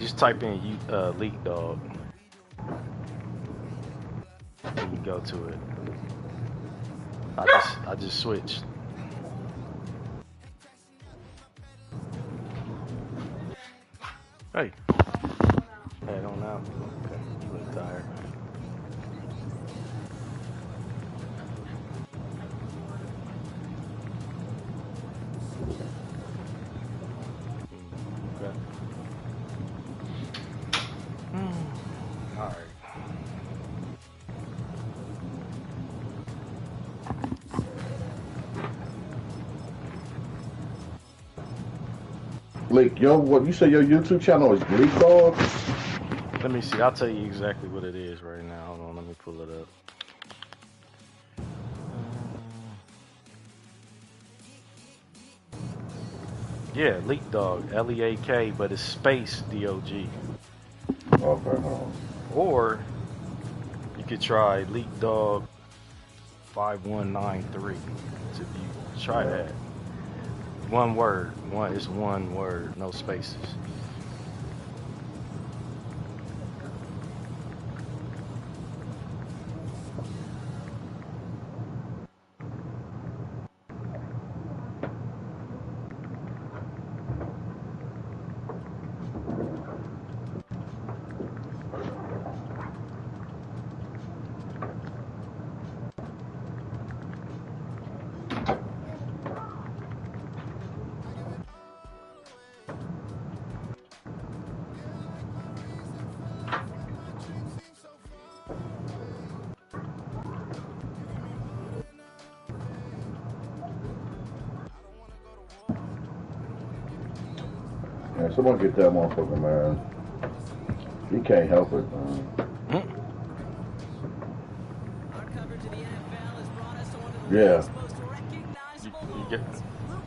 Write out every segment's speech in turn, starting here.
Just type in leak dog. And you go to it. I just switched. Hey. Head on out. Okay. You look tired. Okay. All right. Like, what you say your YouTube channel is Leak Dog? Let me see. I'll tell you exactly what it is right now. Hold on. Let me pull it up. Yeah, Leak Dog. Leak, but it's space DOG. Okay. Or you could try Leak Dog 5193. So you try that. One word. It's one word, no spaces. Man, someone get that motherfucker, man. He can't help it, man. Yeah.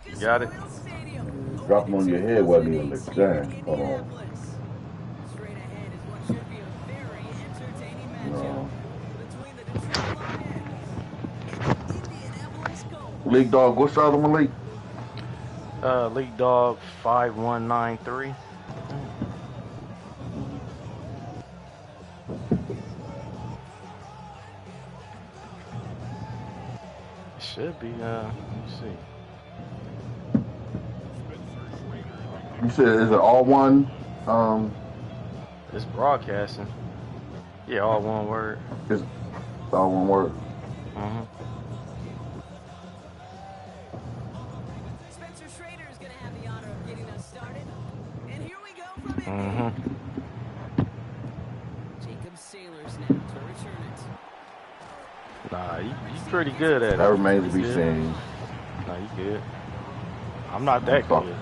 You got it? Dropping on your head wasn't even the exchange. Hold on. No. Leak Dog, what's the other one, Leak? Leak Dog 5193. It should be, let me see. You said, is it all one? It's broadcasting. Yeah, all one word. It's all one word. Mm-hmm. Mm-hmm. Nah, you pretty good at it. That remains to be seen. Nah, you good. I'm not that good.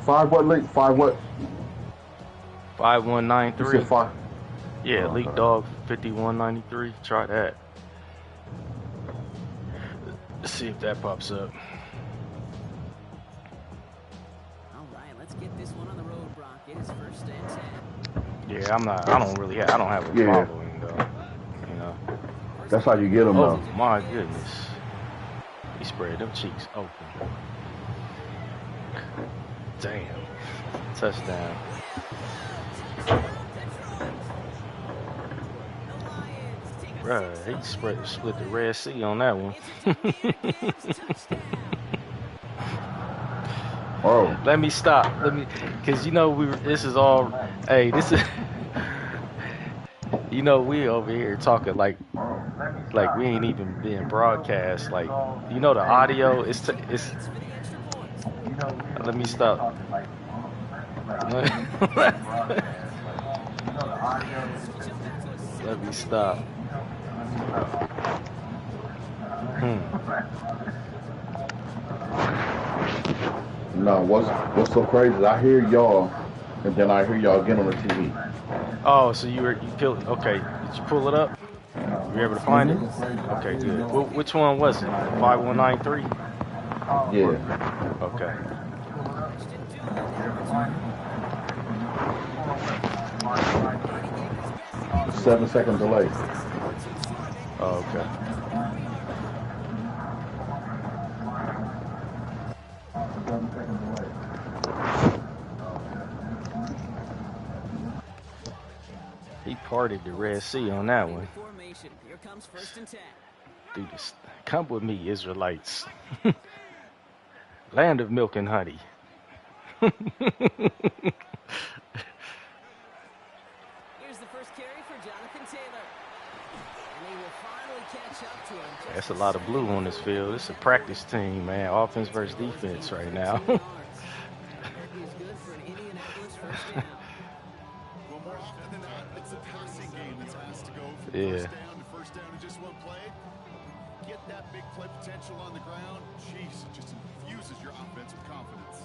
5 what, Leak? 5 what? 5193. You said 5? Yeah, Leak Dog 5193. Try that. Let's see if that pops up. Yeah, I don't have a following though. You know. That's how you get them though. Oh my goodness. He spread them cheeks open. Damn. Touchdown. Bruh, he split the Red Sea on that one. Oh. Let me stop. Cause you know this is all. Hey, this is. You know we over here talking like we ain't even being broadcast. Like, you know the audio. It's. Let me stop. Let me stop. No, what's so crazy is I hear y'all, and then I hear y'all again on the TV. Oh, so you killed. Okay, did you pull it up? You were able to find it? Okay, good. Well, which one was it? 5193? Yeah. Okay. The 7-second delay. Oh, okay. Parted the Red Sea on that one. Here comes 1st and 10. Dude, come with me, Israelites. Land of milk and honey. Here's the first carry for Jonathan Taylor. And he will finally catch up to him. That's a lot of blue on this field. It's a practice team, man. Offense versus defense right now. Is good for an Indianapolis first down. Well, more often than not, it's a passing game that's asked to go from Yeah. first down in just one play. Get that big play potential on the ground. Jeez, it just infuses your offense with confidence.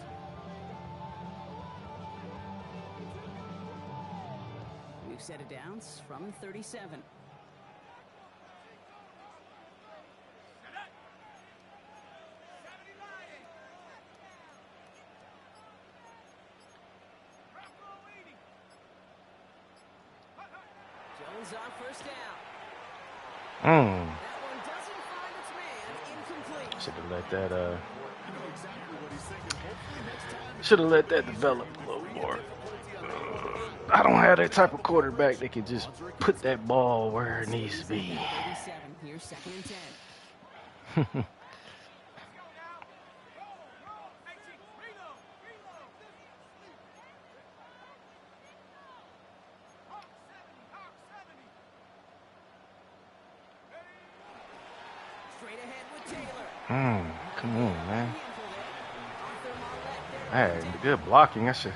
We've set it down from 37. Jones on first down. That one doesn't find its man. Incomplete. Should have let that You know exactly what he's thinking. Hopefully next time. should have let that develop a little more. I don't have that type of quarterback that can just put that ball where it needs to be. 37. Here's 2nd and 10. Straight ahead with Taylor. Come on, man. I had good blocking. I should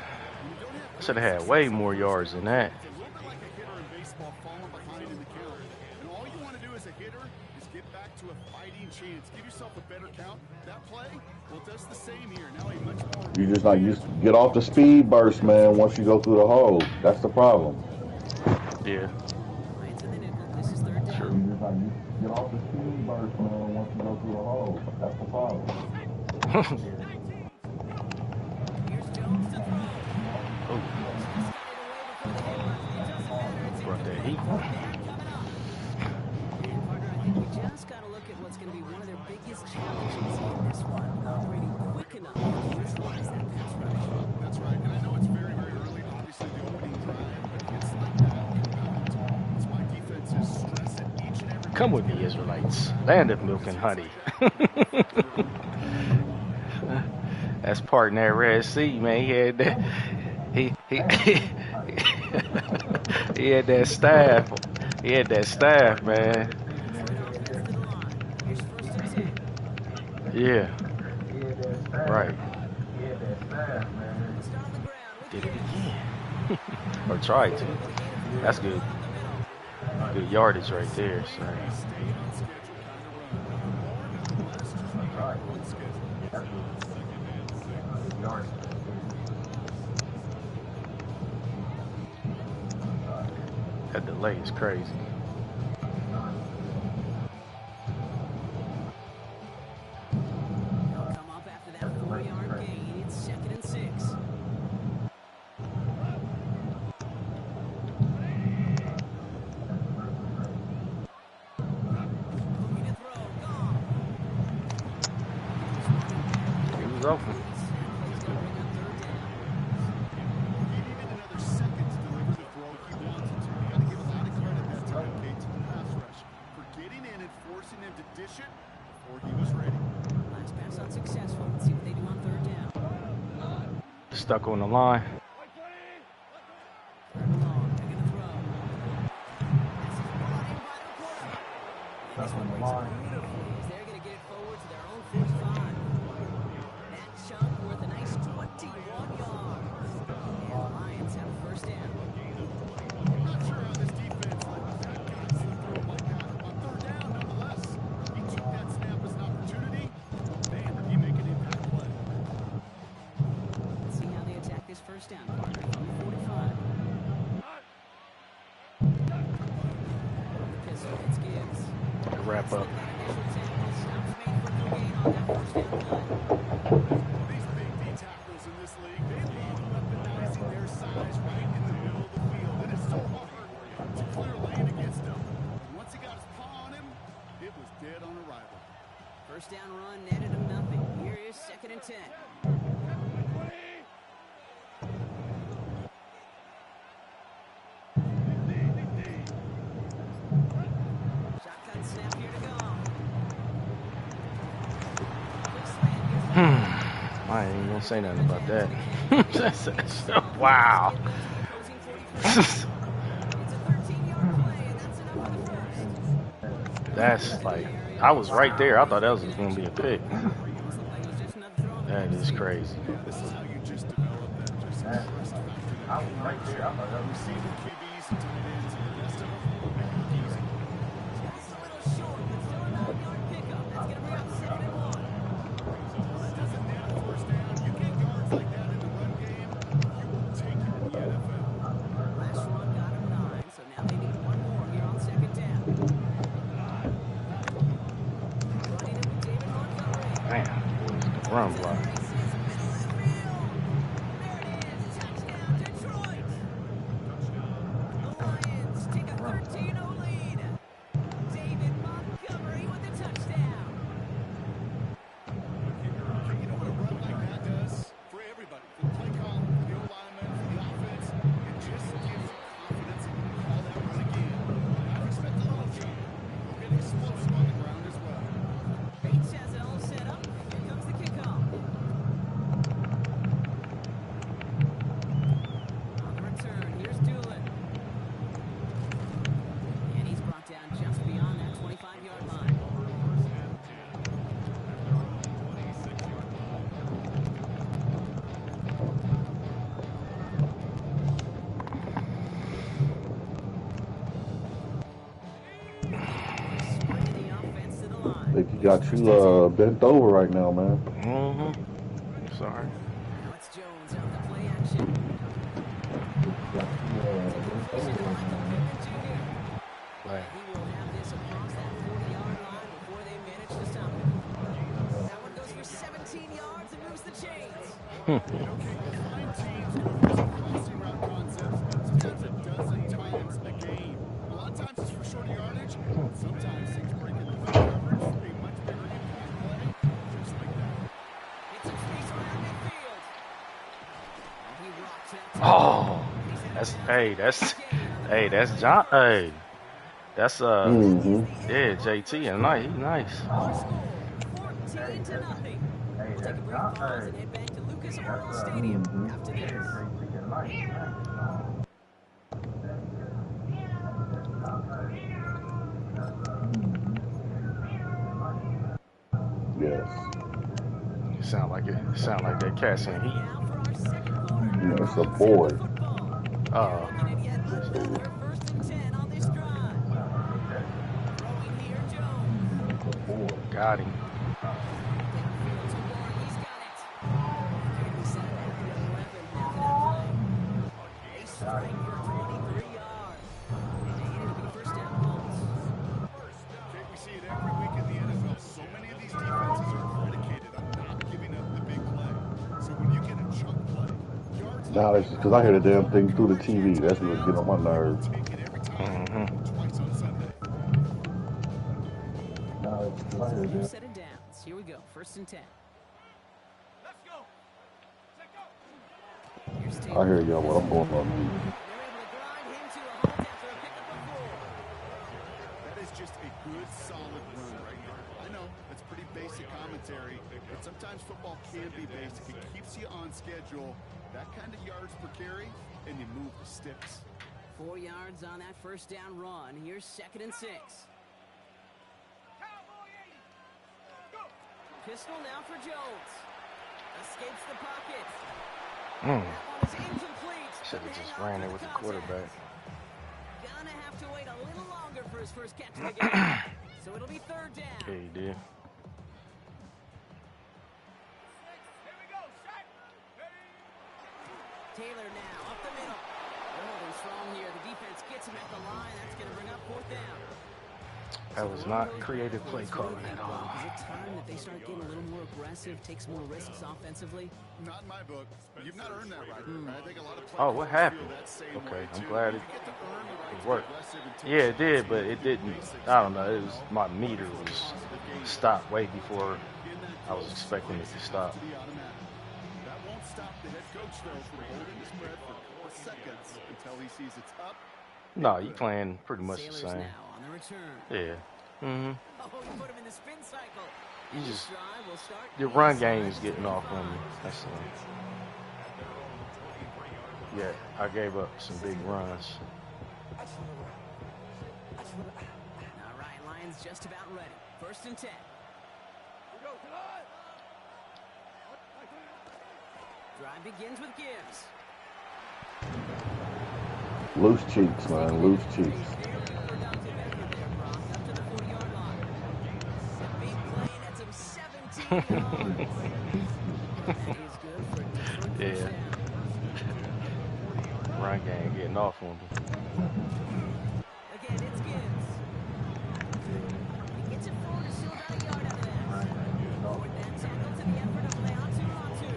have had way more yards than that. It's a little bit like a hitter in baseball falling behind in the count. And all you want to do as a hitter is get back to a fighting chance. Give yourself a better count. That play, well, it does the same here. Now a much more. You just like you get off the speed burst, man. Once you go through the hole, that's the problem. Yeah. Lions in the nickel. This is 3rd down. Sure. You just like you get off the speed burst, man. Once you go through the hole, that's the problem. Here's Jones to throw. Oh, brought that heat. And partner, I think we just got to look at what's going to be one of their biggest challenges in this one. Operating quick enough to neutralize that pass rush. That's right. And I know it's very, very early. Obviously, the opening drive, but it's like that inbound. That's why defenses stress it each and every. Come with me, Israelites. Land of milk and honey. That's part in that Red Sea, man. He had that. He had that staff. He had that staff, man. Here's 1st and 10. Yeah. Right. Start on the ground with Did it Gibbs. again. Or tried to. That's good. Good yardage right there. So. That delay is crazy. Come up after that 4-yard gain. It's 2nd and 6. Looking to throw. Gone. He was open. He's going to bring up 3rd down. He needed another second to deliver the throw he wanted to. You got to give a lot of credit that time, Kate, to the pass rush for getting in and forcing him to dish it before he was ready. Last pass unsuccessful. Let's see what they do on 3rd down. Stuck on the line. 3rd and long. They're going to throw. This is brought in by the quarterback. This one breaks beautifully as they're going to get it forward to their own 45. That chunk worth a nice 21 yards. And the Lions have a 1st down. I'm not sure how this defense let that guy slip through like that. On 3rd down, nonetheless, he took that snap as an opportunity. Man, did he make an impact play. Let's see how they attack this 1st down. Partner from the 45. Pistol hits Gibbs. Wrap up. These big D tackles in this league, they love weaponizing their size right in the middle of the field. And it's so hard to clear lane against them. And once he got his paw on him, it was dead on arrival. 1st down run netted him nothing. Here is 2nd and 10. I ain't even gonna say nothing about that. Wow. That's like, I was right there. I thought that was gonna be a pick. That is crazy. This is how you just develop that just crust factor that came out. Receiving QBs and tight ends and the rest of them, look easy. Just a little short, but still a 9-yard pickup. That's going to bring up 2nd and 1. Well, that doesn't net a first down. You get yards like that in the run game, you will take it in the NFL. Last run got him 9, so now they need one more here on 2nd down. Running it with David Montgomery. Man, run block. Touchdown, Detroit! The Lions take a 13-0 lead. David Montgomery with the touchdown. You know what a run like that does for everybody, for the play call, for the O-lineman, for the offense? It just gives you confidence that you can call that run again. I expect a little jump. We'll get explosive on the ground as well. Bates has it all set up. Here comes the kickoff. On the return, here's Doolin. And he's brought down just beyond that 25-yard line. Sprinting the offense to the line. Think you got you bent over right now, man. Mm-hmm. Sorry. Now it's Jones out the play action. Like, He will have this across that 40-yard line before they manage to stop him. That one goes for 17 yards and moves the chains. Okay, you find teams who are using crossing route concepts. Sometimes a dozen times a game. A lot of times it's for shorter yardage. Sometimes things break into the coverage for a much bigger impact play. Just like that. It's some space around midfield. And he rocks out to oh, that's John. Hey, that's yeah, JT, and nice, he's nice. score. 14 to nothing. We'll take a brief pause and head back to Lucas Oil Stadium after this. Yes. You sound like it. Sound like that cat saying he. Now for our second quarter. Yeah, it's a boy. Looking at yet another 1st and 10 on this drive. Throwing here, Jones. Got him. Downfield to Warren, he's got it. Can we set up the other weapon after that play? A strike for 23 yards. And it'll be 1st down Colts. Okay, we see it every week in the NFL. So many of these defenses are predicated on not giving up the big play. So when you get a chunk play, yards Now that's because I hear the damn thing through the TV. That's what's getting on my nerves. take it every time, twice on Sunday. New set of downs. Here we go. 1st and 10. Here's I Taylor. hear y'all, but I'm going on mute. They're able to grind him to a halt after a pickup of 4. That is just a good, solid run right there. I know, that's pretty basic commentary, but sometimes football can be basic. It keeps you on schedule. That kind of yards per carry, and you move the sticks. 4 yards on that 1st down run. Here's 2nd and 6. Pistol now for Jones. Escapes the pocket. That one is incomplete. Should have Couldn't just hang on ran to it with the contact. quarterback. Gonna have to wait a little longer for his first catch of the game. So it'll be 3rd down. Yeah, he did. Taylor now up the middle. They're holding strong here. The defense gets him at the line. That's going to bring up 4th down. That was not creative play calling at all. Is it time that they start getting a little more aggressive, takes more risks offensively? Not in my book. You've not earned that right. I think a lot of Oh, players what feel happened? that same Okay, way, I'm too. glad You it get to earn the right to be worked. aggressive and take Yeah, it did, chances. but it didn't. I don't know. It was my meter was stopped way before I was expecting it to stop. To the automatic. That won't stop the head coach, though, from holding the spread for a couple of seconds until he sees it's up. No, you playing pretty much the Sailors same. now on the return. Yeah. Mm-hmm. Oh, you put him in the spin cycle. You just Drive will start your run inside game is the getting off on me. 35. That's yeah. I gave up some big runs. All right, Lions just about ready. 1st and 10. Drive begins with Gibbs. Loose cheeks, man. Loose cheeks. Fairly productive effort there, Brock, up to the 40-yard line. A big play, and that's him 17 yards. That is good for a Detroit first Yeah, down. run game getting off on me. Again, it's Gibbs. He gets it forward and still got a yard out of that. Forward that tackle to the effort of Leontu Latu.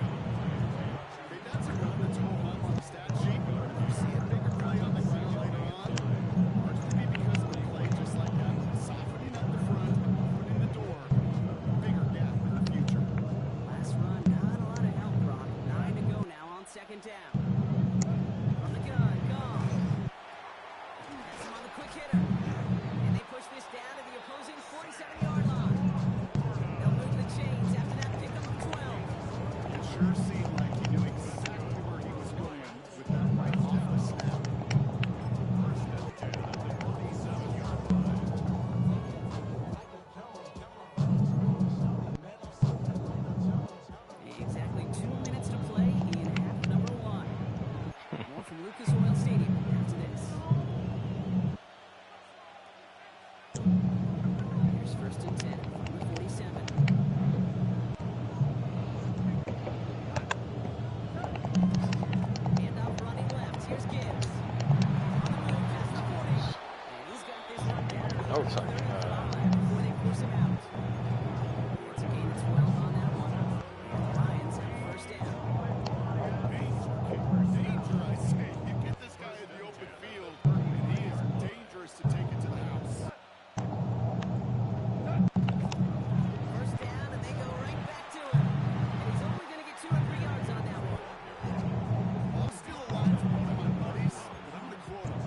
Hey, that's a run that's home on the stat sheet. But if you see a bigger play on the ground later on, it could be because of a play just like that. Softening up the front, opening the door. Bigger gap in the future. Last run, not a lot of help, Brock. 9 to go now on 2nd down. From the gun, Goff. Has him on the quick hitter. And they push this down to the opposing 47-yard line. They'll move the chains after that pick up of 12. It sure seemed like he knew exactly where he was going with that right off the snap. Exactly 2 minutes to play in half number 1. More from Lucas Oil Stadium after this. Here's 1st and 10 from the 47. Handoff running left. Here's Gibbs. On the move past the 40. And he's got this one down to No the time. 35 before they force him out. It's a gain of 12 on that one. And the Lions have 1st down. Danger, I say. You get this guy in the open field, and he is dangerous to take it to the house. 1st down, and they go right back to him. And he's only going to get 2 or 3 yards on that one. I'm still alive for one of my buddies, but I'm going to quote him.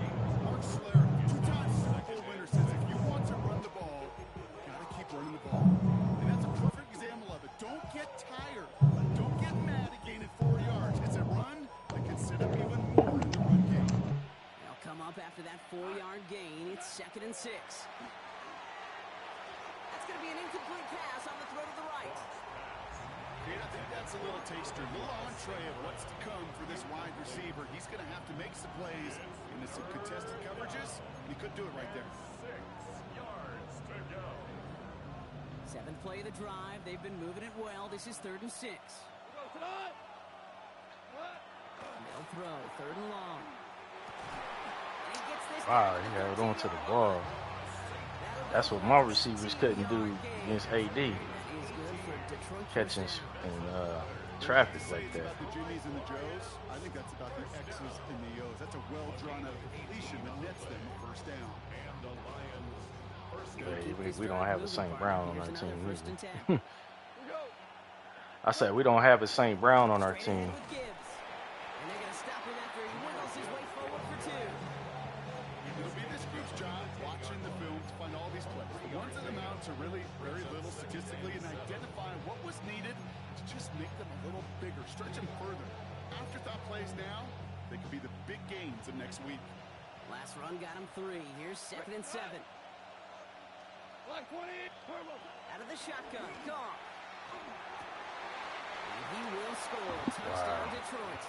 Mark Slayer, 2-time Super Bowl winner, says if you want to run the ball, you got to keep running the ball. And that's a perfect example of it. Don't get tired. Don't get mad at gaining 4 yards. It's a run that can set up even more in the run game. They'll come up after that 4-yard gain. It's 2nd and 6. That's going to be an incomplete pass on the throw to the right. And I think that's a little taster, a little entree of what's to come for this wide receiver. He's going to have to make some plays into some contested coverages, and he could do it right there. 7th play of the drive. They've been moving it well. This is 3rd and 6. They'll throw. 3rd and long. And he gets this Wow, down he to held on to the 13 ball. yards. That's what my receivers couldn't do against AD, That is good for Detroit catching first down. in traffic Say like it's that. about the Jimmies and the Joes. I think that's about the X's and the O's. That's a well-drawn-out completion that nets them a 1st down. Yeah, we don't have a St. Brown on our Here's team another 1st and 10. either. I said we don't have a St. Brown on our Straight team. ahead with Gibbs. And they're going to stop him after he wiggles his way forward for 2. It'll be this group's job watching the film to find all these plays. The ones that amount to really very little statistically and identify what was needed to just make them a little bigger, stretch them further. Afterthought plays now, they could be the big gains of next week. Last run got him 3. Here's 2nd and 7. Out of the shotgun, Goff. And he will score. Touchdown, Detroit.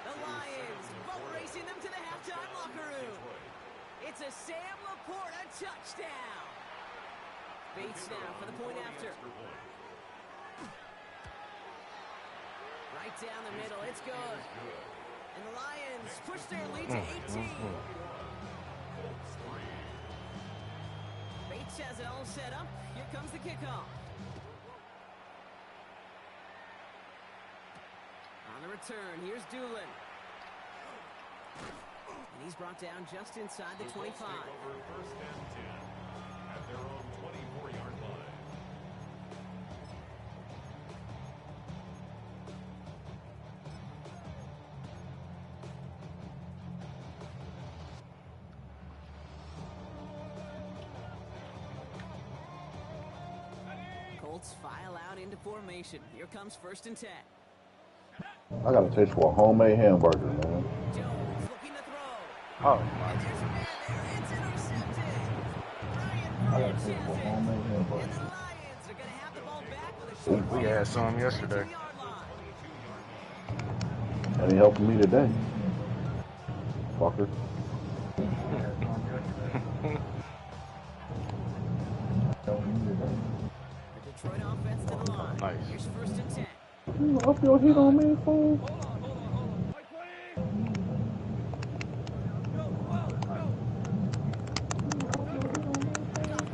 The Lions boat racing them to the halftime locker room. It's a Sam Laporta touchdown. Bates now for the point after. Right down the middle, it's good. And the Lions push their lead to 18. Bates has it all set up. Here comes the kickoff. On the return, here's Doolin. And he's brought down just inside the 25. Over 1st and 10 at their own 24-yard line. Colts file out into formation. Here comes 1st and 10. I got a taste for a homemade hamburger, man. Jones looking to throw. Oh And my there's a man there. It's intercepted. I got Brian a taste for a Bryant homemade And hamburger. the Lions are going to have the ball back with a short We had some yesterday. 22-yard line. That ain't helping me today. Fucker. The Detroit offense to the line. Nice. Here's 1st and 10. Up your heat on me, fool. Off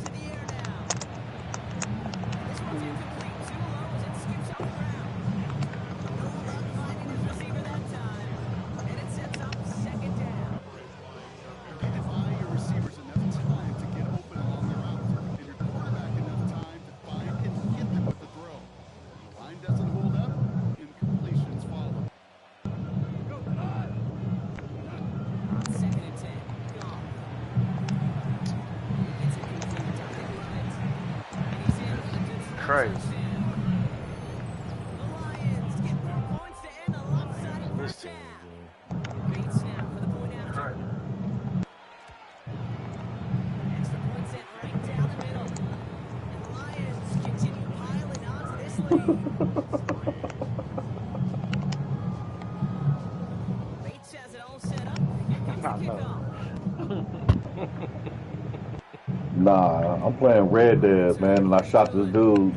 to the air now. This one's incomplete. Too low as it skips off the ground. No luck finding his receiver that time. And it sets up 2nd down. You defy your receivers enough time to get open on their route, and your quarterback enough time to find and hit them with the throw. The line doesn't hold up, incompletions follow. 2nd and 10. Gone. It's a complete diving right. And he's in for the Detroit Crazy. touchdown. The Lions get more points to end a lopsided This first team half. again. Great snap for the point after. Extra point sent right down the middle. And the Lions continue piling onto this lead. Bates has it all set up. Here comes the I know. kickoff. Nah, I'm playing Red Dead, man, and I shot this dude,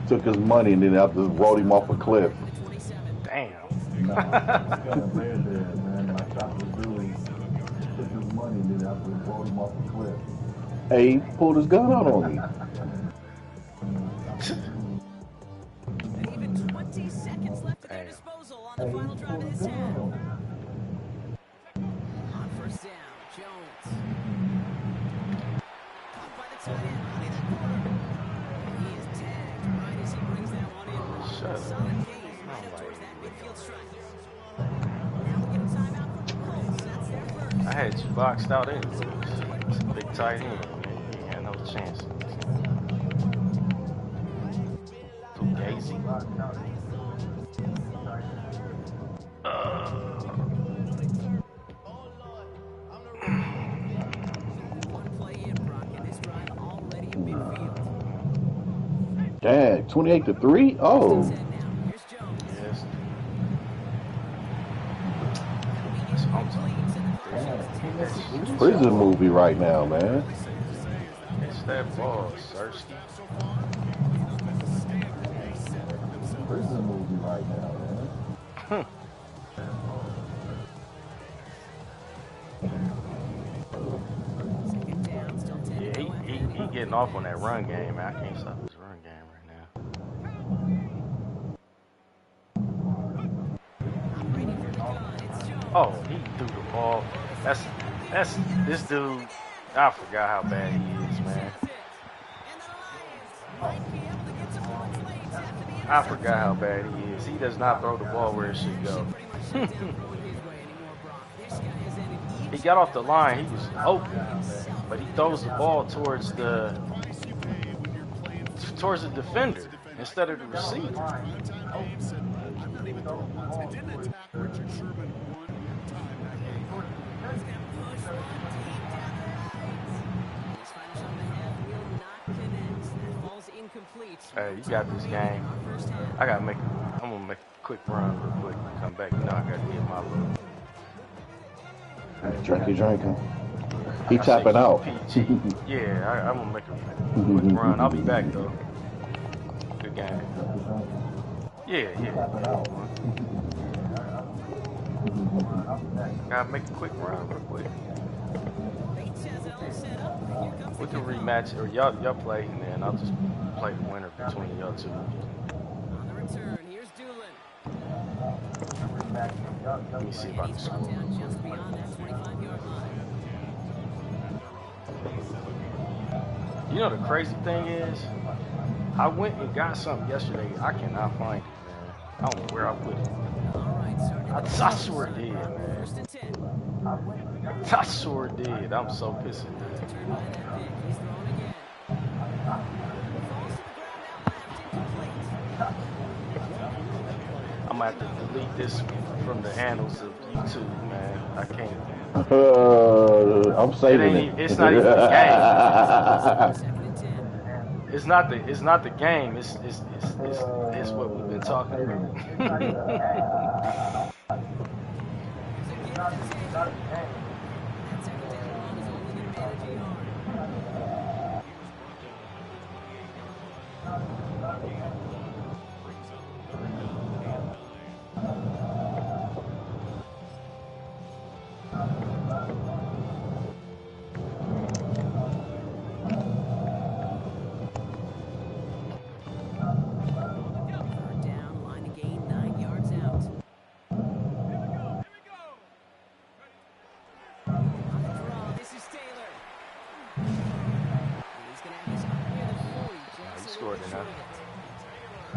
took his money, and then I just rolled him off a cliff. The 27. Damn. Nah, I'm playing Red Dead, man, and I shot this dude, took his money, and then I just rolled him off a cliff. Hey, he pulled his gun out on me. And even 20 seconds left at their Damn. disposal on the final drive of this half. On 1st down, Jones. Caught by the tight end, running that corner. And he is tagged right as he brings that one in. Shut up. Solid gain right up towards that midfield stripe. Now we get a timeout from the Colts. That's their first. I had you boxed out anyway. Big tight end, man. You had no chance. Fugazi. One play in, Brock, and this drive already at midfield. Dang, 28-3? Oh, 10 now. Here's Jones. Yes. it's a prison movie right now, man. It's that ball, Sersky. Prison movie right now, man. Second down, still 10 Yeah, to go after he getting off on that run game, man. I can't stop this run game right now. Operating from the gun, it's Jones. Oh, he threw the ball. That's this dude. I forgot how bad he is, man. I forgot how bad he is. He does not throw the ball where it should go. He got off the line. He was open, but he throws the ball towards the defender instead of the receiver. I'm not even throwing once. It didn't attack Richard Sherman one time that game. Hey, you got this game. I'm gonna make a quick run real quick and come back. You know I gotta get my little. Drinking. He I tapping say out. PG. Yeah, I'm gonna make a quick run. I'll be back though. Good game. Yeah. Gotta make a quick run real quick. We can rematch, or y'all play, and then I'll just play the winner between y'all two. On the return, here's Doolin. Let me see if I can He's score. brought down just beyond that 25-yard line. You know the crazy thing is, I went and got something yesterday. I cannot find it, man. I don't know where I put it. All right, starting at the I swear it did, man. 1st and 10. I sure did. I'm so pissed. Turn by that pick. He's throwing again. Falls to the ground out left. I'm gonna have to delete this from the handles of YouTube, man. I can't. I'm It saving ain't. it. It's not even the game. Second and 10. It's not the. It's not the game. It's what we've been talking about. Here's a give to Taylor. That second down and long is only going to manage a yard. He was brought down at the 28-yard line. A gain of 1 brings up 3rd down and 9. Third down, line to gain 9 yards out. On the draw, this is Taylor. And he's going to have this up near the 40, just He a scored little bit short enough. of it.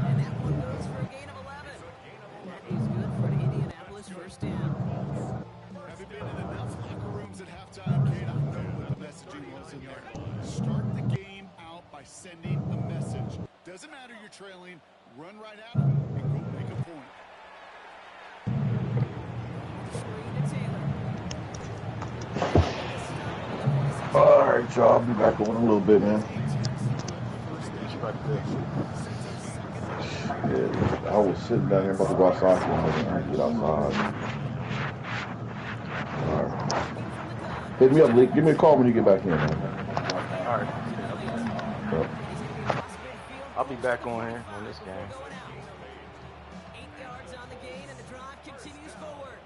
And that one goes for a gain of 11. And that is good for an Indianapolis first down. Having been in enough locker rooms at halftime, Kate, I know what the messaging was in there. Start the game out by sending a message. Doesn't matter you're trailing, run right at them and go make a point. Screen to Taylor. All right, y'all. I'll be back on in a little bit, man. Respect this. Yeah, I was sitting down here about to go outside for a minute. I get outside. All right. Hit me up, Lee. Give me a call when you get back in, man. All right. Yep. I'll be back on here on this game. 8 yards on the gain, and the drive continues forward.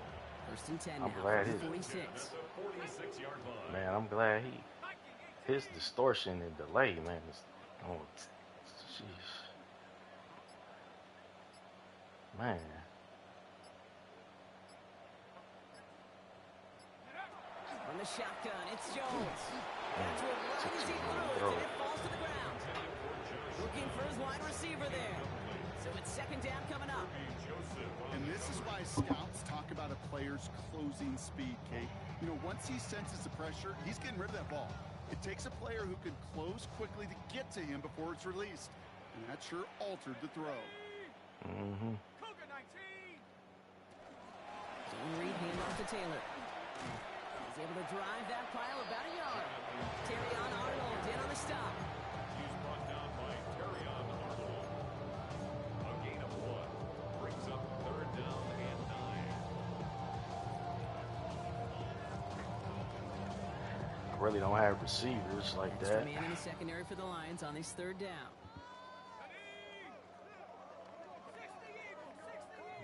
First and 10 I'm now. glad he- 46. 46-yard line. Man, I'm glad his distortion and delay, man. Jeez. Man. From the shotgun, it's Jones. Man, That's what took runs too he long to throws, throw. and it falls to the ground. Looking for his wide receiver there. So it's second down coming up. And this is why scouts talk about a player's closing speed, Kate. You know, once he senses the pressure, he's getting rid of that ball. It takes a player who can close quickly to get to him before it's released. And that sure altered the throw. Mm-hmm. Zone read handoff to Taylor. He's able to drive that pile about a yard. Terrion Arnold in on the stop. He's brought down by Terrion Arnold. A gain of 1 brings up 3rd down and 9. I really don't have receivers like Extra that. man in the secondary for the Lions on this third down.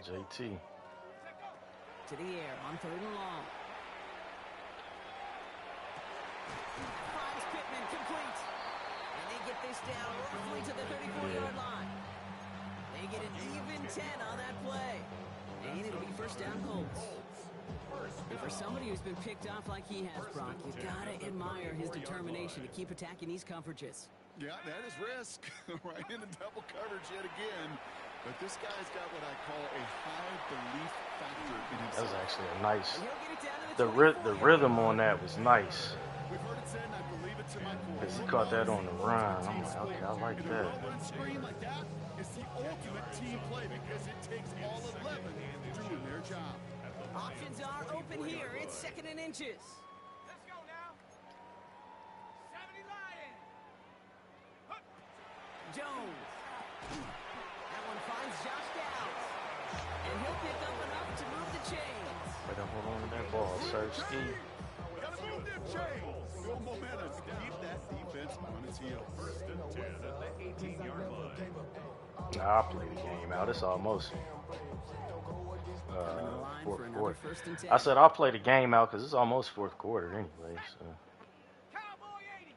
JT. To the air on 3rd and long. Finds Pittman complete. And they get this down roughly to the 34-yard line. They get an even 10 on that play. And it'll be first down Colts. And for somebody who's been picked off like he has, Brock, you gotta admire his determination to keep attacking these coverages. Yeah, that is risk. Right into double coverage yet again. But this guy's got what I call a high belief factor in That himself. was actually a nice. And he'll get it down to the The rhythm on that was nice. We've heard it said, and I believe it to my core. Cause he caught that on the run. I'm like, okay, I like And a that. well-run screen like that is the ultimate team play because it takes all 11 doing their job. Options are open here. It's 2nd and inches. Let's go now. 70 Lions. Jones. That one finds Josh Downs. And he'll pick up enough to move the chains. Better hold on to that ball, Sir Ski. Gotta move them chains. Build momentum. Keep that defense on its heels. 1st and 10 at the 18-yard line. Nah, I play the game out. It's almost Coming to the line for fourth another quarter. 1st and 10. I said I'll play the game out because it's almost fourth quarter anyway. So. Cowboy 80.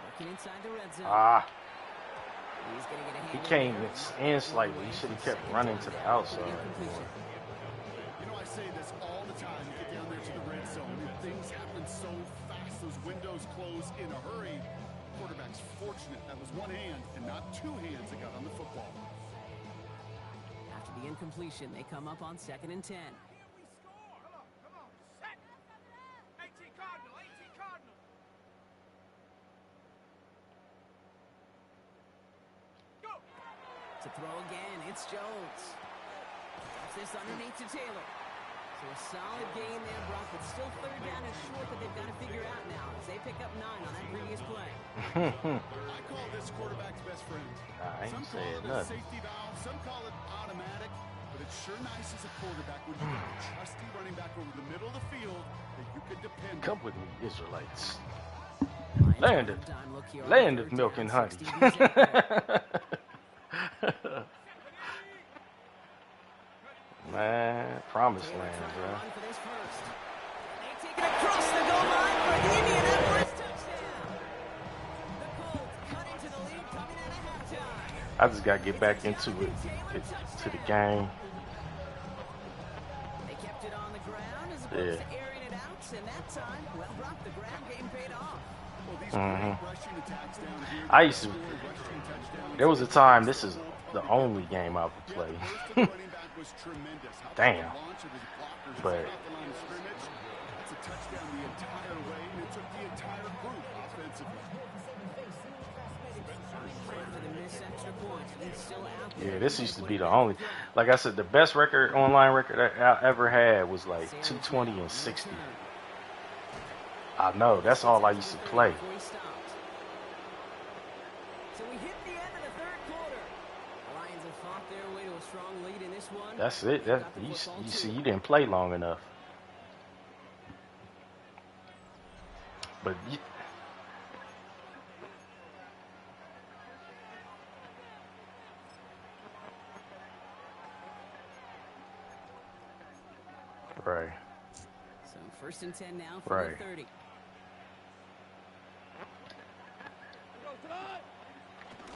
Working inside the red zone. He's going to get a hand He in came there. in slightly. He should have kept running to the outside. Incompletion. You know, I say this all the time. You get down there to the red zone, and things happen so fast. Those windows close in a hurry. Quarterback's fortunate that was one hand and not two hands that got on the football. After the incompletion, they come up on 2nd and 10. Here we score. Come on. Set. 18 Cardinal. 18 Cardinal. To throw again, It's Jones. Drops this underneath to Taylor. So a solid gain there, Brock, but still third down and short that they've got to figure out now as they pick up 9 on that previous play. I call this quarterback's best friend. I ain't Some call saying it a nothing. safety valve, some call it automatic, but it's sure nice as a quarterback when you got a trusty running back over the middle of the field that you can depend on. Come with me, Israelites. Lions Land with of, a dime look here on land third of milk down, and honey. 60 D's out there. Man, promised Taylor land, trying to bro. run for this first. They take it across the goal line for the Indianapolis touchdown. The Colts cut into the lead coming out of halftime. I just gotta get back into it, to the game. They kept it on the ground as opposed Yeah. to airing it out, and that time, well, Brock, the ground game paid off. Well, these great rushing attacks down here, I used to. score rushing touchdowns. There was a time. This is the only game I would play. Yeah, the burst of the running back was tremendous. How about Damn. the launch of his blockers But- right off the line of scrimmage? That's a touchdown the entire way, and it took the entire group offensively. For the missed extra point, it's still out there. Yeah, this used to be the only. Like I said, the best record, online record I ever had was like 220 and 60. I know. That's all I used to play. Before he stopped. So we hit the end of the third quarter. The Lions have fought their way to a strong lead in this one. That's it. They've got the You football see, too. you didn't play long enough. But right, So first and 10 now for Right. the 30.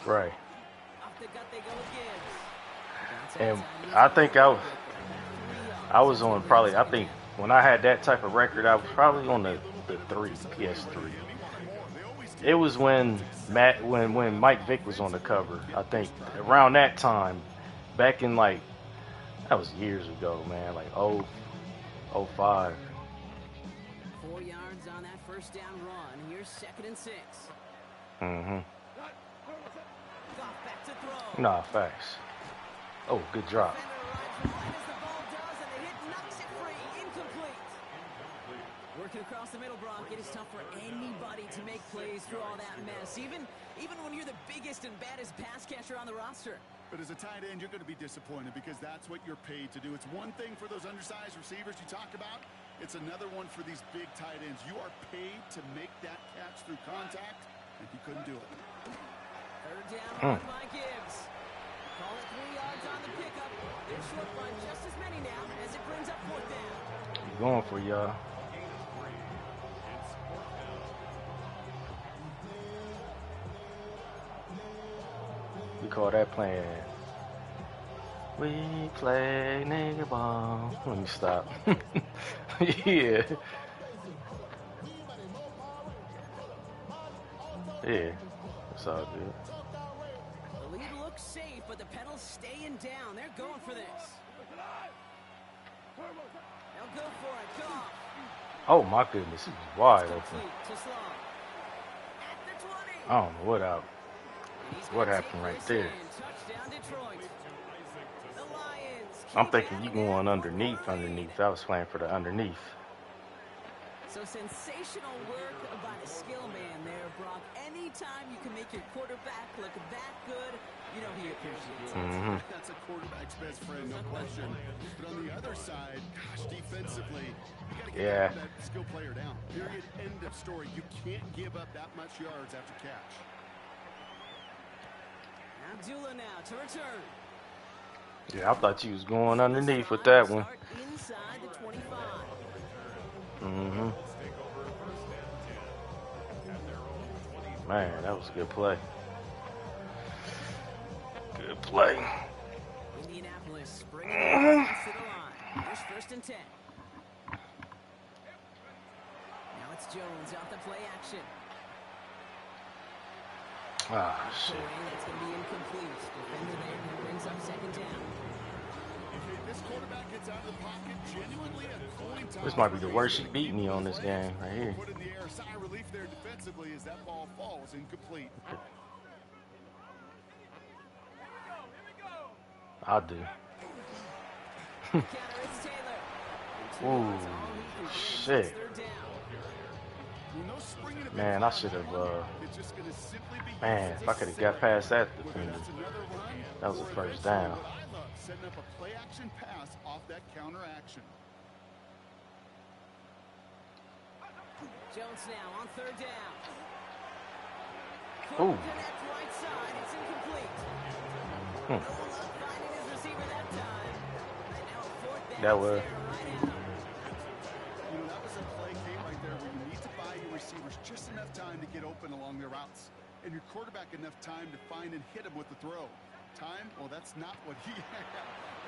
right. Off the gut they go with Gibbs. And I think I was on probably. I think when I had that type of record, I was probably on the PS3. It was when when Mike Vick was on the cover. I think around that time, back in like that was years ago, man. Like 05. 4 yards on that first down run. Here's second and 6. Mm-hmm. Goff back to throw. Nah, facts. Oh, good drop. Defender arrives from right as the ball does, and the hit knocks it free. Incomplete. Working across the middle, Brock. It is tough for anybody to make plays through all that mess, even when you're the biggest and baddest pass catcher on the roster. But as a tight end, you're going to be disappointed because that's what you're paid to do. It's one thing for those undersized receivers you talk about. It's another one for these big tight ends. You are paid to make that catch through contact, and you couldn't do it. Third down by Gibbs. Call it 3 yards on the pickup. They're short by just as many now as it brings up fourth down. Going for y'all. We call that playing. We play nigga ball. Let me stop. Yeah. Yeah. It's all good. The lead looks safe, but the pedal's staying down. They're going for this. They'll go for it. Goff. Oh my goodness, he was wide open. Complete to Sloan. At the 20. I don't know what happened right there. Touchdown Detroit. The Lions. I'm keep thinking you adding going it. underneath. I was playing for the underneath. So sensational work by the skill man there, Brock. Anytime you can make your quarterback look that good, you know he appreciates it. That's a quarterback's best friend, no question. But on the other side, gosh, defensively, you got to get that skill player down. Period. End of story. You can't give up that much yards after catch. Abdullah now to return. Yeah, I thought you was going underneath with that one. Start inside the 25. Man, that was a good play. Good play. Indianapolis bringing the offense to the line. Here's first and 10. Now it's Jones off the play action. Ah, shit. That's going to be incomplete. Defender there and brings up second down. This quarterback gets out of the pocket genuinely a coin toss. This might be the worst she beat me on this game right here. Put in the air, sigh of relief there defensively as that ball falls incomplete. I do. Counter is Taylor. And 2 Ooh, yards, all he can gain. shit. It's 3rd down. Well, no springing a big Man, I play should on that have. one. It's just gonna simply be Man, used if I as a could have got safe. past that Whether defender, that's another run that was a or first eventually down. what I love, setting up a play action pass off that counter action. Jones now on 3rd down. Ooh. Couldn't connect right side. It's incomplete. Hmm. No luck finding his receiver that time. And now 4th down. That was. Stare right at him. You know, that was a play game right there where you need to buy your receivers just enough time to get open along their routes. And your quarterback enough time to find and hit him with the throw. Time? Well, that's not what he had.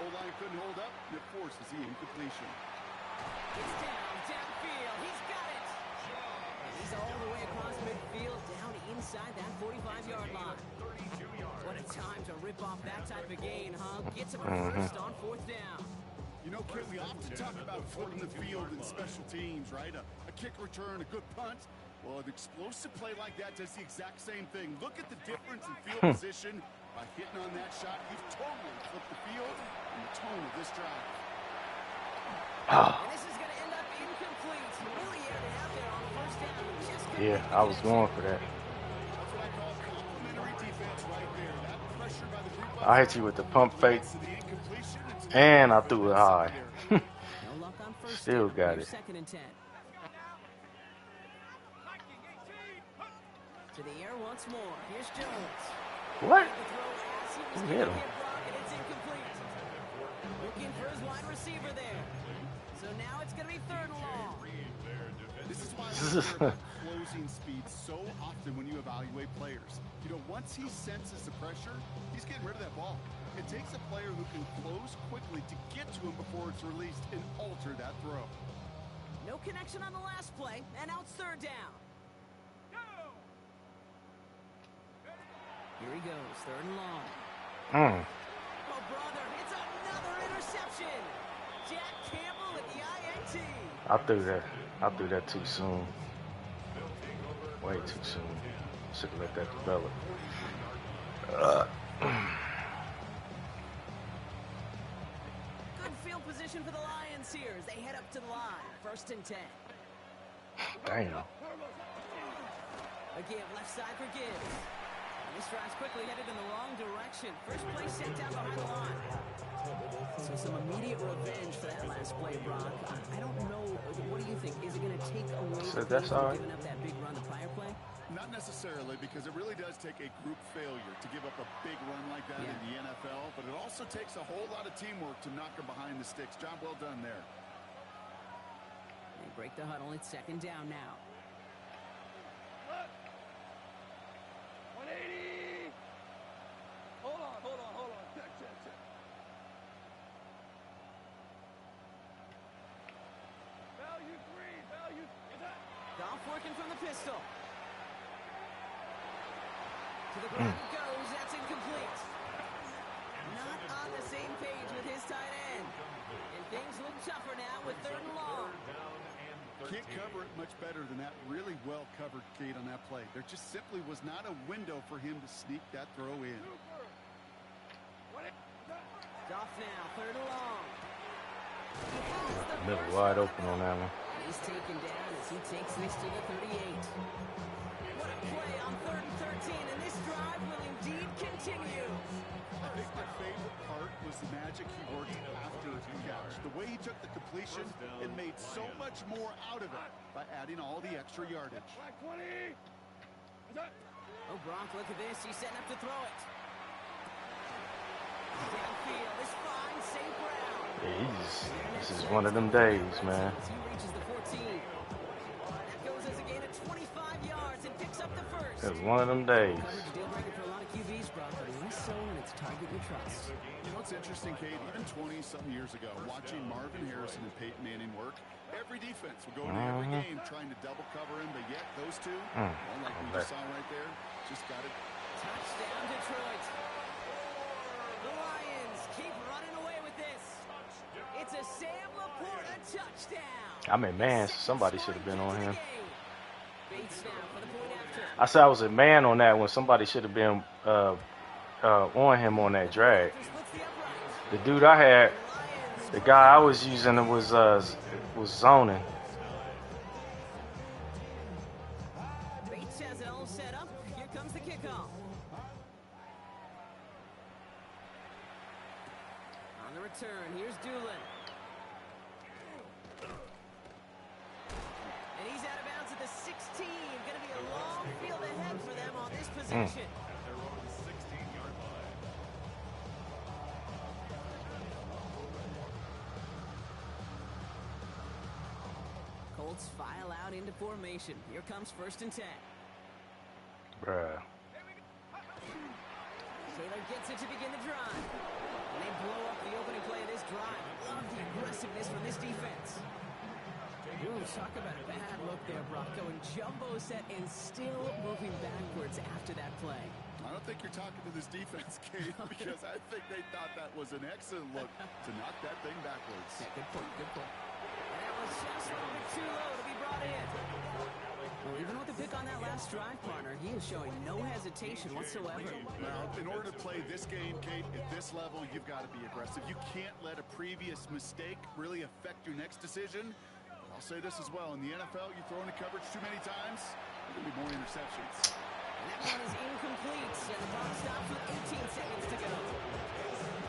O-line couldn't hold up, and it forces the incompletion. It's downfield. He's got it. And he's all the way across midfield, down inside that 45-yard line. What a time to rip off that type of gain, huh? Gets him a first on 4th down. You know, Kit, we often talk about flipping the field in special teams, right? A kick return, a good punt. Well, an explosive play like that does the exact same thing. Look at the difference in field position. By hitting on that shot, you've totally flipped the field and the tone of this drive. And this is going to end up incomplete. Really aired it out there on 1st down. Just couldn't Yeah, make the I was connection. going for that. That's what I call complimentary defense right there. That pressure by the group I hit you with the pump fake, leads to the incompletion. It's and I threw it high. No luck on 1st Still down. got Here's it. 2nd and 10. Viking 18. To the air once more. Here's Jones. What? The throw as he was Who going hit to him? hit Brock, and it's incomplete. Looking for his wide receiver there. So now it's going to be 3rd and long. This is why we hear about closing speed so often when you evaluate players. You know, once he senses the pressure, he's getting rid of that ball. It takes a player who can close quickly to get to him before it's released and alter that throw. No connection on the last play, and now it's 3rd down. Here he goes, 3rd and long. Oh, brother, it's another interception. Jack Campbell with the INT. I threw that too soon. Way too soon. Should have let that develop. Good field position for the Lions here as they head up to the line. 1st and 10. Damn. Again, left side for Gibbs. And this drive's quickly headed in the wrong direction. First play sent down behind the line. So some immediate revenge for that last play, Brock. I don't know. What do you think? Is it going to take away So the that's pace all of right. giving up that big run the prior play? Not necessarily, because it really does take a group failure to give up a big run like that in the NFL, but it also takes a whole lot of teamwork to knock him behind the sticks. Job well done there. They break the huddle. It's 2nd down now. 180. Hold on. Check. Value 3. Is that? Goff working from the pistol. To the ground it goes. That's incomplete. Not on the same page with his tight end. And things look tougher now with 3rd and long. Can't cover it much better than that. Really well covered, Kate, on that play. There just simply was not a window for him to sneak that throw in. Goff now, 3rd and long. Middle wide open on that one. He's taken down as he takes this to the 38. What a play on 3rd and 13, and this drive will indeed continue. I think my favorite part was the magic he worked after the catch. The way he took the completion and made so much more out of it by adding all the extra yardage. Black 20. Is that? Oh, Brock, look at this. He's setting up to throw it. Downfield is fine, St. Brown. Yeah, this is one of them days, man. He reaches the 14. That goes as a gain of 25 yards and picks up the first. It was one of them days. Coverage deal breaker for a lot of QBs, Brock, but less so when it's target you trust. You know what's interesting, Kate? Even 20-something years ago, watching Marvin Harrison and Peyton Manning work, every defense would go into every game trying to double cover him, but yet those two, well, like we just saw right there, just got it. Touchdown, Detroit. The Lions keep running away with this. It's a Sam Laporta touchdown. I mean, man, somebody should have been on him. Bates now for the point after. I said I was a man on that when somebody should have been on him on that drag. Splits the uprights. The dude I had, the guy I was using was zoning. Bates has it all set up. Here comes the kickoff. On the return, here's Doolin. And he's out of bounds at the 16. Going to be a long field ahead for them on this possession. They're on the 16-yard line. Colts file out into formation. Here comes 1st and 10. Bruh. Taylor gets it to begin the drive. And they blow up the opening play of this drive. Love the aggressiveness from this defense. Ooh, talk about a bad look there, Brock. Going jumbo set and still moving backwards after that play. I don't think you're talking to this defense, Kate, because I think they thought that was an excellent look to knock that thing backwards. Yeah, good point, good point. And that was just a little bit too low to be brought in. Well, even with the pick on that last drive, partner, he is showing no hesitation whatsoever. Well, in order to play this game, Kate, at this level, you've got to be aggressive. You can't let a previous mistake really affect your next decision. I'll say this as well. In the NFL, you throw into coverage too many times, there's going to be more interceptions. And that one is incomplete, and the clock stops with 18 seconds to go.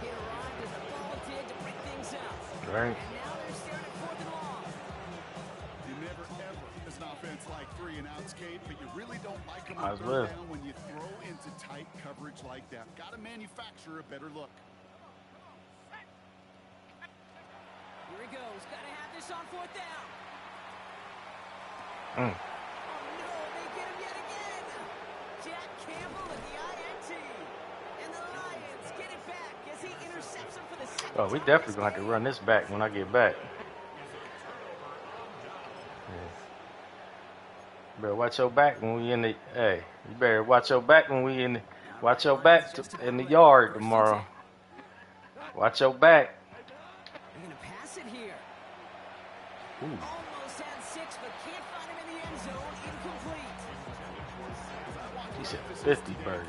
He arrived as the ball did to break things up. Right. And now they're staring at 4th and long. You never, ever, as an offense, like 3 and outs, Kate, but you really don't like them Might as on well. third down when you throw into tight coverage like that. Got to manufacture a better look. Here he goes. Got to have this on 4th down. Mm. Oh, no, they get him yet again. Jack Campbell at the INT. And the Lions get it back as he intercepts him for the second Oh, we time definitely this gonna have to game. run this back when I get back. Yeah. Better watch your back when we in the. Hey, you better watch your back when we in. The, watch your back in the yard tomorrow. Watch your back. They're going to pass it here. Ooh. Almost had 6, but can't find him in the end zone. Incomplete. He said 50 burger.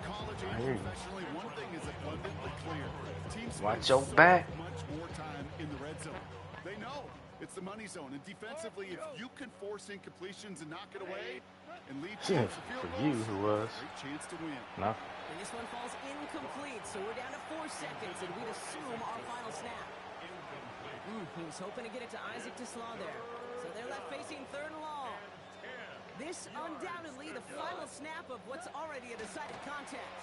College I and hear you. professionally, one thing is abundantly clear. Teams Watch spend your so back. much more time in the red zone. They know it's the money zone. And defensively, if you can force incompletions and knock it away and lead Yeah, teams to field for you, goals, who was. great chance to win. No. And this one falls incomplete, so we're down to 4 seconds, and we'd assume our final snap. He was hoping to get it to Isaac to Slaw there. So they're left facing 3rd and long. This undoubtedly the final snap of what's already a decided contest.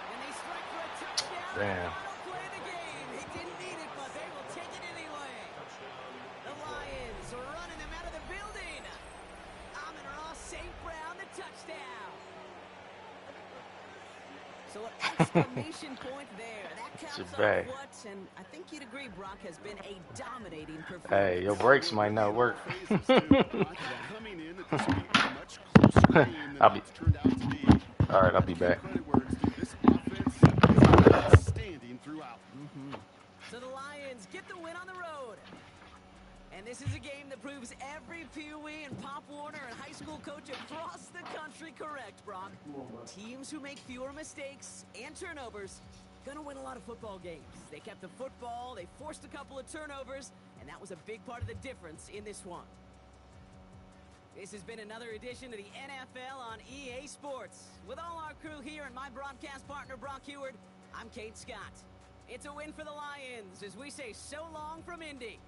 And they strike for a touchdown. Damn. Final play of the game. He didn't need it, but they will take it anyway. The Lions are running them out of the building. Amon-Ra St. Brown, the touchdown. So an exclamation point there. That caps off bad. what, and I think you'd agree, Brock, has been a dominating performance. Hey, your brakes might not work. Coming in at this week, a much closer game than I'll be. it's turned out to be. All right, I'll be back. Credit where it's due. This offense is outstanding throughout. So the Lions get the win on the road. And this is a game that proves every Pee Wee and Pop Warner and high school coach across the country correct, Brock. Teams who make fewer mistakes and turnovers gonna win a lot of football games. They kept the football, they forced a couple of turnovers, and that was a big part of the difference in this one. This has been another edition of the NFL on EA Sports. With all our crew here and my broadcast partner, Brock Heward, I'm Kate Scott. It's a win for the Lions as we say so long from Indy.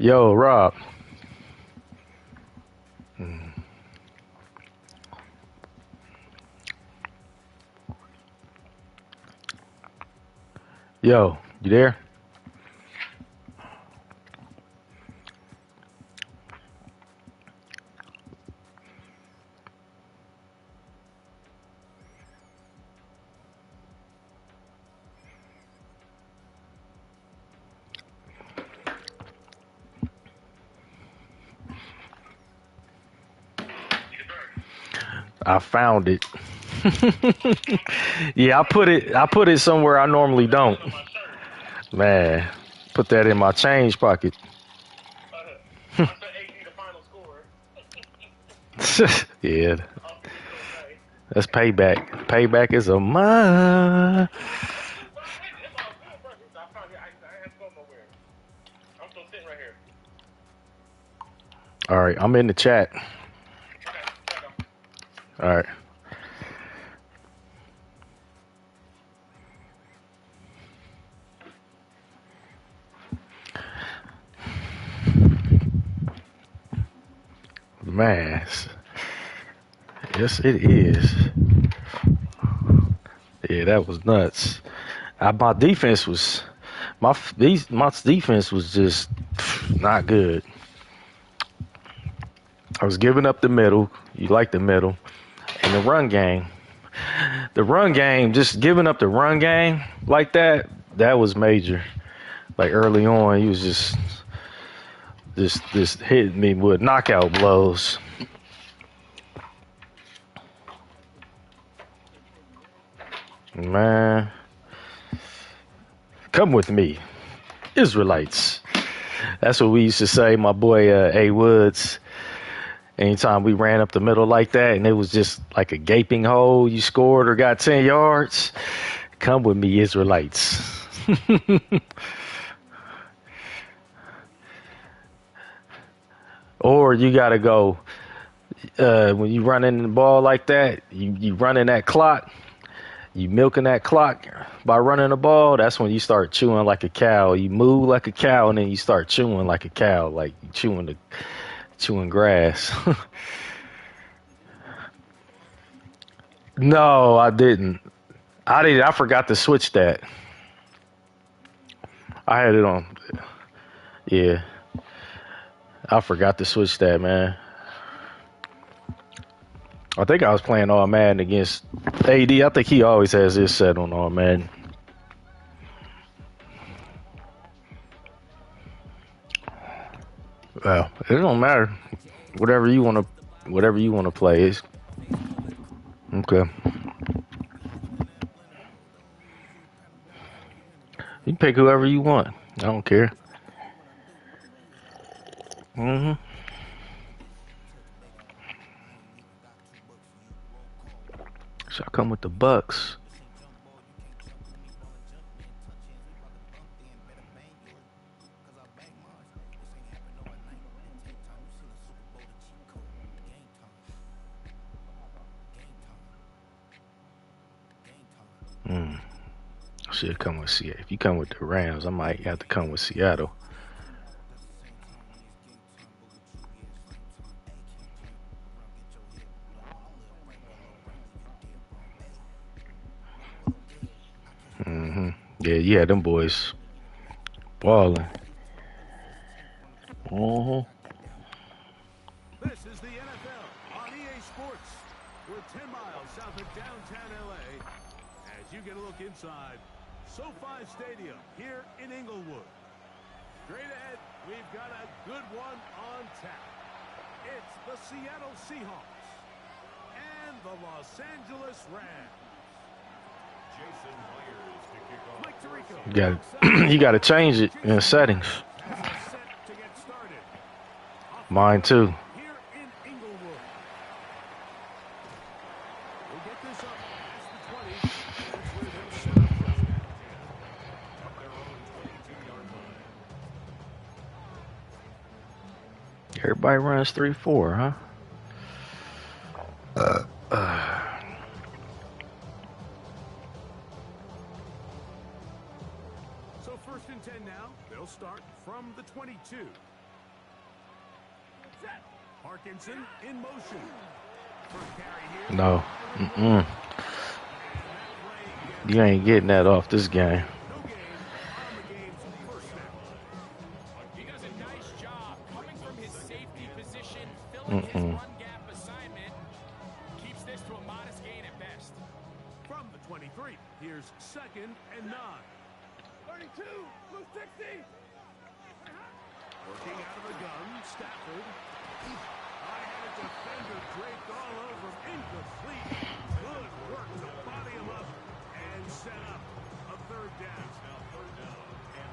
Yo, Rob. Yo, you there? I found it. Yeah, I put it somewhere I normally don't. Man, put that in my change pocket. Yeah, that's payback. Payback is a mine. All right, I'm in the chat. All right. Man, yes, it is. Yeah, that was nuts. My defense was my defense was just not good. I was giving up the middle. You like the middle, and the run game. The run game, just giving up the run game like that. That was major. Like early on, he was just hitting me with knockout blows. Man, come with me, Israelites. That's what we used to say. My boy A Woods. Anytime we ran up the middle like that, and it was just like a gaping hole, you scored or got 10 yards. Come with me, Israelites. Or you gotta go when you run in the ball like that. You running that clock. You milking that clock by running the ball. That's when you start chewing like a cow. You move like a cow, and then you start chewing like a cow, like chewing grass. No, I didn't. I forgot to switch that. I had it on. Yeah, I forgot to switch that, man. I think I was playing all Madden against AD. I think he always has this set on all Madden. Well, it don't matter. Whatever you wanna play is okay. You can pick whoever you want. I don't care. Hmm. So I come with the Bucks. Should come with Seattle. If you come with the Rams, I might have to come with Seattle. Yeah, them boys balling. This is the NFL on EA Sports. We're 10 miles south of downtown LA. As you get a look inside SoFi Stadium here in Inglewood. Straight ahead, we've got a good one on tap. It's the Seattle Seahawks and the Los Angeles Rams. Jason Myers to kick off. Mike Tirico. You got to change it in settings. Mine too. Here in Inglewood. We'll get this up past the 20. That's where they'll set up first down. Up their own 22-yard line. Everybody runs 3-4, huh? So 1st and 10 now. They'll start from the 22. Parkinson in motion. First carry here. No. You ain't getting that off this game. No gain on the game's first snap. He does a nice job coming from his safety position, filling his run gap assignment. Keeps this to a modest gain at best. From the 23, here's 2nd and 9. 32, blue 60. Working out of the gun, Stafford. High-headed defender draped all over him. Incomplete. Good work to body him up and set up a 3rd down.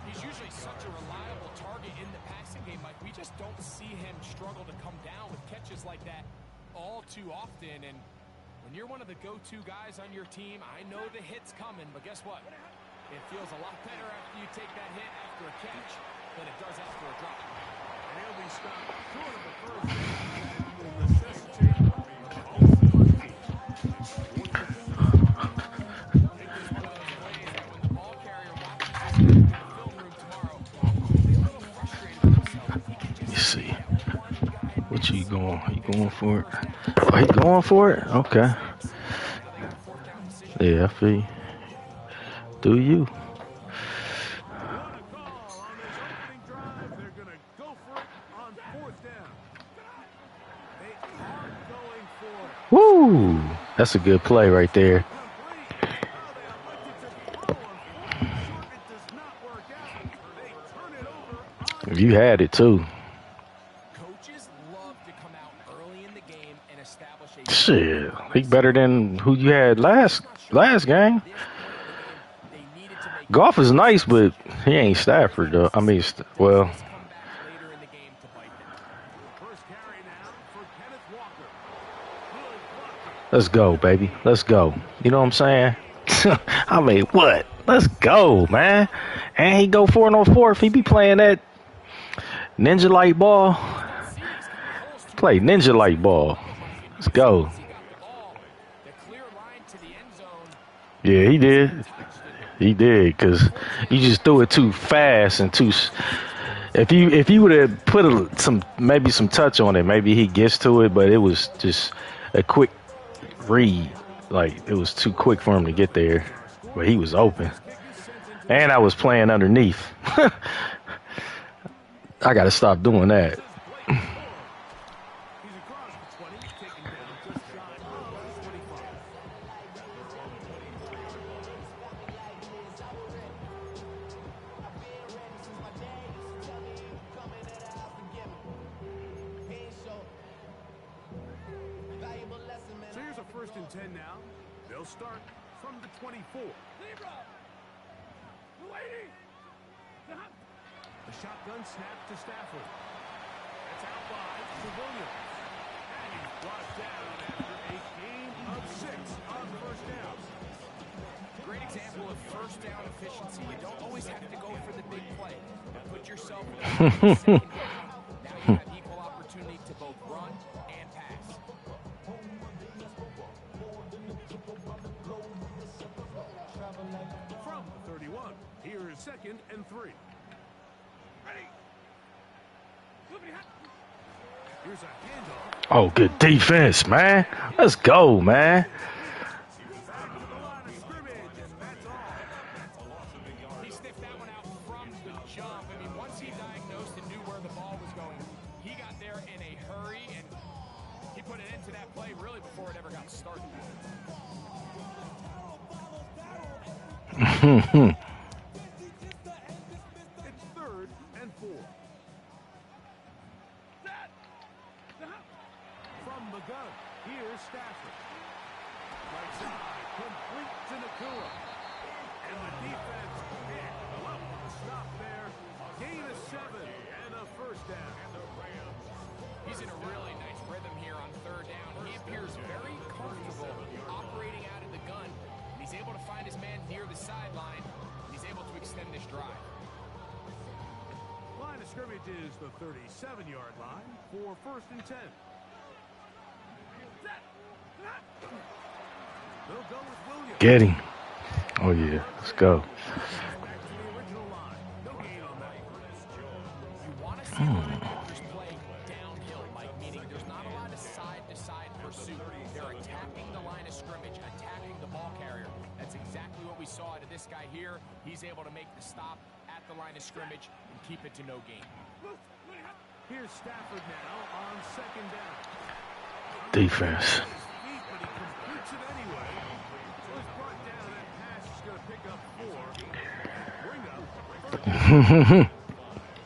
He's usually such a reliable target in the passing game, Mike. We just don't see him struggle to come down with catches like that all too often. And when you're one of the go-to guys on your team, I know the hit's coming, but guess what? It feels a lot better after you take that hit after a catch than it does after a drop. And he'll be stopped short of the first down. That will necessitate a home run. You see. What you going? You going for it? Oh, he going for it? Okay. Yeah, I feel you. Do you? What a call on this opening drive. They're going to go for it on 4th down. They are going for it. Woo! That's a good play right there. Complete. Oh, they elected to throw. Unfortunately, it does not work out. They turn it over on You had it too. Coaches love to come out early in the game and establish a Shit, he better than who you had last game. they needed to make Goff is nice, but he ain't Stafford though. I mean, well, come back later in the game to bite them. first carry now for Kenneth Walker. Good blocking. let's go, baby. Let's go. You know what I'm saying? I mean, what? Let's go, man. And he go 4 on 4 if he be playing that ninja light ball. Play ninja light ball. Let's go. He got the ball, the clear line to the end zone. Yeah, he did. He did, because you just threw it too fast and too. If you would have put maybe some touch on it, maybe he gets to it. But it was just a quick read. Like, it was too quick for him to get there. But he was open, and I was playing underneath. I got to stop doing that. He's across the 20, taken down just shy of 25. So here's a 1st and 10 now. They'll start from the 24. Libra! 280! The shotgun snap to Stafford. That's out wide to Williams. And he's brought down after a gain of 6 on 1st down. Great example of first down efficiency. You don't always have to go for the big play. Put yourself in a second down. Now you have equal opportunity to both run and pass. From the 31, here is 2nd and 3. Ready? Here's a handoff. Oh, good defense, man. Let's go, man. Back to the line of scrimmage, and that's all. He sniffed that one out from the jump. I mean, once he diagnosed and knew where the ball was going, he got there in a hurry, and he put an end to that play really before it ever got started. It's 3rd and 4. From the gun, here's Stafford. Right side, complete to Nakua. And the defense picked up the stop there. Gain of 7 and a 1st down. He's in a really nice rhythm here on 3rd down. He appears very comfortable operating out of the gun. And he's able to find his man near the sideline. He's able to extend this drive. Line of scrimmage is the 37-yard line for 1st and 10. They'll go with Williams. Get him. Oh, yeah. Let's go. Back to the original line. No gain on that. You want to see linebackers play downhill, Mike, meaning there's ball carrier. That's exactly what we saw out of this guy here. He's able to make the stop at the line of scrimmage and keep it to no gain. Here's Stafford now on second down. Defense. But he completes it anyway. So it's brought down. That pass is going to pick up 4. Bring up.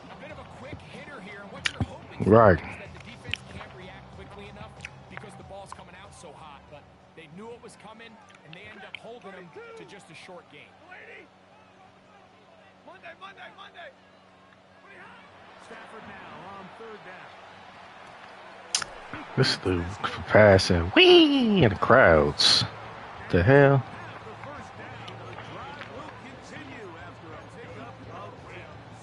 A bit of a quick hitter here, and what you're hoping Right. is that the defense can't react quickly enough because the ball's coming out so hot. But they knew it was coming, and they end up holding him to just a short gain. Monday. Stafford now on third down. This dude passing. Whee! In the crowds. The hell? The first down. The drive will continue after a pickup of Rams.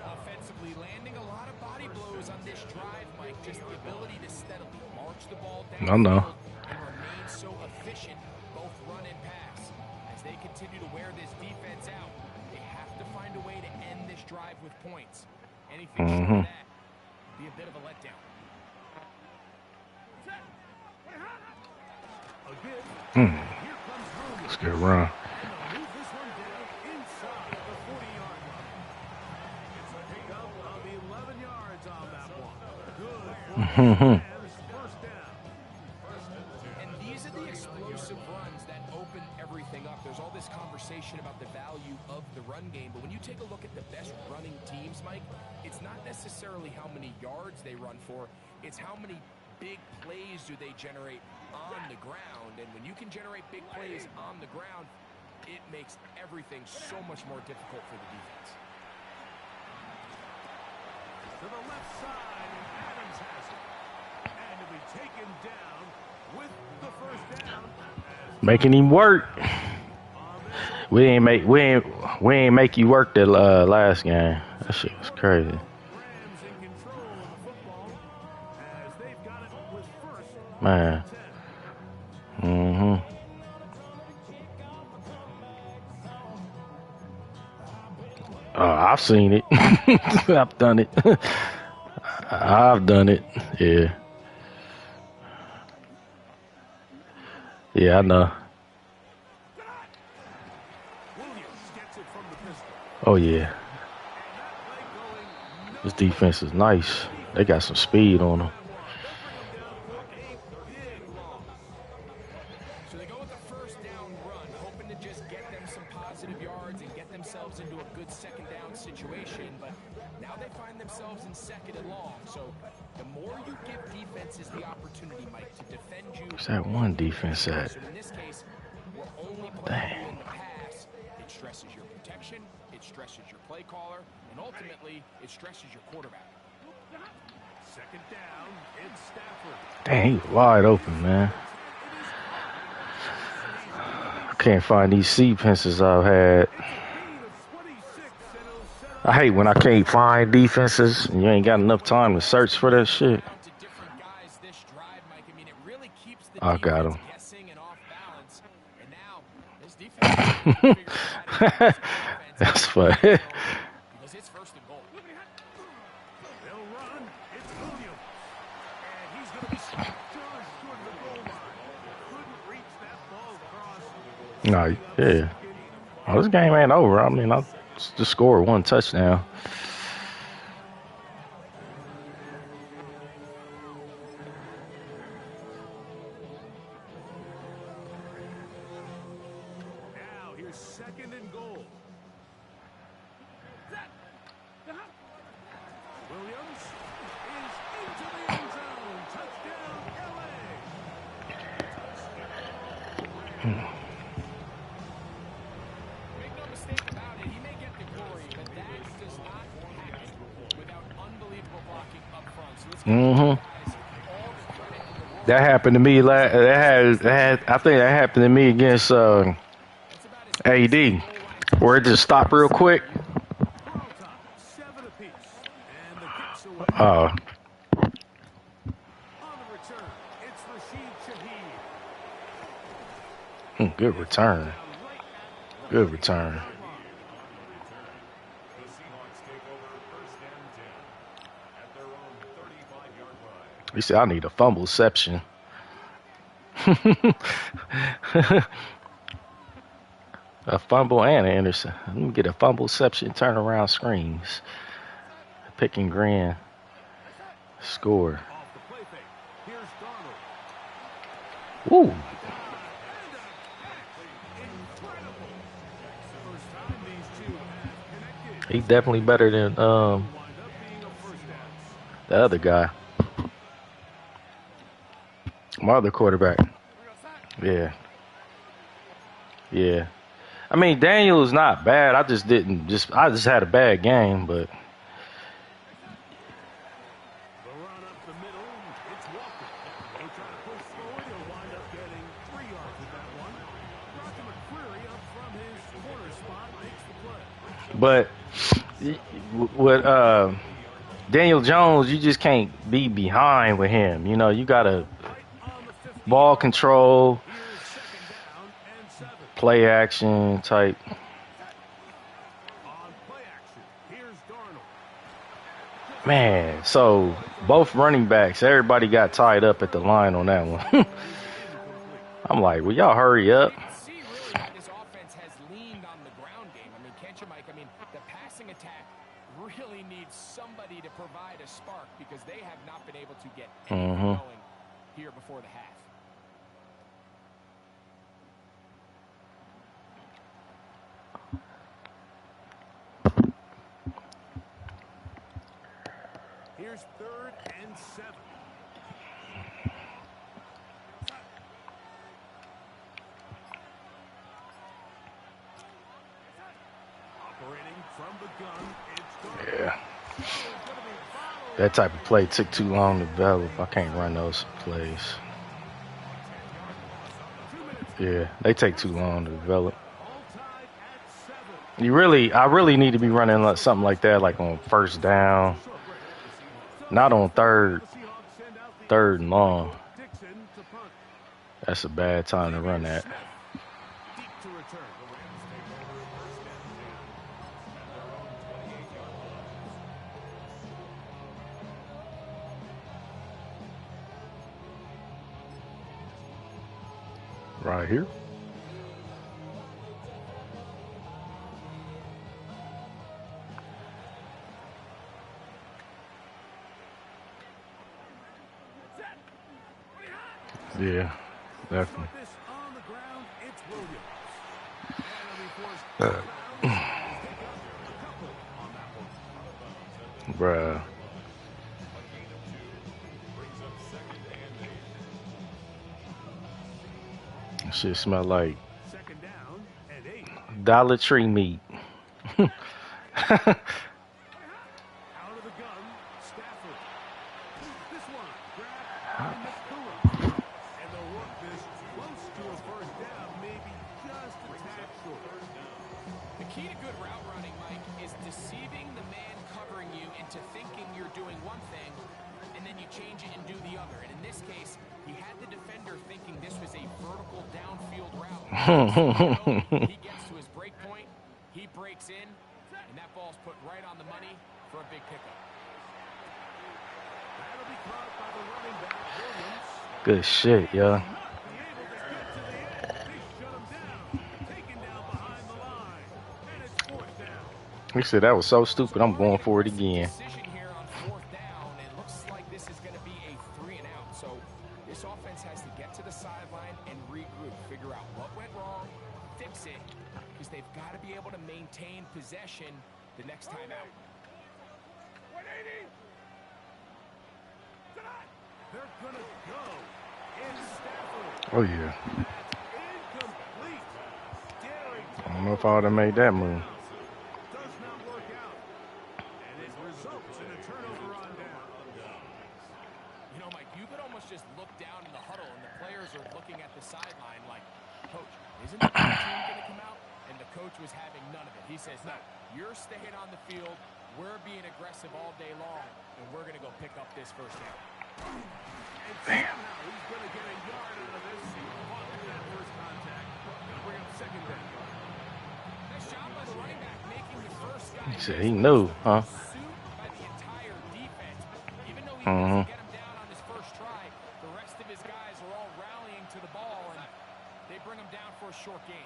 Offensively, landing a lot of body blows on this drive, Mike. Just the ability to steadily march the ball down. I know. And remain so efficient, both run and pass. As they continue to wear this defense out, they have to find a way to end this drive with points. Anything short of that be a bit of a letdown. Let's get a run. Move this one down inside the 40-yard line. It's a pickup of 11 yards on that one. Good. First down. And these are the explosive runs that open everything up. There's all this conversation about the value of the run game, but when you take a look at the best running teams, Mike, it's not necessarily how many yards they run for, it's how many big plays do they generate on the ground. And when you can generate big plays on the ground, it makes everything so much more difficult for the defense. To the left side, and Adams has it. And to be taken down with the first down. Making him work. We ain't make you work that last game. That shit was crazy. Rams in control of the football as they've got it with first Man. I've seen it. I've done it. I've done it. Yeah. Yeah, I know. Oh, yeah. This defense is nice. They got some speed on them. So they go with the first down run, hoping to just get them some positive yards and get themselves into a good second down situation. But now they find themselves in second and long. So the more you give defenses the opportunity, Mike, to defend you. Where's that one defense at? So in this case, we're only playing you in the pass. It stresses your protection, it stresses your play caller, and ultimately it stresses your quarterback. Second down, it's Stafford. Dang, he was wide open, man. I can't find these seat pencils I've had. I hate when I can't find defenses and you ain't got enough time to search for that shit. I got him. That's funny. Because it's first and goal. They'll run. It's Williams. And he's going to be just short of the goal line. Couldn't reach that ball across. Nah, yeah. Oh, this game ain't over. I mean, I just scored one touchdown. Now here's second and goal. Williams is into the end zone. Touchdown, LA. Make no mistake about it, he may get the glory, but that does not happen without unbelievable blocking up front. So let's give these guys all the credit in the world. That happened to me. I think that happened to me against AD, where it just stopped real quick. 7 apiece. And the kicks away. Oh, On the return, it's Rashid Shaheed. good return. Good return. The Seahawks take over first and 10 at their own 35-yard line. He said, I need a fumbleception. A fumble and an interception. Let me get a fumbleception turnaround screens. Pick and grin. Score. Off the play fake. Here's Darnold. Woo. Incredible. First time these two have connected. He's definitely better than Wind up being a first down. the other guy. My other quarterback. Yeah. Yeah. I mean, Daniel is not bad. I just had a bad game, but The run up the middle. It's Walker. They try to push forward. He'll wind up getting 3 yards with that one. Roger McCreary up from his corner spot makes the play. but with Daniel Jones, you just can't be behind with him. You know, you gotta ball control, Here's second down and 7. play action type. On play action. Here's Darnold. Man, so both running backs, everybody got tied up at the line on that one. I'm like, will y'all hurry up? You can see really how this offense has leaned on the ground game. I mean, can't you, Mike? I mean, the passing attack really needs somebody to provide a spark because they have not been able to get anything going here before the half. Here's 3rd and 7. Operating from the gun, it's Darnold. Yeah. That type of play took too long to develop. I can't run those plays. Yeah, they take too long to develop. All tied at 7. I really need to be running something like that, like on first down, not on third and long. Dixon to punt. That's a bad time to run that. Deep to return. Right here. Yeah, definitely. This on the ground, it's Williams. And he'll be forced out of bounds. Take out a couple on that one. Bruh. Shit smell like Second down and 8. Dollar Tree meat. Out of the gun, Stafford. This one, grabbed by McCullough. And they'll work this close to a first down, maybe just a tad short. The key to good route running, Mike, is deceiving the man covering you into thinking you're doing one thing, and then you change it and do the other. And in this case, he had the defender thinking this was a vertical downfield route. He gets to his break point, he breaks in, and that ball's put right on the money for a big pickup. That'll be caught by the running back, Williams. Good shit, yo. Not be able to get to the end. They shut him down. Taken down behind the line. And it's 4th down. He said that was so stupid. I'm going for it again. Decision here on 4th down, and it looks like this is going to be a 3 and out. So this offense has to get to the sideline and regroup, figure out what went wrong, fix it, because they've got to be able to maintain possession the next time out. 180. They're gonna go. It's Stafford. Oh yeah. Incomplete. Daring I don't know if I would have made that move. does not work out. And it results in a turnover on down. You know, Mike, you could almost just look down in the huddle, and the players are looking at the sideline like, Coach, isn't the team going to come out? And the coach was having none of it. He says, no, you're staying on the field. We're being aggressive all day long, and we're going to go pick up this first down. And somehow he's gonna get a yard out of this. He fought through that first contact. Gonna bring up second down. Nice job by the running back making the first guy. He said he knew, huh? Pursued by the entire defense. Even though he doesn't get him down on his first try, the rest of his guys are all rallying to the ball, and they bring him down for a short gain.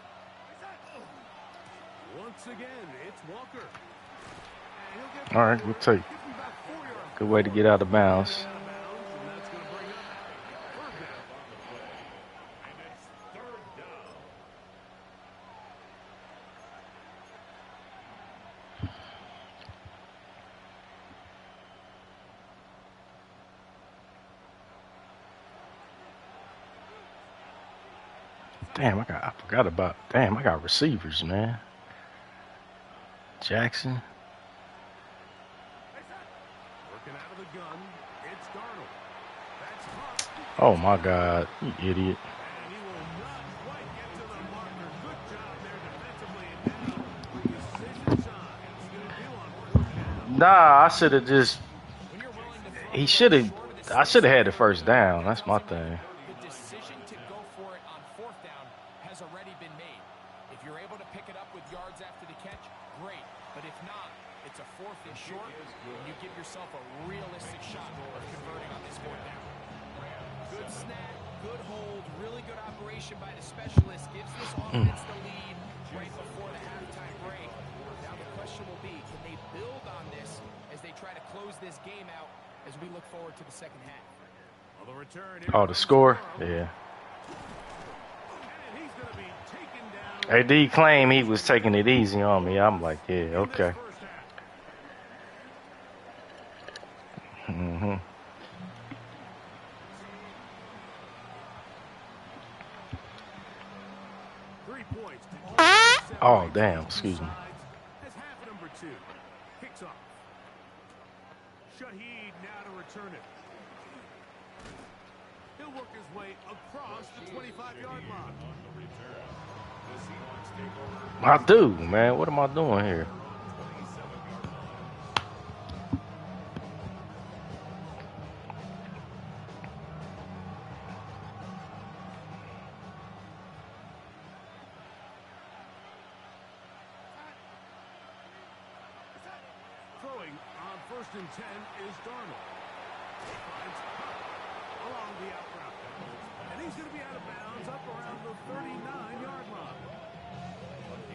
Once again, it's Walker. And he'll get All right, we'll take. give him about 4 yards. Good way to get out of bounds. Out of bounds, and that's going to bring up third down. And it's third down. Damn, I forgot about. Damn, I got receivers, man. Jackson. Working out of the gun, it's Darnold. That's Huff. Oh my God, you idiot. And he will not quite get to the marker. Good job there defensively. And now, decision time. He's going to do on fourth down. Nah, I should have just. When you're willing to He throw should have. short of the I should have had the first down. That's my thing. The decision to go for it on fourth down has already been made. If you're able to pick it up with yards after the catch, great. But if not, it's a fourth and short, and you give yourself a realistic shot of converting on this fourth down. Good snap, good hold, really good operation by the specialist. Gives this offense the lead right before the halftime break. Now the question will be, can they build on this as they try to close this game out as we look forward to the second half? On the return, Oh, the score? Yeah. and he's going to be taken down. AD claimed he was taking it easy on me. I'm like, yeah, okay. First half. Mm-hmm. 3 points to Oh, damn, excuse me. as half number 2 kicks off. Shaheed now to return it. He'll work his way across the 25-yard line. On the return, the Seahawks take over I do, man. What am I doing here? 27-yard line. Throwing on 1st and 10 is Darnold. He finds Huff along the out route. And he's going to be out of bounds up around the 39-yard line.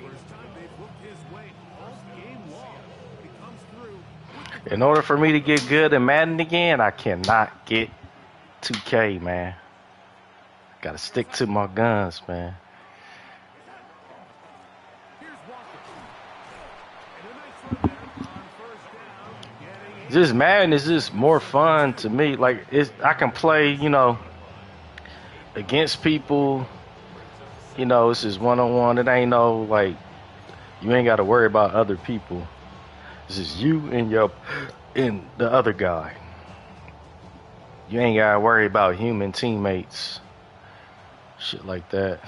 First time they've looked his way all game long. He comes through. In order for me to get good in Madden again, I cannot get 2K, man. Gotta stick to my guns, man. Here's Walker. And a nice run there on 1st down. Getting in. Just Madden is just more fun to me. Like I can play, against people. It's just one-on-one. It ain't no like you ain't got to worry about other people. It's just you and the other guy. You ain't got to worry about human teammates. Shit like that.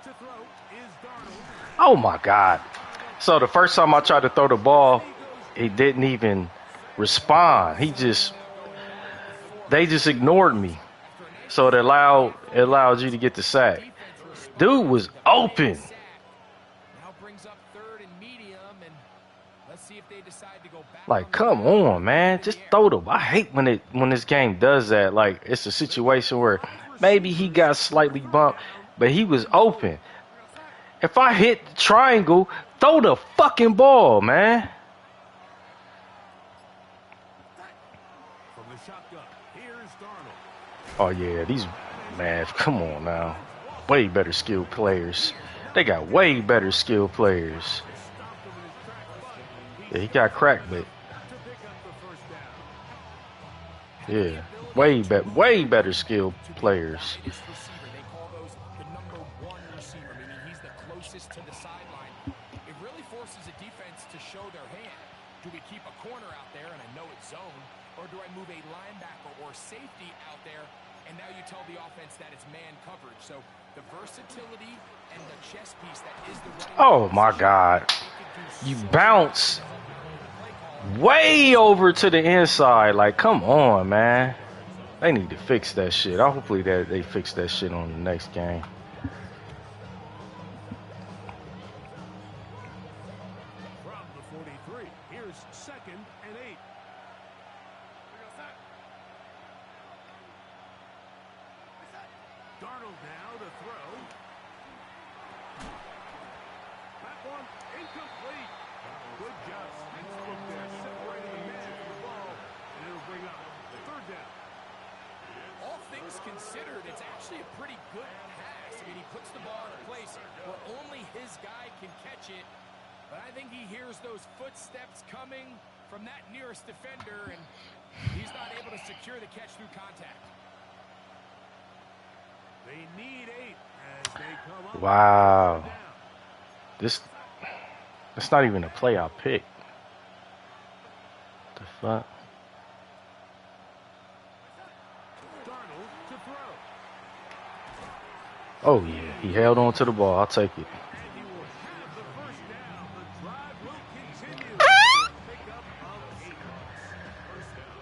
To throw is Darnold. Oh my God. So the first time I tried to throw the ball, he didn't even respond. They just ignored me. So it allowed you to get the sack. Dude was open. Now brings up 3rd and medium, and let's see if they decide to go back. Like, come on, man. Just throw the. I hate when this game does that. Like, it's a situation where maybe he got slightly bumped, but he was open. If I hit the triangle, throw the fucking ball, man. From the shotgun, here's Darnold. Oh yeah, man, come on now. Way better skilled players. They got way better skilled players. Stopped him in his tracks, but Yeah, he got cracked, but to pick up the 1st down. yeah, way better skilled players. This receiver, they call those the number 1 receiver, meaning he's the closest to the sideline. It really forces a defense to show their hand. Do we keep a corner out there, and I know it's zone, or do I move a linebacker or safety out there, and now you tell the offense that it's man coverage. So the versatility and the chess piece that is the running Oh my God. You bounce way over to the inside. Like, come on, man. They need to fix that shit. Hopefully that they fix that shit on the next game. From the 43, here's 2nd and 8. Darnold now to throw. That one incomplete. Good job. Look there, separating the man from the ball, and it'll bring up the third down. All things considered, it's actually a pretty good pass. I mean, he puts the ball in a place where only his guy can catch it. But I think he hears those footsteps coming from that nearest defender, and he's not able to secure the catch through contact. They need 8 as they come up. Wow. That's not even a play I picked. The fuck? Darnold to throw. Oh yeah, he held on to the ball. I'll take it. And he will have the first down. The drive will continue. Pick up of 8. First down.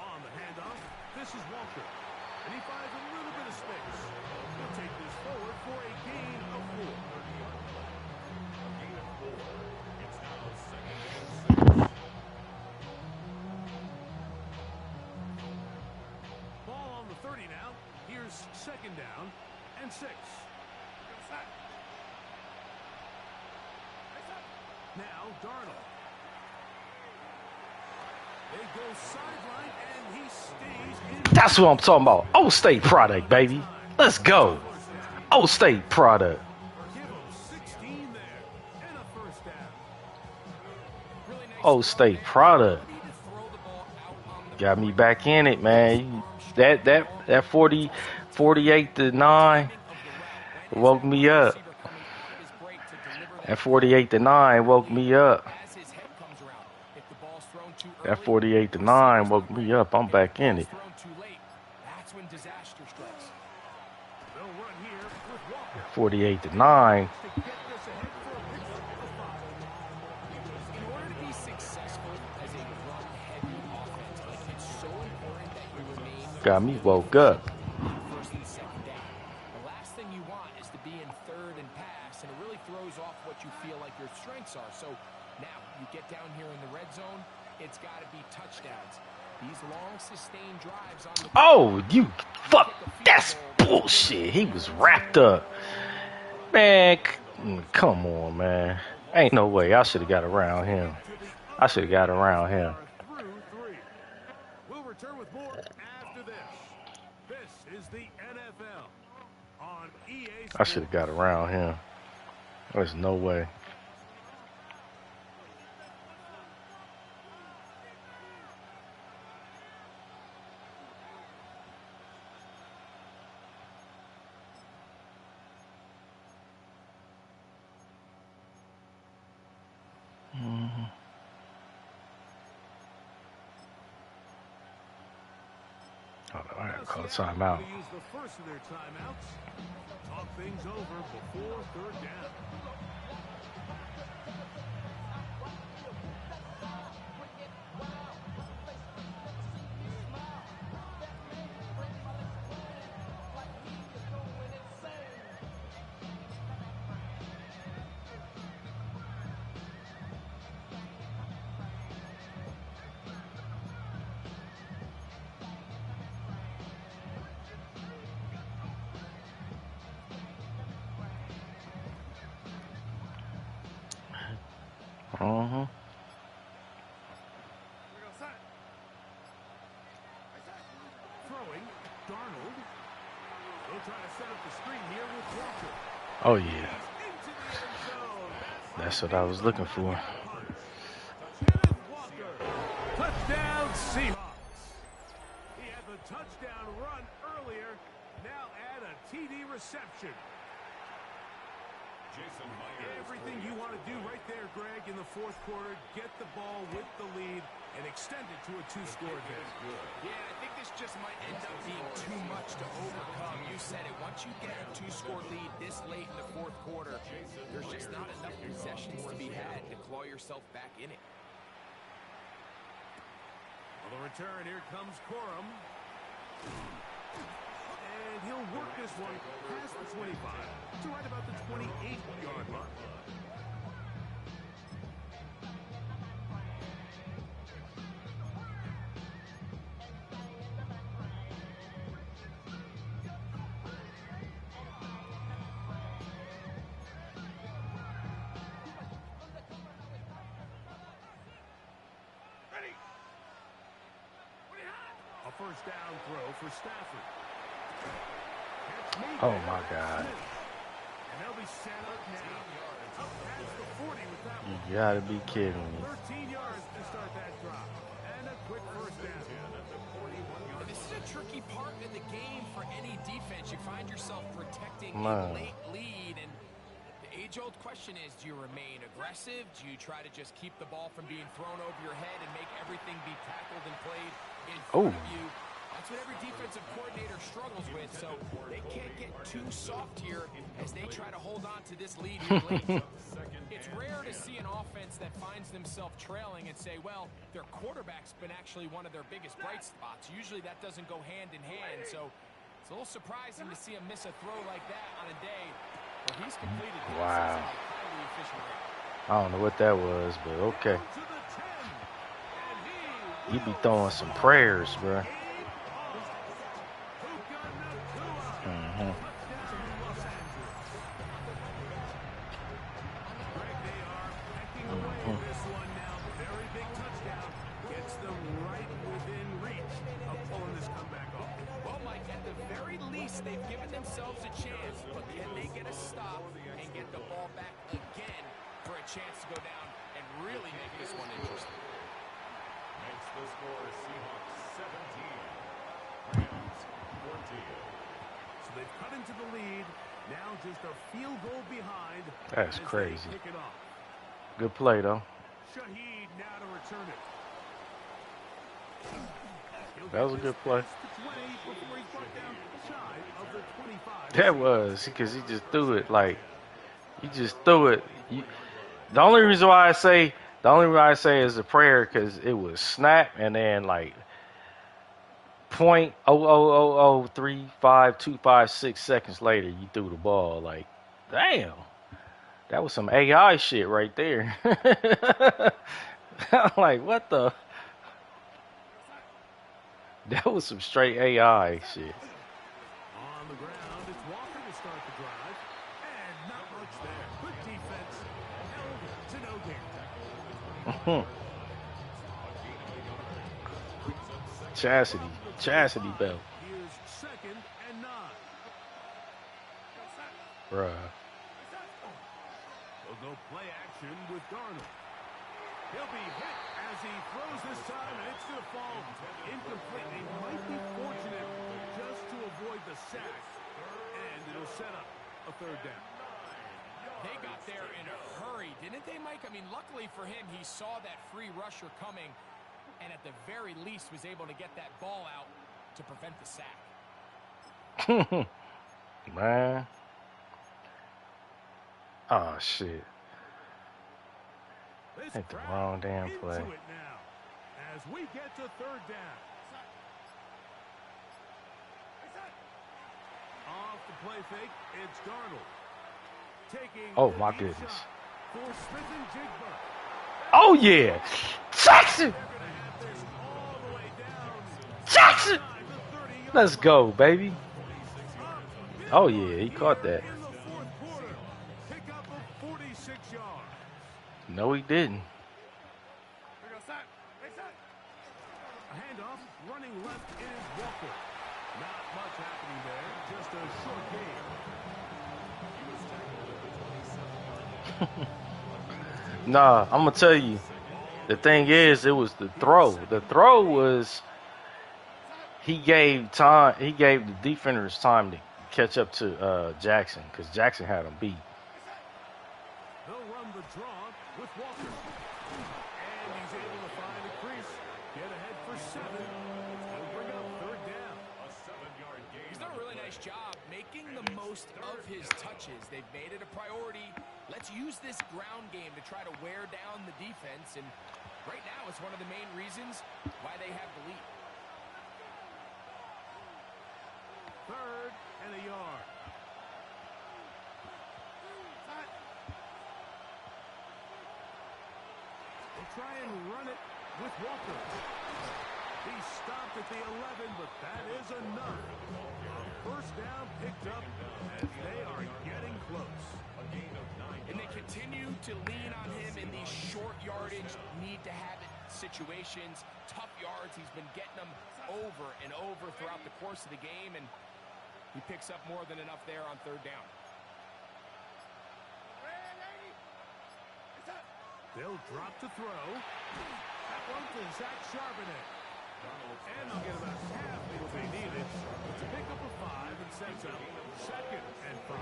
On the handoff, this is Walker. And he finds a little bit of space. He'll take this forward for a gain of 4. It's now 2nd and 6. Ball on the 30 now. Here's 2nd down and 6. Now Darnold. They go sideline and he stays in. That's what I'm talking about. Old State product, baby. Let's go. Old State product. Give him 16 there and a first down. Really nice Old State product. ability to throw the ball out on the Got me back in it, man. That 48 to 9 woke me up. That 48 to 9 woke me up. as his head comes around. If the ball's thrown too That early, 48 to 9 woke me up. I'm back in it. thrown too late, that's when disaster strikes. They'll run here with Walker 48 to 9. to get this ahead for a pickup of 5. In order to be successful as a run-heavy offense, like, it's so important that you remain Got me woke up. first and second down. The last thing you want is to be in third and pass, and it really throws off what you feel like your strengths are. So now you get down here in the red zone, it's got to be touchdowns. These long, sustained drives on the Oh, you fuck. That's bullshit. He was wrapped up. Man, come on, man. Ain't no way. I should have got around him. I should have got around him. Through 3. We'll return with more after this. This is the NFL on EA I should have got around him. There's no way. Oh, I gotta call timeout. Use the first of their timeouts. Talk things over before third down. Uh-huh. Throwing, Darnold. They'll try to set up the screen here with Walker. Oh, yeah. Into the end zone. That's what I was looking for. Kenneth Walker. Touchdown Seahawks. He had the touchdown run earlier. Now add a TD reception. Jason Myers. Everything you want to do right there, Greg, in the fourth quarter. Get the ball with the lead and extend it to a 2-score advantage. Yeah, I think this just might end up being too much to overcome. You said it. Once you get a 2-score lead this late in the fourth quarter, there's just not enough possessions to be had to claw yourself back in it. On the return, here comes Corum. And he'll work this one past the 25 to right about the 28-yard line. first down throw for Stafford. Oh my God. And they'll be set up now. Up past the 40 with that one. You gotta be kidding me. 13 yards to start that drop. And a quick first down. This is a tricky part of the game for any defense. You find yourself protecting Man. a late lead, and the age-old question is, do you remain aggressive? Do you try to just keep the ball from being thrown over your head and make everything be tackled and played in front of you? That's what every defensive coordinator struggles with, so they can't get too soft here as they try to hold on to this lead here late. It's rare to see an offense that finds themselves trailing and say, well, their quarterback's been actually one of their biggest bright spots. Usually that doesn't go hand in hand, so it's a little surprising to see him miss a throw like that on a day where he's completed passes Wow. at a highly efficient rate. I don't know what that was, but okay. You be throwing some prayers, bro. Mm-hmm. They've given themselves a chance, but can they get a stop and get the ball back again for a chance to go down and really make this one interesting? Makes the score Seahawks 17, Rams 14. So they've cut into the lead. Now just a field goal behind. That's as they crazy. kick it off. Good play, though. Shaheed now to return it. That was a good play. Before he's brought down shy of the 25. That was because he just threw it like he just threw it. The only reason why I say is a prayer because it was snap and then like 0.000035256 seconds later you threw the ball. Like, damn, that was some AI shit right there. I'm like, what the? That was some straight AI shit. On the ground, it's Walker to start the drive. And not much there. Good defense. Held to no gain. Chastity belt. Here's 2nd and 9. Bruh. They'll go play action with Darnold. He'll be hit as he throws this time, and it's going to fall incomplete. They might be fortunate just to avoid the sack, and it'll set up a 3rd down. They got there in a hurry, didn't they, Mike? I mean, luckily for him, he saw that free rusher coming, and at the very least was able to get that ball out to prevent the sack. Man. Oh, shit. This Hit the crowd wrong damn into play. it now as we get to 3rd down. Off the play fake, it's Darnold. Taking Oh, my the deep goodness. shot for Smith and Jigba. Oh, yeah. Jackson. They're going to have this all the way down. Jackson. Inside the 30-yard Let's go, baby. line. Oh, yeah. He caught that. In the 4th quarter, pick up of 46 yards. No, he didn't. A handoff, running left is Walker. Not much happening there, just a short game. Nah, I'm going to tell you. The thing is, it was the throw. The throw was he gave the defenders time to catch up to Jackson because Jackson had him beat. They'll run the draw with Walker. And he's able to find a crease. Get ahead for 7. He'll bring up 3rd down. A 7-yard gain. He's done a really nice job making the most of his touches. They've made it a priority. Let's use this ground game to try to wear down the defense. And right now, it's one of the main reasons why they have the lead. 3rd and a yard. They'll try and run it with Walker. He stopped at the 11, but that is enough. First down picked up as they are getting close. And they continue to lean on him in these short yardage, need to have it situations, tough yards. He's been getting them over and over throughout the course of the game, and he picks up more than enough there on third down. They'll drop to throw. That one to Zach Charbonnet. And they'll get about half what they needed. It's a pickup of 5 and sets up 2nd and 5.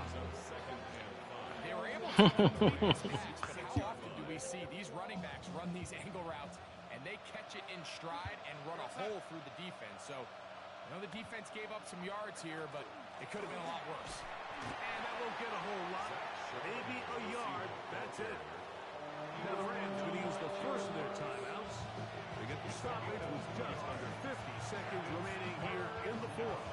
They were able to complete this pass, but how often do we see these running backs run these angle routes and they catch it in stride and run a hole through the defense? So, I know the defense gave up some yards here, but it could have been a lot worse. And that won't get a whole lot. Maybe a yard. That's it. Now the Rams going to use the first of their timeouts. They get the stoppage with just under 50 seconds remaining here in the fourth.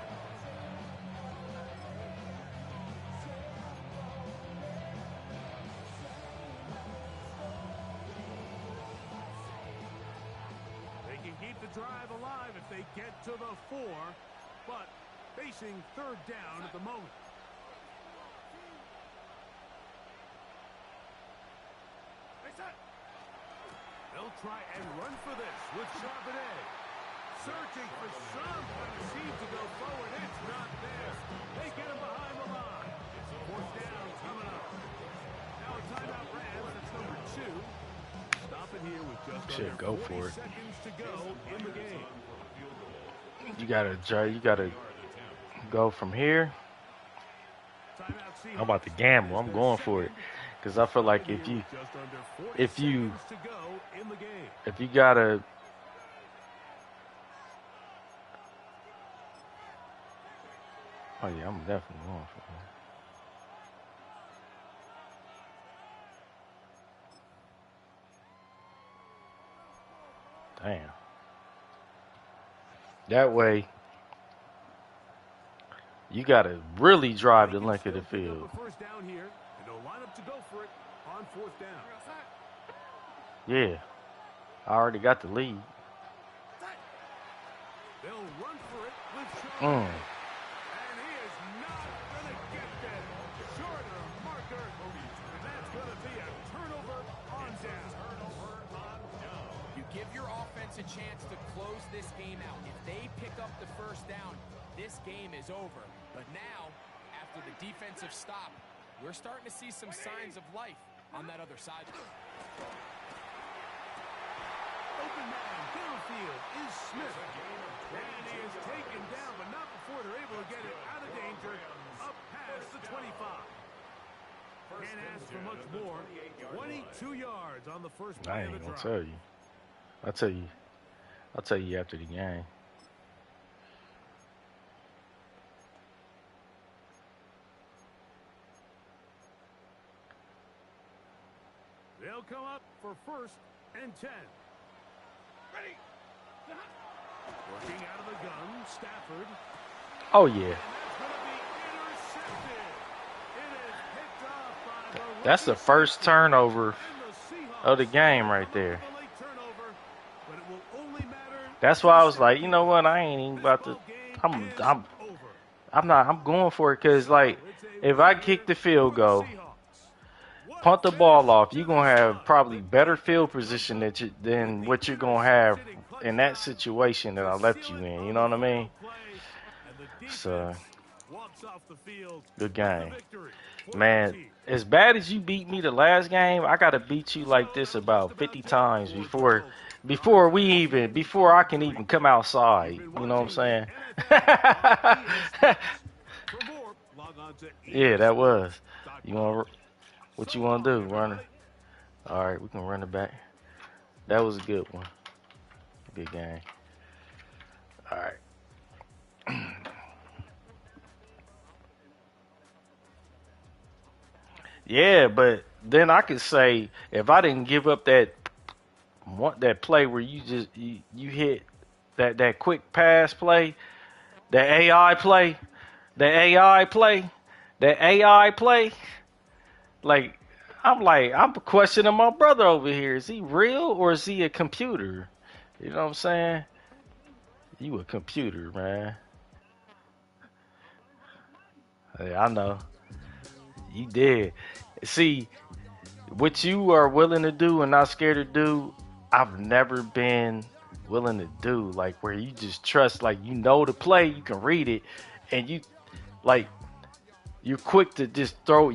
They can keep the drive alive if they get to the 4, but facing third down at the moment. They'll try and run for this with Charbonnet. Searching for some kind of seed to go forward. It's not there. They get him behind the line. Fourth down coming up. Now a timeout Rams. That's number 2. Stopping here with just under Go 40 for it. seconds to go in the game. You gotta go from here. I'm about to gamble. I'm going for it. Because I feel like if you gotta, oh yeah, I'm definitely going for it. Damn. That way, you gotta really drive the length of the field. First down here, and they'll line up to go for it on fourth down. Yeah, I already got the lead. They'll run for it with Charbonnet. Mm. And he is not going to get there. Short of the marker. And that's going to be a turnover on down. You give your offense a chance to close this game out. If they pick up the first down, this game is over. But now, after the defensive stop, we're starting to see some signs of life on that other side. Open man downfield is Smith. And he is taken down, but not before they're able to get it out of danger up past the 25. Can't ask for much more. 22 yards on the first play I of the ain't gonna drive. tell you. I'll tell you after the game. They'll come up for first and 10. Ready. Working out of the gun, Stafford. Oh yeah, And that's going to be intercepted. It is picked off by the that's the rookie first turnover and the Seahawks of the game right there. a late turnover, but it will only matter. That's why I was like, you know what? I ain't even about to. I'm going for it because like, if I kick the field goal, punt the ball off, you're gonna have probably better field position than what you're gonna have in that situation that I left you in. You know what I mean? So, good game, man. As bad as you beat me the last game, I gotta beat you like this about 50 times before I can even come outside. You know what I'm saying? Yeah, that was. What you want to do, runner? All right, we can run it back. That was a good one. Good game. All right. Yeah, but then I could say if I didn't give up that play where you hit that quick pass play, the AI play, like I'm questioning my brother over here. Is he real or is he a computer? You know what I'm saying? You a computer, man. Hey, I know. You did. See, what you are willing to do and not scared to do, I've never been willing to do, like where you just trust, like you know the play, you can read it, and you like you're quick to just throw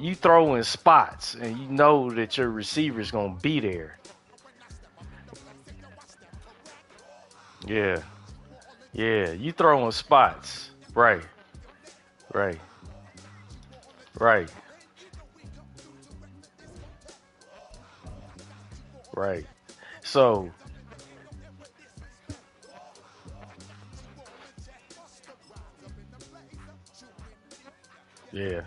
in spots, and you know that your receiver's gonna be there. Yeah, yeah, you throw in spots, right, right, right, right. So yeah,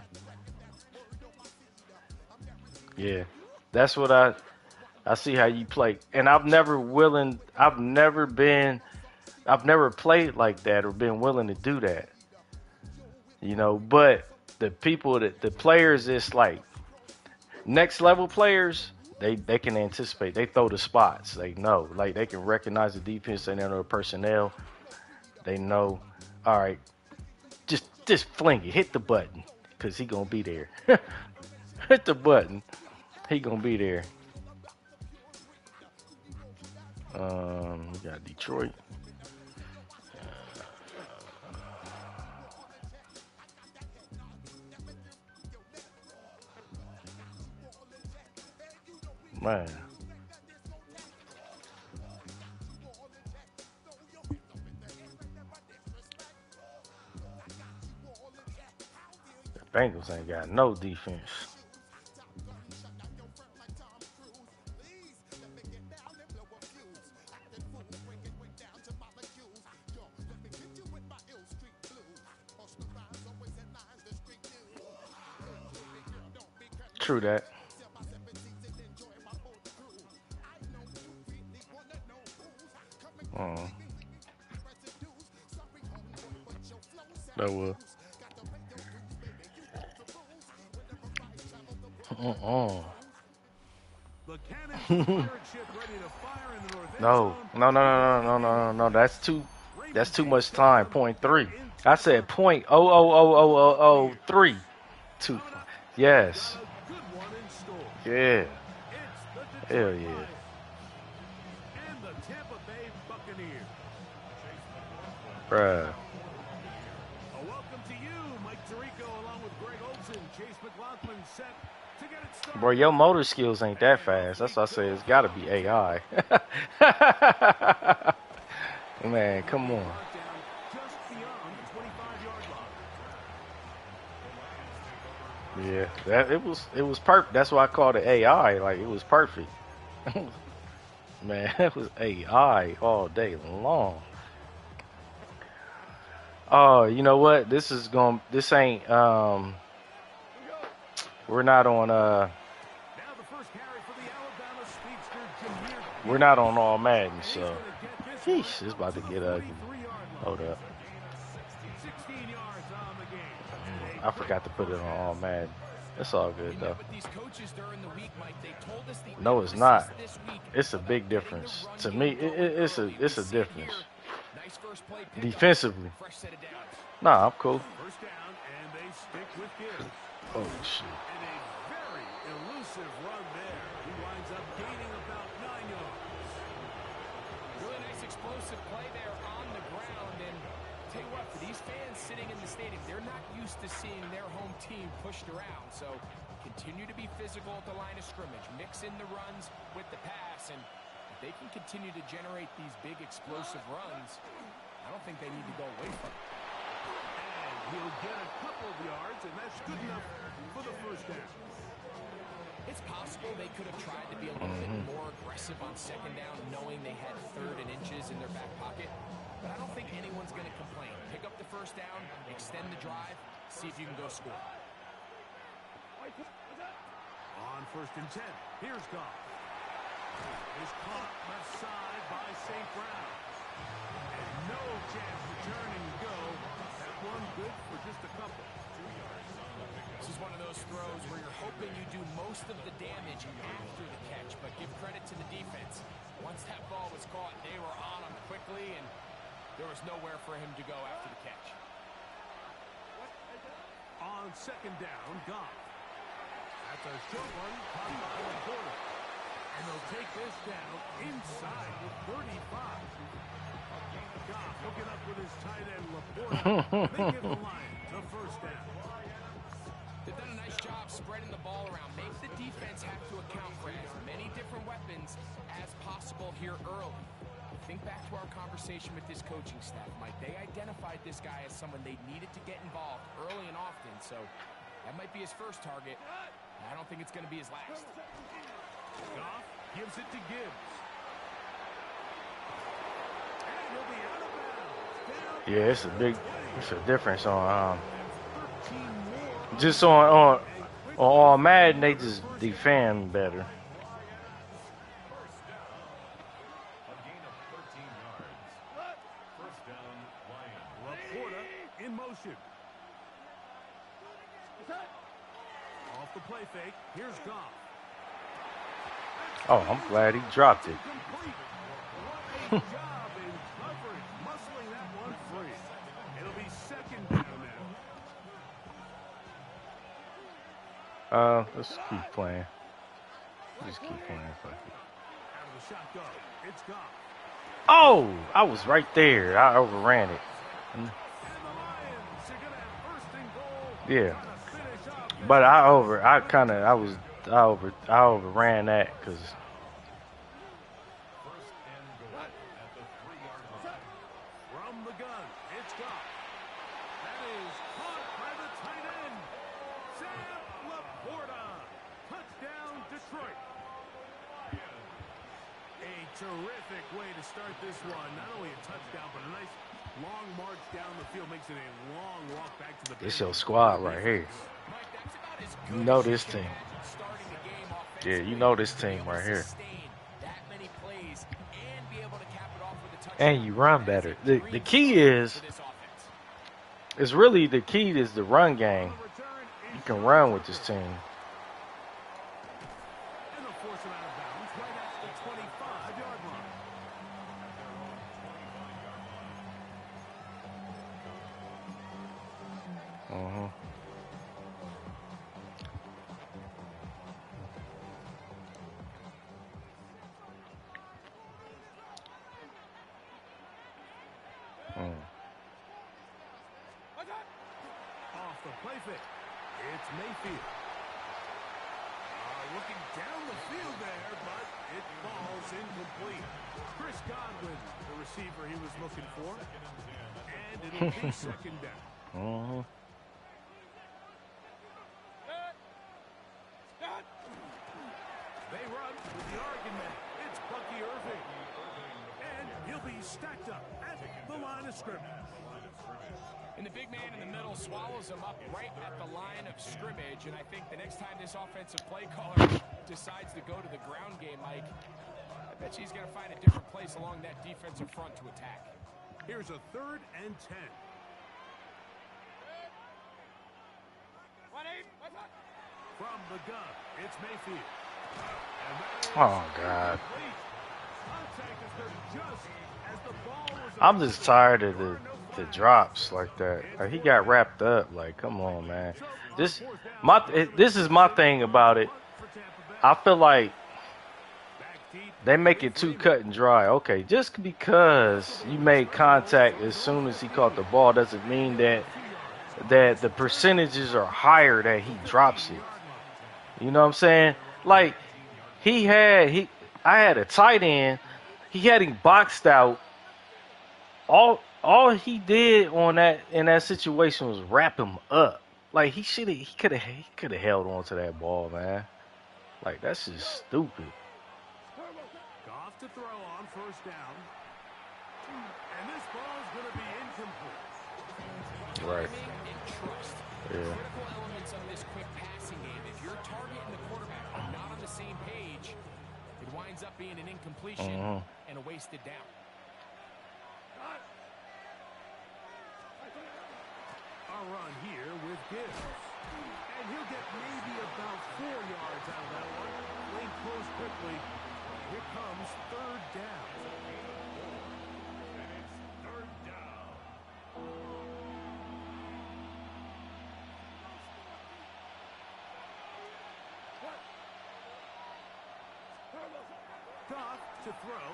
yeah, that's what I see how you play, and I've never played like that or been willing to do that, you know. But the players, it's like next level players. They can anticipate. They throw the spots. They know, like they can recognize the defense. They know the personnel. They know. All right, just fling it. Hit the button, cause he gonna be there. Hit the button. He gonna be there. We got Detroit. Man, the Bengals ain't got no defense. True that. Uh, that was. Uh-uh. The cannons of the pirate ship ready to fire in the north end No, zone. no, no, no, no, no, no, no, no. That's too much time. Point three. I said point oh 0.00003. Two. Yes. Got a good one in store. Yeah. It's the Hell Detroit yeah. Lions and the Tampa Bay Buccaneers. Bruh. A welcome to you, Mike Tirico, along with Greg Olson. Chase McLaughlin set to get it started. Bro, your motor skills ain't that fast. That's why I say it's got to be AI. Man, come on. Brought down just beyond the 25-yard line. Yeah, that it was perfect. That's why I called it AI. Like it was perfect. Man, it was AI all day long. Oh, you know what? This ain't we're not on Now the first carry for the Alabama speedster, Jameer we're not on all Madden, He's so going to get this sheesh, one it's about to to the get ugly. 43-yard Hold line. up. 16 yards on the game. I forgot to put it on all Madden. It's all We good met though. with these coaches during the week, Mike. They told us the No, it's emphasis not. this week It's a about big getting the difference. run To game me, going it's early. a We see it difference. here. Nice first play pickup. Defensively. Fresh set of downs. Nah, I'm cool. First down, and they stick with Gibbs. Oh shit. And a very elusive run there. He winds up gaining about 9 yards. Really nice explosive play there on the ground. And tell you what, for these fans sitting in the stadium, they're not used to seeing their home team pushed around. So continue to be physical at the line of scrimmage. Mix in the runs with the pass. And if they can continue to generate these big explosive runs, I don't think they need to go away from it. And he'll get a couple of yards, and that's good enough for the first down. It's possible they could have tried to be a little bit more aggressive on second down, knowing they had third and inches in their back pocket. But I don't think anyone's going to complain. Pick up the first down, extend the drive, see if you can go score. On first and 10, here's Goff. Is caught left side by St. Brown. And no chance to turn and go. That one good for just a couple. 2 yards. This is one of those throws where you're hoping you do most of the damage after the catch, but give credit to the defense. Once that ball was caught, they were on him quickly, and there was nowhere for him to go after the catch. On second down, Goff. That's a short one, caught by the corner. And they'll take this down inside the 35. Goff hooking up with his tight end, Laporta. They give the Lions a first down. They've done a nice job spreading the ball around. Make the defense have to account for as many different weapons as possible here early. Think back to our conversation with this coaching staff, Mike. They identified this guy as someone they needed to get involved early and often, so that might be his first target. I don't think it's going to be his last. Goff gives it to Gibbs. And he'll be out of bounds. Yeah, it's a difference on just on Madden, they just defend better. Laporta in motion. Off the play fake. Here's Goff. Oh, I'm glad he dropped it. Great job in coverage, muscling that one free. It'll be second down now. Let's keep playing. Just keep playing. Fuck it. Out of the shotgun. It's Goff. Oh, I was right there. I overran it. And the Lions are going to have first and goal. Yeah, Trying to finish off this but I overran that because from the gun. It's Goff. That is caught by the tight end. Sam Laporta. Touchdown, Detroit. A terrific way to start this one. Not only a touchdown, but a nice long march down the field. Makes it a long walk back to the this bench. your squad right here. Mike, that's about as You good know as this you can team. imagine starting the game Yeah, offensively. you know this Be team able to right here. sustain that many plays and be able to cap it off with a touchdown. And you run That is better. a The dream key start is for this offense. it's really the key is the run game. On the return You is can run with this team. and they'll force him out of bounds right at the 25-yard line. Uh-huh. Off the play fake. It's Mayfield. Looking down the field there, but it falls incomplete. Chris Godwin, the receiver he was looking for. And it'll be second down. Uh-huh. They run with the argument. It's Bucky Irving. And he'll be stacked up at the line of scrimmage. And the big man in the middle swallows him up right at the line of scrimmage. And I think the next time this offensive play caller decides to go to the ground game, Mike, I bet he's going to find a different place along that defensive front to attack. Here's a 3rd and 10. From the gun, it's Mayfield. And that is Oh God. complete. Contact is there just as the ball was I'm just tired of the drops like that. Like, he got wrapped up. Like, come on, man. This is my thing about it. I feel like they make it too cut and dry. Okay, just because you made contact as soon as he caught the ball doesn't mean that the percentages are higher that he drops it. You know what I'm saying? Like I had a tight end. He had him boxed out. All he did in that situation was wrap him up. Like he could have held on to that ball, man. Like that's just stupid. Goff to throw on first down. And this ball is going to be incomplete. Right. Timing and trust. Yeah. Critical elements of this quick passing game. If your target and the quarterback are not on the same page, it winds up being an incompletion and a wasted down. A run here with Gibbs. And he'll get maybe about 4 yards out of that one. Lane close quickly. Here comes 3rd down. Goff to throw.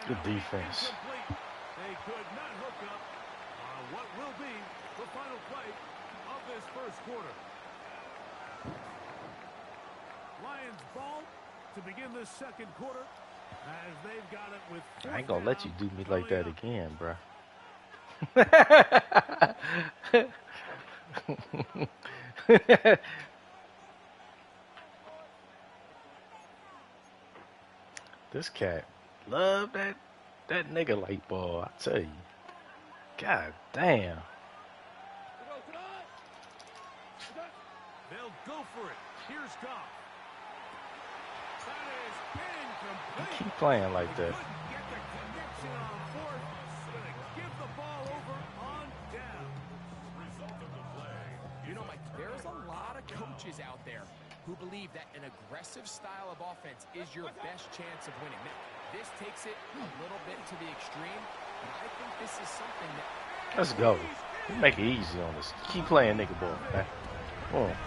Good defense. Incomplete. They could not hook up on what will be the final play of this first quarter. Lions ball to begin this second quarter as they've got it with I ain't gonna let you do me like that again, bro. This cat love that nigga light ball, I tell you. God damn. They'll go for it. Here's Goff. That is incomplete. Keep playing like that. Couldn't get the connection on fourth. Gonna give the ball over on down. You know, Mike, there's a lot of coaches out there who believe that an aggressive style of offense is your best chance of winning. Now, this takes it a little bit to the extreme, but I think this is something that... Let's go. Make it easy on us. Keep playing nigga ball, man. Come on. Back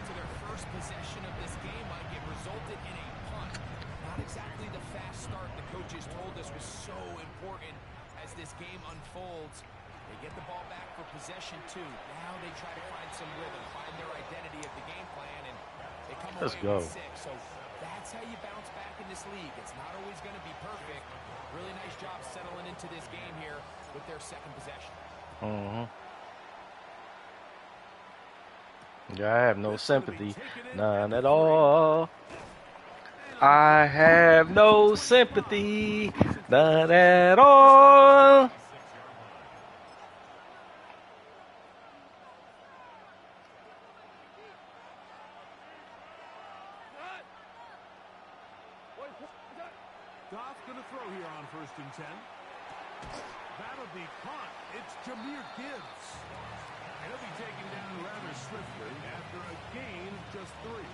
to their first possession of this game, Mike, it resulted in a punt. Not exactly the fast start the coaches told us was so important as this game unfolds. They get the ball back for possession two. Now they try to find some rhythm, find their identity of the game plan, and they come Let's away go. with 6. So that's how you bounce back in this league. It's not always going to be perfect. Really nice job settling into this game here with their second possession. Yeah, I have no sympathy. None at all. I have no sympathy. None at all. Goff gonna throw here on 1st and 10. That'll be caught. It's Jahmyr Gibbs. He'll be taken down rather swiftly after a gain of just 3.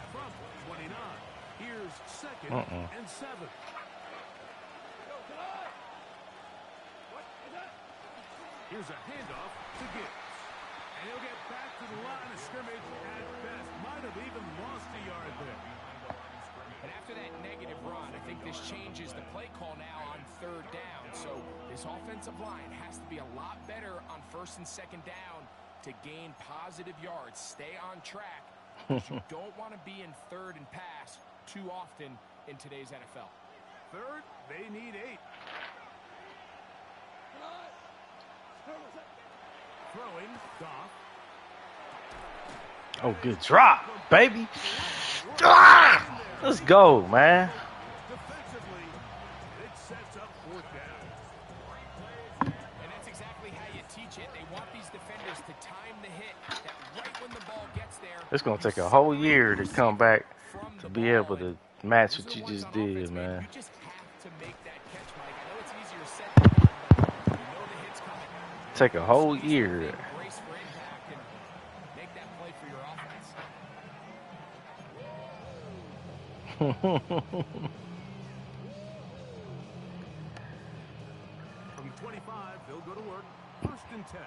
From 29, here's 2nd and 7. Here's a handoff to Gibbs. And he'll get back to the line of scrimmage at best. Might have even lost a yard there. And after that negative run, I think this changes the play call now on 3rd down. So this offensive line has to be a lot better on 1st and 2nd down to gain positive yards. Stay on track. You don't want to be in 3rd and pass too often in today's NFL. 3rd, they need 8. Throwing, Goff. Oh, good drop, baby. Ah! Let's go, man. Defensively, it sets up 4th down. And that's exactly how you teach it. They want these defenders to time the hit, that right when the ball gets there. It's going to take a whole year to come back to be able to match what you just did, man. You just have to make that catch, Mike. I know it's easier said than done, but you know the hit's coming. Take a whole year. Brace for impact and make that play for your offense. From 25, they'll go to work. 1st and 10.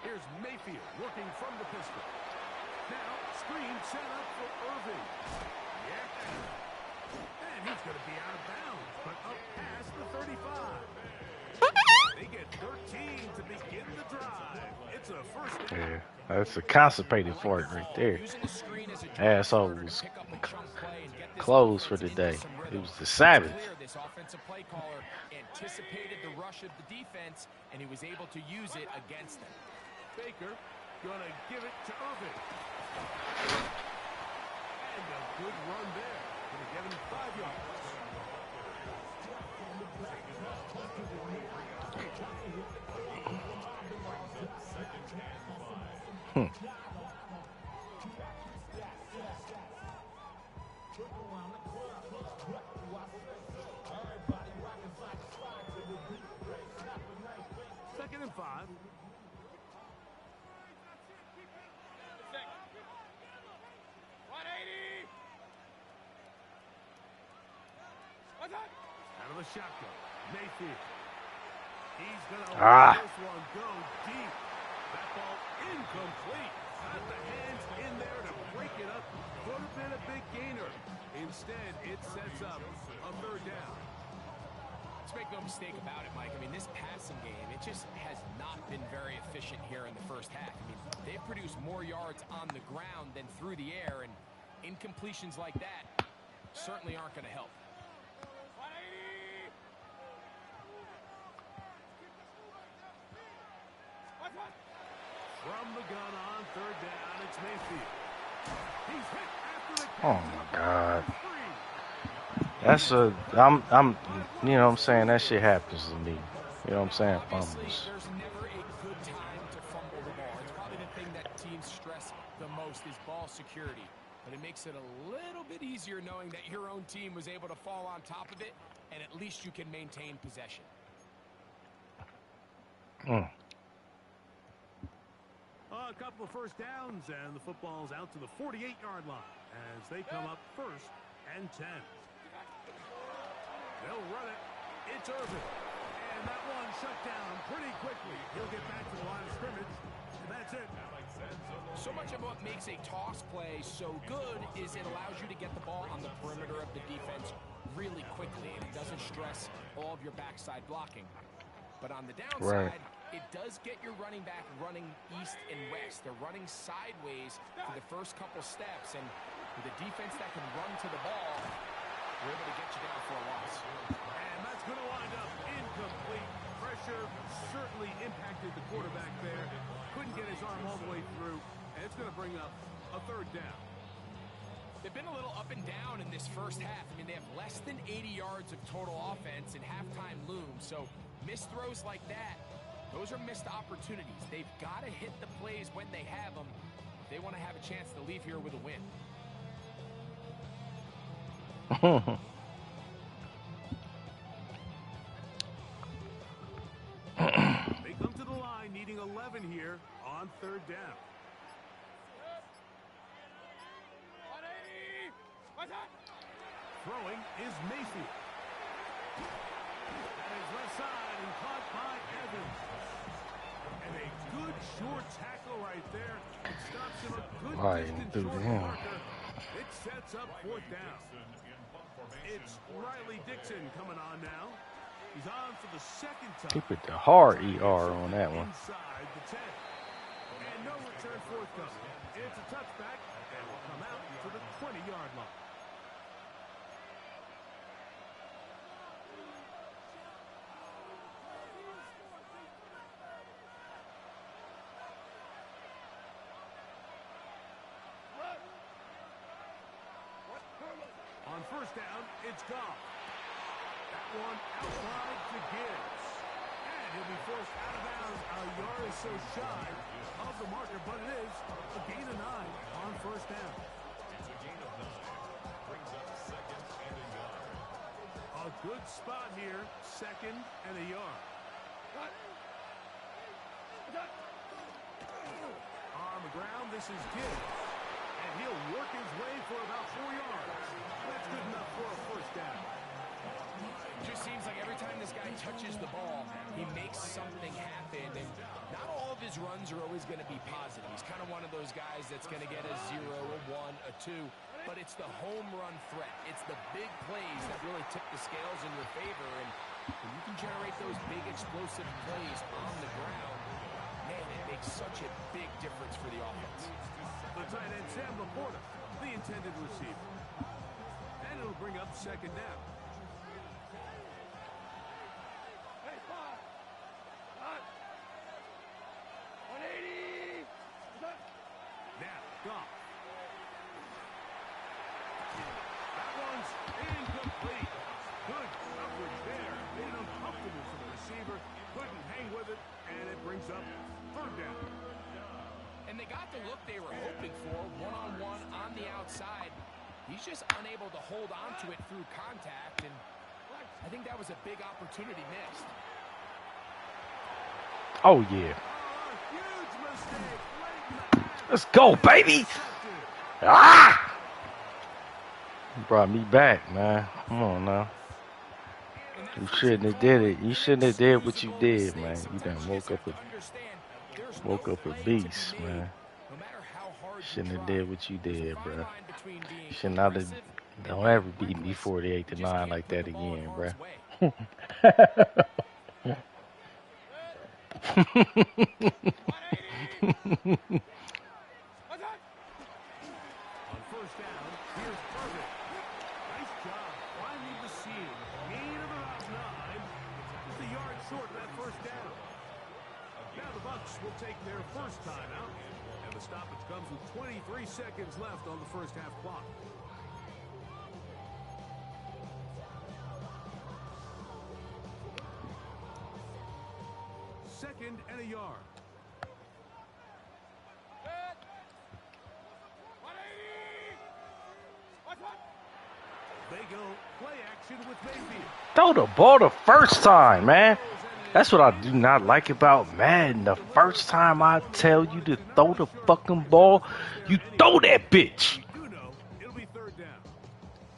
Here's Mayfield working from the pistol. Now, screen set up for Irving. Yeah. And he's going to be out of bounds, but up past the 35. They get 13 to begin the drive. It's a 1st down. Yeah, that's a constipated fart right there. Asshole was closed for the day. It was the Sabbath. This offensive play caller anticipated the rush of the defense, and he was able to use it against them. Baker gonna give it to Irving. And a good run there. Gonna give him 5 yards. Second and 5. Out of the shotgun, Mayfield. He's gonna Ah. let this one go deep. That ball incomplete. Got the hands in there to break it up. Could have been a big gainer. Instead, it sets up a third down. Let's make no mistake about it, Mike. I mean, this passing game, it just has not been very efficient here in the first half. I mean, they've produced more yards on the ground than through the air, and incompletions like that certainly aren't going to help. From the gun on third down, it's Mayfield. He's hit after the Oh my God. That's you know what I'm saying? That shit happens to me. You know what I'm saying? Obviously, Fumbles. there's never a good time to fumble the ball. It's probably the thing that teams stress the most is ball security. But it makes it a little bit easier knowing that your own team was able to fall on top of it, and at least you can maintain possession. A couple of first downs, and the football's out to the 48-yard line as they come up 1st and 10. They'll run it. It's Irvin. And that one shut down pretty quickly. He'll get back to the line of scrimmage, and that's it. So much of what makes a toss play so good is it allows you to get the ball on the perimeter of the defense really quickly, and it doesn't stress all of your backside blocking. But on the downside, it does get your running back running east and west. They're running sideways for the first couple steps, and with a defense that can run to the ball, we're able to get you down for a loss. And that's going to wind up incomplete. Pressure certainly impacted the quarterback there. Couldn't get his arm all the way through, and it's going to bring up a third down. They've been a little up and down in this first half. I mean, they have less than 80 yards of total offense, and halftime looms. So missed throws like that, those are missed opportunities. They've got to hit the plays when they have them if they want to have a chance to leave here with a win. They come to the line needing 11 here on third down. Throwing is Mayfield. That is left side and caught by Evans. And a good short tackle right there. It stops him a good distance short of the marker. It sets up fourth down. It's Riley Dixon coming on now. He's on for the second time. Keep it the hard ER on that one. Inside the 10. And no return forthcoming. It's a touchback and will come out to the 20-yard line. On first down, it's Goff. That one outside to Gibbs. And he'll be forced out of bounds a yard or so shy of the marker, but it is a gain of 9 on first down. It's a gain of 9. Brings up 2nd and a yard. A good spot here, 2nd and a yard. On the ground, this is Gibbs. And he'll work his way for about 4 yards. That's good enough for a first down. It just seems like every time this guy touches the ball, he makes something happen. And not all of his runs are always going to be positive. He's kind of one of those guys that's going to get a 0, a 1, a 2. But it's the home run threat. It's the big plays that really tip the scales in your favor. And when you can generate those big explosive plays on the ground, man, it makes such a big difference for the offense. The tight end, Sam Laporta, the intended receiver. And it'll bring up second down. Now, Goff. That one's incomplete. Good coverage there. Made it uncomfortable for the receiver. Couldn't hang with it, and it brings up third down. And they got the look they were hoping for, one-on-one on the outside. He's just unable to hold on to it through contact, and I think that was a big opportunity missed. Oh, yeah. Huge mistake late in the half. Let's go, baby. Ah! You brought me back, man. Come on now. And You shouldn't have did it. You shouldn't have did what you did, man. You done woke up a beast, man. Shouldn't have did what you did, bro. Should not have. Don't ever beat me 48-9 like that again, bro. On first down, here's Irvin. Nice job finding the seam. Gain of about 9. Just a yard short of that first down. Now the Bucs will take their first timeout. And the stoppage comes with 23 seconds left on the first half clock. Second and a yard. They go play action with Mayfield. Throw the ball the first time, man. That's what I do not like about Madden. The first time I tell you to throw the fucking ball, you throw that bitch. You know it'll be third down.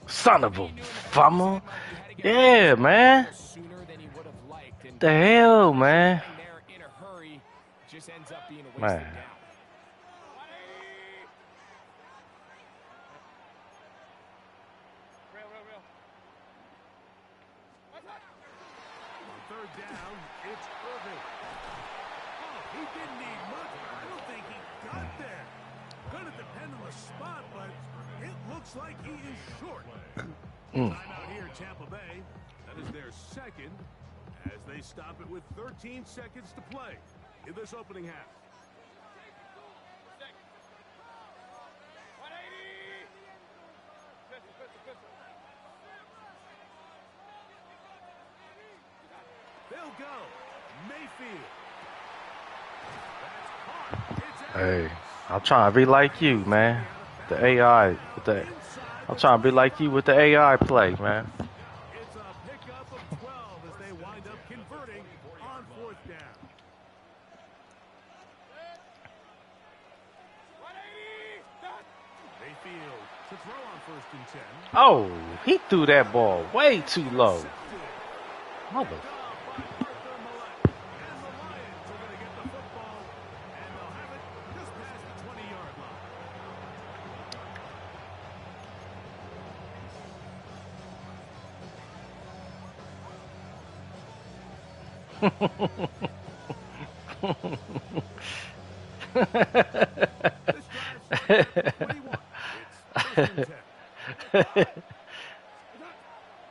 Son of a bummer. Yeah, man. The hell, man. Just ends up being a Man. wasted down. On third down, it's Irvin. Oh, he didn't need much. I don't think he got there. Gonna depend on the spot, but it looks like he is short. Timeout here, Tampa Bay. That is their second as they stop it with 13 seconds to play in this opening half. They'll go. Mayfield. That's caught. It's out. Hey, I'm trying to be like you, man. The AI, I'm trying to be like you with the AI play, man. It's a pickup of 12 as they wind up converting on fourth down. Mayfield to throw on first and 10. Oh, he threw that ball way too low. Mother.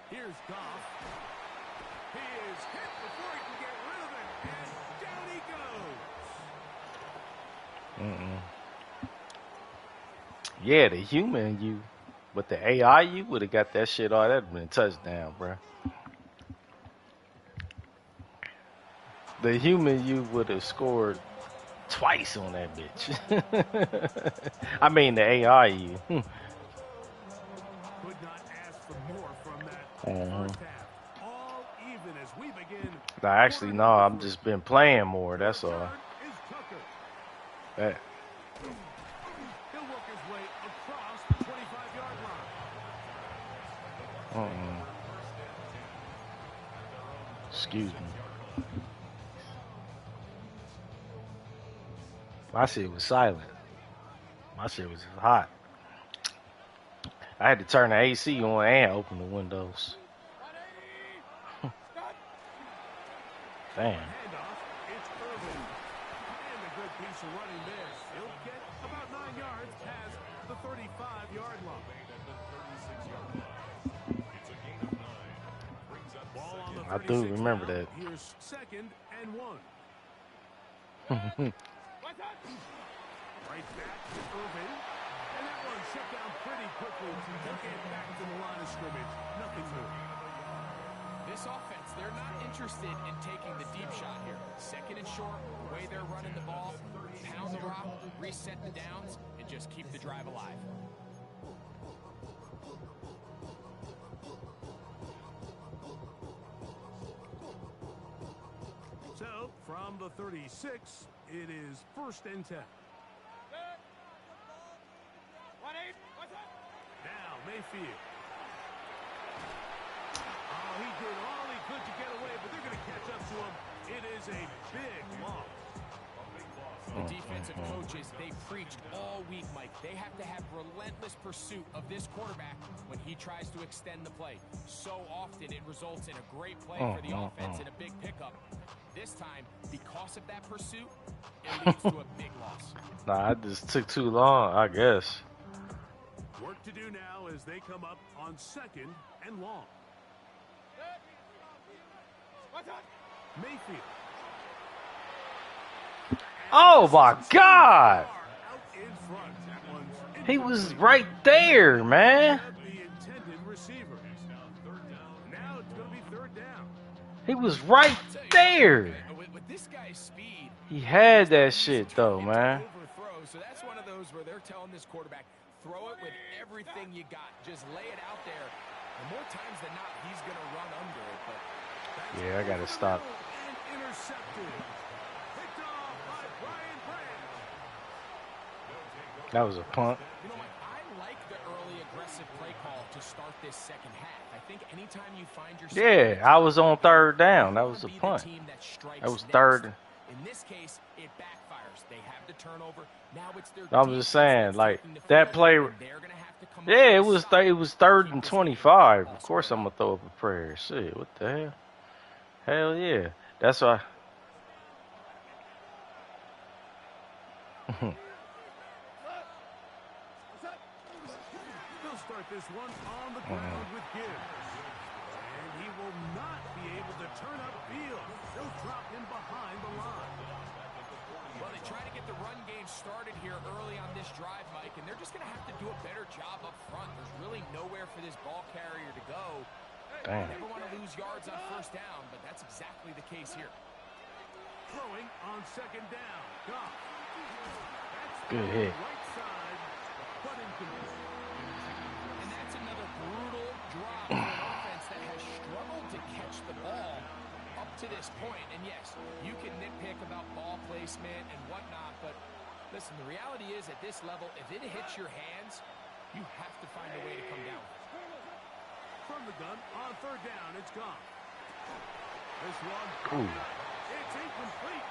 Here's Goff. He is hit before he can get rid of it, and down he goes. Yeah, the human you, but the AI you would have got that shit all. That'd been a touchdown, bro. The human you would have scored twice on that bitch. I mean the AI you. Could not ask for more from that first half. All even as we begin. Nah, actually, no. I'm just been playing more. That's all. Is Tucker. That. He'll work his way across the 25-yard line. Excuse me. My shit was silent. My shit was hot. I had to turn the AC on and open the windows. Damn. Handoff. It's Irvin. And a good piece of running there. He'll get about 9 yards past the 35-yard line. Ball on the I do 36 remember now. that. Here's second and 1. Right back to Irvin. And that one shut down pretty quickly. Took it back to the line of scrimmage. Nothing new. This offense, they're not interested in taking the deep shot here. Second and short, the way they're running the ball, pound the rock, reset the downs, and just keep the drive alive. So, from the 36, it is first and 10. Now, Mayfield. Oh, he did all he could to get away, but they're going to catch up to him. It is a big loss. The defensive coaches, they preached all week, Mike. They have to have relentless pursuit of this quarterback when he tries to extend the play. So often it results in a great play for the offense and a big pickup. This time, because of that pursuit, it leads to a big loss. Nah, I just took too long, I guess. Work to do now as they come up on 2nd and long. Mayfield. Oh my God! Out in front. That one's He was right there, man. the intended receiver. Now it's going to be 3rd down. He was right there. With this guy's speed, He had that shit though, man. overthrow. So that's one of those where they're telling this quarterback, throw it with everything you got. Just lay it out there. And more times than not, he's going to run under it. But Yeah, I gotta stop. And intercepted. Picked off by Brian Branch. That was a punt. you know what? I like the early aggressive play call to start this second half. I think anytime you find yourself, Yeah, I was on 3rd down. That was a be the punt. team that strikes That was next. 3rd. In this case, it backfires. They have the turnover. Now it's their I'm just saying, like taking the that field, play. and they're gonna have to come up Yeah, it with was something it was 3rd to and keep this 25. ball Of course, square. I'm gonna throw up a prayer. Shit, what the hell? Hell yeah. That's why. They'll start this one on the ground with Gibbs. And he will not be able to turn upfield. They'll drop him behind the line. Well, they try to get the run game started here early on this drive, Mike, and they're just going to have to do a better job up front. There's really nowhere for this ball carrier to go. Damn. Never want to lose yards on 1st down, but that's exactly the case here. Throwing on 2nd down. Goff. That's Good hit. right side, but incomplete. And that's another brutal drop for an offense that has struggled to catch the ball up to this point. And yes, you can nitpick about ball placement and whatnot, but listen, the reality is at this level, if it hits your hands, you have to find a way to come down. From the gun on 3rd down, it's gone. This one, Ooh. it's incomplete.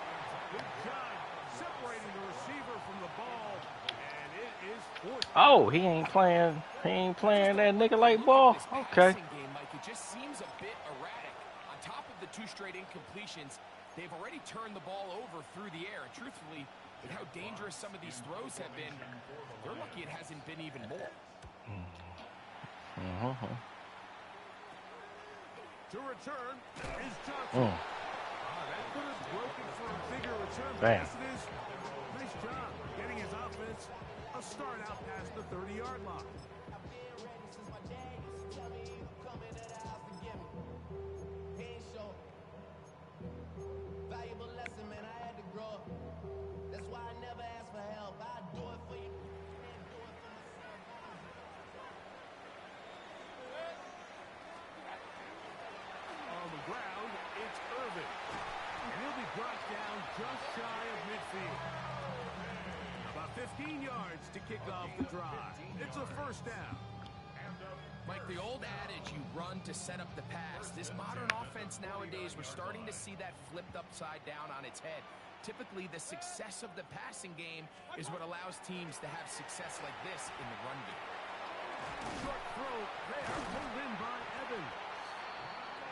Good job separating the receiver from the ball, and it is 4th. Oh, he ain't playing. He ain't playing that nigga like ball. This Okay. passing game, Mike, it just seems a bit erratic. On top of the 2 straight incompletions, they've already turned the ball over through the air. And truthfully, with how dangerous some of these throws have been, they're lucky it hasn't been even more. To return is Johnson. That could have broken for a bigger return. but Bam. yes, it is. Nice job getting his offense a start out past the 30-yard line. Valuable lesson, man. I had to grow up. That's why I never ask for help. I do it for you. On the ground, it's Irvin. And he'll be brought down just shy of midfield. About 15 yards to kick off the drive. It's a 1st down. Mike, the old adage, you run to set up the pass. This modern offense nowadays, we're starting to see that flipped upside down on its head. Typically, the success of the passing game is what allows teams to have success like this in the run game. Short throw there, pulled in by Evans.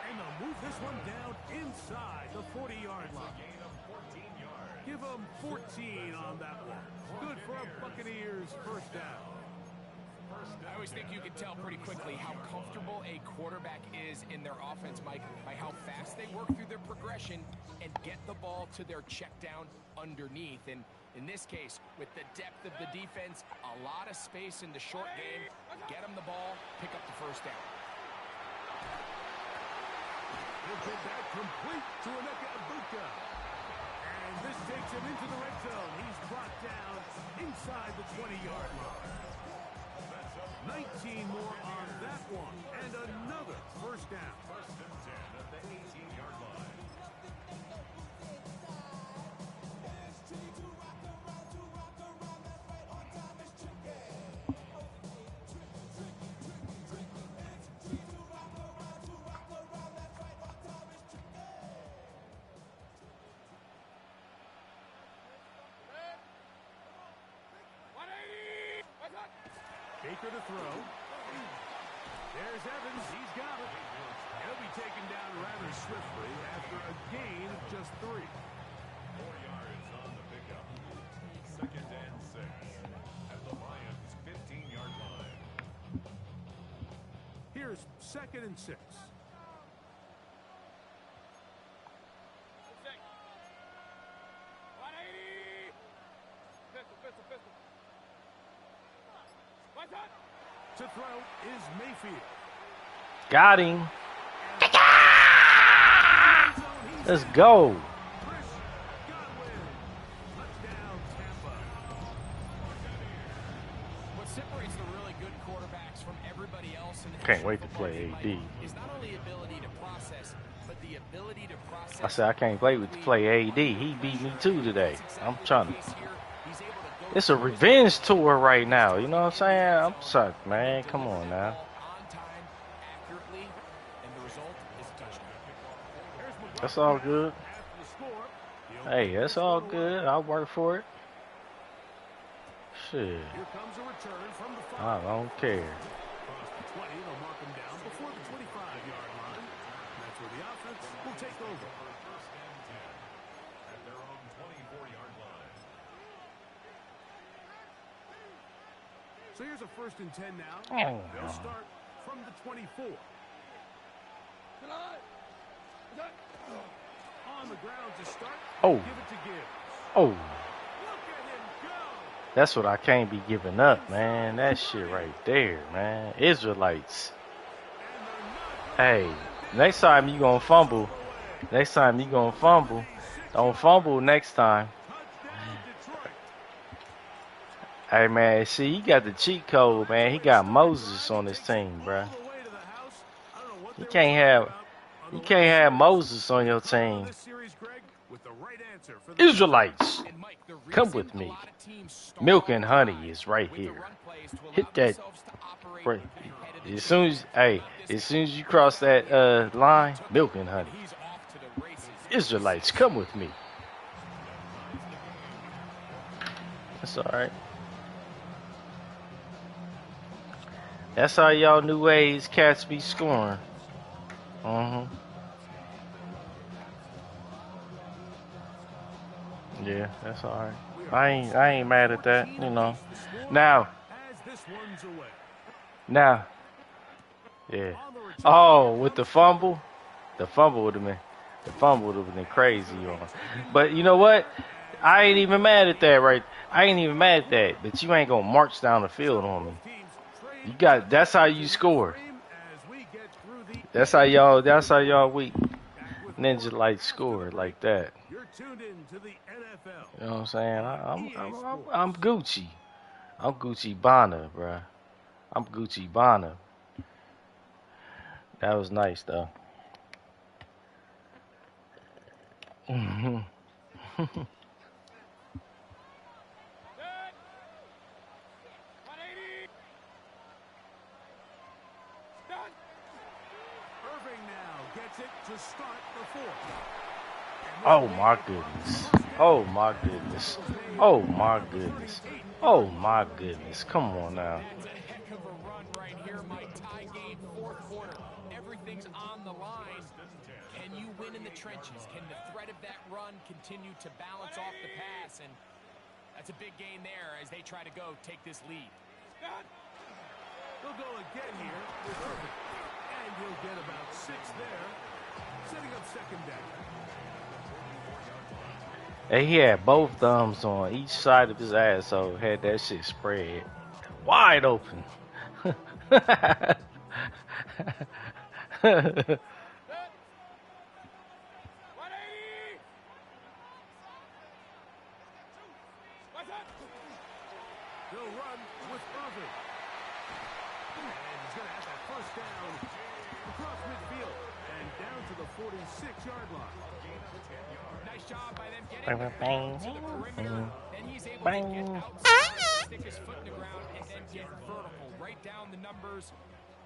And they'll move this one down inside the 40-yard line. Give them 14 on that one. Good for a Buccaneers 1st down. I always think you can tell pretty quickly how comfortable a quarterback is in their offense, Mike, by how fast they work through their progression and get the ball to their check down underneath. And in this case, with the depth of the defense, a lot of space in the short game, get them the ball, pick up the 1st down. He'll get that complete to Aneka Ibuka. And this takes him into the red zone. He's brought down inside the 20-yard line. 19 more on that one. And another 1st down. 1st and 10 at the 18-yard line. Walker to throw. There's Evans. He's got it. He'll be taken down rather swiftly after a gain of just 3. 4 yards on the pickup. 2nd and 6 at the Lions' 15-yard line. Here's 2nd and 6. To throw is Mayfield. Got him. Let's go. What separates the really good quarterbacks from everybody else in the Can't wait to play AD. is not only ability to process, but the ability to process. I said I can't wait to play AD. He beat me too today. I'm trying to. It's a revenge tour right now. You know what I'm saying? I'm sorry, man. Come on now. On time, accurately, and the result is a touchdown. That's all good. Hey, that's all good. I'll work for it. Shit. Here comes a return from the I 5. don't care. Across the 20, they'll mark him down before the 25-yard line. That's where the offense will take over. 1st and 10 at their own 24-yard line. So here's a 1st and 10 now. Oh. They'll start from the 24. On the ground to start. Oh. Give it to Gibbs. Oh. Look at him go. That's what I can't be giving up, man. That shit right there, man. Israelites. Hey, next time you gonna fumble. Next time you gonna fumble. Don't fumble next time. Touchdown, Detroit. Hey, man, see, he got the cheat code, man. He got Moses on his team, bruh. All the way to the house. I don't know what You they can't were have talking about. you can't have Moses on your team. This series, Greg, with the right answer for the Israelites, And Mike, the come reason with a me. lot of teams start Milk off and honey drive is right with the here. run plays to allow Hit that. themselves to operate Right. ahead of the As soon as, defense. hey, as soon as you cross that line, milk and honey. He's off to the races. Israelites, come with me. That's all right. That's how y'all new age cats be scoring. Yeah, that's all right. I ain't mad at that, you know. Now, as this one's away. now, yeah. Oh, with the fumble would have been crazy on. But you know what? I ain't even mad at that, right? I ain't even mad at that. But you ain't gonna march down the field on me. You got. That's how you score. That's how y'all weak ninja like score like that. You're tuned in to the NFL. You know what I'm saying? I'm Gucci. I'm Gucci Bonner, bruh. I'm Gucci Bonner. That was nice though. Irving now gets it to start the 4th. Oh my goodness. Oh my goodness. Oh my goodness. Oh my goodness. Come on now. That's a heck of a run right here, Mike. Tie game, 4th quarter. Everything's on the line. Can you win in the trenches? Can the threat of that run continue to balance off the pass? And that's a big gain there as they try to go take this lead. They'll go again here with Irving. And he'll get about 6 there, setting up 2nd down. And he had both thumbs on each side of his ass, so had that shit spread wide open. They'll run with Irving. And he's going to have that 1st down across midfield and down to the 46-yard line. Nice job by them getting to the perimeter. Then he's able to Bang. get outside, stick his foot in the ground, and then get vertical. Right down the numbers.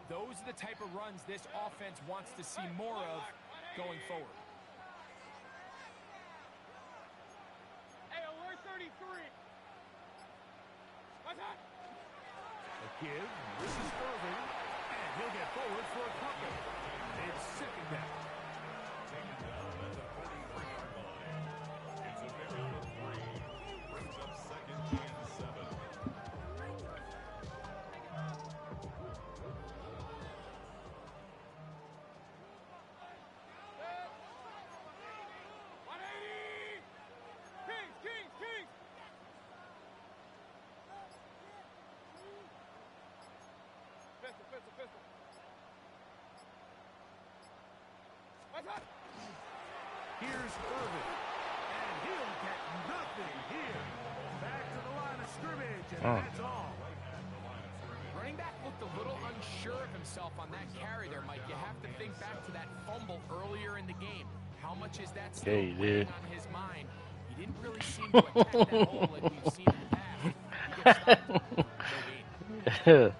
Those are the type of runs this offense wants to see more of going forward. give. This is Irving, and he'll get forward for a couple. It's second down. Taken down at the 43-yard line. It's a very out of 3. Brings up second and 7. Here's Irving, and he'll get nothing here. Back to the line of scrimmage, and that's all. Running back looked a little unsure of himself on that carry there, Mike. You have to think back to that fumble earlier in the game. How much is that still weighing on his mind? He didn't really seem to attack that hole like we've seen in the past. He gets stopped for no gain.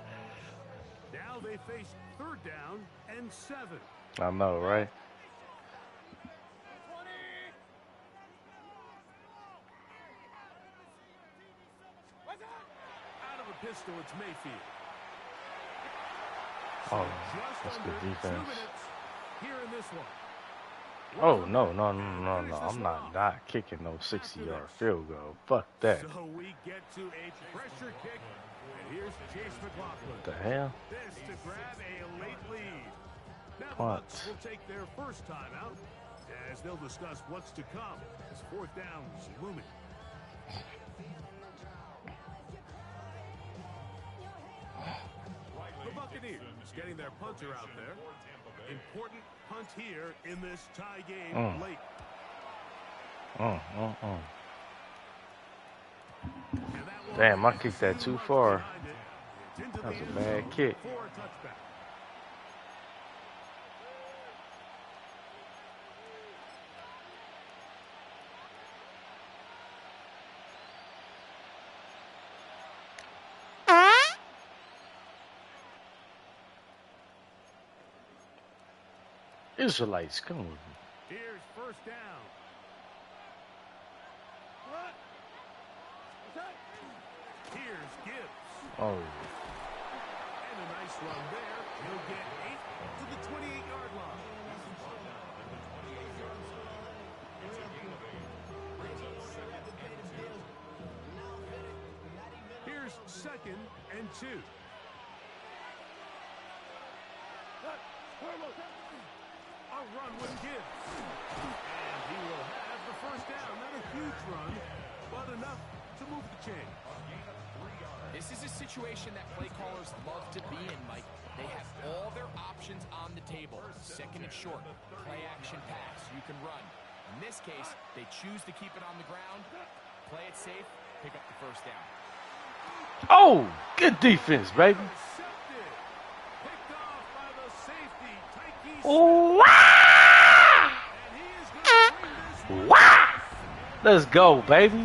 Now they face third down and 7. I know, right? Out of a pistol, it's Mayfield. Oh, Just that's under good 2 defense. minutes here in this one. Oh, no. I'm not kicking no 60-yard field goal. Fuck that. So we get to a pressure kick, and here's Chase McLaughlin. What the hell? This to grab a late lead. Now the Punt. Bucs will take their first time out as they'll discuss what's to come as fourth down's looming. The Buccaneers getting their punter out there. Important punt here in this tie game late. And that one Damn, I is kicked that too much far. behind it. It's into That's the a end bad zone kick. for a touchback. Israelites, come with me. Here's first down. Here's Gibbs. Oh, And a nice run there. He'll get 8 to the 28-yard line. Here's second and 2. A run with Gibbs. And he will have the first down. Not a huge run, but enough to move the chain. This is a situation that play callers love to be in, Mike. They have all their options on the table. Second and short, play action pass. You can run. In this case, they choose to keep it on the ground, play it safe, pick up the first down. oh, good defense, baby. Intercepted. Picked off by the safety, Tyke Wow! and he is going to bring this one Wow! Let's go, baby.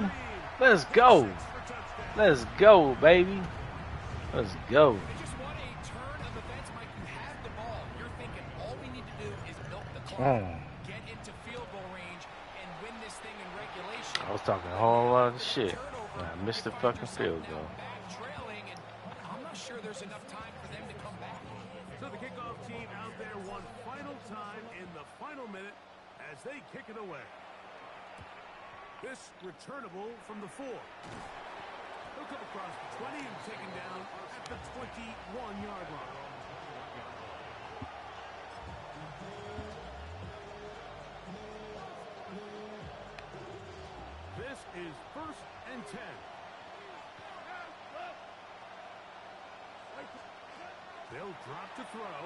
Let's go. for touchdown. Let's go, baby. Let's go. They just want a turn of events, Mike. You have the ball. You're thinking all we need to do is milk the clock, get into field goal range, and win this thing in regulation. I was talking a whole lot of shit. I missed the fucking field goal. Back trailing, and I'm not sure there's enough time for them to come back. So the kickoff team out there one final time in the final minute as they kick it away. This returnable from the 4. He'll come across the 20 and taken down at the 21-yard line. This is first and 10. They'll drop to throw.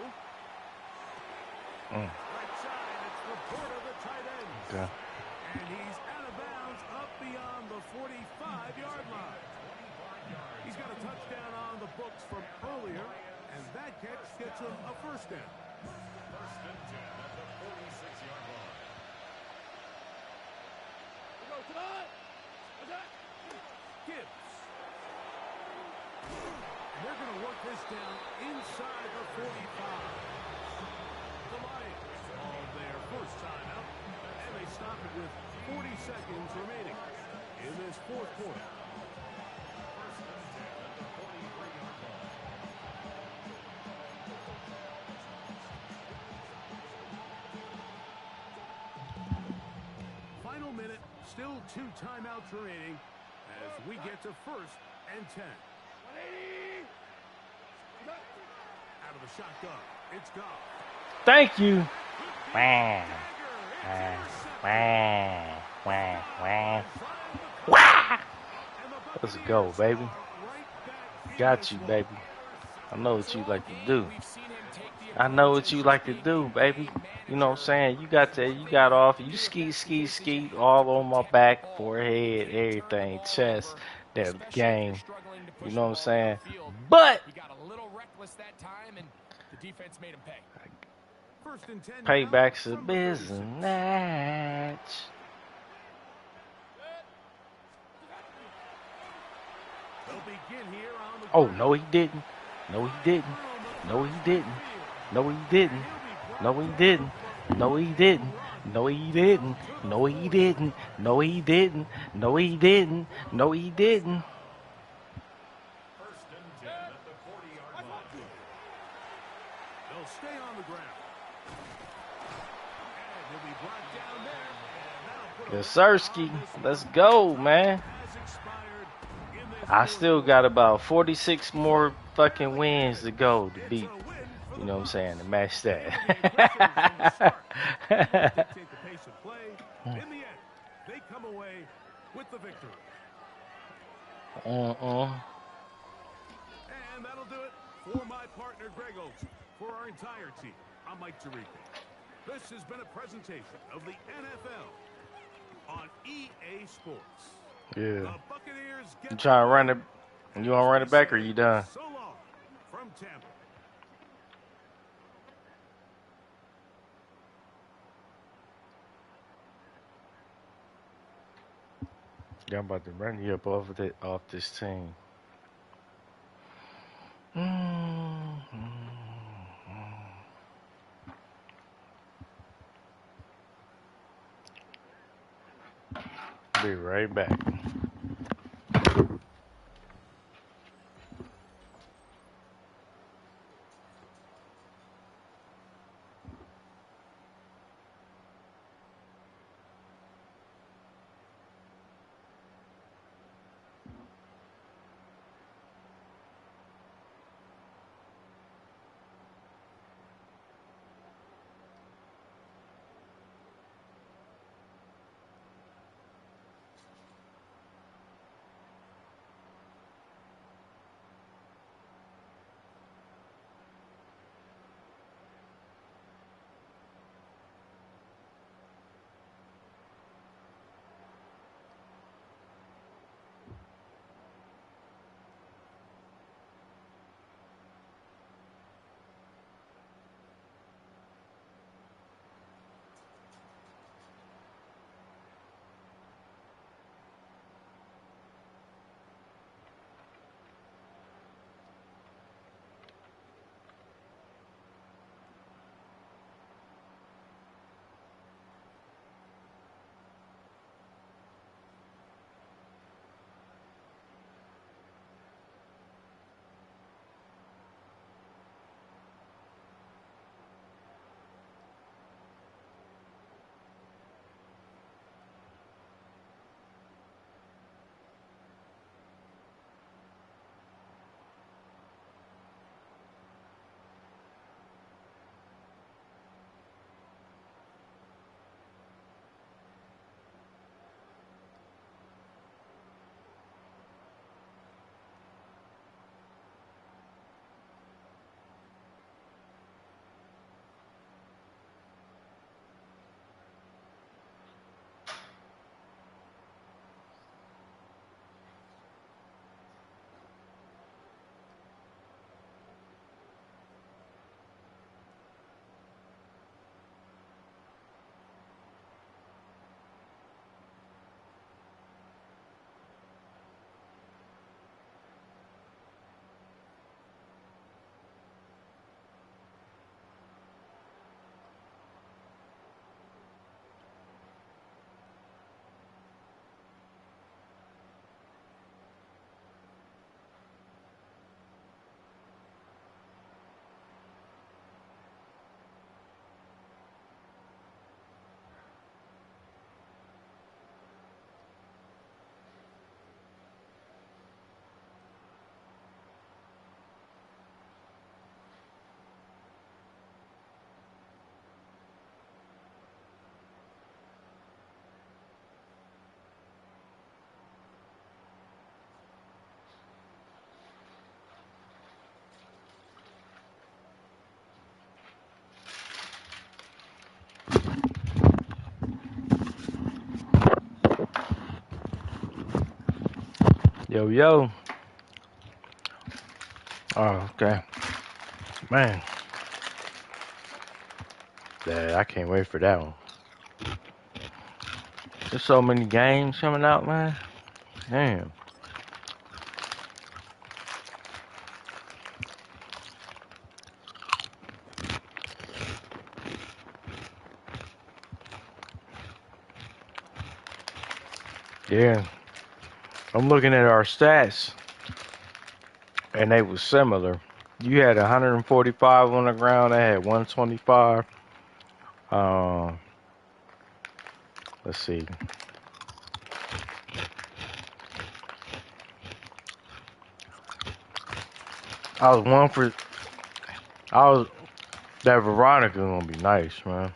Right side, it's Laporta, the tight end. Okay. And he's out of bounds up beyond the 45-yard line. He's got a touchdown on the books from earlier, and that catch gets him a first down. First and 10 at the 46-yard line. Gibbs. And they're going to work this down inside the 45. The Lions on their first time out, and they stop it with 40 seconds remaining in this fourth quarter. First and 10 at the 43-yard line. Still 2 timeouts remaining as we get to 1st and 10. Out of the shotgun, it's gone. Thank you. Wah, wah, wah, wah, wah. Let's go, baby. Got you, baby. I know what you like to do. I know what you like to do, baby. You know what I'm saying? You got off, you ski all on my back, forehead, everything, chest, that game. You know what I'm saying? But He got a little reckless that time, and the defense made him pay. 1st and 10 now payback's a from the 36. business. They'll begin here on the Oh, ground. no, he didn't. No, he didn't. No, he didn't. No, he didn't. No, he didn't. No, he didn't. No, he didn't. No, he didn't. No, he didn't. No, he didn't. No, he didn't. First and 10 at the 40-yard line. They'll stay on the ground. And he'll be brought down there. And that'll put a Yes, wrap Sirski. on this Let's one. go, man. Has expired in this I fourth still quarter. got about 46 more fucking wins to go to It's beat. a win for You the know what I'm Bucs. saying? To match They were the aggressors from the start. They would dictate the pace of play. In the end, they come away with the victory. Mm-mm. And that'll do it for my partner, Greg Olson. For our entire team, I'm Mike Tirico. This has been a presentation of the NFL on EA Sports. Yeah. The Buccaneers get You trying to run it? You want to run it back or you done? so long from Tampa. Yeah, I'm about to run you up off this team. Be right back. Yo, yo. Oh, okay. Man. Yeah, I can't wait for that one. There's so many games coming out, man. Damn. Yeah. I'm looking at our stats, and they was similar. You had 145 on the ground. I had 125. Um, let's see. I was one for. I was that Veronica gonna be nice, man.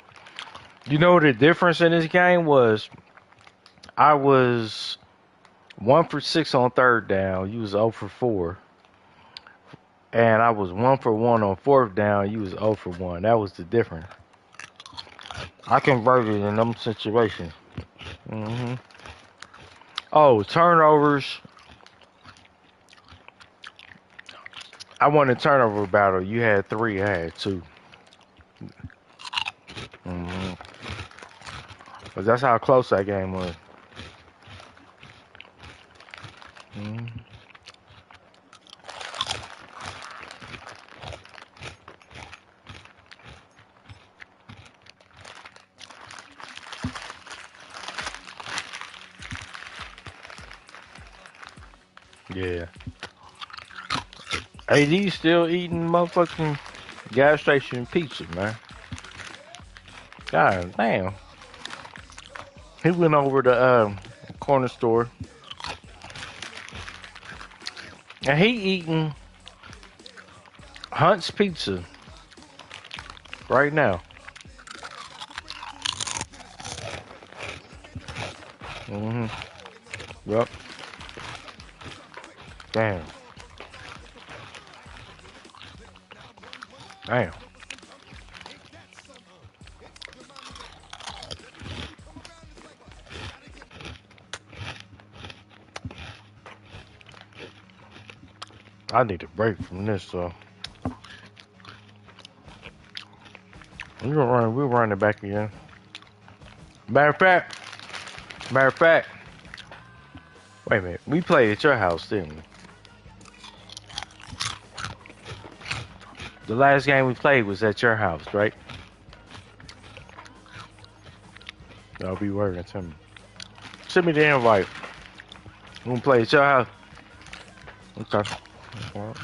You know what the difference in this game was? I was 1 for 6 on third down. You was 0 for 4. And I was 1 for 1 on fourth down. You was 0 for 1. That was the difference. I converted in them situations. hmm Oh, turnovers. I won a turnover battle. You had 3. I had 2. hmm But that's how close that game was. hmm Yeah. AD still eating motherfucking gas station pizza, man. God damn. He went over to corner store and he eating Hunt's Pizza right now. hmm Yep. Damn. Damn. I need a break from this, so we'll run it back again. Matter of fact, matter of fact, wait a minute. We played at your house, didn't we? The last game we played was at your house, right? I'll be working. Send me the invite. We gonna play at your house. Okay. Alright.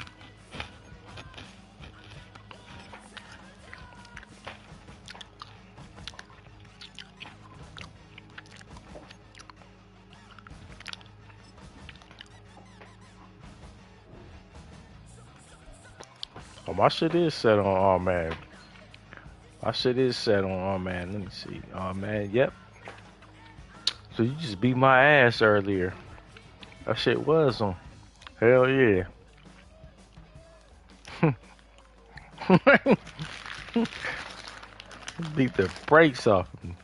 Oh, my shit is set on all man. My shit is set on all man. Let me see. Oh man, yep. So you just beat my ass earlier. That shit was on. Hell yeah. Beat the brakes off me.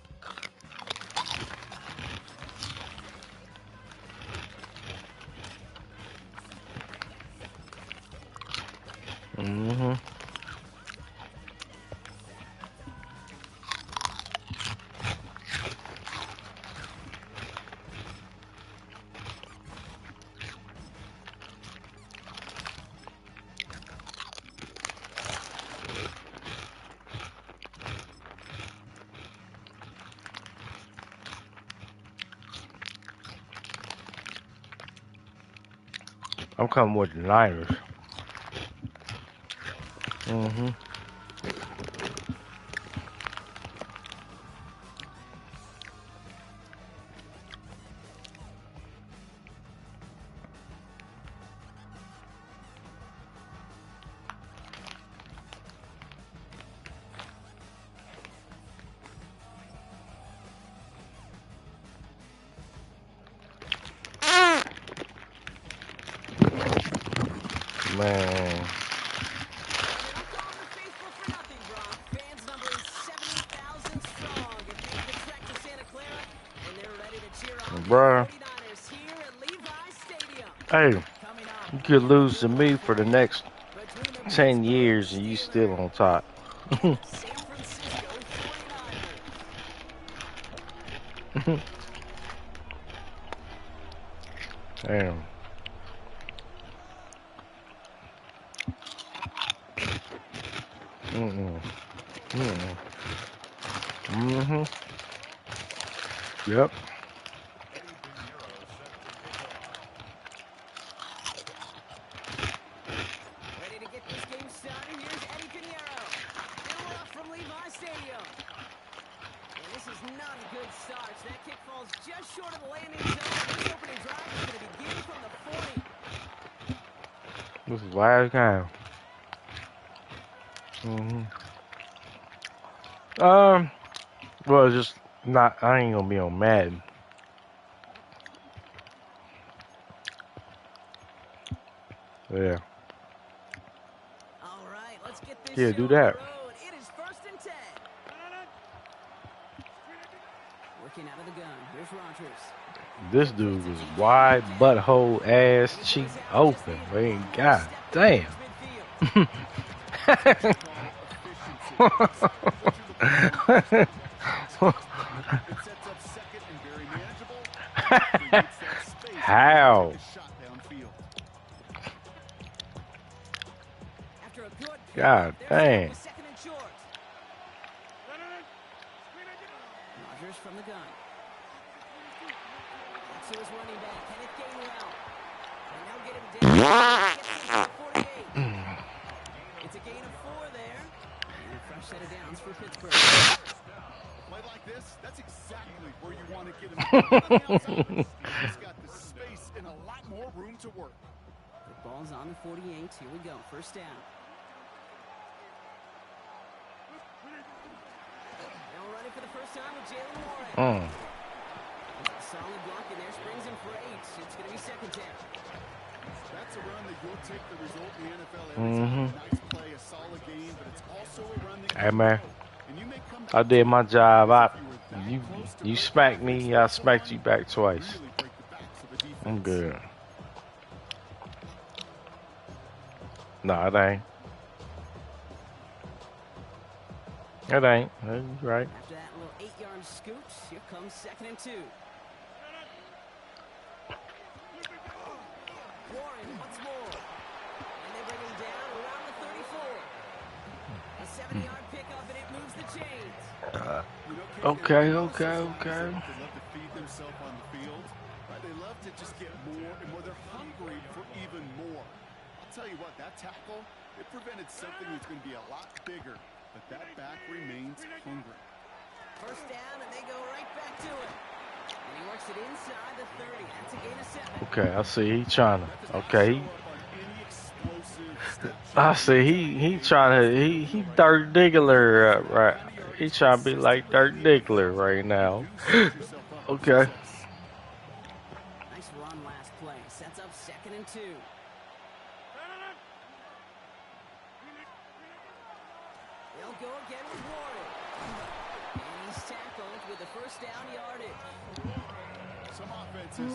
hmm I'm coming with the Niners. hmm Man. Don't call me faithful for nothing, Gronk. Fans numbering 70,000 strong have made the trek to Santa Clara, and they're ready to cheer on the Bruh. 49ers here at Levi's Stadium. Hey, Coming you up, could lose to me for the next between the 10 Pittsburgh years and you still Steelers on top. and the San Francisco 49ers. Damn. Mm-mm. Mm-mm. Mm-hmm. Yep. Ready to get this game started. Here's Eddie Pinheiro. They're off from Levi Stadium. And this is not a good start. So that kick falls just short of the landing zone. And this opening drive is going to begin from the 40. This is last game. Mm-hmm. Well, just not. I ain't gonna be on Madden. Yeah. All right, let's get this Yeah, show do on the that. road. It is 1st and 10. Working out of the gun. Here's Rodgers. This dude was wide butthole ass cheek open, man. God damn. It sets up second and very manageable. Creates that space How? to take a shot downfield. After a good God pickup, dang. there's 2nd and short. Rodgers from the gun. Back to his running back, Kenneth Gainwell. And they'll get him down. Gets him to the 48. It's a gain of 4 there. And a fresh set of downs for Pittsburgh. Play like this, that's exactly where you want to get him. He's got the space and a lot more room to work. The ball's on the 48. Here we go. 1st down. Now running for the first time with Jalen Warren. Solid block in there. Springs him for 8. It's going to be 2nd down. That's a run that you'll take the result in the NFL every time. Nice play, a solid game, but it's also a run that Hey man, and you may come back I did my job. you You smacked me, I smacked you back twice. really break the backs of the defense. I'm good. Nah, it ain't. It ain't. You right. After that little 8-yard scoot, here comes 2nd and 2. Warren once more. And they bring him down around the 34. A 70-yard pickup, and it moves the chains. Okay. They love to feed themselves on the field. Right? They love to just get more and more. They're hungry for even more. I'll tell you what, that tackle, it prevented something that's going to be a lot bigger. But that back remains hungry. 1st down, and they go right back to it. And he works it inside the 30. That's a gain of 7. Okay, I see. He trying to. Okay. I see. He trying to. He Dirk Diggler, right? He trying to be like Dirk Diggler right now. Okay. Nice run last play. Sets up 2nd and 2. They'll go again with Warren. And he's tackled with the 1st down yardage. Some offenses,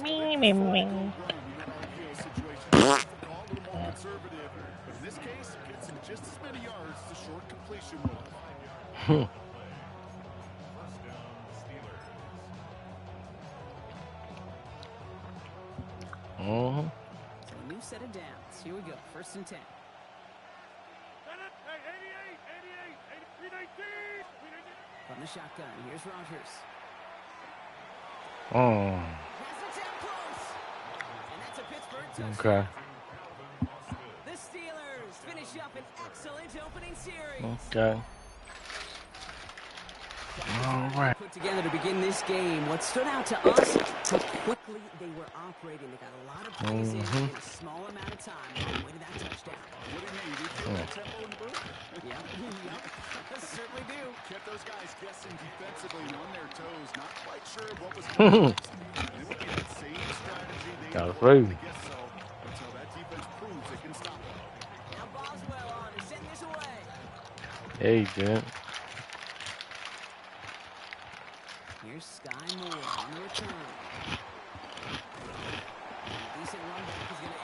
situation. Call a little more conservative. But in this case, gets him just as many yards as a short completion move. Mm-hmm. So a new set of downs. Here we go. 1st and 10. From the shotgun, here's Rodgers. Mm. Has it down close. And that's a Pittsburgh touchdown. Okay. The Steelers finish up an excellent opening series. Okay. All right. Put together to begin this game. What stood out to us, how quickly they were operating. They got a lot of plays in a small amount of time. On the way to that touchdown. What do you mean? You feel that tempo in the booth? Yeah, certainly do. Kept those guys guessing defensively and on their toes. Not quite sure what was going on. It would be that same strategy they Got employed. food. I guess so. Until that defense proves it can stop them. Now Boswell on to send this away. Hey, dude. Here's Sky Moore on the return. Decent run back is going to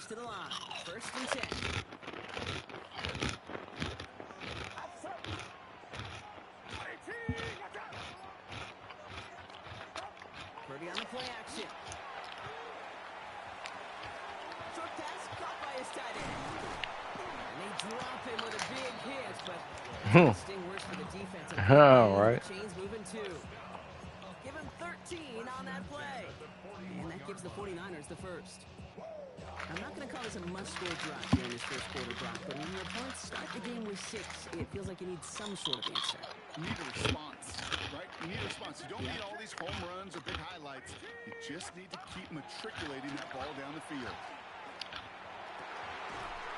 to the line. 1st and 10. Purdy on the play action. Short pass caught by his tight end. And they drop him with a big hit, but sting worse for the defense. All right. Chains moving 2. Give him 13 on that play. And that gives the 49ers the first. I'm not going to call this a must-score drive here in this first quarter, Brock, but when your opponents start the game with 6, it feels like you need some sort of answer. You need a response, right? You need a response. You don't need all these home runs or big highlights. You just need to keep matriculating that ball down the field.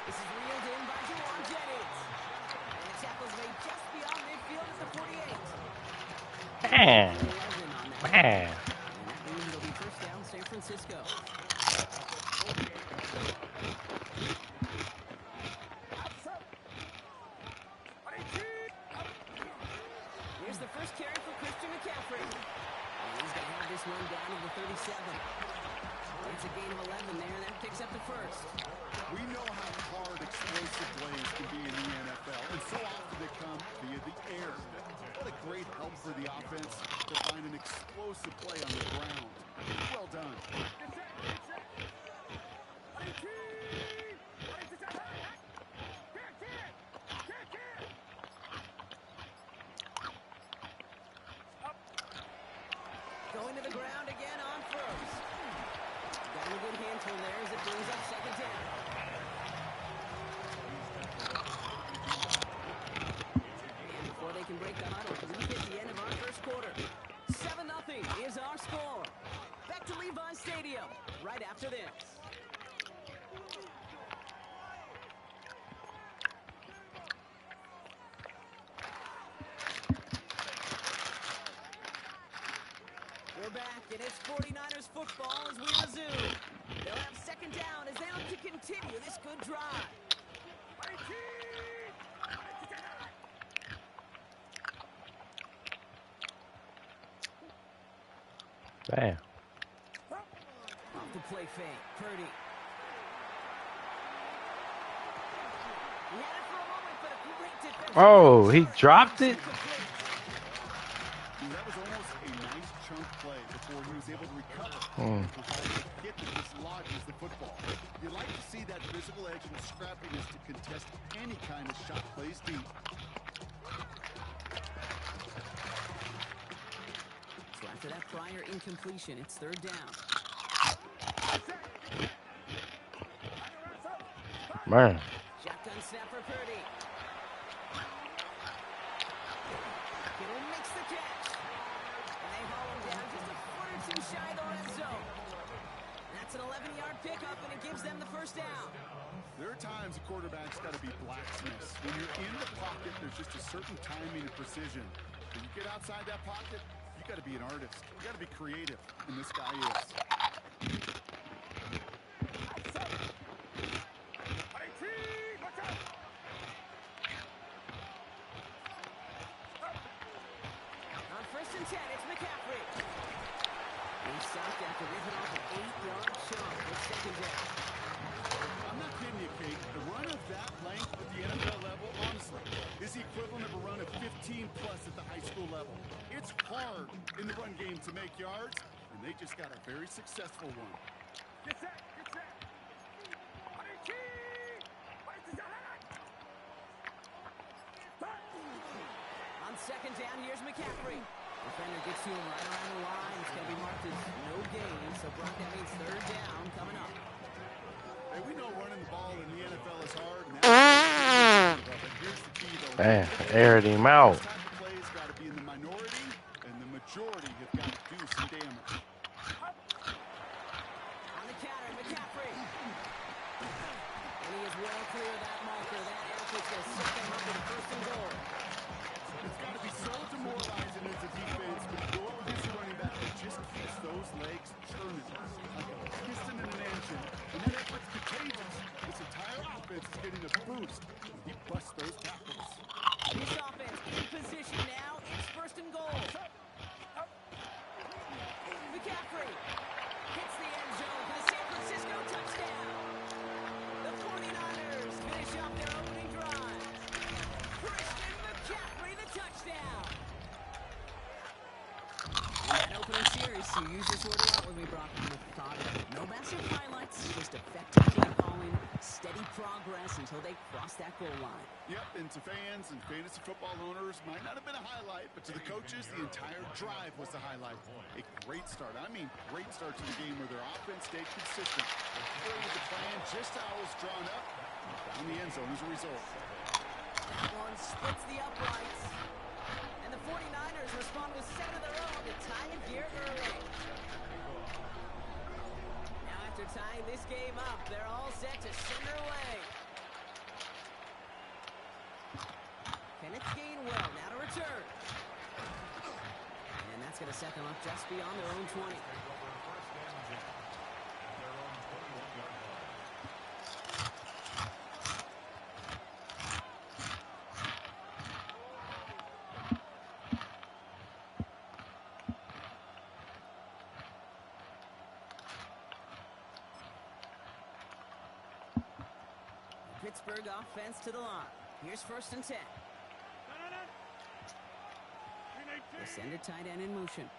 This is reeled in by Juwan Jennings. And the tackle's made just beyond midfield at the 48. Man. 11 on that. Man. And that means it'll be first down, San Francisco. Here's the first carry for Christian McCaffrey. And he's going to have this one down to the 37. It's a gain of 11 there, and that picks up the first. We know how hard explosive plays can be in the NFL, and so often they come via the air. What a great help for the offense to find an explosive play on the ground. Well done. Going to the ground again on first. Got a good handful there as it brings up 2nd down. And before they can break the huddle, we hit the end of our first quarter. 7-0 is our score. Back to Levi Stadium right after this. We're back, and it's 49ers football as we resume. They'll have 2nd down as they look to continue this good drive. Damn. Off the play fake, Purdy. He had it for a moment, but a great defensive Oh, he dropped it? That was almost a nice chunk play before he was able to recover. Hit that dislodges the football. You like to see that physical edge and scrappiness to contest any kind of shot plays deep. So after that prior incompletion, it's 3rd down. Man. Shotgun snap for Purdy. Kittle makes the catch. And they haul him down just a foot or 2 shy of the red zone. That's an 11-yard pickup, and it gives them the first down. There are times a quarterback's got to be blacksmiths. When you're in the pocket, there's just a certain timing and precision. When you get outside that pocket, you got to be an artist. You got to be creative, and this guy is. On 1st and 10, it's McCaffrey. He's stopped after ripping off an 8-yard chunk. It's 2nd down. I'm not kidding you, Kate. The run of that length at the NFL level, honestly, is the equivalent of a run of 15-plus at the high school level. It's hard in the run game to make yards, and they just got a very successful one. Get set, get set. On 2nd down, here's McCaffrey. Defender gets to him right around the line. It's going to be marked as no gain. So, Brock, that means 3rd down coming up. Hey, we know running the ball in the NFL is hard. And here's the key, though. Man, aired him out. This type of play has got to be in the minority, and the majority have got to do some damage. On the counter, McCaffrey. And he is well clear of that marker. That airplane's going to set them up with 1st and goal. It's got to be so demoralizing as a defense when you go up against a running back that just keeps those legs churning like a piston in an engine. And that effort's contagious. This entire offense is getting a boost when he busts those tackles. This offense in use this word a lot with me, Brock. Methodical. No massive highlights, just effective play calling, steady progress until they cross that goal line. Yep, and to fans and fantasy football owners, might not have been a highlight, but to the coaches, the entire drive was the highlight. A great start. I mean, great start to the game where their offense stayed consistent. Played the plan just how it was drawn up. Found the end zone as a result. That one splits the uprights. And the 49ers respond with 7 of their own to tie it here early. Now after tying this game up, they're all set to send her away. Kenneth Gainwell now to return. And that's going to set them up just beyond their own 20. Pittsburgh offense to the line. Here's 1st and 10. They send a tight end in motion.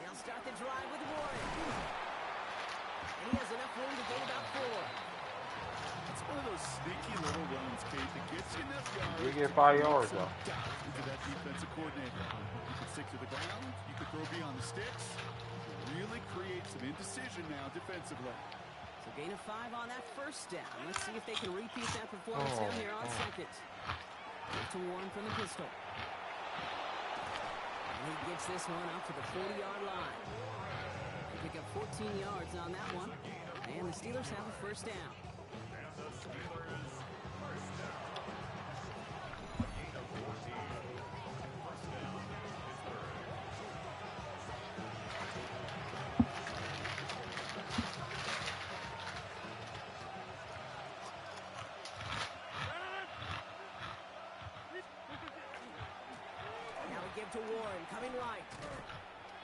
They'll start the drive with Warren. And he has enough room to gain about 4. It's one of those sneaky little runs, Kate, that gets you enough yards. You get 5 yards, though. Into that defensive coordinator. You can stick to the ground. You can throw beyond the sticks. Really create some indecision now defensively. So gain of 5 on that 1st down. Let's see if they can repeat that performance down here on 2nd. To Warren from the pistol. And he gets this one up to the 40-yard line. They pick up 14 yards on that one. And the Steelers have a 1st down. Give to Warren, coming right.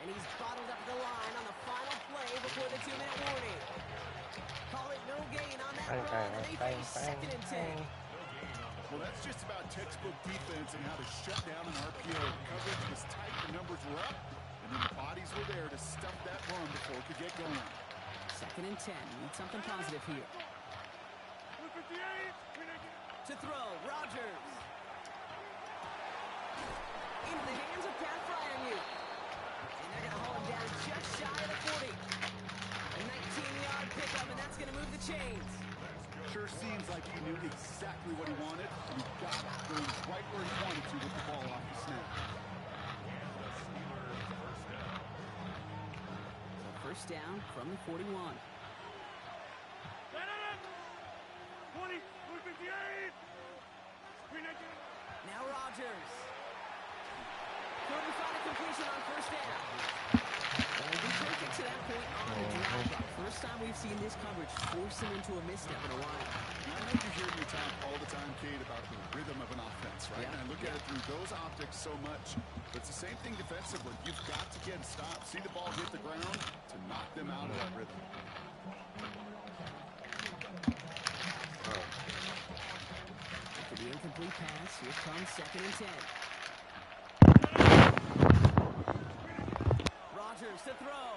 And he's bottled up the line on the final play before the 2-minute warning. Call it no gain on that run, and they face 2nd and 10. Well, that's just about textbook defense and how to shut down an RPO. Coverage was tight, the numbers were up, and then the bodies were there to stuff that run before it could get going. 2nd and 10, need something positive here. To throw, Rodgers. Into the hands of Pat Fryermuth. And they're going to haul him down just shy of the 40. A 19-yard pickup, and that's going to move the chains. Sure seems like he knew exactly what he wanted, and he got going right where he wanted to with the ball off the snap. So 1st down from the 41. Now Rodgers. Couldn't find a completion on 1st down. Well, we can't get to that point on the drive. First time we've seen this coverage force him into a misstep in a while. I know you hear me talk all the time, Kate, about the rhythm of an offense, right? Yeah. And I look at it through those optics so much. But it's the same thing defensively. You've got to get a stop, see the ball hit the ground to knock them out of that rhythm. After the incomplete pass, here comes 2nd and 10. Rodgers to throw.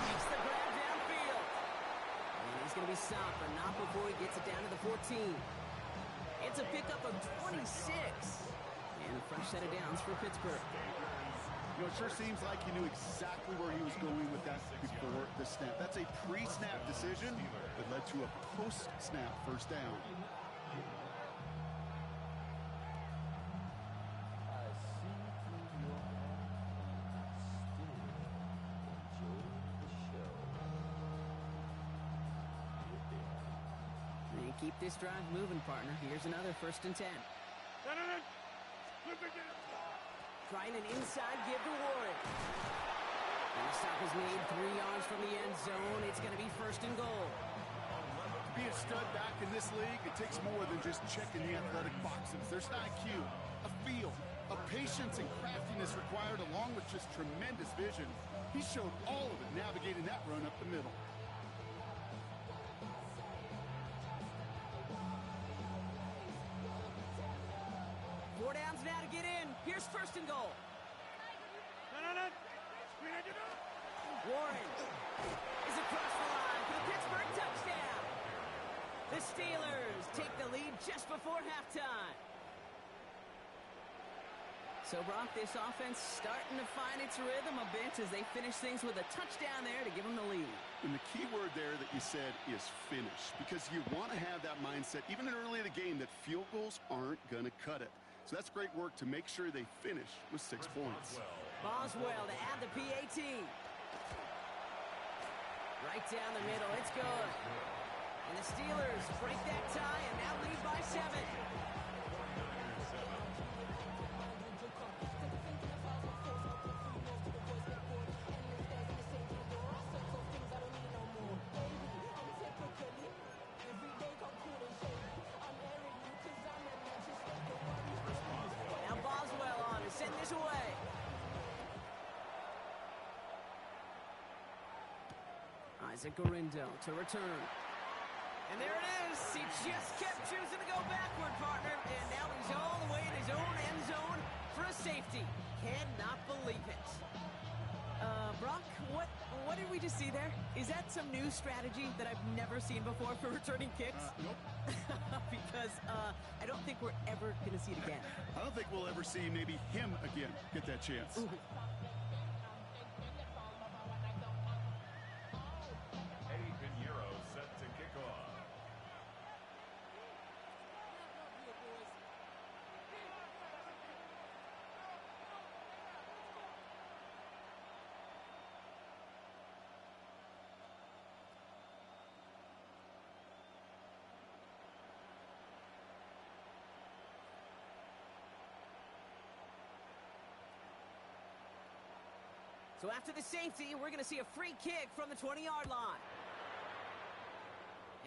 Makes the grab downfield. And he's going to be stopped, but not before he gets it down to the 14. It's a pickup of 26. And a fresh set of downs for Pittsburgh. You know, it sure seems like he knew exactly where he was going with that before the snap. That's a pre-snap decision that led to a post-snap 1st down. And keep this drive moving, partner. Here's another 1st and 10. Trying an inside give to Warren. And the stop is made 3 yards from the end zone. It's going to be 1st and goal. To be a stud back in this league, it takes more than just checking the athletic boxes. There's an IQ, a feel, a patience and craftiness required along with just tremendous vision. He showed all of it navigating that run up the middle. 4 downs now to get in. Here's first and goal. Warren is across the line for the Pittsburgh touchdown. The Steelers take the lead just before halftime. So, Brock, this offense starting to find its rhythm a bit as they finish things with a touchdown there to give them the lead. And the key word there that you said is finish, because you want to have that mindset, even early in the game, that field goals aren't going to cut it. So that's great work to make sure they finish with 6 points. Boswell to add the PAT. Right down the middle. It's good. And the Steelers break that tie and now lead by 7. Now Boswell on to send this away. Isaac Gorindo to return. And there it is. He just kept choosing to go backward, partner. And now he's all the way in his own end zone for a safety. Cannot believe it. Brock, what did we just see there? Is that some new strategy that I've never seen before for returning kicks? Nope. Because I don't think we're ever going to see it again. I don't think we'll ever see maybe him again get that chance. Ooh. Eddie Pinheiro set to kick off. So after the safety, we're going to see a free kick from the 20-yard line.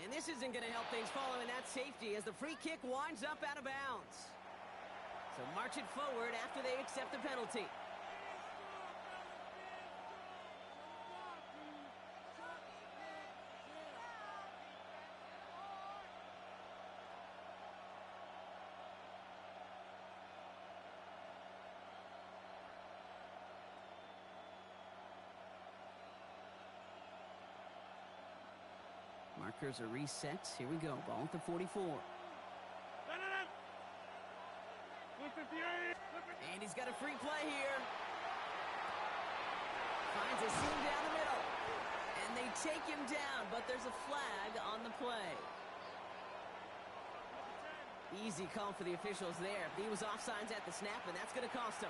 And this isn't going to help things following that safety as the free kick winds up out of bounds. So march it forward after they accept the penalty. Markers are reset. Here we go. Ball at the 44. And he's got a free play here. Finds a seam down the middle. And they take him down, but there's a flag on the play. Easy call for the officials there. He was offsides at the snap, and that's going to cost him.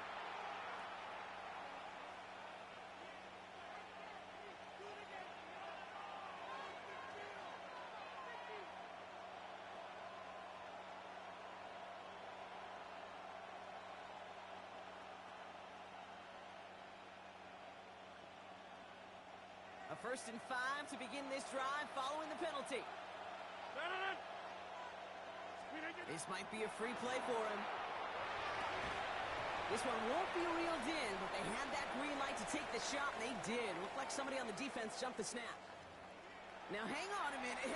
A 1st and 5 to begin this drive following the penalty. This might be a free play for him. This one won't be reeled in, but they had that green light to take the shot, and they did. Looked like somebody on the defense jumped the snap. Now, hang on a minute.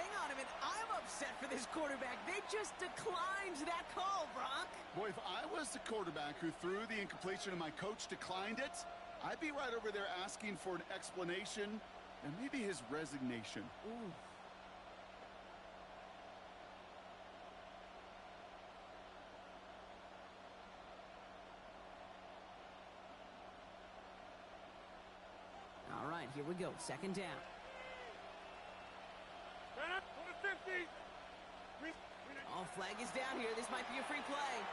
I'm upset for this quarterback. They just declined that call, Brock. Boy, if I was the quarterback who threw the incompletion and my coach declined it, I'd be right over there asking for an explanation and maybe his resignation. Ooh. All right, here we go. 2nd down. Oh, flag is down here. This might be a free play.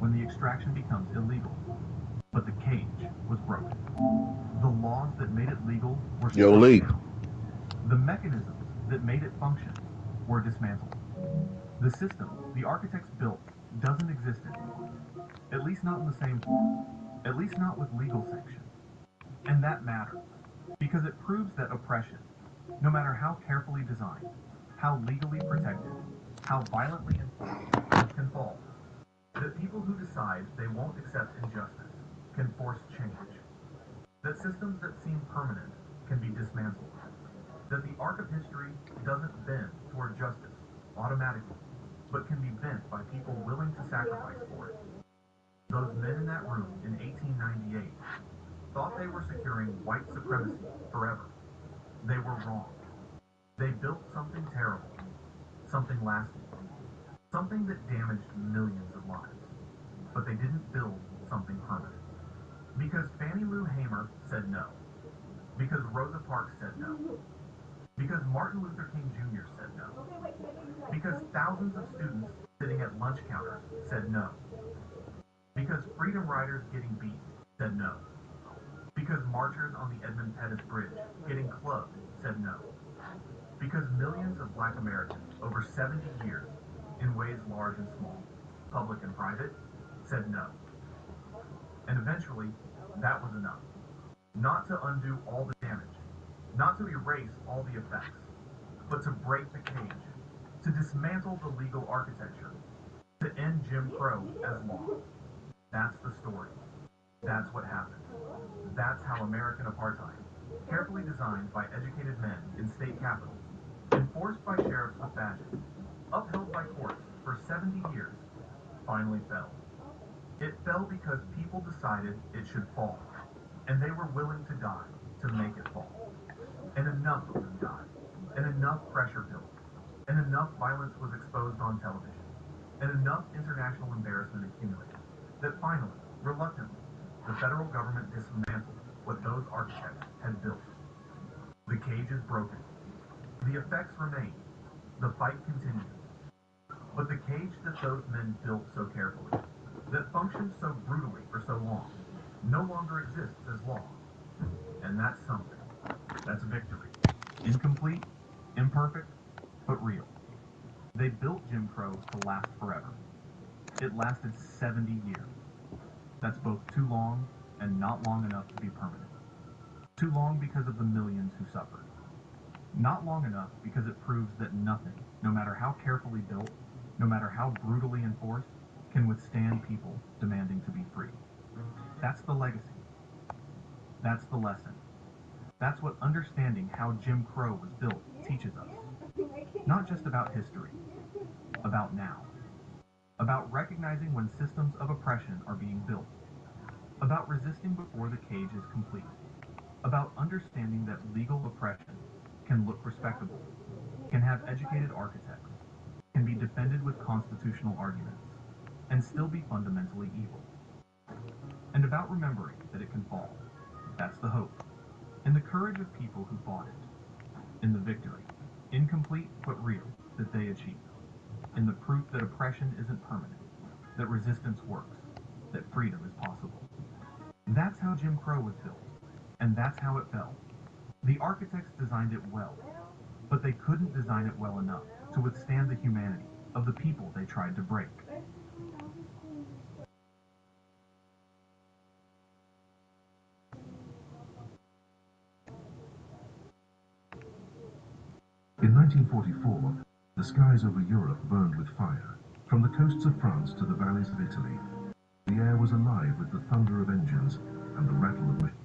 when the extraction becomes illegal. But the cage was broken. The laws that made it legal were Yo, struck Lee. down. The mechanisms that made it function were dismantled. The system the architects built doesn't exist anymore. At least not in the same form. At least not with legal sanction. And that matters, because it proves that oppression, no matter how carefully designed, how legally protected, how violently enforced, can fall. That people who decide they won't accept injustice can force change. That systems that seem permanent can be dismantled. That the arc of history doesn't bend toward justice automatically, but can be bent by people willing to sacrifice for it. Those men in that room in 1898 thought they were securing white supremacy forever. They were wrong. They built something terrible, something lasting, something that damaged millions of lives. But they didn't build something permanent. Because Fannie Lou Hamer said no. Because Rosa Parks said no. Because Martin Luther King Jr. said no. Because thousands of students sitting at lunch counters said no. Because freedom riders getting beat said no. Because marchers on the Edmund Pettus Bridge getting clubbed said no. Because millions of black Americans over 70 years, in ways large and small, public and private, said no. And eventually, that was enough. Not to undo all the damage, not to erase all the effects, but to break the cage, to dismantle the legal architecture, to end Jim Crow as law. That's the story. That's what happened. That's how American apartheid, carefully designed by educated men in state capitals, enforced by sheriffs with badges, upheld by courts for 70 years, finally fell. It fell because people decided it should fall, and they were willing to die to make it fall. And enough of them died, and enough pressure built, and enough violence was exposed on television, and enough international embarrassment accumulated, that finally, reluctantly, the federal government dismantled what those architects had built. The cage is broken. The effects remain. The fight continues. But the cage that those men built so carefully, that functioned so brutally for so long, no longer exists as law. And that's something. That's victory. Incomplete, imperfect, but real. They built Jim Crow to last forever. It lasted 70 years. That's both too long and not long enough to be permanent. Too long because of the millions who suffered. Not long enough because it proves that nothing, no matter how carefully built, no matter how brutally enforced, can withstand people demanding to be free. That's the legacy. That's the lesson. That's what understanding how Jim Crow was built teaches us. Not just about history, about now. About recognizing when systems of oppression are being built. About resisting before the cage is complete. About understanding that legal oppression can look respectable, can have educated architects, can be defended with constitutional arguments, and still be fundamentally evil. And about remembering that it can fall. That's the hope. In the courage of people who fought it. In the victory, incomplete but real, that they achieved. In the proof that oppression isn't permanent, that resistance works, that freedom is possible. That's how Jim Crow was built, and that's how it fell. The architects designed it well, but they couldn't design it well enough to withstand the humanity of the people they tried to break. In 1944, the skies over Europe burned with fire. From the coasts of France to the valleys of Italy, the air was alive with the thunder of engines and the rattle of machines.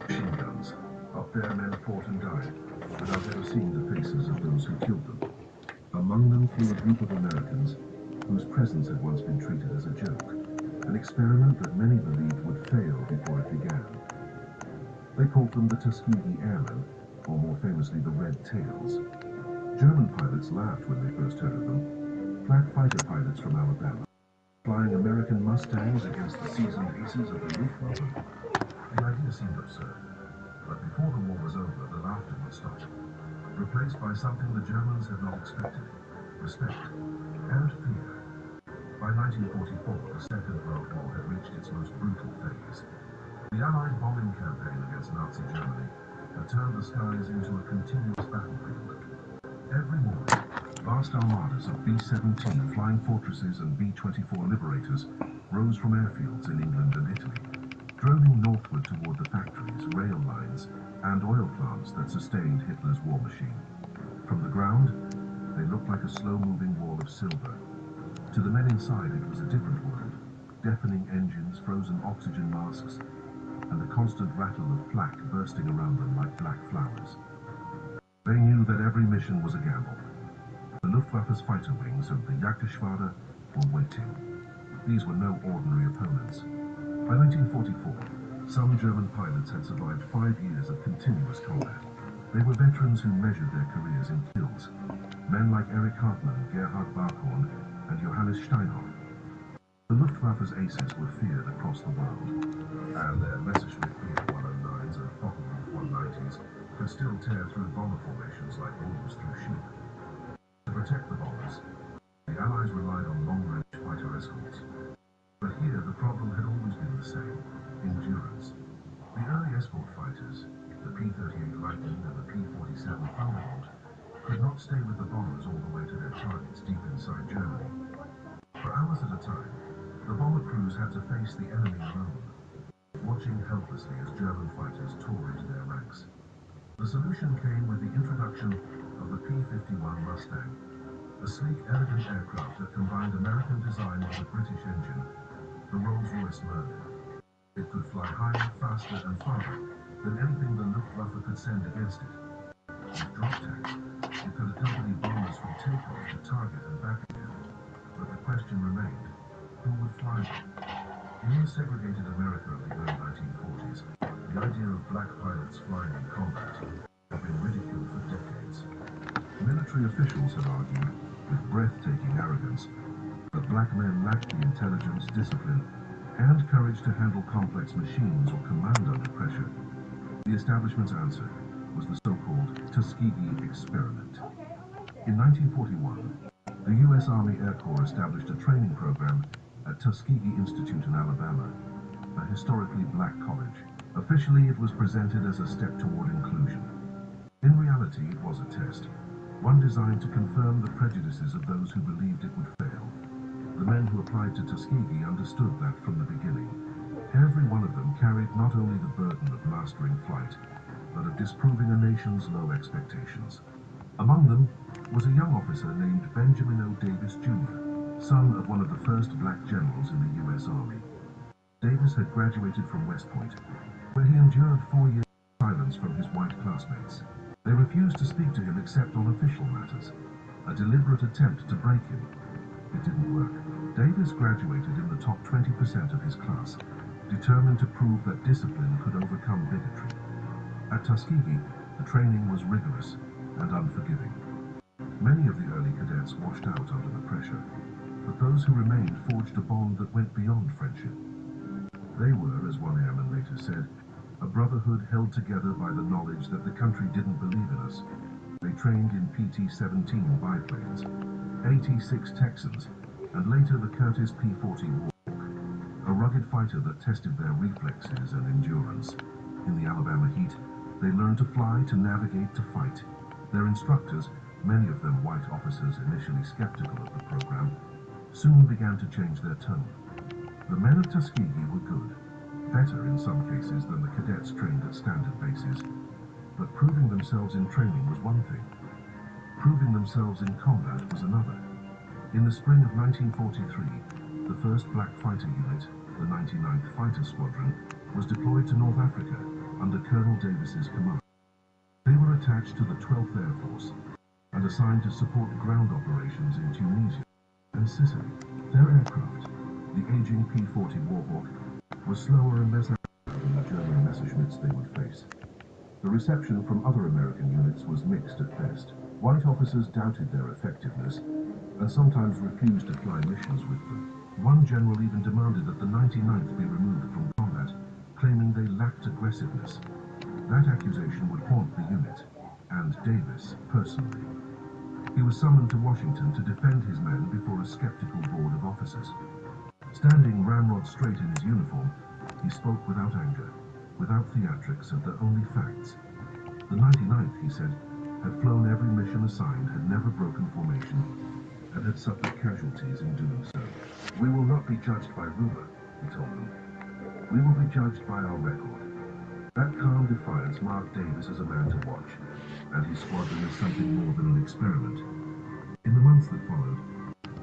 Machine guns. Up there men fought and died, without ever seeing the faces of those who killed them. Among them flew a group of Americans whose presence had once been treated as a joke, an experiment that many believed would fail before it began. They called them the Tuskegee Airmen, or more famously the Red Tails. German pilots laughed when they first heard of them. Flak fighter pilots from Alabama, flying American Mustangs against the seasoned aces of the Luftwaffe. The idea seemed absurd, but before the war was over, the laughter would stop, replaced by something the Germans had not expected: respect and fear. By 1944, the Second World War had reached its most brutal phase. The Allied bombing campaign against Nazi Germany had turned the skies into a continuous battlefield. Every morning, vast armadas of B-17 Flying Fortresses and B-24 Liberators rose from airfields in England and Italy, droning northward toward the factories, rail lines, and oil plants that sustained Hitler's war machine. From the ground, they looked like a slow-moving wall of silver. To the men inside, it was a different world: deafening engines, frozen oxygen masks, and the constant rattle of flak bursting around them like black flowers. They knew that every mission was a gamble. The Luftwaffe's fighter wings of the Jagdgeschwader were waiting. These were no ordinary opponents. By 1944, some German pilots had survived 5 years of continuous combat. They were veterans who measured their careers in kills. Men like Erich Hartmann, Gerhard Barkhorn, and Johannes Steinhoff. The Luftwaffe's aces were feared across the world, and their Messerschmitt Bf-109s and Focke-Wulf 190s could still tear through bomber formations like wolves through sheep. To protect the bombers, the Allies relied on long-range fighter escorts. But here the problem had always been the same: endurance. The early escort fighters, the P-38 Lightning and the P-47 Thunderbolt, could not stay with the bombers all the way to their targets deep inside Germany. For hours at a time, the bomber crews had to face the enemy alone, watching helplessly as German fighters tore into their ranks. The solution came with the introduction of the P-51 Mustang, a sleek, elegant aircraft that combined American design with a British engine, the Rolls-Royce Merlin. It could fly higher, faster, and farther, than anything the Luftwaffe could send against it. With drop tanks, it could accompany bombers from takeoff to target and back again. But the question remained, who would fly them? In the segregated America of the early 1940s, the idea of black pilots flying in combat had been ridiculed for decades. Military officials had argued, with breathtaking arrogance, that black men lacked the intelligence, discipline, and courage to handle complex machines or command under pressure. The establishment's answer was the so-called Tuskegee experiment. In 1941, the U.S. Army Air Corps established a training program at Tuskegee Institute in Alabama, a historically black college. Officially, it was presented as a step toward inclusion. In reality, it was a test, one designed to confirm the prejudices of those who believed it would fail. The men who applied to Tuskegee understood that from the beginning. Every one of them carried not only the burden of mastering flight, but of disproving a nation's low expectations. Among them was a young officer named Benjamin O. Davis, Jr., son of one of the first black generals in the U.S. Army. Davis had graduated from West Point, where he endured 4 years of silence from his white classmates. They refused to speak to him except on official matters, a deliberate attempt to break him. It didn't work. Davis graduated in the top 20% of his class, determined to prove that discipline could overcome bigotry. At Tuskegee, the training was rigorous and unforgiving. Many of the early cadets washed out under the pressure, but those who remained forged a bond that went beyond friendship. They were, as one airman later said, a brotherhood held together by the knowledge that the country didn't believe in us. They trained in PT-17 biplanes, AT-6 Texans, and later the Curtiss P-40 Warhawk, a rugged fighter that tested their reflexes and endurance. In the Alabama heat, they learned to fly, to navigate, to fight. Their instructors, many of them white officers initially skeptical of the program, soon began to change their tone. The men of Tuskegee were good, better in some cases than the cadets trained at standard bases, but proving themselves in training was one thing. Proving themselves in combat was another. In the spring of 1943, the 1st Black Fighter Unit, the 99th Fighter Squadron, was deployed to North Africa under Colonel Davis's command. They were attached to the 12th Air Force and assigned to support ground operations in Tunisia and Sicily. Their aircraft, the aging P-40 Warhawk, was slower and less agile than the German Messerschmitts they would face. The reception from other American units was mixed at best. White officers doubted their effectiveness and sometimes refused to fly missions with them. One general even demanded that the 99th be removed from combat, claiming they lacked aggressiveness. That accusation would haunt the unit, and Davis personally. He was summoned to Washington to defend his men before a skeptical board of officers. Standing ramrod straight in his uniform, he spoke without anger, without theatrics, and the only facts. The 99th, he said, had flown every mission assigned, had never broken formation, and had suffered casualties in doing so. We will not be judged by rumor, he told them. We will be judged by our record. That calm defiance marked Davis as a man to watch, and his squadron as something more than an experiment. In the months that followed,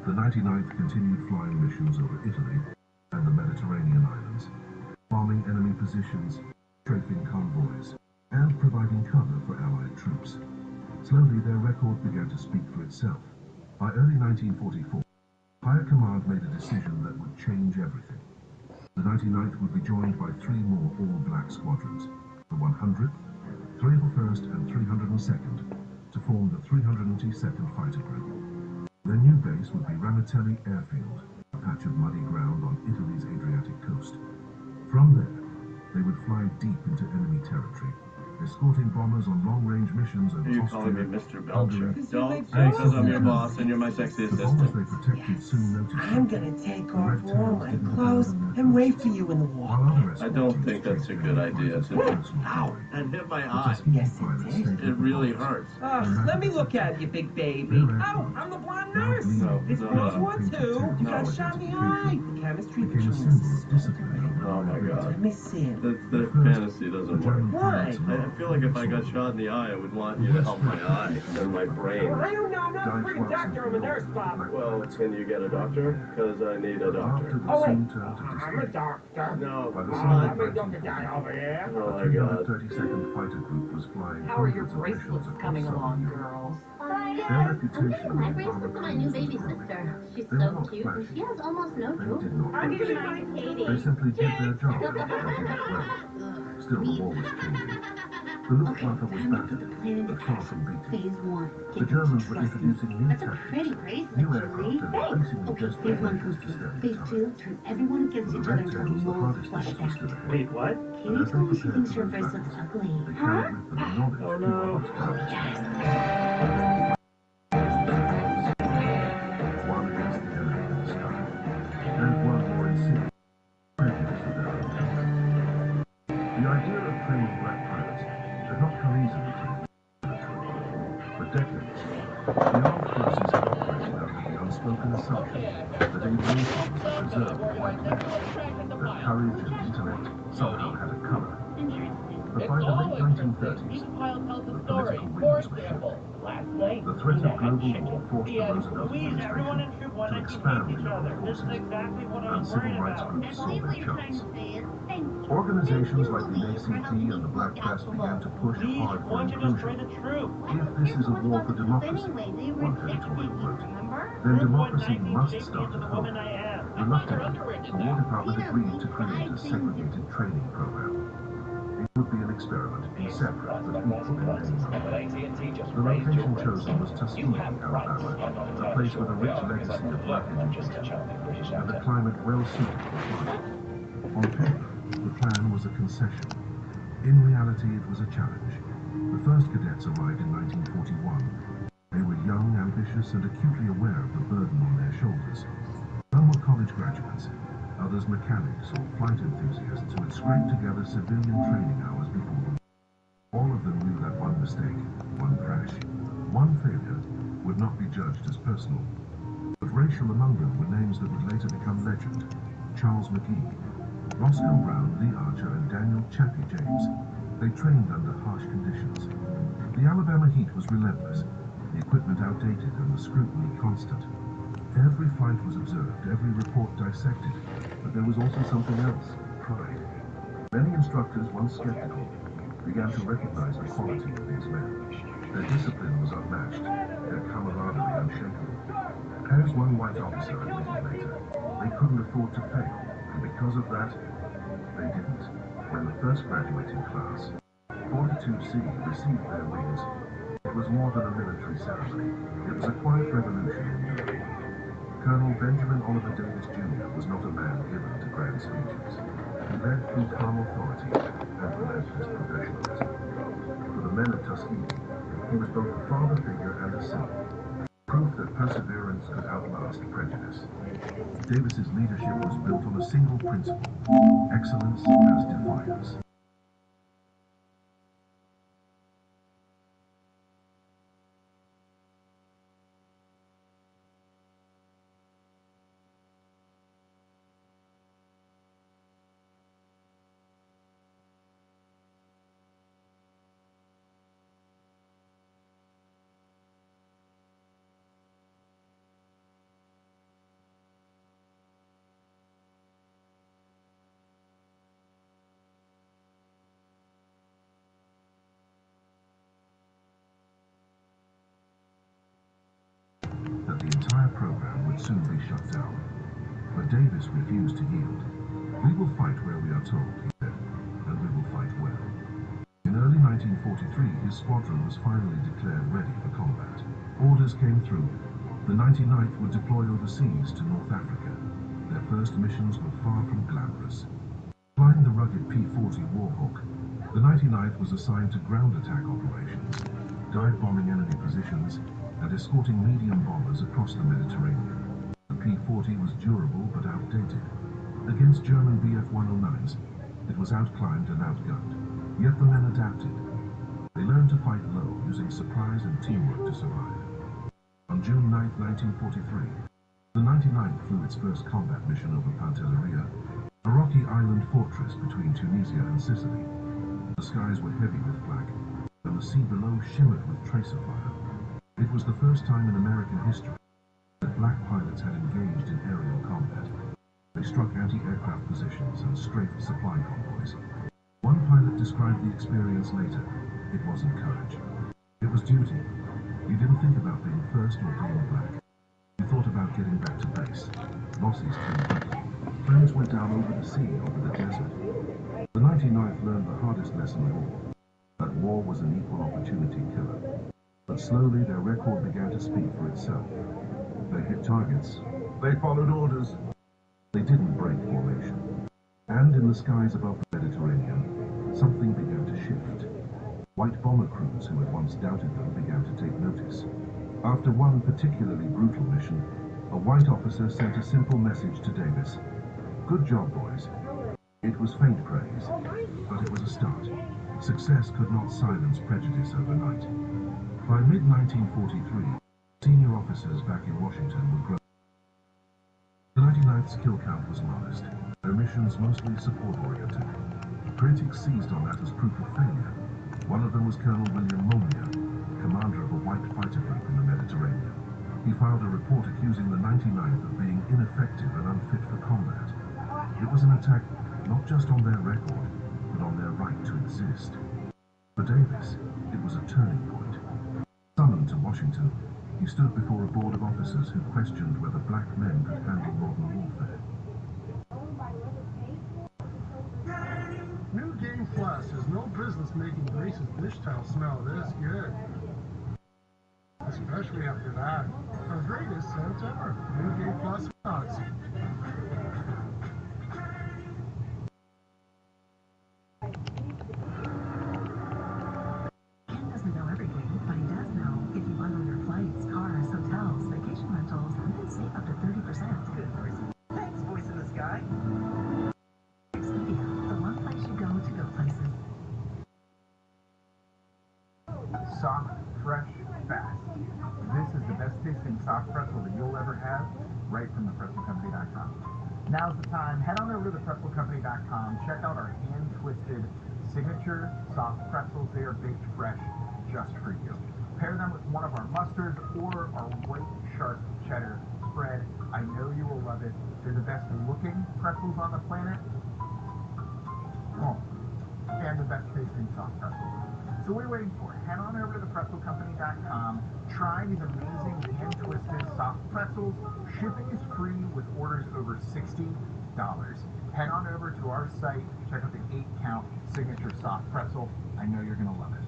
the 99th continued flying missions over Italy and the Mediterranean islands, bombing enemy positions, strafing convoys, and providing cover for Allied troops. Slowly, their record began to speak for itself. By early 1944, Higher Command made a decision that would change everything. The 99th would be joined by 3 more all-black squadrons, the 100th, 301st and 302nd, to form the 302nd Fighter Group. Their new base would be Ramitelli Airfield, a patch of muddy ground on Italy's Adriatic coast. From there, they would fly deep into enemy territory, escorting bombers on long-range missions over You're Austria, calling me Mr. Belcher. Hungary, Don't, because I'm your boss and you're my sexy the bombers assistant. they protected soon noticed I'm something. gonna take The off red all tails my didn't clothes abandon their and wait posts. for you in the While wall. other I escort don't teams think that's a chased good enemy idea, fighters for Tim. personal Ow. glory. And hit my The eye. Tuskegee Yes, it pilots did. stayed It with the really bombers. hurts. Let me look at you, big baby. Oh, I'm the blonde nurse. No, It's no, World no. War II. You got No. shot in the eye. The chemistry Became a machine symbol was of discipline and Oh my god. Let me see it. That fantasy doesn't work. Why? I feel like if I got shot in the eye, I would want you to help my eye and my brain. I don't know. I'm not a freaking doctor. I'm a nurse, Bob. Well, can you get a doctor? Because I need a doctor. Oh, wait. I'm a doctor. No, I'm a doctor guy over here. oh my god. 32nd Fighter Group was flying How are your hundreds of missions bracelets across coming Southern along, Europe. girls? Their reputation My among bracelet's armor my new crews baby was growing. sister. She's They were so not cute, and flashy. she has almost no They jewelry. did not I'll give you boast. my Katie. They simply did their job, and they did it well. Still, the war was changing. The Luftwaffe was battered, but far from beaten. Phase 1. The Germans were introducing new That's a tactics, pretty bracelet, new Julie. aircraft, and Thanks. increasingly Okay, desperate phase 1 measures comes to stem Phase the 2, tide. turn everyone against For the each other Red until Tails, the hardest multiply mission back. stood ahead. Wait, what? And as Katie they told me she prepared thinks for your those bracelet's battles, ugly. they carried with them the knowledge Oh, that no. people must balance. Yes. One against the enemy in the sky, and one more insidious prejudice of their own country. The idea of training black pilots had not come easily to the military. For decades, the armed forces had operated under the unspoken assumption that aviation was the preserve of white men, that courage and intellect somehow had a color. But by the late 1930s, the political winds were shifting. The threat of global war forced the Roosevelt administration to expand the armed forces, and civil rights groups saw their chance. Organizations like the ACT and the Black Press began to push hard for inclusion. If this is a war for democracy, one editorial wrote, then democracy must start at home. Reluctantly, the War Department agreed to create a segregated training program. It would be an experiment in separate but equal in name only. The location chosen was Tuskegee, Alabama, a place with a rich legacy of black education, and a climate well suited for flying. On paper, the plan was a concession. In reality, it was a challenge. The first cadets arrived in 1941. They were young, ambitious, and acutely aware of the burden on their shoulders. Some were college graduates, others mechanics or flight enthusiasts who had scraped together civilian training hours before the war. All of them knew that one mistake, one crash, one failure would not be judged as personal. But racial among them were names that would later become legend. Charles McGee, Roscoe Brown, Lee Archer, and Daniel Chappie James. They trained under harsh conditions. The Alabama heat was relentless, the equipment outdated, and the scrutiny constant. Every flight was observed, every report dissected, but there was also something else, pride. Many instructors, once skeptical, began to recognize the quality of these men. Their discipline was unmatched, their camaraderie unshakable. As one white officer admitted later, they couldn't afford to fail, and because of that, they didn't. When the first graduating class, 42C, received their wings, it was more than a military ceremony. It was a quiet revolution in Europe. Colonel Benjamin Oliver Davis Jr. was not a man given to grand speeches. He led through calm authority and relentless professionalism. For the men of Tuskegee, he was both a father figure and a son, proof that perseverance could outlast prejudice. Davis's leadership was built on a single principle: excellence as defiance. That the entire program would soon be shut down. But Davis refused to yield. "We will fight where we are told," he said, "and we will fight well." In early 1943, his squadron was finally declared ready for combat. Orders came through. The 99th would deploy overseas to North Africa. Their first missions were far from glamorous. Flying the rugged P-40 Warhawk, the 99th was assigned to ground attack operations, dive bombing enemy positions, and escorting medium bombers across the Mediterranean. The P-40 was durable but outdated. Against German Bf-109s, it was outclimbed and outgunned. Yet the men adapted. They learned to fight low, using surprise and teamwork to survive. On June 9, 1943, the 99th flew its first combat mission over Pantelleria, A rocky island fortress between Tunisia and Sicily. The skies were heavy with flak, and the sea below shimmered with tracer fire. It was the first time in American history that black pilots had engaged in aerial combat. They struck anti-aircraft positions and strafed supply convoys. One pilot described the experience later. It wasn't courage. It was duty. You didn't think about being first or being black. You thought about getting back to base. Bosses turned back. Friends went down over the sea, over the desert. The 99th learned the hardest lesson of all, that war was an equal opportunity killer. But slowly their record began to speak for itself. They hit targets. They followed orders. They didn't break formation. And in the skies above the Mediterranean, something began to shift. White bomber crews who had once doubted them began to take notice. After one particularly brutal mission, a white officer sent a simple message to Davis. Good job, boys. It was faint praise, but it was a start. Success could not silence prejudice overnight. By mid-1943, senior officers back in Washington were growing. The 99th's kill count was modest, their missions mostly support-oriented. Critics seized on that as proof of failure. One of them was Colonel William Molnier, commander of a white fighter group in the Mediterranean. He filed a report accusing the 99th of being ineffective and unfit for combat. It was an attack not just on their record, but on their right to exist. For Davis, it was a turning point. Summoned to Washington, he stood before a board of officers who questioned whether black men could handle modern warfare. New Game Plus has no business making Grace's dish towel smell this good. Especially after that. Our greatest scent ever. New Game Plus dogs. Ken doesn't know everything, but he does know if you bundle your flights, cars, hotels, vacation rentals, you can save up to 30%. Good voice. Thanks, voice in the sky. Expedia, the one place you go to go places. Soft, fresh, fast. This is the best tasting soft pretzel that you'll ever have, right from thepretzelcompany.com. Now's the time. Head on over to thepretzelcompany.com. Check out our hand-twisted signature soft pretzels. They are baked fresh just for you. Pair them with one of our mustards or our white sharp cheddar spread. I know you will love it. They're the best looking pretzels on the planet. Oh, and the best tasting soft pretzels. So what are you waiting for? Head on over to thepretzelcompany.com. Try these amazing hand-twisted soft pretzels. Shipping is free with orders over $60. Head on over to our site. Check out the 8-count signature soft pretzel. I know you're going to love it.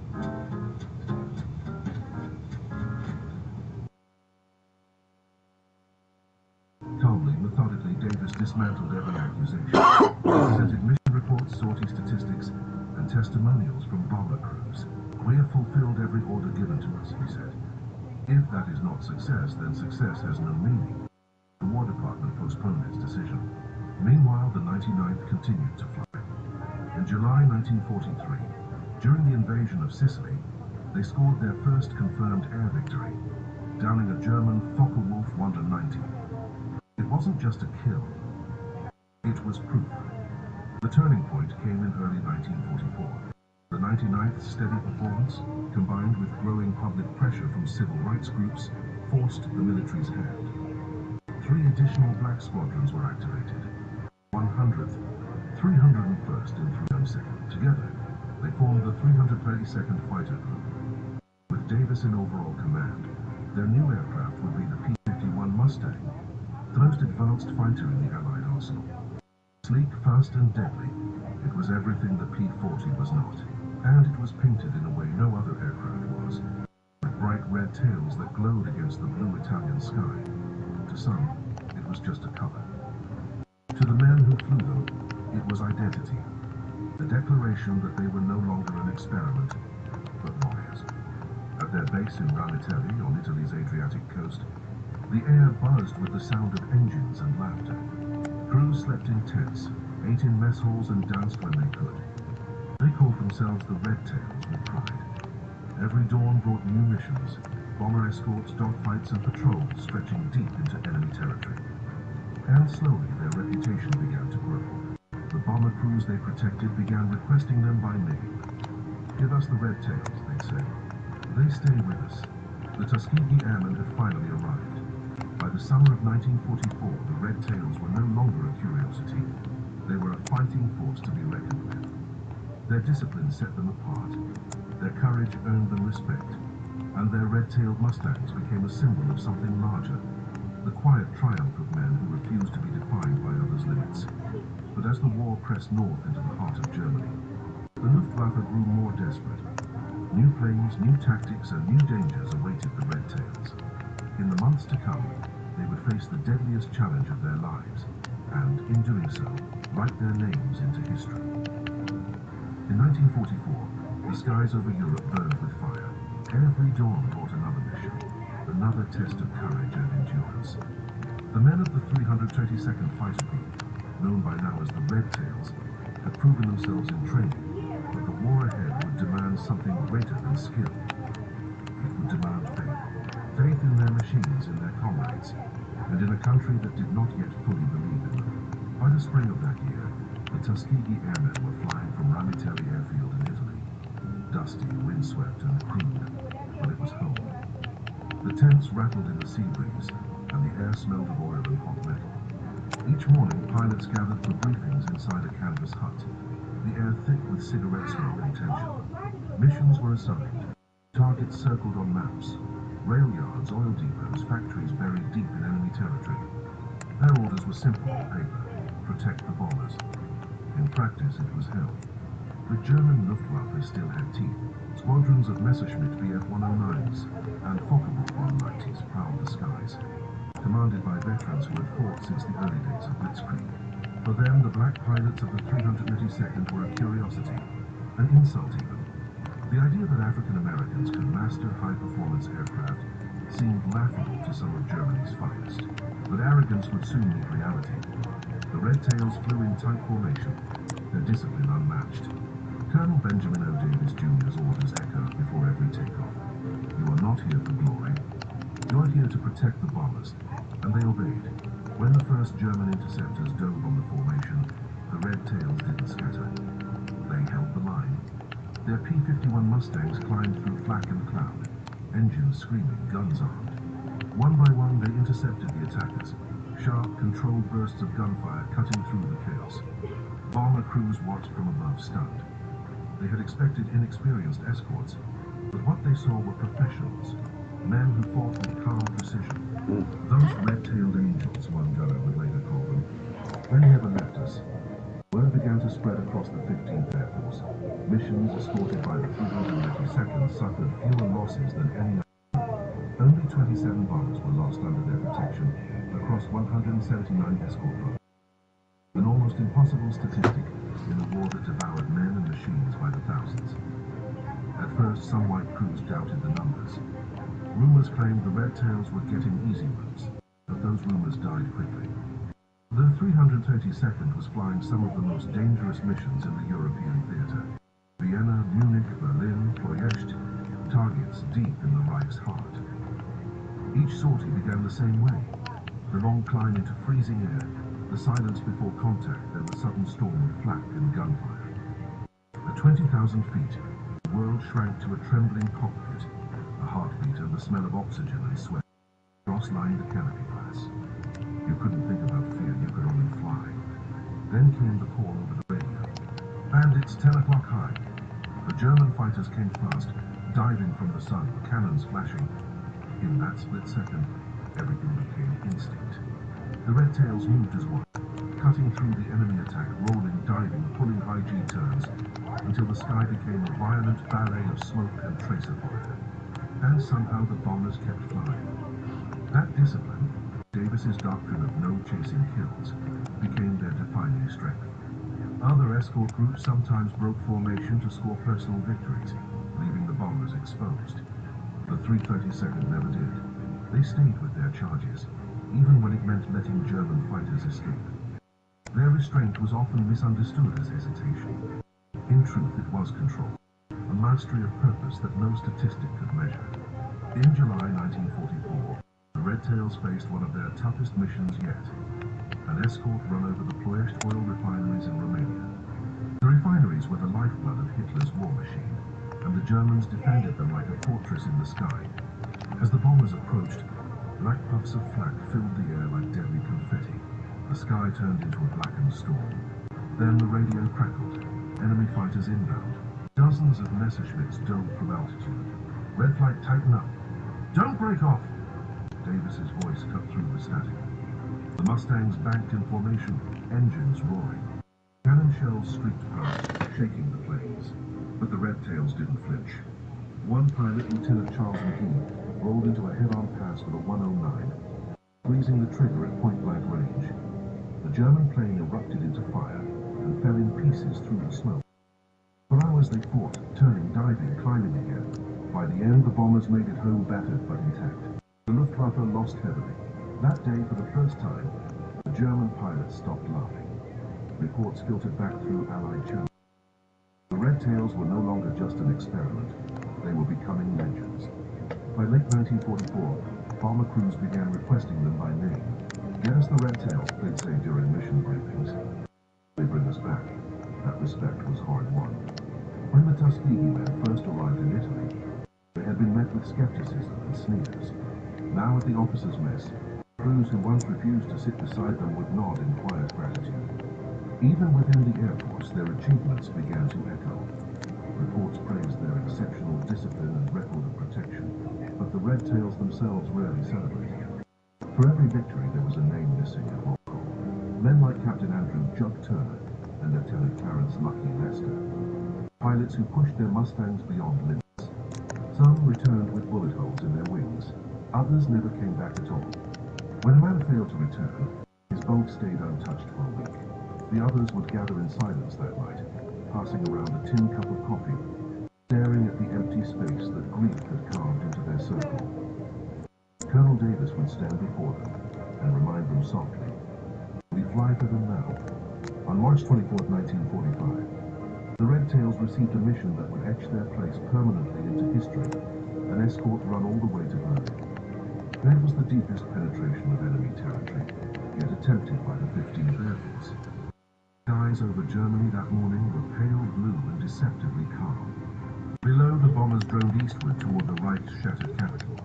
Calmly, methodically, Davis dismantled every accusation. He presented mission reports, sortie statistics, and testimonials from bomber crews. We have fulfilled every order given to us, he said. If that is not success, then success has no meaning. The War Department postponed its decision. Meanwhile, the 99th continued to fly. In July 1943, during the invasion of Sicily, they scored their first confirmed air victory, downing a German Focke-Wulf 190. It wasn't just a kill. It was proof. The turning point came in early 1944. The 99th's steady performance, combined with growing public pressure from civil rights groups, forced the military's hand. 3 additional black squadrons were activated. 100th, 301st, and 302nd. Together, they formed the 332nd Fighter Group. With Davis in overall command, their new aircraft would be the P-51 Mustang, the most advanced fighter in the Allied arsenal. Sleek, fast, and deadly, it was everything the P-40 was not. And it was painted in a way no other aircraft was, with bright red tails that glowed against the blue Italian sky. To some, it was just a color. To the men who flew them, it was identity, the declaration that they were no longer an experiment, but warriors. At their base in Ranitelli, on Italy's Adriatic coast, the air buzzed with the sound of engines and laughter. Crews slept in tents, ate in mess halls, and danced when they could. They called themselves the Red Tails with pride. Every dawn brought new missions, bomber escorts, dogfights, and patrols stretching deep into enemy territory. And slowly their reputation began to grow. bomber crews they protected began requesting them by name. "Give us the Red Tails," they'd say. "They stay with us." The Tuskegee Airmen had finally arrived. By the summer of 1944, the Red Tails were no longer a curiosity. They were a fighting force to be reckoned with. Their discipline set them apart. Their courage earned them respect. And their red-tailed Mustangs became a symbol of something larger. The quiet triumph of men who refused to be defined by others' limits. But as the war pressed north into the heart of Germany, the Luftwaffe grew more desperate. New planes, new tactics, and new dangers awaited the Red Tails. In the months to come, they would face the deadliest challenge of their lives, and, in doing so, write their names into history. In 1944, the skies over Europe burned with fire. Every dawn brought another mission, another test of courage and endurance. The men of the 322nd Fighter Group, known by now as the Red Tails, had proven themselves in training, but the war ahead would demand something greater than skill. It would demand faith. Faith in their machines, in their comrades, and in a country that did not yet fully believe in them. By the spring of that year, the Tuskegee Airmen were flying from Ramitelli Airfield in Italy. Dusty, windswept, and crude, but it was home. The tents rattled in the sea breeze, and the air smelled of oil and hot metal. Each morning, pilots gathered for briefings inside a canvas hut, the air thick with cigarette smoke and tension. Missions were assigned. Targets circled on maps. Rail yards, oil depots, factories buried deep in enemy territory. Their orders were simple on paper: protect the bombers. In practice, it was hell. The German Luftwaffe still had teeth. Squadrons of Messerschmitt Bf-109s and Focke-Wulf 190s prowled the skies, commanded by veterans who had fought since the early days of Blitzkrieg. For them, the black pilots of the 322nd were a curiosity, an insult even. The idea that African Americans could master high-performance aircraft seemed laughable to some of Germany's finest. But arrogance would soon meet reality. The Red Tails flew in tight formation, their discipline unmatched. Colonel Benjamin O. Davis Jr.'s orders echoed before every takeoff. "You are not here for glory. You are here to protect the bombers," and they obeyed. When the first German interceptors dove on the formation, the Red Tails didn't scatter. They held the line. Their P-51 Mustangs climbed through flak and cloud, engines screaming, guns armed. One by one, they intercepted the attackers, sharp, controlled bursts of gunfire cutting through the chaos. Bomber crews watched from above, stunned. They had expected inexperienced escorts, but what they saw were professionals, men who fought with calm precision. Those red-tailed angels, one gunner would later call them. They never left us. Word began to spread across the 15th Air Force. Missions escorted by the 322nd suffered fewer losses than any other. Only 27 bombers were lost under their protection across 179 escort boats. An almost impossible statistic in a war that devoured men and machines by the thousands. At first, some white crews doubted the numbers. Rumors claimed the Red Tails were getting easy ones, but those rumors died quickly. The 322nd was flying some of the most dangerous missions in the European theater. Vienna, Munich, Berlin, Ploiești, targets deep in the Reich's heart. Each sortie began the same way. The long climb into freezing air, the silence before contact, then the sudden storm of flak and gunfire. At 20,000 feet, the world shrank to a trembling cockpit, a heartbeat and the smell of oxygen and sweat. Frost lined the canopy glass. You couldn't think about fear, you could only fly. Then came the call over the radio. "Bandits, 10 o'clock high." The German fighters came fast, diving from the sun, cannons flashing. In that split second, everything became instinct. The Red Tails moved as one, cutting through the enemy attack, rolling, diving, pulling high G turns, until the sky became a violent ballet of smoke and tracer fire. And somehow the bombers kept flying. That discipline, Davis's doctrine of no chasing kills, became their defining strength. Other escort groups sometimes broke formation to score personal victories, leaving the bombers exposed. The 322nd never did. They stayed with their charges, even when it meant letting German fighters escape. Their restraint was often misunderstood as hesitation. In truth, it was control, a mastery of purpose that no statistic could measure. In July 1944, the Red Tails faced one of their toughest missions yet. an escort run over the Ploiești oil refineries in Romania. The refineries were the lifeblood of Hitler's war machine, and the Germans defended them like a fortress in the sky. As the bombers approached, black puffs of flak filled the air like deadly confetti. The sky turned into a blackened storm. Then the radio crackled. Enemy fighters inbound. Dozens of Messerschmitts dove from altitude. Red flight, tighten up. Don't break off! Davis's voice cut through the static. The Mustangs banked in formation, engines roaring. Cannon shells streaked past, shaking the planes. But the Red Tails didn't flinch. One pilot, Lieutenant Charles McGee, rolled into a head-on pass with a 109, squeezing the trigger at point-blank range. The German plane erupted into fire and fell in pieces through the smoke. For hours they fought, turning, diving, climbing again. By the end, the bombers made it home battered but intact. The Luftwaffe lost heavily. That day, for the first time, the German pilots stopped laughing. Reports filtered back through Allied channels. The Red Tails were no longer just an experiment. They were becoming legends. By late 1944, bomber crews began requesting them by name. Get us the Red Tails, they'd say during mission briefings. They bring us back. That respect was hard won. When the Tuskegee men first arrived in Italy, they had been met with skepticism and sneers. Now at the officers' mess, crews who once refused to sit beside them would nod in quiet gratitude. Even within the Air Force, their achievements began to echo. Reports praised their exceptional discipline and record of protection, but the Red Tails themselves rarely celebrated. For every victory, there was a name missing at roll call. Men like Captain Andrew Jug Turner and Lieutenant Clarence Lucky Lester. Pilots who pushed their Mustangs beyond limits. Some returned with bullet holes in their wings. Others never came back at all. When a man failed to return, his boat stayed untouched for a week. The others would gather in silence that night, passing around a tin cup of coffee, staring at the empty space that grief had carved into their circle. Colonel Davis would stand before them and remind them softly, "We fly for them now." On March 24, 1945, the Red Tails received a mission that would etch their place permanently into history, an escort run all the way to Berlin. That was the deepest penetration of enemy territory, yet attempted by the 15th Air Force. Skies over Germany that morning were pale blue and deceptively calm. Below, the bombers droned eastward toward the Reich's shattered capital.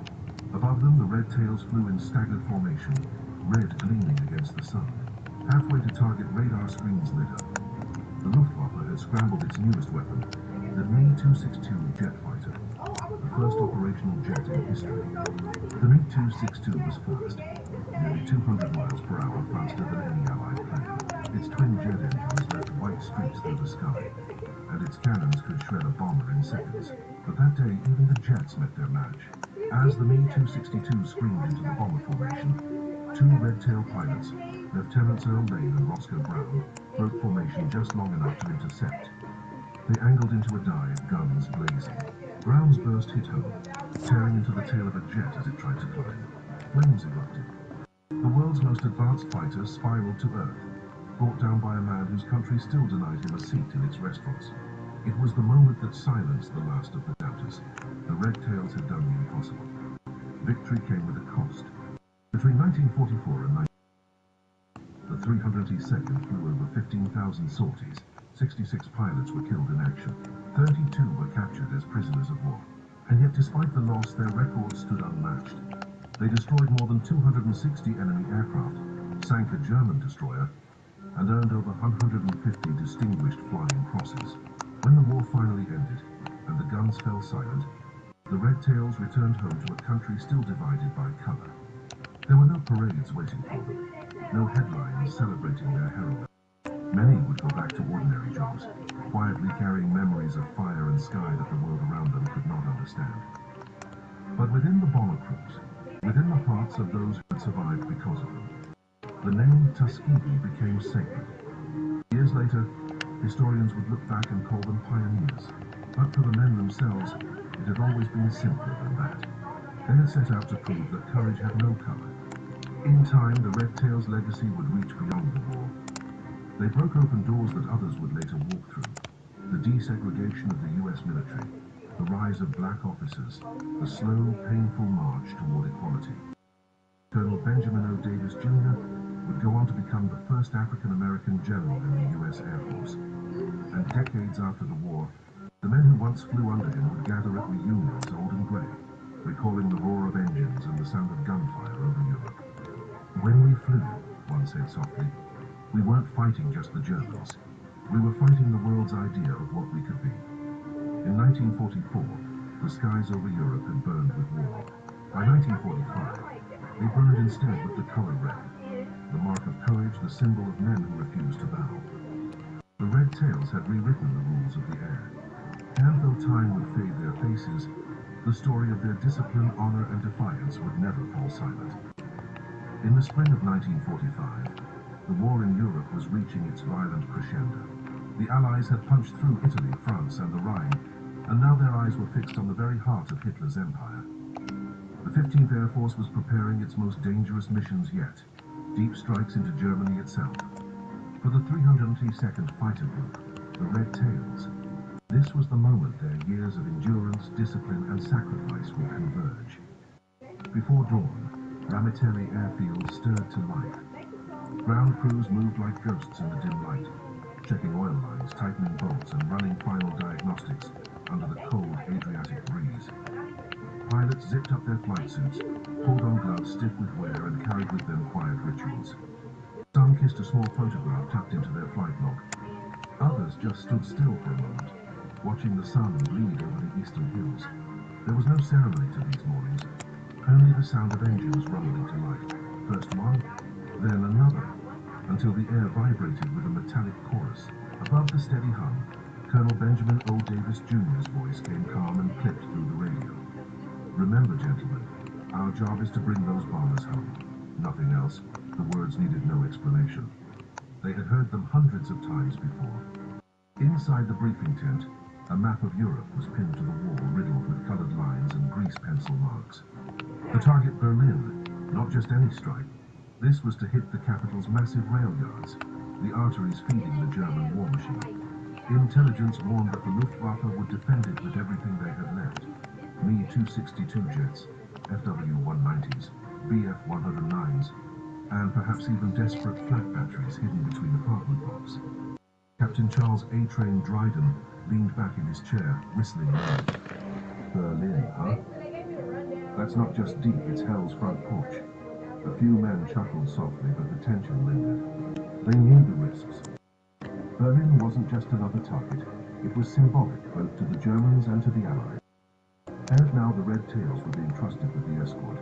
Above them, the Red Tails flew in staggered formation, red gleaming against the sun. Halfway to target, radar screens lit up. The Luftwaffe had scrambled its newest weapon, the Me-262 jet fighter, the first operational jet in history. The Me-262 was fast, nearly 200 miles per hour faster than any Allied plane. Its twin jet engines left white streaks through the sky, and its cannons could shred a bomber in seconds. But that day, even the jets met their match. As the Me-262 screamed into the bomber formation, two red-tail pilots, Lieutenants Earl Lane and Roscoe Brown, broke formation just long enough to intercept. They angled into a dive, guns blazing. Brown's burst hit home, tearing into the tail of a jet as it tried to climb. Flames erupted. The world's most advanced fighter spiraled to Earth, brought down by a man whose country still denied him a seat in its restaurants. It was the moment that silenced the last of the doubters. The Red Tails had done the impossible. Victory came with a cost. Between 1944 and 19... the 302nd flew over 15,000 sorties. 66 pilots were killed in action. 32 were captured as prisoners of war. And yet, despite the loss, their record stood unmatched. They destroyed more than 260 enemy aircraft, sank a German destroyer, and earned over 150 distinguished flying crosses. When the war finally ended, and the guns fell silent, the Red Tails returned home to a country still divided by color. There were no parades waiting for them, no headlines celebrating their heroism. Many would go back to ordinary jobs, quietly carrying memories of fire and sky that the world around them could not understand. But within the bomber crews, within the hearts of those who had survived because of them, the name Tuskegee became sacred. Years later, historians would look back and call them pioneers. But for the men themselves, it had always been simpler than that. They had set out to prove that courage had no color. In time, the Red Tails' legacy would reach beyond the war. They broke open doors that others would later walk through. The desegregation of the U.S. military, the rise of black officers, the slow, painful march toward equality. Colonel Benjamin O. Davis, Jr. would go on to become the first African-American general in the U.S. Air Force. And decades after the war, the men who once flew under him would gather at reunions old and grey, recalling the roar of engines and the sound of gunfire over Europe. When we flew, one said softly, we weren't fighting just the Germans. We were fighting the world's idea of what we could be. In 1944, the skies over Europe had burned with war. By 1945, they burned instead with the colour red, the mark of courage, the symbol of men who refused to bow. The Red Tails had rewritten the rules of the air, and though time would fade their faces, the story of their discipline, honour and defiance would never fall silent. In the spring of 1945, the war in Europe was reaching its violent crescendo. The Allies had punched through Italy, France and the Rhine, and now their eyes were fixed on the very heart of Hitler's empire. The 15th Air Force was preparing its most dangerous missions yet, deep strikes into Germany itself. For the 302nd Fighter Group, the Red Tails, this was the moment their years of endurance, discipline and sacrifice would converge. Before dawn, Ramitelli Airfield stirred to life. Ground crews moved like ghosts in the dim light, checking oil lines, tightening bolts and running final diagnostics under the cold Adriatic breeze. Pilots zipped up their flight suits, pulled on gloves stiff with wear and carried with them quiet rituals. Some kissed a small photograph tucked into their flight log. Others just stood still for a moment, watching the sun bleed over the eastern hills. There was no ceremony to these mornings, only the sound of engines rumbling to life. First one, then another, until the air vibrated with a metallic chorus. Above the steady hum, Colonel Benjamin O. Davis Jr.'s voice came calm and clipped through the radio. Remember, gentlemen, our job is to bring those bombers home. Nothing else. The words needed no explanation. They had heard them hundreds of times before. Inside the briefing tent, a map of Europe was pinned to the wall, riddled with colored lines and grease pencil marks. The target, Berlin, not just any strike. This was to hit the capital's massive rail yards, the arteries feeding the German war machine. Intelligence warned that the Luftwaffe would defend it with everything they had left. Me-262 jets, FW-190s, Bf-109s, and perhaps even desperate flak batteries hidden between apartment blocks. Captain Charles A. Train Dryden leaned back in his chair, whistling loud. Berlin, huh? That's not just deep, it's hell's front porch. A few men chuckled softly, but the tension lingered. They knew the risks. Berlin wasn't just another target. It was symbolic both to the Germans and to the Allies. And now the Red Tails were being trusted with the escort.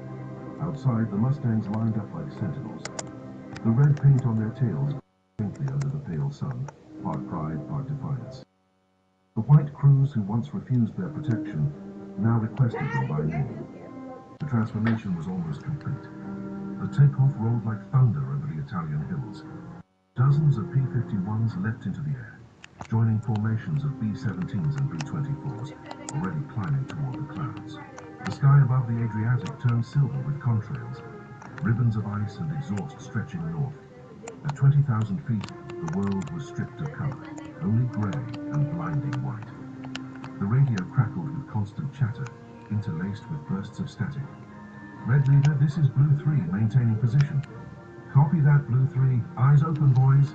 Outside, the Mustangs lined up like sentinels. The red paint on their tails faintly under the pale sun, part pride, part defiance. The white crews who once refused their protection now requested them by name. The transformation was almost complete. The takeoff rolled like thunder over the Italian hills. Dozens of P-51s leapt into the air, joining formations of B-17s and B-24s, already climbing toward the clouds. The sky above the Adriatic turned silver with contrails, ribbons of ice and exhaust stretching north. At 20,000 feet, the world was stripped of color, only gray and blinding white. The radio crackled with constant chatter, interlaced with bursts of static. Red Leader, this is Blue 3, maintaining position. Copy that, Blue 3. Eyes open, boys.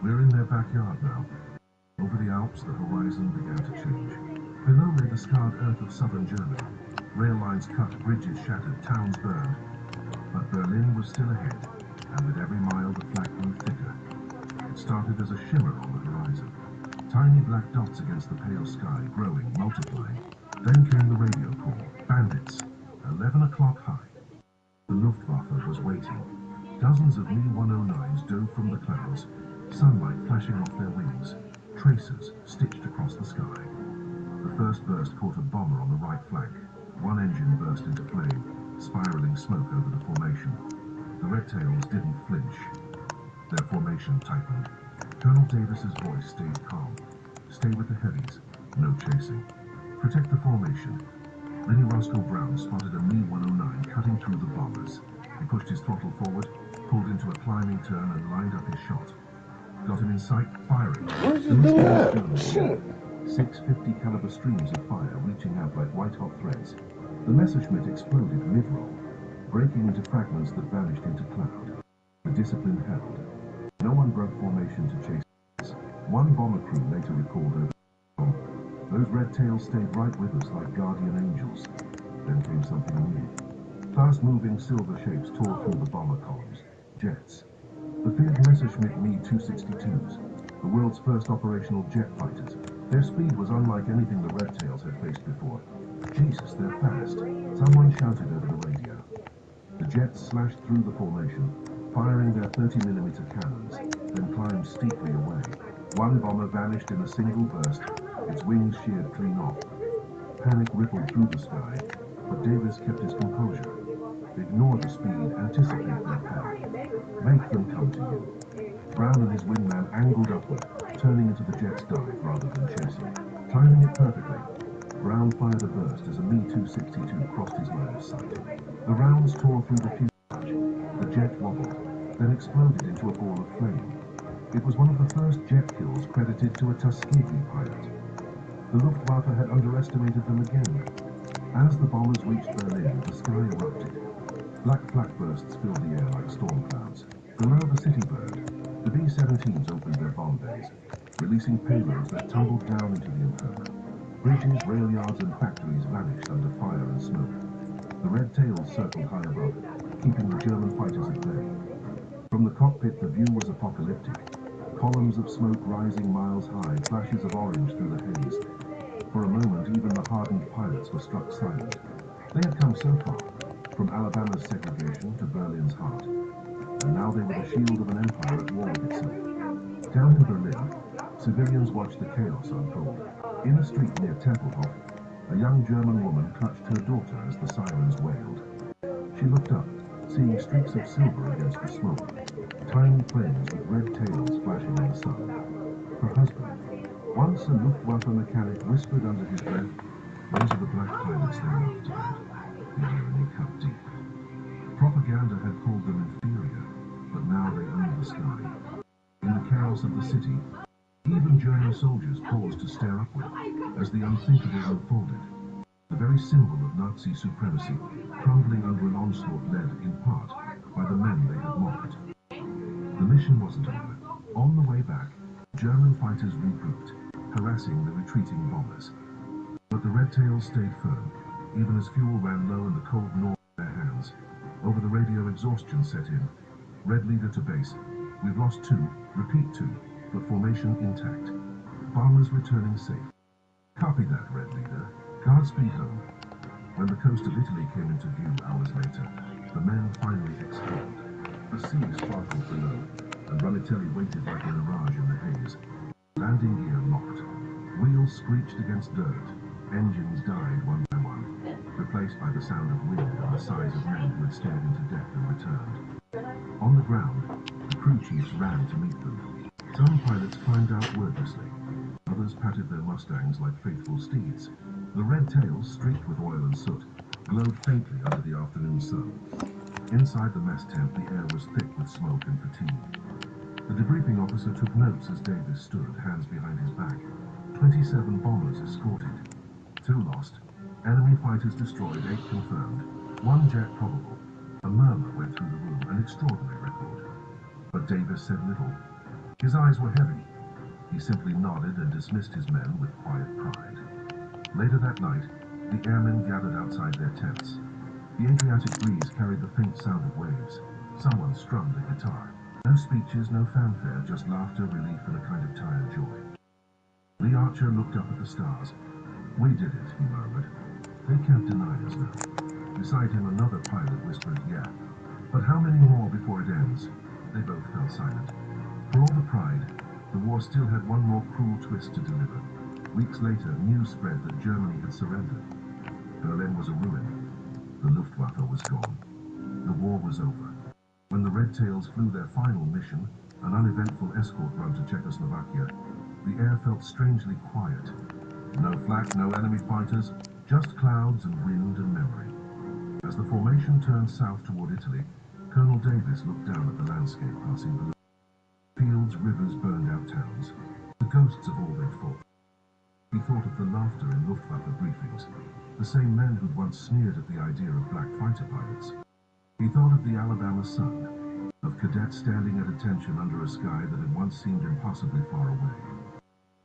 We're in their backyard now. Over the Alps, the horizon began to change. Below lay the scarred earth of southern Germany. Rail lines cut, bridges shattered, towns burned. But Berlin was still ahead, and with every mile the flak grew thicker. It started as a shimmer on the horizon. Tiny black dots against the pale sky, growing, multiplying. Then came the radio call. Bandits. 11 o'clock high. The Luftwaffe was waiting. Dozens of Me-109s dove from the clouds, sunlight flashing off their wings, tracers stitched across the sky. The first burst caught a bomber on the right flank. One engine burst into flame, spiraling smoke over the formation. The Red Tails didn't flinch. Their formation tightened. Colonel Davis's voice stayed calm. Stay with the heavies. No chasing. Protect the formation. Lenny Roscoe Brown spotted a Me-109 cutting through the bombers. He pushed his throttle forward, pulled into a climbing turn and lined up his shot. Got him in sight, firing. Where's he doing that? Shit. 650 caliber streams of fire reaching out like white-hot threads. The Messerschmitt exploded mid-roll, breaking into fragments that vanished into cloud. The discipline held. No one broke formation to chase. One bomber crew later recalled over. Those red tails stayed right with us like guardian angels. Then came something new. Fast-moving silver shapes tore through the bomber columns. Jets. The Field Messerschmitt Me-262s, the world's first operational jet fighters. Their speed was unlike anything the red tails had faced before. Jesus, they're fast. Someone shouted over the radio. The jets slashed through the formation, firing their 30mm cannons, then climbed steeply away. One bomber vanished in a single burst, its wings sheared clean off. Panic rippled through the sky, but Davis kept his composure. Ignore the speed, anticipate their path. Make them come to you. Brown and his wingman angled upward, turning into the jet's dive rather than chasing. Timing it perfectly, Brown fired a burst as a Me-262 crossed his line of sight. The rounds tore through the fuselage. The jet wobbled, then exploded into a ball of flame. It was one of the first jet kills credited to a Tuskegee pilot. The Luftwaffe had underestimated them again. As the bombers reached Berlin, the sky erupted. Black flak bursts filled the air like storm clouds. Below the city burned. The B-17s opened their bomb bays, releasing payloads that tumbled down into the inferno. Bridges, rail yards, and factories vanished under fire and smoke. The red tails circled high above, keeping the German fighters at bay. From the cockpit, the view was apocalyptic. Columns of smoke rising miles high, flashes of orange through the haze. For a moment, even the hardened pilots were struck silent. They had come so far, from Alabama's segregation to Berlin's heart, and now they were the shield of an empire at war with itself. Down in Berlin, civilians watched the chaos unfold. In a street near Tempelhof, a young German woman clutched her daughter as the sirens wailed. She looked up, seeing streaks of silver against the smoke, tiny planes with red tails flashing in the sun. Her husband, once a Luftwaffe mechanic, whispered under his breath, "Those are the black pilots they laughed about." The irony cut deep. Propaganda had called them inferior, but now they owned the sky. In the chaos of the city, even German soldiers paused to stare upward as the unthinkable unfolded. The very symbol of Nazi supremacy crumbling under an onslaught led, in part, by the men they had mocked. The mission wasn't over. On the way back, German fighters regrouped, harassing the retreating bombers. But the red tails stayed firm, even as fuel ran low and the cold gnawed their hands. Over the radio, exhaustion set in. Red leader to base. We've lost 2, repeat 2, but formation intact. Bombers returning safe. Copy that, Red leader. Godspeed home. When the coast of Italy came into view hours later, the men finally exhaled. The sea sparkled below, and Ranitelli waited like a mirage in the haze. Landing gear locked. Wheels screeched against dirt. Engines died one by one, replaced by the sound of wind and the sighs of men who had stared into death and returned. On the ground, the crew chiefs ran to meet them. Some pilots climbed out wordlessly. Others patted their Mustangs like faithful steeds. The red tails, streaked with oil and soot, glowed faintly under the afternoon sun. Inside the mess tent, the air was thick with smoke and fatigue. The debriefing officer took notes as Davis stood, hands behind his back. 27 bombers escorted. 2 lost. Enemy fighters destroyed, 8 confirmed. 1 jet probable. A murmur went through the room, an extraordinary record. But Davis said little. His eyes were heavy. He simply nodded and dismissed his men with quiet pride. Later that night, the airmen gathered outside their tents. The Adriatic breeze carried the faint sound of waves. Someone strummed a guitar. No speeches, no fanfare, just laughter, relief, and a kind of tired joy. Lee Archer looked up at the stars. "We did it," he murmured. "They can't deny us now." Beside him, another pilot whispered, "Yeah. But how many more before it ends?" They both fell silent. For all the pride, the war still had one more cruel twist to deliver. Weeks later, news spread that Germany had surrendered. Berlin was a ruin. The Luftwaffe was gone. The war was over. When the Red Tails flew their final mission, an uneventful escort run to Czechoslovakia, the air felt strangely quiet. No flak, no enemy fighters, just clouds and wind and memory. As the formation turned south toward Italy, Colonel Davis looked down at the landscape passing below. Fields, rivers, burned-out towns, the ghosts of all they'd fought. He thought of the laughter in Luftwaffe briefings, the same men who'd once sneered at the idea of black fighter pilots. He thought of the Alabama sun, of cadets standing at attention under a sky that had once seemed impossibly far away.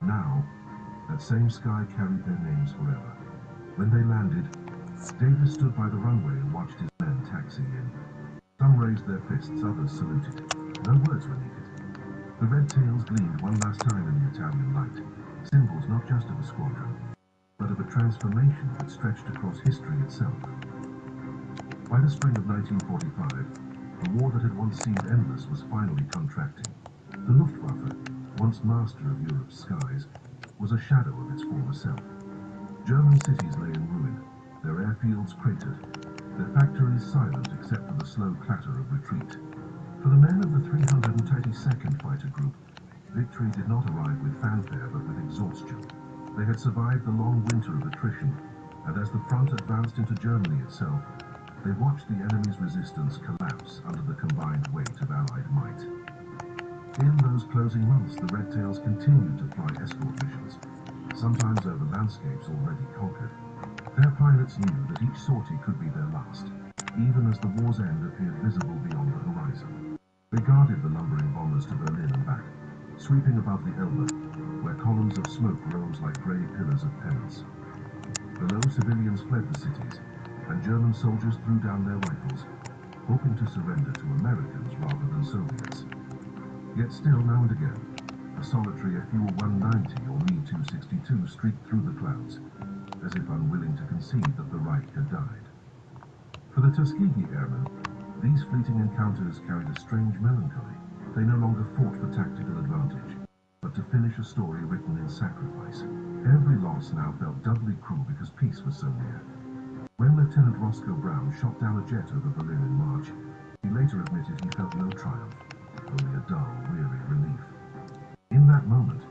Now, that same sky carried their names forever. When they landed, Davis stood by the runway and watched his men taxi in. Some raised their fists, others saluted. No words were needed. The red tails gleamed one last time in the Italian light, symbols not just of a squadron, but of a transformation that stretched across history itself. By the spring of 1945, the war that had once seemed endless was finally contracting. The Luftwaffe, once master of Europe's skies, was a shadow of its former self. German cities lay in ruin, their airfields cratered, their factories silent except for the slow clatter of retreat. For the men of the 332nd Fighter Group, victory did not arrive with fanfare but with exhaustion. They had survived the long winter of attrition, and as the front advanced into Germany itself, they watched the enemy's resistance collapse under the combined weight of Allied might. In those closing months, the Red Tails continued to fly escort missions, sometimes over landscapes already conquered. Their pilots knew that each sortie could be their last, even as the war's end appeared visible beyond the horizon. They guarded the lumbering bombers to Berlin and back, sweeping above the Elbe, where columns of smoke rose like grey pillars of penance. Below, civilians fled the cities, and German soldiers threw down their rifles, hoping to surrender to Americans rather than Soviets. Yet still, now and again, a solitary Fu-190 or Me-262 streaked through the clouds, as if unwilling to concede that the Reich had died. For the Tuskegee Airmen, these fleeting encounters carried a strange melancholy. They no longer fought for tactical advantage, but to finish a story written in sacrifice. Every loss now felt doubly cruel because peace was so near. When Lieutenant Roscoe Brown shot down a jet over Berlin in March, he later admitted he felt no triumph, only a dull, weary relief. In that moment,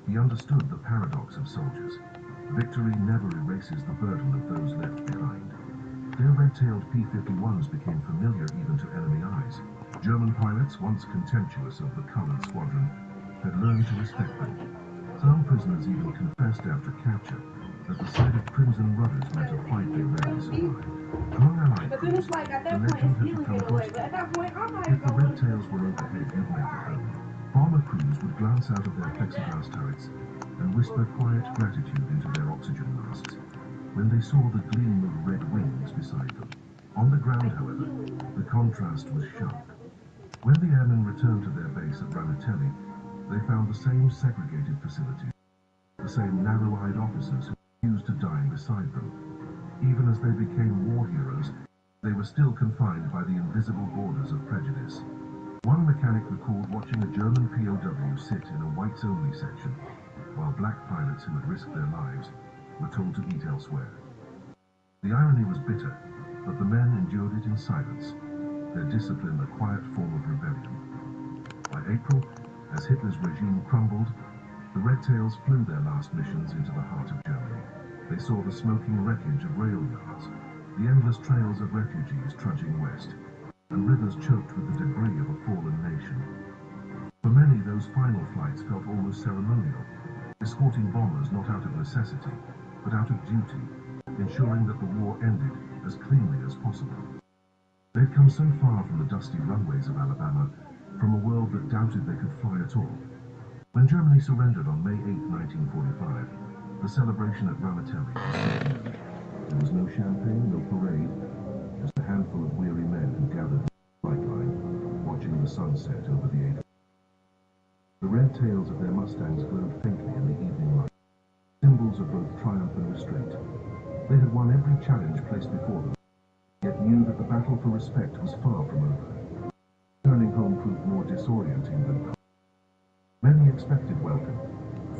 he understood the paradox of soldiers. Victory never erases the burden of those left behind. Their red-tailed P-51s became familiar even to enemy eyes. German pilots, once contemptuous of the colored squadron, had learned to respect them. Some prisoners even confessed after capture that the sight of crimson rudders meant a fight they rarely survived. Among Allied crews, the legend had become gospel. If the red tails were overhead, you'd make it home. Bomber crews would glance out of their plexiglass turrets and whisper quiet gratitude into their oxygen masks when they saw the gleam of red wings beside them. On the ground, however, the contrast was sharp. When the airmen returned to their base at Ramitelli, they found the same segregated facilities, the same narrow-eyed officers who refused to dine beside them. Even as they became war heroes, they were still confined by the invisible borders of prejudice. One mechanic recalled watching a German POW sit in a whites-only section, while black pilots who had risked their lives were told to eat elsewhere. The irony was bitter, but the men endured it in silence, their discipline a quiet form of rebellion. By April, as Hitler's regime crumbled, the Red Tails flew their last missions into the heart of Germany. They saw the smoking wreckage of rail yards, the endless trails of refugees trudging west, and rivers choked with the debris of a fallen nation. For many, those final flights felt almost ceremonial, escorting bombers not out of necessity, but out of duty, ensuring that the war ended as cleanly as possible. They'd come so far from the dusty runways of Alabama, from a world that doubted they could fly at all. When Germany surrendered on May 8, 1945, the celebration at Ramitelli was subdued. There was no champagne, no parade, just a handful of weary men who gathered on the flight line, watching the sunset over the 8. The red tails of their Mustangs glowed faintly in the evening light, symbols of both triumph and restraint. They had won every challenge placed before them, yet knew that the battle for respect was far from over. Turning home proved more disorienting than many expected welcome.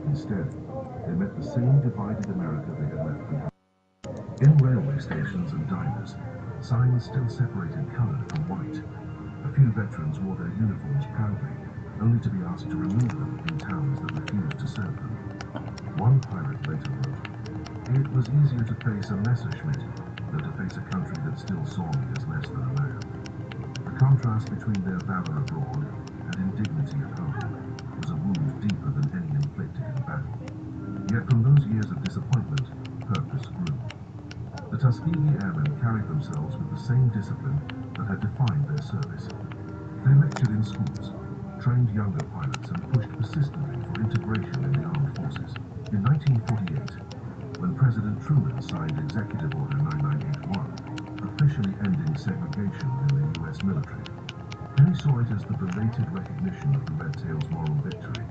Instead, they met the same divided America they had left behind. In railway stations and diners, signs still separated color from white. A few veterans wore their uniforms proudly, only to be asked to remove them in towns that refused to serve them. One pilot later wrote, "It was easier to face a Messerschmitt than to face a country that still saw me as less than a man." The contrast between their valor abroad and indignity at home was a wound deeper than any inflicted in battle. Yet from those years of disappointment, purpose grew. The Tuskegee Airmen carried themselves with the same discipline that had defined their service. They lectured in schools, trained younger pilots, and pushed persistently for integration in the armed forces. In 1948, when President Truman signed Executive Order 9981, officially ending segregation in the U.S. military, many saw it as the belated recognition of the Red Tails' moral victory.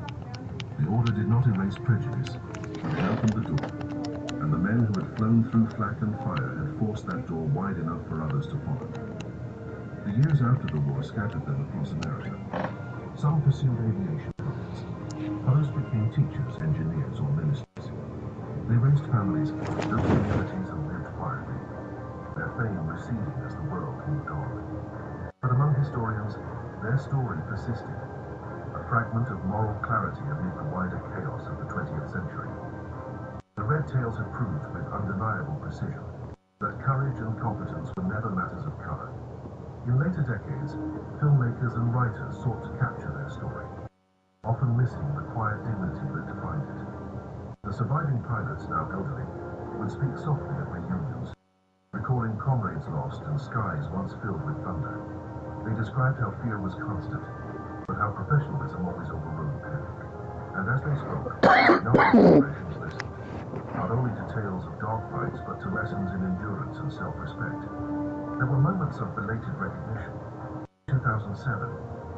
The order did not erase prejudice, but it opened the door, and the men who had flown through flak and fire had forced that door wide enough for others to follow. The years after the war scattered them across America. Some pursued aviation careers. Others became teachers, engineers, or ministers. They raised families, built communities, and lived quietly, their fame receding as the world moved on. But among historians, their story persisted, a fragment of moral clarity amid the wider chaos of the 20th century. The Red Tails had proved with undeniable precision that courage and competence were never matters of color. In later decades, filmmakers and writers sought to capture their story, often missing the quiet dignity that defined it. The surviving pilots, now elderly, would speak softly at reunions, recalling comrades lost and skies once filled with thunder. They described how fear was constant, but how professionalism always overrode panic. And as they spoke, younger generations listened, not only to tales of dogfights, but to lessons in endurance and self-respect. There were moments of belated recognition. 2007,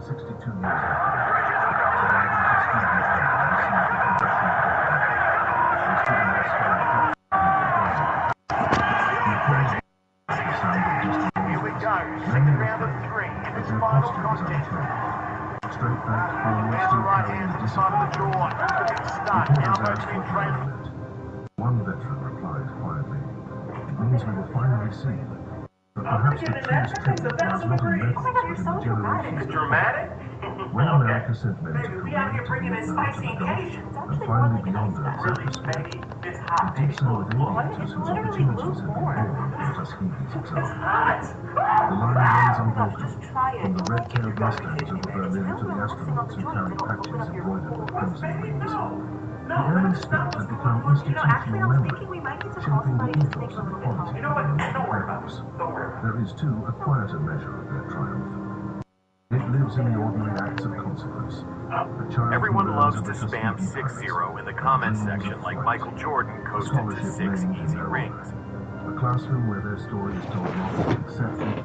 62 years after the war, surviving Tuskegee Airmen received the Congressional Gold Medal. They stood in their sky high. The applause was the sound of distant voices. Many were afraid, but their posture was unchanged. Straight-backed, formal, still carrying the discipline of war. Reporters asked what the war meant. One veteran replied quietly, "It means we will finally see." But perhaps the truest tribute lies not in medals, but in the generations to come. When America sent men to Korea, to Vietnam, to the Gulf, and finally beyond Earth's atmosphere, it did so with aviators whose opportunities had been born from Tuskegee's example. The line runs unbroken, from the red-tailed Mustangs over Berlin to the astronauts who carried patches embroidered with crimson wings. The airman spirit had become institutional memory, shaping the ethos of equality in the modern Air Force. There is, too, a quieter measure of their triumph. It lives in the ordinary acts of consequence. Everyone loves to spam 6-0 in the comment section like Michael Jordan coasted to 6 easy rings. A classroom where their story is told not as an exception,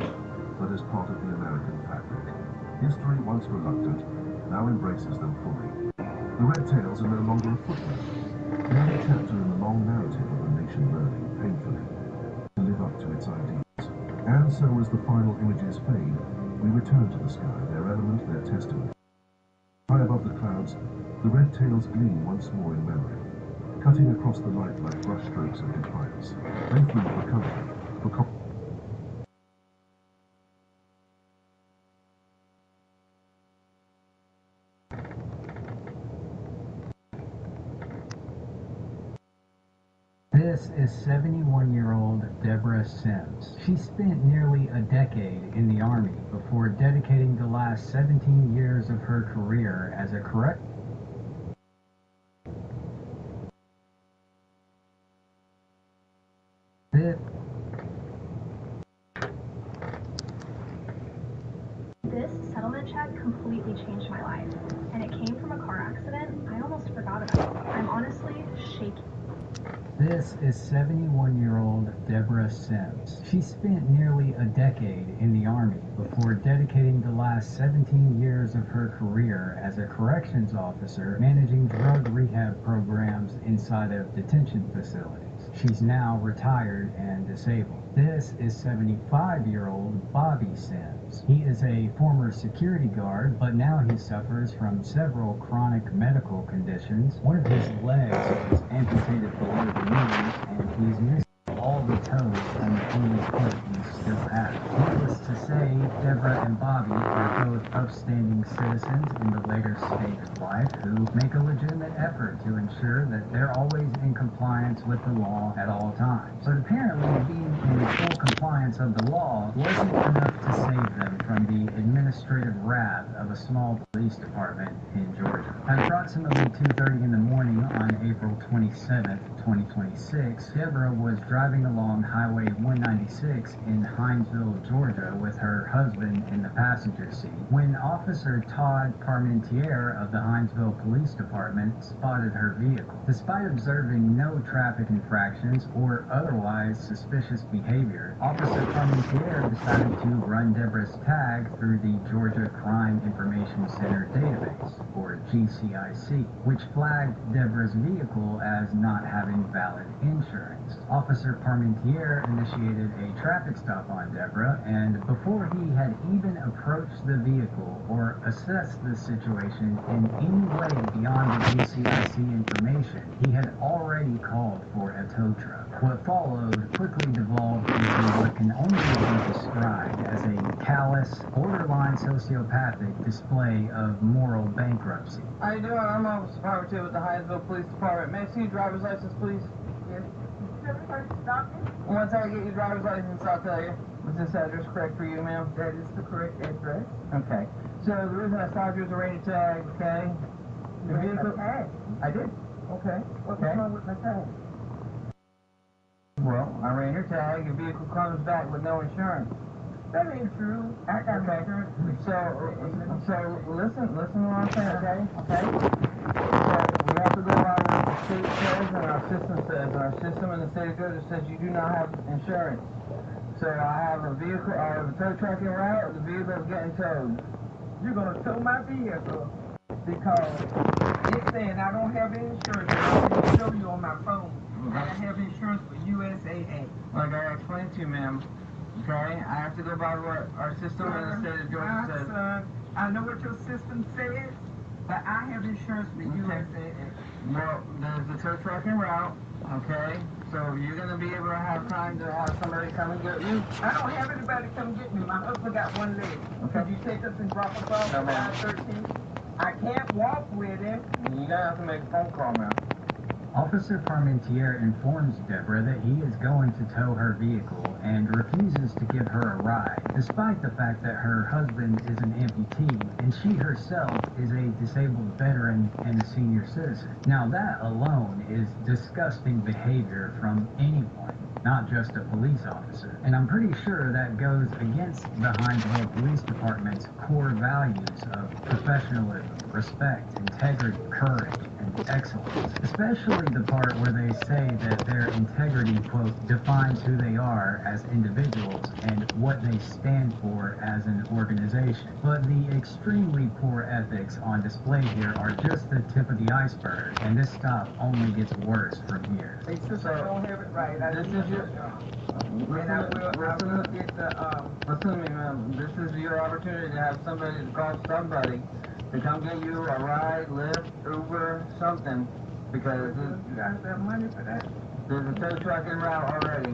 but as part of the American fabric. History, once reluctant, now embraces them fully. The Red Tails are no longer a footnote. They are a chapter in the long narrative of a nation learning, painfully, to live up to its ideals. And so as the final images fade, we return to the sky, their element, their testament. High above the clouds, the Red Tails gleam once more in memory, cutting across the light like brushstrokes of defiance. They flew for country, for This is 71-year-old Deborah Sims. She spent nearly a decade in the Army before dedicating the last 17 years of her career as a This settlement check completely changed my life, and it came from a car accident I almost forgot about. I'm honestly shaking. This is 71-year-old Deborah Sims. She spent nearly a decade in the Army before dedicating the last 17 years of her career as a corrections officer managing drug rehab programs inside of detention facilities. She's now retired and disabled. This is 75-year-old Bobby Sims. He is a former security guard, but now he suffers from several chronic medical conditions. One of his legs is amputated below the knees, and he's missing all the toes and the only foot he still has. Needless to say, Deborah and Bobby are both upstanding citizens in the later stage of life who make a legitimate effort to ensure that they're always in compliance with the law at all times. But apparently being in full compliance compliance of the law wasn't enough to save them from the administrative wrath of a small police department in Georgia. At approximately 2:30 in the morning on April 27, 2026, Deborah was driving along Highway 196 in Hinesville, Georgia with her husband in the passenger seat when Officer Todd Parmentier of the Hinesville Police Department spotted her vehicle. Despite observing no traffic infractions or otherwise suspicious behavior, Officer Parmentier decided to run Deborah's tag through the Georgia Crime Information Center database, or GCIC, which flagged Deborah's vehicle as not having valid insurance. Officer Parmentier initiated a traffic stop on Deborah, and before he had even approached the vehicle or assessed the situation in any way beyond the GCIC information, he had already called for a tow truck. What followed quickly devolved into what can only be described as a callous, borderline sociopathic display of moral bankruptcy. How you doing? I'm Officer Parmentier with the Hinesville Police Department. May I see your driver's license, please? Yes. Once I get your driver's license, I'll tell you. Is this address correct for you, ma'am? That is the correct address. Okay. So the reason I stopped you is a rated tag, okay? The vehicle... Tag? I did. Okay. What's wrong with my tag? Well, I ran your tag. Your vehicle comes back with no insurance. That ain't true. I got insurance. So listen to what I'm saying, okay? Okay? So we have to go by what the state says and our system says. And our system in the state of Georgia says you do not have insurance. So I have a vehicle, I have a tow truck en route. The vehicle is getting towed. You're gonna tow my vehicle because it's saying I don't have any insurance. I can show you on my phone. I have insurance for USAA. Like I explained to you, ma'am. Okay, I have to go by what our system in the state of Georgia says. Son, I know what your system says, but I have insurance with USAA. Well, there's a tow truck en route, okay? So you're going to be able to have time to have somebody come and get you? I don't have anybody come get me. My husband got one leg. Okay. Could you take us and drop us off at 5:13? I can't walk with him. You're going to have to make a phone call, ma'am. Officer Parmentier informs Deborah that he is going to tow her vehicle and refuses to give her a ride, despite the fact that her husband is an amputee and she herself is a disabled veteran and a senior citizen. Now that alone is disgusting behavior from anyone, not just a police officer. And I'm pretty sure that goes against the Hinesville Police Department's core values of professionalism, respect, integrity, courage, and excellence, especially the part where they say that their integrity, quote, defines who they are as individuals and what they stand for as an organization. But the extremely poor ethics on display here are just the tip of the iceberg, and this stop only gets worse from here. Hey, sister, I don't have it right. This is your... And I will get the... Listen to me, ma'am. This is your opportunity to have somebody to call somebody to come get you a ride, Lyft, Uber, something, because you guys have money for that. There's a tow truck en route already,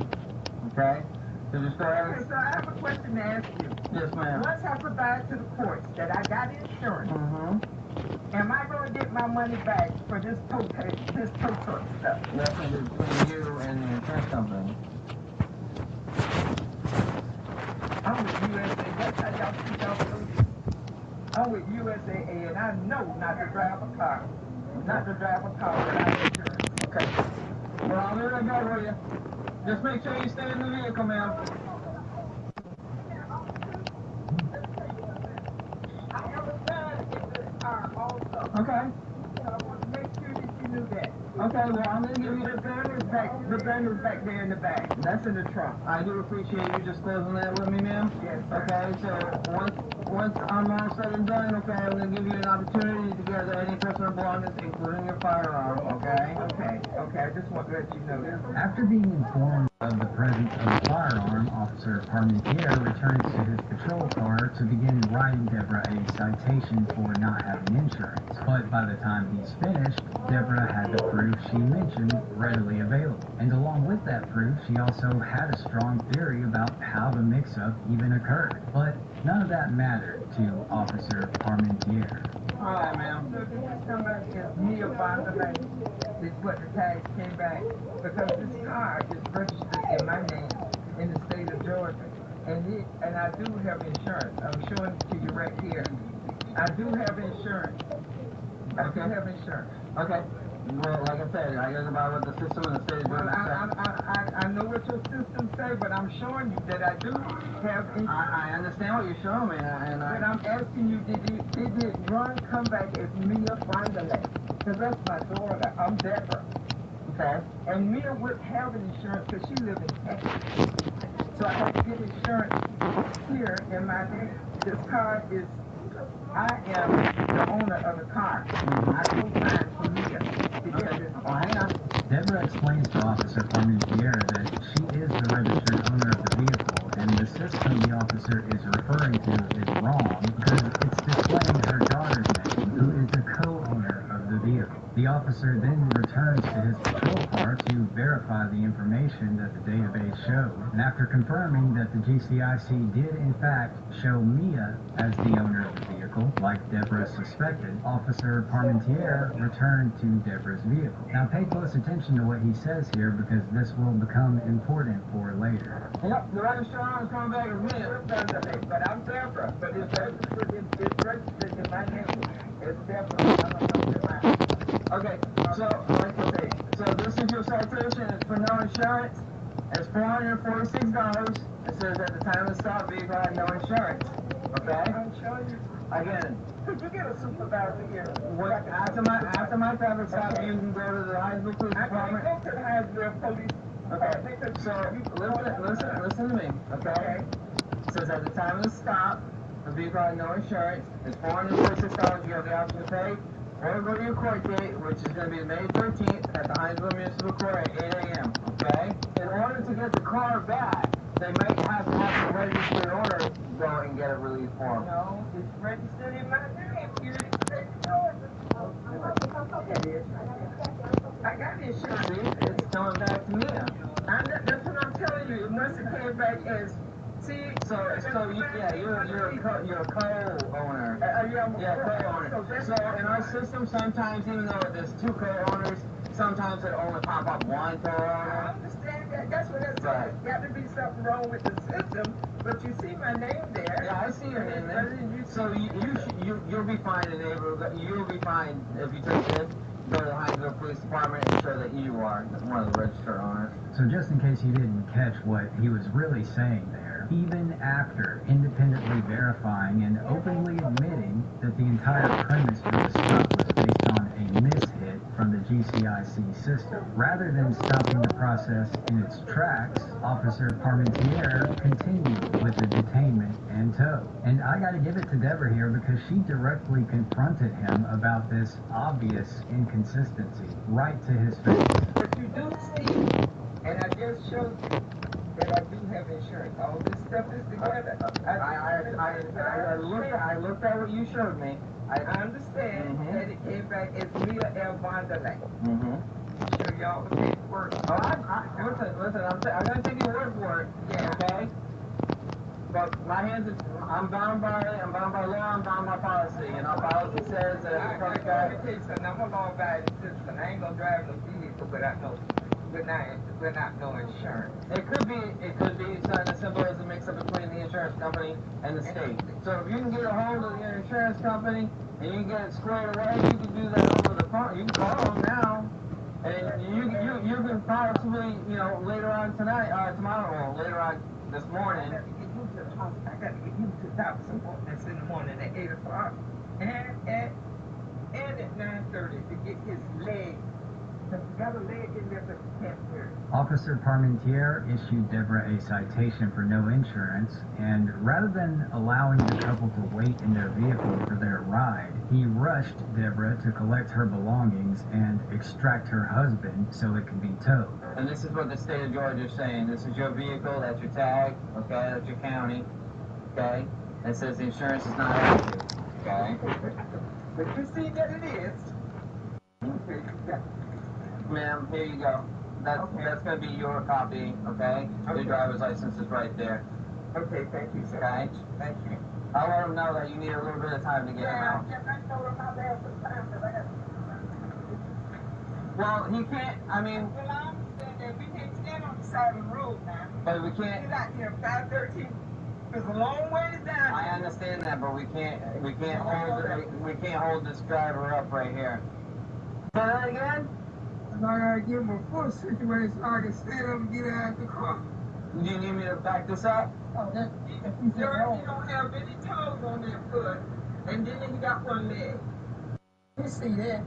okay? So just go ahead. Okay, so I have a question to ask you. Yes, ma'am. Once I provide to the courts that I got insurance, am I going to get my money back for this tow truck stuff? That's between you and the insurance company. I'm with USA. That's how y'all treat y'all police. I'm with USAA, and I know not to drive a car. Not to drive a car without insurance. Okay. Well, I'll be right back with you. Just make sure you stay in the vehicle, ma'am. I have a sign in this car also. Okay. I want to make sure that you knew that. Okay, well, I'm going to give you the banner's back there in the back. That's in the trunk. I do appreciate you just closing that with me, ma'am. Yes, sir. Okay, so once I'm all said and done, okay, I'm going to give you an opportunity to gather any personal belongings, including your firearm, okay? Okay, I just want to let you know that. After being informed of the presence of a firearm, Officer Parmentier returns to his patrol car to begin writing Deborah a citation for not having insurance. But by the time he's finished, Deborah had the proof she mentioned readily available. And along with that proof, she also had a strong theory about how the mix-up even occurred. But none of that mattered to Officer Parmentier. All right, ma'am. So did you come back as me upon the bank? Is what the tags came back? Because this car is registered in my name in the state of Georgia. And I do have insurance. I'm showing it to you right here. I do have insurance. I do have insurance. Okay. Well, like I said, I gotta go by what the system and the state of Georgia says. I know what your system say, but I'm showing you that I do have insurance. I understand what you're showing me, But I'm asking you, did it run come back as Mia Vanderlei? Because that's my daughter. I'm Deborah. Okay. And Mia would have insurance because she lives in Texas. So I have to get insurance here in my name. This car is, I am the owner of the car. I co-signed for Mia to get this car. Hang on. Deborah explains to Officer Parmentier that she is the registered owner of the vehicle, and the system the officer is referring to is wrong because it's displaying her daughter's name, who is the co-owner of the vehicle. The officer then returns to his patrol car to verify the information that the database showed, and after confirming that the GCIC did in fact show Mia as the owner of the vehicle, like Deborah suspected, Officer Parmentier returned to Deborah's vehicle. Now pay close attention to what he says here because this will become important for later. Yep, the registered owner is coming back as Mia. But I'm Deborah. But it's registered in my name. It's Deborah. Okay, so like I say, so this is your citation. It's for no insurance. It's $446. It says at the time of the stop, vehicle had no insurance. Okay? I'm showing you. Again, could you get a supervisor here? After my traffic stop, you can go to the Hinesville Police Department. I can go to the Hinesville Police. Okay, so listen to me, okay? It says at the time of the stop, the vehicle had no insurance. It's $446. You have the option to pay or go to your court date, which is going to be May 13th at the Hinesville Municipal Court at 8 a.m., okay? In order to get the car back, they might have to have the registered owner go and get a release form. No, it's registered in my name. I got insurance. See, it's coming back to me. That's what I'm telling you. It must have came back as. See, you're a co-owner. Co-owner. So in our system, sometimes even though there's two co-owners, sometimes it only pop up one co-owner. I understand that. That's what it says. There's got to be something wrong with the system. But you see my name there. Yeah, I see your name there. So you'll be fine, you'll be fine if you take this. Go to the Hinesville Police Department and show that you are one of the registered owners. So just in case you didn't catch what he was really saying there, even after independently verifying and openly admitting that the entire premise for the stop was based on a mishit from the GCIC system, rather than stopping the process in its tracks, Officer Parmentier continued with the detainment and tow. And I gotta give it to Deborah here because she directly confronted him about this obvious inconsistency right to his face. But you do see, and I just showed you that I do have insurance. All this stuff is together. I looked at what you showed me. I understand that it came back as Mia L. Vanderlei. Show y'all the paperwork. Listen, I'm going to take your word for it. Yeah. Okay? But my hands are, I'm bound by law, I'm bound by policy. And our policy says that I'm a law abiding citizen. I ain't gonna drive no vehicle without no insurance. It could be something as simple as a mix-up between the insurance company and the state. So if you can get a hold of your insurance company and you can get it squared away, you can do that over the phone. You can call them now, and you can possibly, later on tonight, tomorrow, or later on this morning. I got to get you to doctor's appointments in the morning at 8 o'clock and at 9:30 to get his leg. Because he got a leg in there, but he can't wear it. Officer Parmentier issued Deborah a citation for no insurance, and rather than allowing the couple to wait in their vehicle for their ride, he rushed Deborah to collect her belongings and extract her husband so it could be towed. And this is what the state of Georgia is saying. This is your vehicle, that's your tag, okay, that's your county, okay? It says the insurance is not active, okay? But you see that it is. Ma'am, here you go. That's going to be your copy, okay? Your driver's license is right there. Okay, thank you, sir. Okay? Thank you. I'll let them know that you need a little bit of time to get him out. I told him I'll have some time because I got. Well, he can't, I mean. Well, I understand that we can't stand on the side of the road now. But we can't. He's out here 5:13. It's a long ways down. I understand that, but we can't hold this driver up right here. Say that again? And I gotta give him a full situation so I can stand up and get out of the car. Do you need me to back this up? Oh, that's sir, you don't have any toes on that foot, and then you got one leg. You see that?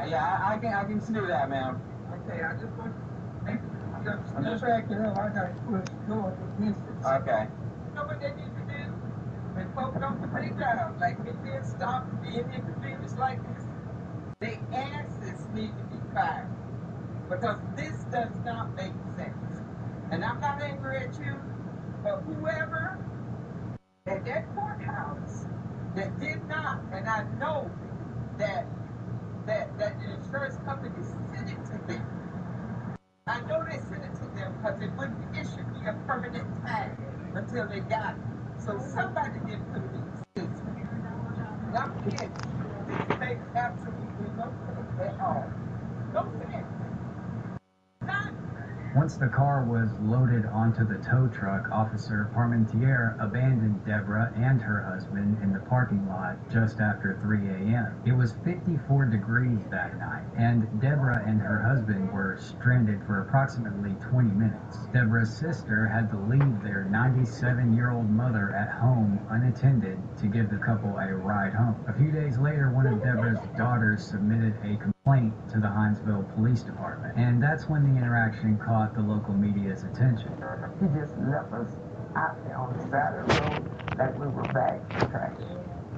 Yeah, I can see that, ma'am. Okay, I just want to just back it up. I gotta push going the distance. Okay. You know what they need to do? When folks don't do their job, like when they stop being inconvenienced like this, their asses need to be fired. Because this does not make sense. And I'm not angry at you, but whoever at that courthouse that did not, and I know that the insurance company sent it to them. I know they sent it to them because it wouldn't issue me a permanent tag until they got it. So somebody didn't put it in the system. And I'm kidding. This makes absolutely no sense at all. No sense. None. Once the car was loaded onto the tow truck, Officer Parmentier abandoned Deborah and her husband in the parking lot just after 3 a.m. It was 54 degrees that night, and Deborah and her husband were stranded for approximately 20 minutes. Deborah's sister had to leave their 97-year-old mother at home unattended to give the couple a ride home. A few days later, one of Deborah's daughters submitted a complaint to the Hinesville Police Department, and that's when the interaction caught the local media's attention. He just left us out there on the side of the road like we were bags of trash.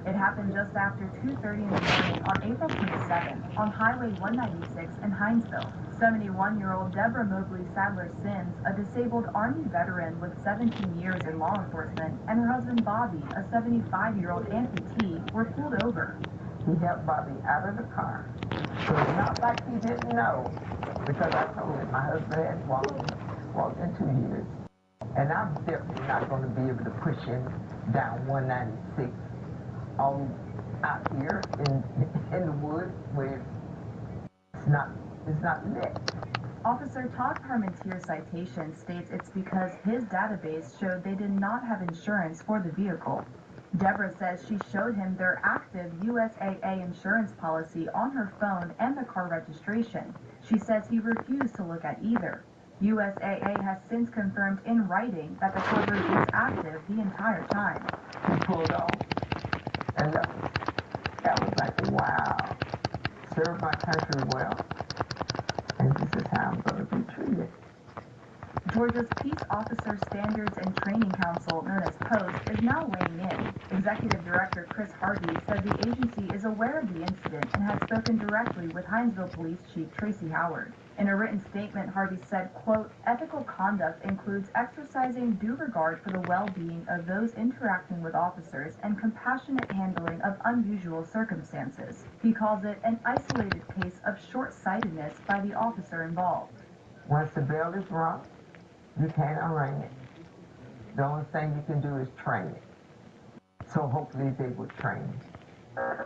It happened just after 2:30 in the morning on April 27th on Highway 196 in Hinesville. 71-year-old Deborah Mobley Sadler Sims, a disabled Army veteran with 17 years in law enforcement, and her husband Bobby, a 75-year-old amputee, were pulled over. He helped Bobby out of the car. So it's not like he didn't know, because I told him my husband had walked in 2 years. And I'm definitely not going to be able to push him down 196 all out here in the woods where it's not lit. Officer Todd Parmentier's citation states it's because his database showed they did not have insurance for the vehicle. Deborah says she showed him their active USAA insurance policy on her phone and the car registration. She says he refused to look at either. USAA has since confirmed in writing that the coverage was active the entire time. He pulled off and left. That was like, wow, served my country well, and this is how I'm going to be treated. Georgia's Peace Officer Standards and Training Council, known as POST, is now weighing in. Executive Director Chris Harvey said the agency is aware of the incident and has spoken directly with Hinesville Police Chief Tracy Howard. In a written statement, Harvey said, quote, ethical conduct includes exercising due regard for the well-being of those interacting with officers and compassionate handling of unusual circumstances. He calls it an isolated case of short-sightedness by the officer involved. Once the bell is rung, you can't unring it. The only thing you can do is train it. So hopefully they will train it.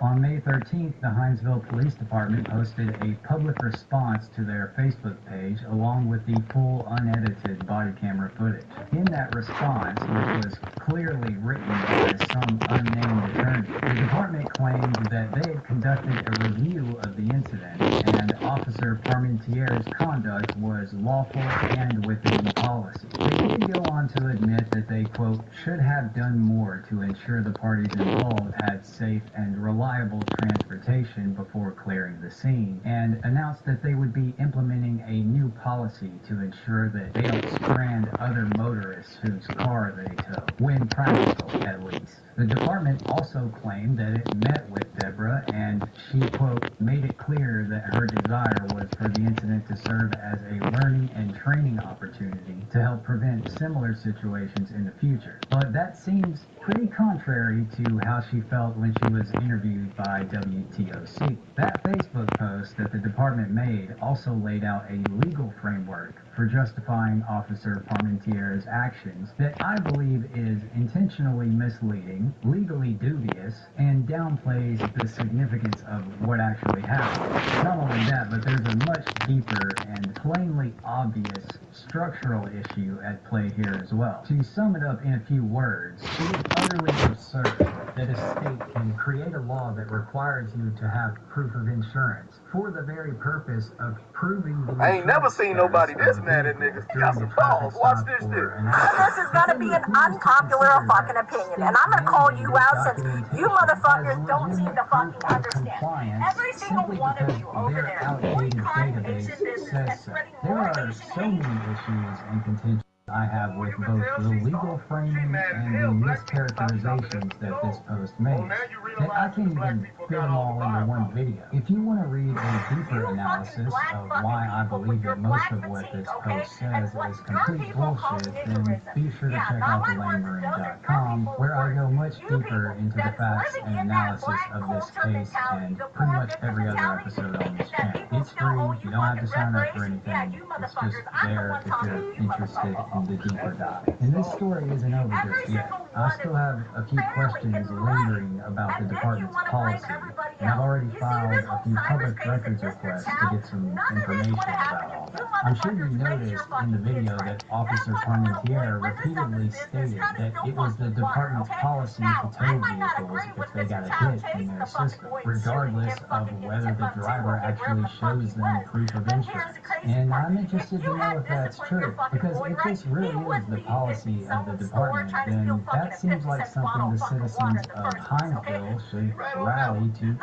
On May 13th, the Hinesville Police Department posted a public response to their Facebook page along with the full unedited body camera footage. In that response, which was clearly written by some unnamed attorney, the department claimed that they had conducted a review of the incident and Officer Parmentier's conduct was lawful and within policy. They did go on to admit that they, quote, should have done more to ensure the parties involved had safe and reliable transportation before clearing the scene, and announced that they would be implementing a new policy to ensure that they don't strand other motorists whose car they tow, when practical at least. The department also claimed that it met with Deborah and she, quote, made it clear that her desire was for the incident to serve as a learning and training opportunity to help prevent similar situations in the future. But that seems pretty contrary to how she felt when she was interviewed by WTOC. That Facebook post that the department made also laid out a legal framework for justifying Officer Parmentier's actions that I believe is intentionally misleading, legally dubious, and downplays the significance of what actually happened. Not only that, but there's a much deeper and plainly obvious structural issue at play here as well. To sum it up in a few words, it is utterly absurd that a state can create a law that requires you to have proof of insurance for the very purpose of proving the I ain't never seen nobody this mad at niggas. He got some balls. Watch this shit. This is gonna be an unpopular fucking opinion, and I'm gonna call you out since you motherfuckers don't seem to fucking understand. Every single one of you over there, one database says so. There are so many issues and contentions I have with both the legal framing and the mischaracterizations that this post makes that I can't even fit them all into one video. If you want to read a deeper analysis of why I believe that most of what this post says is complete bullshit, then be sure to check out thelanemarine.com, where I go much deeper into the facts and analysis of this case and pretty much every other episode on this channel. It's free, you don't have to sign up for anything, it's just there if you're interested in the deeper dive. And this story isn't over just yet. I still have a few questions lingering about the department's policy, and I've already filed a few public records requests to get some information about all that. I'm sure you noticed in the video that Officer Parmentier repeatedly stated that it was the department's policy to tow vehicles if they got a hit in their system, regardless of whether the driver actually shows them proof of insurance. And I'm interested to know if that's true, because if this really is the policy of the department, then that seems like something the citizens of Hinesville should rally to change.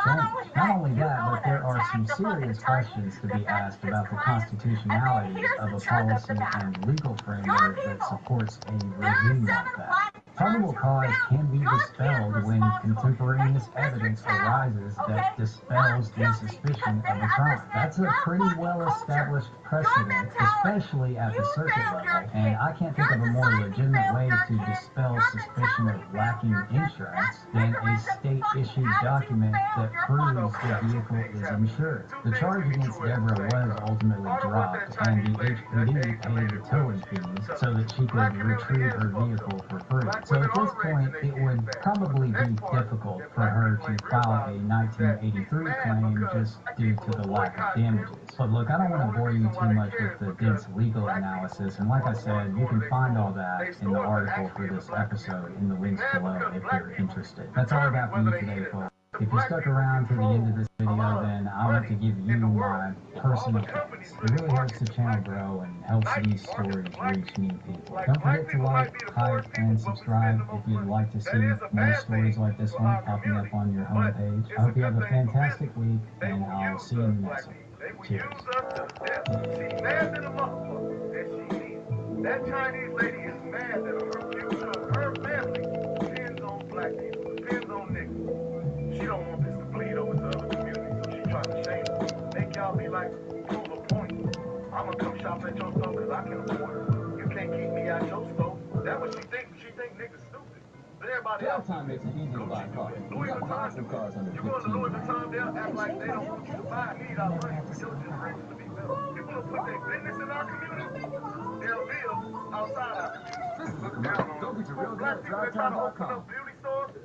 Not only that, but there are some serious questions to be asked about the constitutionality of a policy and legal framework that supports a regime like that. Probable cause can be dispelled when contemporaneous evidence arises that dispels the suspicion of a crime. That's a pretty well-established precedent, especially at the circuit level, and I can't think of a more legitimate way to dispel suspicion of lacking insurance than a state-issued document that proves the vehicle is insured. The charge against Deborah was ultimately dropped, and the HPD paid the towing fees so that she could retrieve her vehicle for free. So at this point, it would probably be difficult for her to file a 1983 claim just due to the lack of damages. But look, I don't want to bore you too much with the dense legal analysis, and like I said, you can find all that in the article for this episode in the links below if you're interested. That's all I got for you today, folks. If you stuck around to the end of this video, then I want to give you my personal thanks. It really helps the channel grow and helps these stories reach new people. Don't forget to like, hype, and subscribe if you'd like to see more stories like this one popping up on your homepage. I hope you have a fantastic week, and I'll see you in the next one. Cheers. That Chinese lady is mad that her future of her family depends on black people, depends on niggas. She don't want this to bleed over to other communities, so she trying to shame us. Make y'all be like, prove a point. I'ma come shop at your store because I can afford it. You can't keep me at your store. That's what she think. She think niggas stupid. But everybody else makes it easy to buy cars. Louis Vuitton cars under you go to Louis Vuitton, they'll act like they don't want you to buy. Need our money for your generation to be better. People will put their business in our community. They'll live outside our community. Look down on them. Black people that try to open up beauty stores.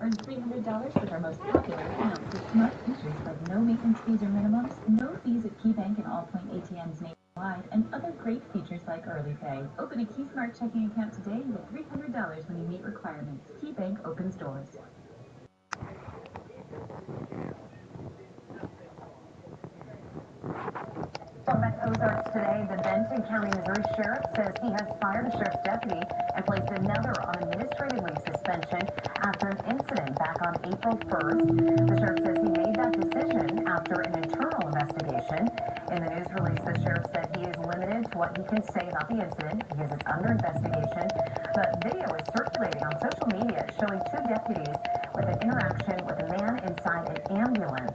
Earn $300 with our most popular accounts with smart features like no maintenance fees or minimums, no fees at KeyBank and Allpoint ATMs nationwide, and other great features like early pay. Open a KeySmart checking account today with $300 when you meet requirements. KeyBank opens doors. From Ozarks today, the Benton County, Missouri Sheriff says he has fired a sheriff's deputy and placed another on administrative leave suspension after an incident back on April 1st. The sheriff says he made that decision after an internal investigation. In the news release, the sheriff said he is limited to what he can say about the incident because it's under investigation. But video is circulating on social media showing two deputies with an interaction with a man inside an ambulance.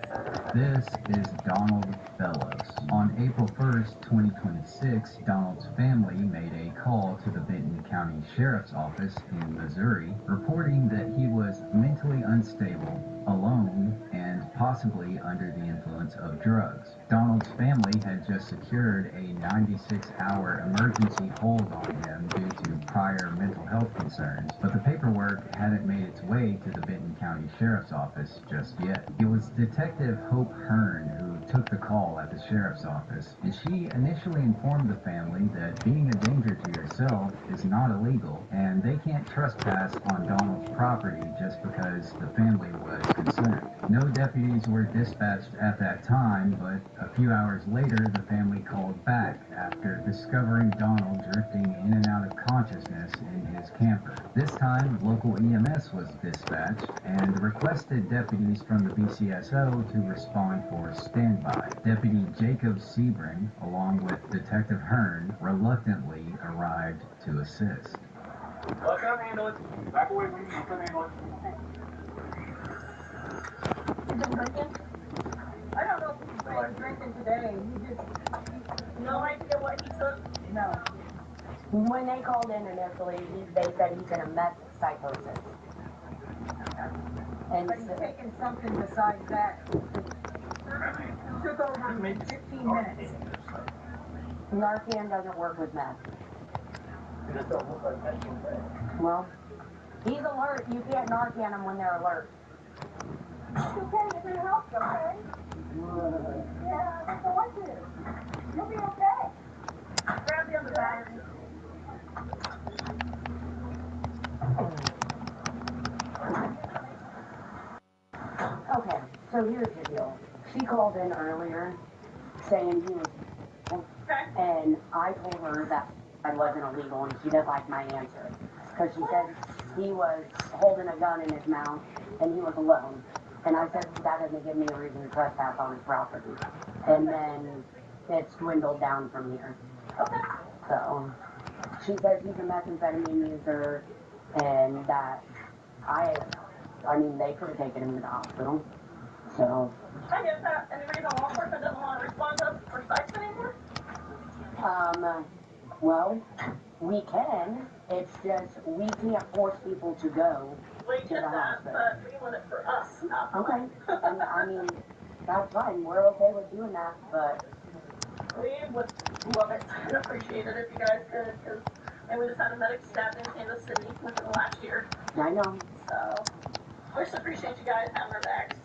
This is Donald Bellows. On April 1st, 2026, Donald's family made a call to the Benton County Sheriff's Office in Missouri, reporting that he was mentally unstable, alone, and and possibly under the influence of drugs. Donald's family had just secured a 96-hour emergency hold on him due to prior mental health concerns, but the paperwork hadn't made its way to the Benton County Sheriff's Office just yet. It was Detective Hope Hearn who took the call at the Sheriff's Office, and she initially informed the family that being a danger to yourself is not illegal, and they can't trespass on Donald's property just because the family was concerned. No deputies were dispatched at that time, but a few hours later the family called back after discovering Donald drifting in and out of consciousness in his camper. This time, local EMS was dispatched and requested deputies from the BCSO to respond for standby. Deputy Jacob Sebring, along with Detective Hearn, reluctantly arrived to assist. Let's handle it. Back away from you. Let's handle it. You've been drinking? I don't know if he's been drinking today. He just... No idea what he took? No. When they called in initially, they said he's in a meth psychosis. And but he's taking something besides that. It took over maybe 15 minutes. Narcan doesn't work with meth. Well, he's alert. You can't Narcan them when they're alert. It's okay if it helps, okay? Yeah, that's the one to. You'll be okay. Grab the other battery. Okay, so here's the deal. She called in earlier saying he was, and I told her that I wasn't illegal, and she didn't like my answer. Because she said he was holding a gun in his mouth, and he was alone. And I said, that doesn't give me a reason to trespass on his property. And then it's dwindled down from here. So, she says he's a methamphetamine user, and that I mean, they could have taken him to the hospital. So. I get that. Any reason law enforcement doesn't want to respond to us for sites anymore? Well, we can. It's just we can't force people to go to the hospital. But we want it for us, not for okay. And, I mean, that's fine. We're okay with doing that, but we would love it and appreciate it if you guys could, because we just had a medic stabbed in Kansas City within the last year. I know. So, I just appreciate you guys having our backs.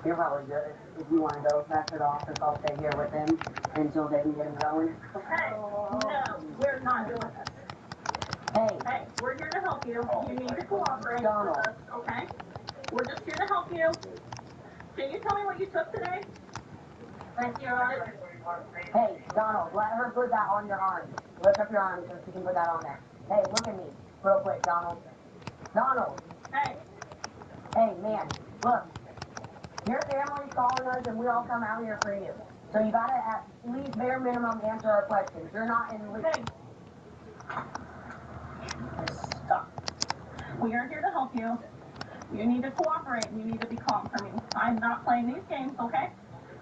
You're probably good. If you want to go back to the office, I'll stay here with them until they can get him going. Okay. No, we're not doing this. Hey, we're here to help you. You need to cooperate with us, okay? We're just here to help you. Can you tell me what you took today? Thank you. Hey, Donald, let her put that on your arm. Lift up your arm so she can put that on there. Hey, look at me. Real quick, Donald. Donald. Hey. Hey, man, look. Your family's calling us and we all come out here for you. So you gotta at least bare minimum answer our questions. You're not in the league. Stop. We are here to help you. You need to cooperate and you need to be calm for me. I'm not playing these games, okay?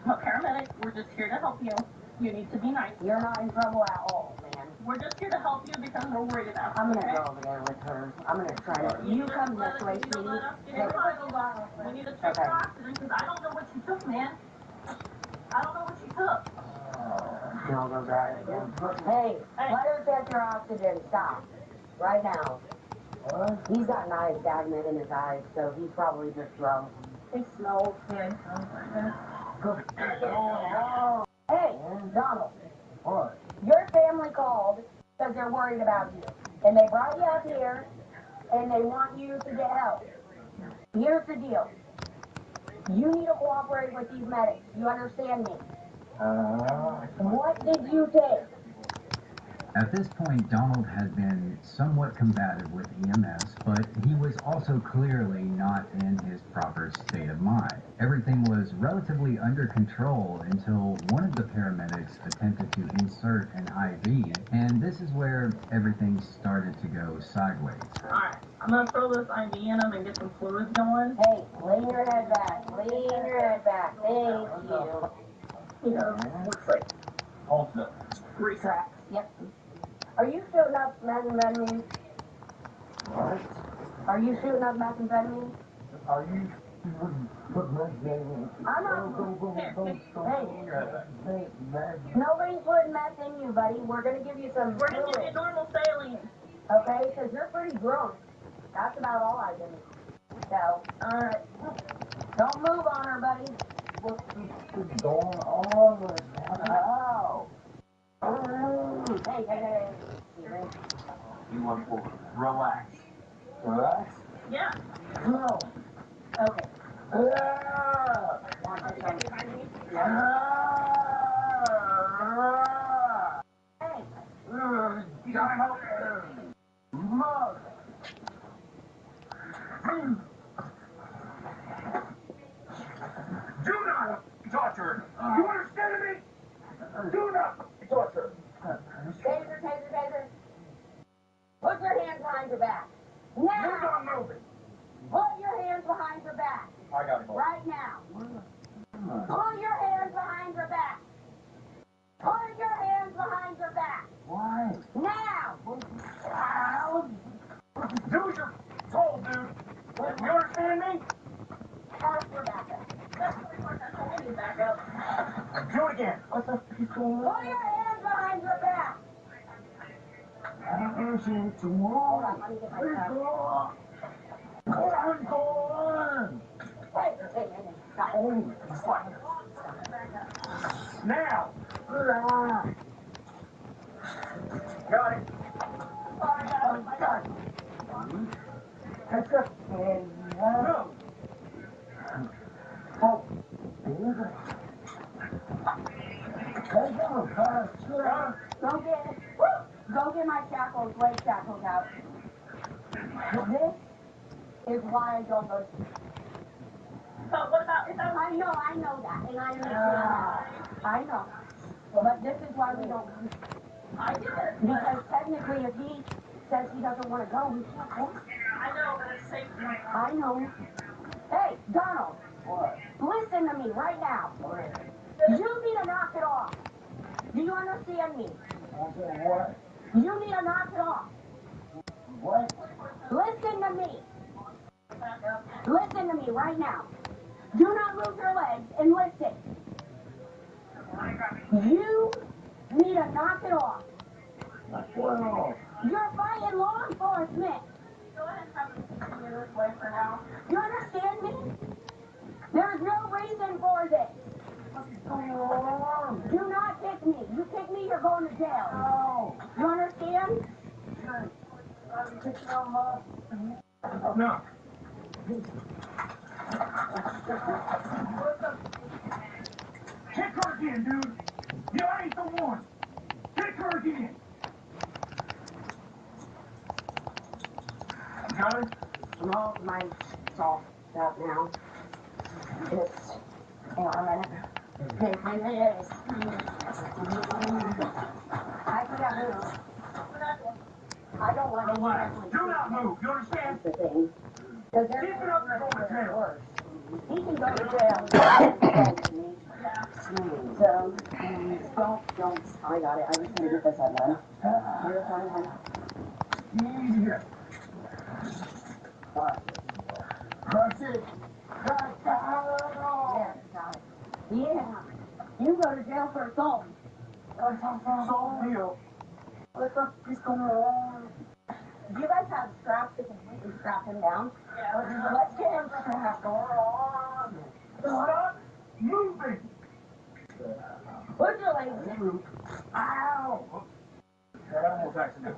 I'm a paramedic. We're just here to help you. You need to be nice. You're not in trouble at all, man. We're just here to help you because we're worried about you. I'm gonna go over there with her. I'm gonna try to. You come this way, sweetie. We need to check your oxygen because I don't know what you took, man. I don't know what you took. I'll go grab it again. Hey, let her check your oxygen. Stop. Right now. He's got knives stabbing in his eyes, so he's probably just drunk. He smells good. Hey, Donald. What? Your family called because they're worried about you. And they brought you up here, and they want you to get help. Here's the deal. You need to cooperate with these medics. You understand me? What did you take? At this point, Donald had been somewhat combative with EMS, but he was also clearly not in his proper state of mind. Everything was relatively under control until one of the paramedics attempted to insert an IV, and this is where everything started to go sideways. Alright, I'm gonna throw this IV in him and get some fluids going. Hey, lean your head back. Lean your head back. Thank you. You know, looks like retracts. Yep. Are you shooting up methamphetamine? What? Are you shooting up methamphetamine? Are you I'm not. Hey, nobody's putting meth in you, buddy. We're gonna give you some. We're gonna give you normal saline. Okay, because you're pretty drunk. That's about all I can. So, alright. Don't move on her, buddy. What's going on with that? Oh. Hey. You want to relax. Relax? Yeah. No. Okay. Hey. Mug. Do not touch her. You understand me? Do not touch her. Taser. Put your hands behind your back. Now. You're not moving. Put your hands behind your back. I got it. Right now. Pull your hands behind your back. Put your hands behind your back. Why? Now. Do what you're told, dude. You understand me? Pass your back up. Back up. Do it again. Put your hands behind your back. I'm asking to Hold on, let me get my stuff. I'm gone. Hey. Stop. Now. Got it. Got it. That's up. No. Oh. Go get my shackles, leg shackles out. This is why I don't go to sleep. But what about if I know that, and I understand. I know. But this is why we don't go. I get it. Because technically, if he says he doesn't want to go, we can't go. I know, but it's safe for my I know. Hey, Donald. What? Listen to me right now. You need to knock it off. Do you understand me? What? You need to knock it off. What? Listen to me. Listen to me right now. Do not move your legs and listen. You need to knock it off. Well, You're fighting law enforcement. Go ahead and have them continue this way for now. You understand me? There's no reason for this. what's going on? Do not kick me. You kick me, you're going to jail. No. You understand? No. Kick her again, dude. You ain't the one. Kick her again. Got it? Well, mine's all up now. Just hang on a minute. I can't move. I don't want to Relax. Do not move. You understand? That's the thing. Because Keep it up, you're going to jail. worse. He can go to jail. So, don't. I got it. I just need to get this out of You're fine. Easier. Crush it. Yeah, got it. Yeah. You go to jail for assault. So real. What's going on? Do you guys have straps to completely strap him down? Yeah. Let's get him strapped. Stop moving. Put your legs in. Ow. Almost accident.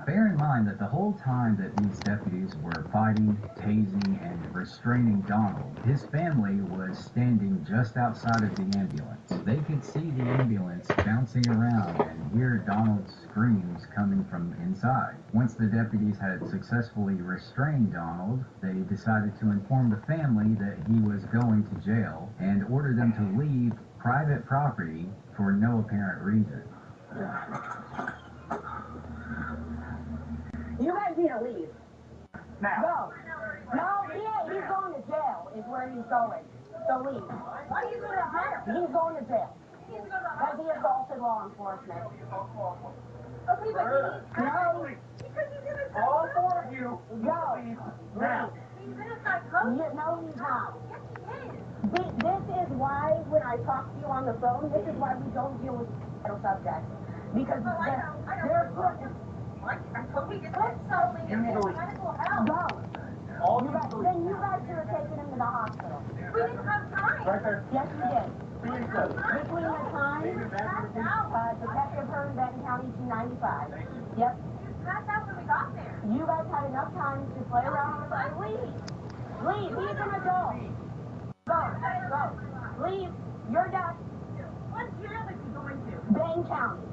Bear in mind that the whole time that these deputies were fighting, tasing, and restraining Donald, his family was standing just outside of the ambulance. They could see the ambulance bouncing around and hear Donald's screams coming from inside. Once the deputies had successfully restrained Donald, they decided to inform the family that he was going to jail and order them to leave private property for no apparent reason. You guys need to leave. Now. Go. No, he's going to jail is where he's going. So leave. Why are you going to jail? He's going to jail. He's going to Because he assaulted law enforcement. Okay, but No. because he's in a All four of you Go. leave now. he's in a psychosis. No, he's not. This is why, when I talk to you on the phone, this is why we don't deal with mental subjects. Because they're put... I totally get that. You need to leave. Go. Then you guys should have taken him to the hospital. We didn't have time. Right there. Yes, you did. Between the time, Detective Hearn, Benton County 295. Yep. That's not when we got there. You guys had enough time to play around with the leave. Leave. He's an adult. Go. Leave. You're done. What jail is he going to? Benton County.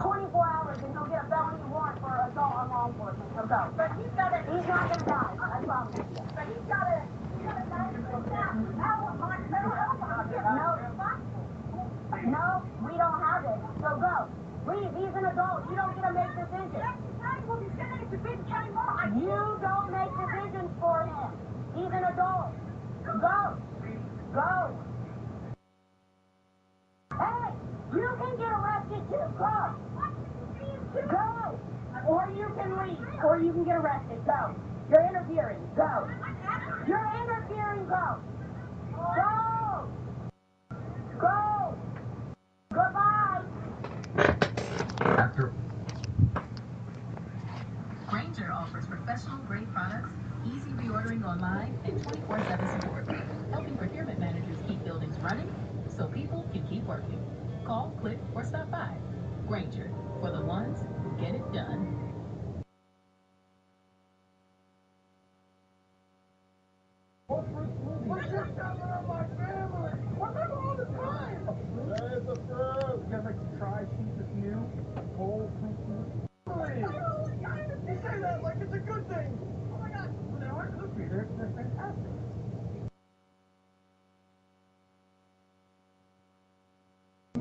24 hours and he'll get a felony warrant for assault on law enforcement. He'll go. But he's not going to die. I promise you. But he's got to die. No, we don't have it. So go. Leave. He's an adult. You don't get to make decisions. You don't make decisions for him. He's an adult. Go. Hey, you can get arrested too. Go. Or you can leave. Or you can get arrested. Go. You're interfering. Go. You're interfering. Go. Goodbye. Grainger offers professional-grade products, easy reordering online, and 24/7 support, helping procurement managers keep buildings running so people can keep working. Call, click, or stop by. Grainger, for the ones who get it done. What's your coming on my family? Remember all the time. There's the fruit. You guys like to try sheets of you? Whole fruit. You say that like it's a good thing. Oh my God. Well, they are good for you. They're fantastic.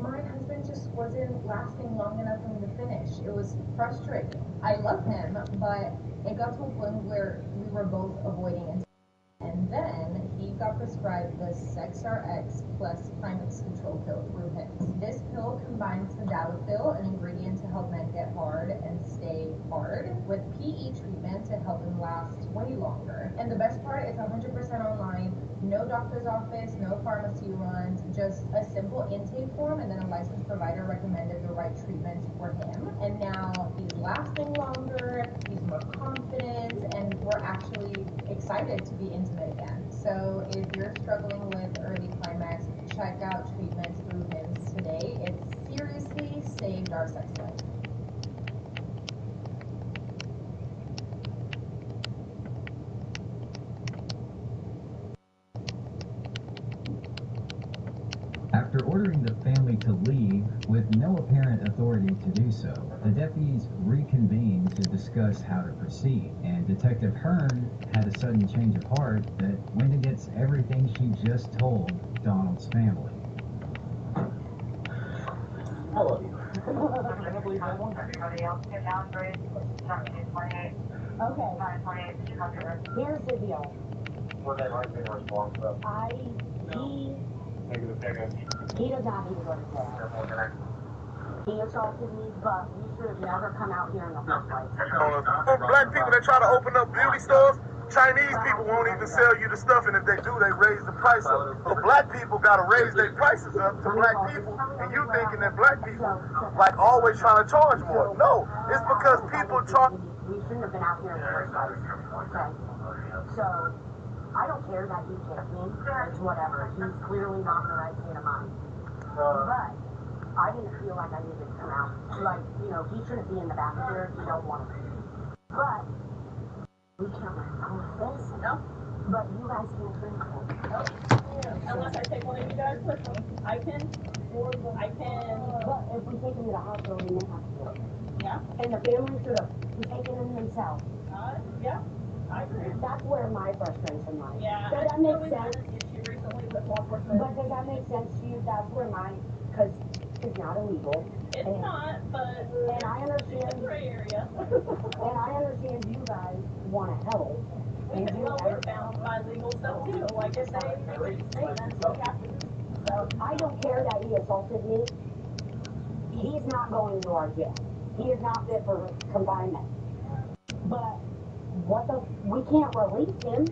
My husband just wasn't lasting long enough for me to finish. It was frustrating. I love him, but it got to a point where we were both avoiding it. And then he got prescribed the SexRx plus Climax Control pill through Hims. This pill combines tadalafil, an ingredient to help men get hard and stay hard, with PE treatment to help them last way longer. And the best part, it's 100% online, no doctor's office, no pharmacy runs, just a simple intake form, and then a licensed provider recommended the right treatment for him. And now he's lasting longer, he's more confident, and we're actually excited to be intimate again. So if you're struggling with early climax, check out treatments through Hims today. It's seriously saved our sex life. After ordering the family to leave with no apparent authority to do so, the deputies reconvened to discuss how to proceed, and Detective Hearn had a sudden change of heart that went against everything she just told Donald's family. I love you. I don't believe that one. Okay. Here's the deal. Were they likely to respond to that? He does not need to go to jail. He assaulted me, but he should have never come out here in the first place. Black people that try to open up beauty stores, Chinese people won't even sell you the stuff, and if they do, they raise the price up. So black people gotta raise their prices up to black people, and you thinking that black people like always trying to charge more. No, it's because people charge. We shouldn't have been out here in the first place. Okay. So I don't care that he kicked me. It's whatever. He's clearly not in the right state of mind. But I didn't feel like I needed to come out. Like, you know, he shouldn't be in the back here if you don't want to. But we can't let him go with this. No. But you guys can't drink it. Nope. Unless I take one of you guys with me. I can. But if we take him to the hospital, we may have to do it. Yeah. And the family should have taken him themselves. Yeah. I agree. That's where my frustration lies. Yeah. Does that make sense? Issue recently with law enforcement. But does that make sense to you? That's where because it's not illegal. It's not, but and I understand it's a gray area. And I understand you guys want to help. We're bound by legal stuff too. Like if they make a statement, we have to. So I don't care that he assaulted me. He's not going to our jail. He is not fit for confinement. But we can't release him.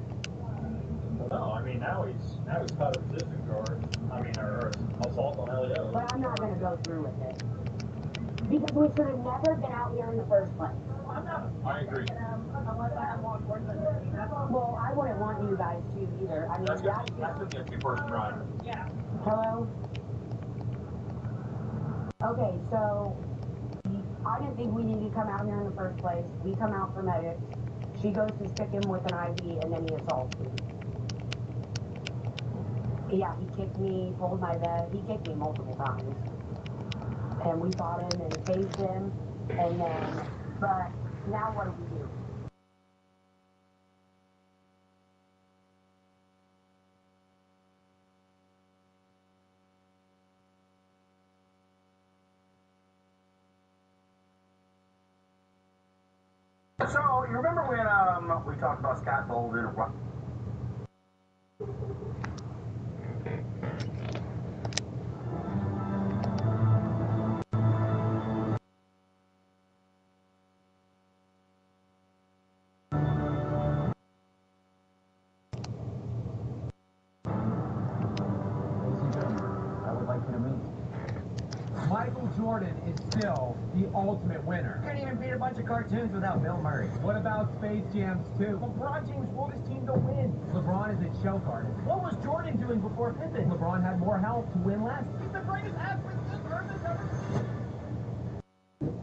No, I mean now he's got a resistant charge. I mean, or assault on LEO. But I'm not gonna go through with it because we should have never been out here in the first place. I agree. Unless I have law enforcement. Well, I wouldn't want you guys to either. I mean, That's gonna be a two-person driver. Yeah. Hello? Okay, so I didn't think we needed to come out here in the first place. We come out for medics. She goes to stick him with an IV and then he assaults me. Yeah, he kicked me, pulled my vest. He kicked me multiple times. And we fought him and tased him. And then, but now what do we do? So, you remember when we talked about Scott Bolden? Michael Jordan is still the ultimate winner. Couldn't even beat a bunch of cartoons without Bill Murray. What about Space Jams 2? LeBron James pulled his team to win. LeBron is a choke artist. What was Jordan doing before Pippen? LeBron had more help to win less. He's the greatest athlete this earth has ever seen.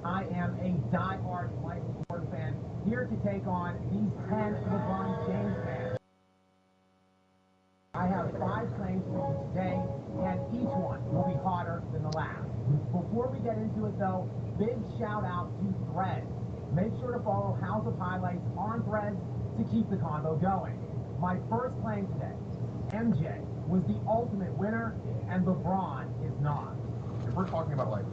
I am a die-hard Michael Jordan fan, here to take on these 10 LeBron James fans. I have 5 claims for you today, and each one will be hotter than the last. Before we get into it, though, big shout-out to Threads. Make sure to follow House of Highlights on Threads to keep the convo going. My first claim today, MJ was the ultimate winner, and LeBron is not. If we're talking about, like,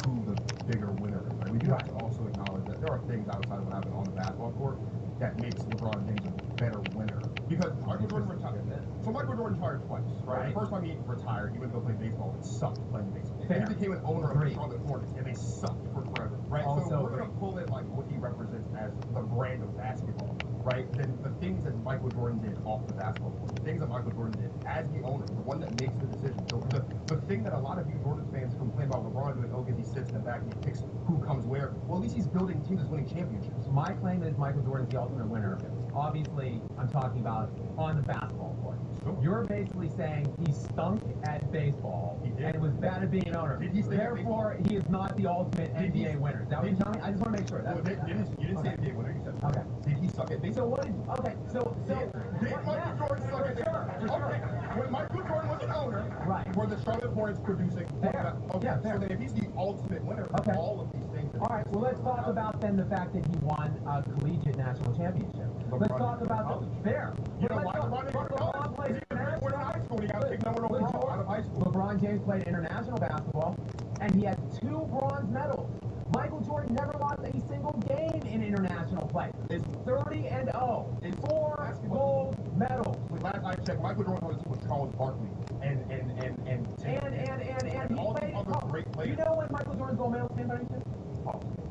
who the bigger winner is, right, we do have to also acknowledge that there are things outside of what happened on the basketball court that makes LeBron James a better winner. Because Michael Jordan retired. So Michael Jordan retired twice, right? The first time he retired, he went to go play baseball and sucked playing baseball. Then he became an owner of the Charlotte Hornets, and they sucked for forever, right? So we're going to pull in, like, what he represents as the brand of basketball, right? Then the things that Michael Jordan did off the basketball court, the things that Michael Jordan did as the owner, the one that makes the decision. So the thing that a lot of you Jordan fans complain about LeBron doing, because he sits in the back and he picks who comes where, well, at least he's building teams that's winning championships. My claim is Michael Jordan's the ultimate winner. Obviously, I'm talking about on the basketball court. Sure. You're basically saying he stunk at baseball and was bad at being an owner. Therefore, he is not the ultimate NBA winner. Is that what you're telling me? I just want to make sure. You didn't say NBA winner. You said, okay. Did he suck at baseball? So what is, okay, did Michael Jordan suck at baseball? Okay. When Michael Jordan was an owner, were the Charlotte Hornets producing? Fair. Okay. Yeah, fair. So then if he's the ultimate winner of all of these things. All right, well, let's talk about then the fact that he won a collegiate national championship. Let's talk about the fair. You know why LeBron played international high school? He got picked number 1 overall out of high school. LeBron James played international basketball, and he had 2 bronze medals. Michael Jordan never lost a single game in international play. It's 30-0. 4 gold medals. Last I checked, Michael Jordan was with Charles Barkley and he all played. these other great players. You know when Michael Jordan's gold medals came back?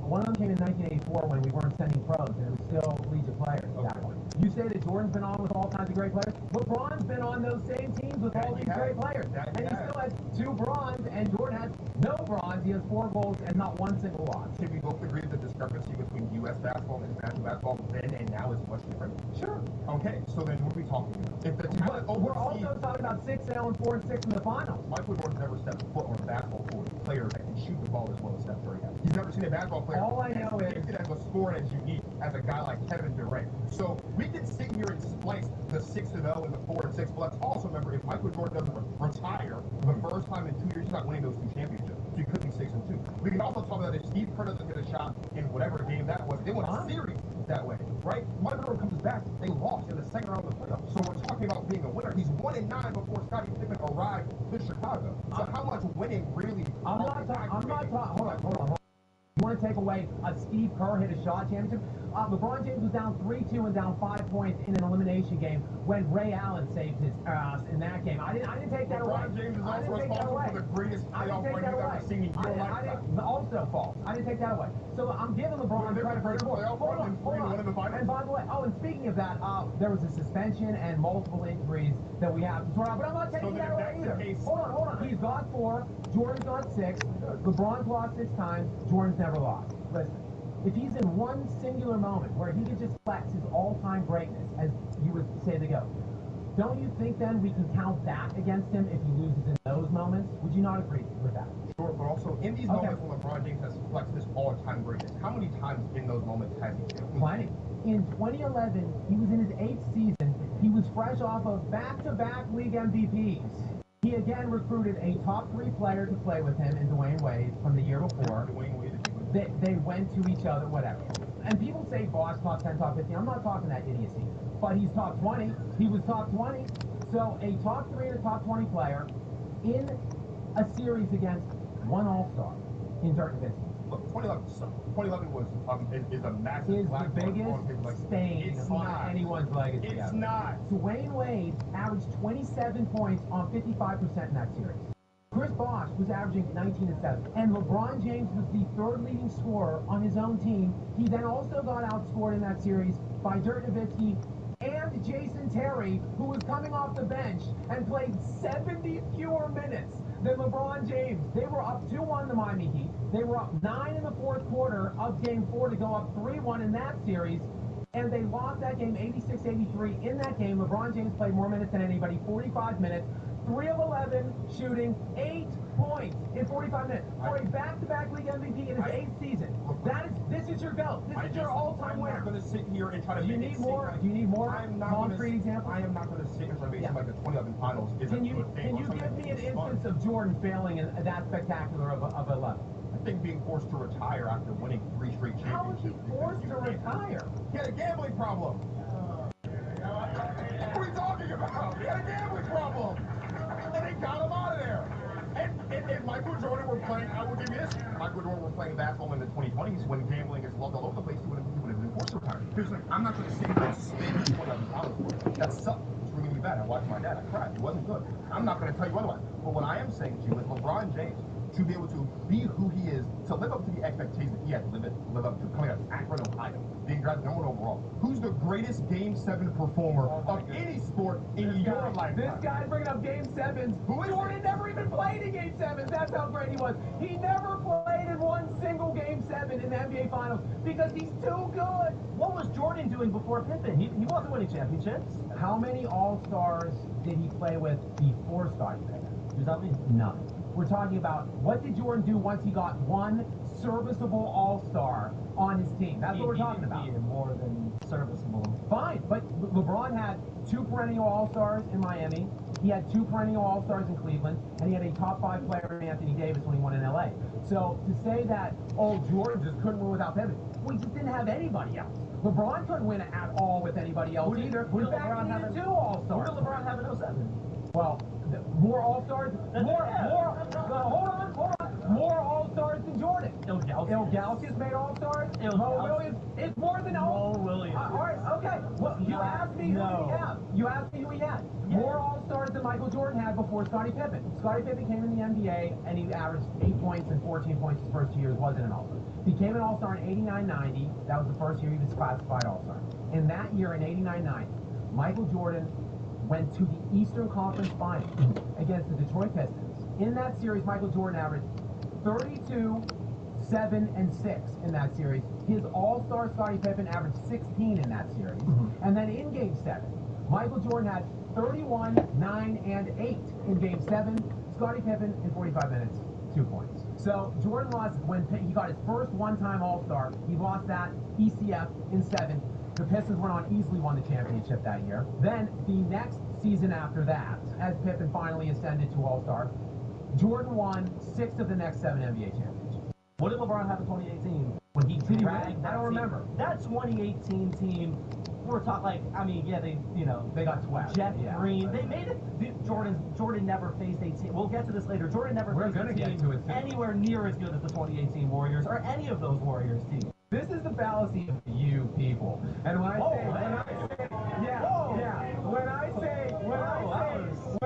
One of them came in 1984 when we weren't sending pros and it was still collegiate players at that point. You say that Jordan's been on with all kinds of great players. LeBron's been on those same teams with all these great players. And he still has 2 bronze, and Jordan has no bronze. He has 4 golds and not 1 single loss. Can we both agree that the discrepancy between U.S. basketball and international basketball then and now is much different? Sure. Okay, so then what are we talking about? If the talent we're also talking about 6-0 and 4-6 in the finals. Michael Jordan's never stepped foot on a basketball court with a player that can shoot the ball as well as Steph Curry has. He's never seen a basketball player all I know is as a scorer as unique as a guy like Kevin Durant. So we can sit here and splice the 6-0 and the 4-6, but let's also remember if Michael Jordan doesn't retire the first time in 2 years, he's not winning those 2 championships. So he could be 6-2. We can also talk about if Steve Kerr doesn't hit a shot in whatever game that was, they won a series that way, right? Michael Jordan comes back, they lost in the second round of the playoffs. So we're talking about being a winner. He's 1-9 before Scottie Pippen arrived to Chicago. So how much winning really? I'm not talking. Hold on. You want to take away a Steve Kerr hit a shot championship? LeBron James was down 3-2 and down 5 points in an elimination game when Ray Allen saved his ass in that game. I didn't take that away. LeBron James is also responsible for the greatest playoff run you've ever seen in your lifetime. Also false. I didn't take that away. So I'm giving LeBron credit for his work. Hold on. And by the way, and speaking of that, there was a suspension and multiple injuries that we have to sort out. But I'm not taking that away either. Hold on. He's got 4. Jordan's got 6. LeBron's lost 6 times. Jordan's never lost. Listen. If he's in one singular moment where he could just flex his all-time greatness, as you would say the GOAT, don't you think then we can count that against him if he loses in those moments? Would you not agree with that? Sure, but also in these moments when LeBron James has flexed his all-time greatness, how many times in those moments has he failed? Plenty. In 2011, he was in his 8th season. He was fresh off of back-to-back league MVPs. He again recruited a top 3 player to play with him in Dwayne Wade from the year before. They went to each other, whatever. And people say Bosh top 10, top 15. I'm not talking that idiocy. But he's top 20. He was top 20. So a top 3 or top 20 player in a series against one All-Star in Dirk Nowitzki. Look, 2011 sucked. 2011 was is a massive is the biggest stain on anyone's legacy. It's not. Dwayne Wade averaged 27 points on 55% in that series. Chris Bosh was averaging 19 and 7. And LeBron James was the 3rd leading scorer on his own team. He then also got outscored in that series by Dirk Nowitzki and Jason Terry, who was coming off the bench and played 70 fewer minutes than LeBron James. They were up 2-1 the Miami Heat. They were up 9 in the 4th quarter of Game 4 to go up 3-1 in that series. And they lost that game 86-83. In that game, LeBron James played more minutes than anybody, 45 minutes. 3 of 11 shooting, 8 points in 45 minutes for a back-to-back league MVP in his 8th season. This is your GOAT. This is your all-time winner. I'm not going to sit here and try to Do you need more concrete examples? I am not going to sit here and try to make it seem like the 2011 finals is a good thing. Can you give me an instance of Jordan failing in that spectacular of a level? I think being forced to retire after winning 3 straight championships. How was he forced to retire? He had a gambling problem. What are you talking about? He had a gambling problem. And they got him out of there. And if Michael Jordan were playing, I will give you this, Michael Jordan were playing basketball in the 2020s when gambling is loved all over the place, he would have been forced to retire. Here's like, I'm not going to sit here and spin the 2011 finals for it. That sucked. It's really, really bad. I watched my dad. I cried. It wasn't good. I'm not going to tell you otherwise. But what I am saying to you is LeBron James, to be able to be who he is, to live up to the expectations that he had to live up to, coming out of Akron, Ohio, being drafted number 1 overall. Who's the greatest Game 7 performer of any sport in your lifetime? This guy's bringing up Game 7s. Jordan never even played in Game 7s. That's how great he was. He never played in one single Game 7 in the NBA Finals because he's too good. What was Jordan doing before Pippen? He wasn't winning championships. How many All-Stars did he play with before Scottie Pippen? Does that mean? None. We're talking about what did Jordan do once he got one serviceable All-Star on his team? That's what we're talking about. He more than serviceable. Fine, but LeBron had 2 perennial All-Stars in Miami. He had 2 perennial All-Stars in Cleveland, and he had a top 5 player in Anthony Davis when he won in LA. So to say that, Jordan just couldn't win without Pippen, we just didn't have anybody else. LeBron couldn't win at all with anybody else either. In fact, he had 2 All-Stars. Who did LeBron have in 07? Well, more All-Stars, hold on, more All-Stars than Jordan. Ilgauskas made All-Stars. Mo Williams, it's more than Mo Williams. All right, okay. Well, you asked me who he had. You asked me who he had. Yeah. More All-Stars than Michael Jordan had before Scottie Pippen. Scottie Pippen came in the NBA, and he averaged 8 points and 14 points his first 2 years, wasn't an All-Star. He became an All-Star in 89-90. That was the first year he was classified All-Star. In that year, in 89-90, Michael Jordan went to the Eastern Conference Finals against the Detroit Pistons. In that series, Michael Jordan averaged 32, 7, and 6 in that series. His All-Star Scottie Pippen averaged 16 in that series. And then in Game 7, Michael Jordan had 31, 9, and 8 in Game 7. Scottie Pippen, in 45 minutes, 2 points. So Jordan lost when he got his first one-time All-Star. He lost that ECF in 7. The Pistons went on, easily won the championship that year. Then, the next season after that, as Pippen finally ascended to All-Star, Jordan won 6 of the next 7 NBA championships. What did LeBron have in 2018 when he dragged that I don't remember. That 2018 team, we're talking they got swept. Jeff Green, they made it. Jordan never faced a team. We'll get to this later. Jordan never faced a team anywhere near as good as the 2018 Warriors or any of those Warriors teams. This is the fallacy of you people. And when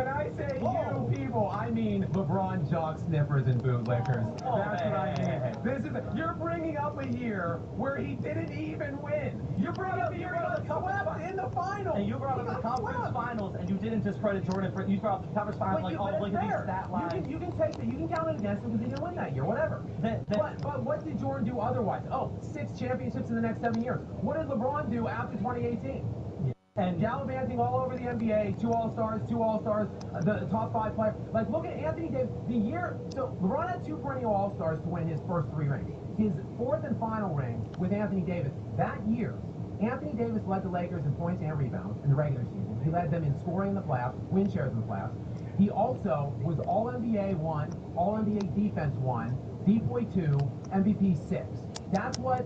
I say you people, I mean LeBron jock sniffers and bootlickers. That's what I mean. This is you're bringing up a year where he didn't even win. You're bringing up a year he got swept in the finals. And you brought up the conference finals, and you didn't just credit Jordan for. You brought up the conference finals like, oh, look at these stat lines. You can take that. You can count it against him because he didn't win that year. Whatever. But what did Jordan do otherwise? Oh, 6 championships in the next 7 years. What did LeBron do after 2018? And gallivanting all over the NBA, 2 All-Stars, the top 5 players. Like, look at Anthony Davis. So LeBron had 2 perennial All-Stars to win his first 3 rings. His 4th and final ring with Anthony Davis. That year, Anthony Davis led the Lakers in points and rebounds in the regular season. He led them in scoring in the playoffs, win shares in the playoffs. He also was All-NBA 1, All-NBA Defense 1, DPOY 2, MVP 6. That's what...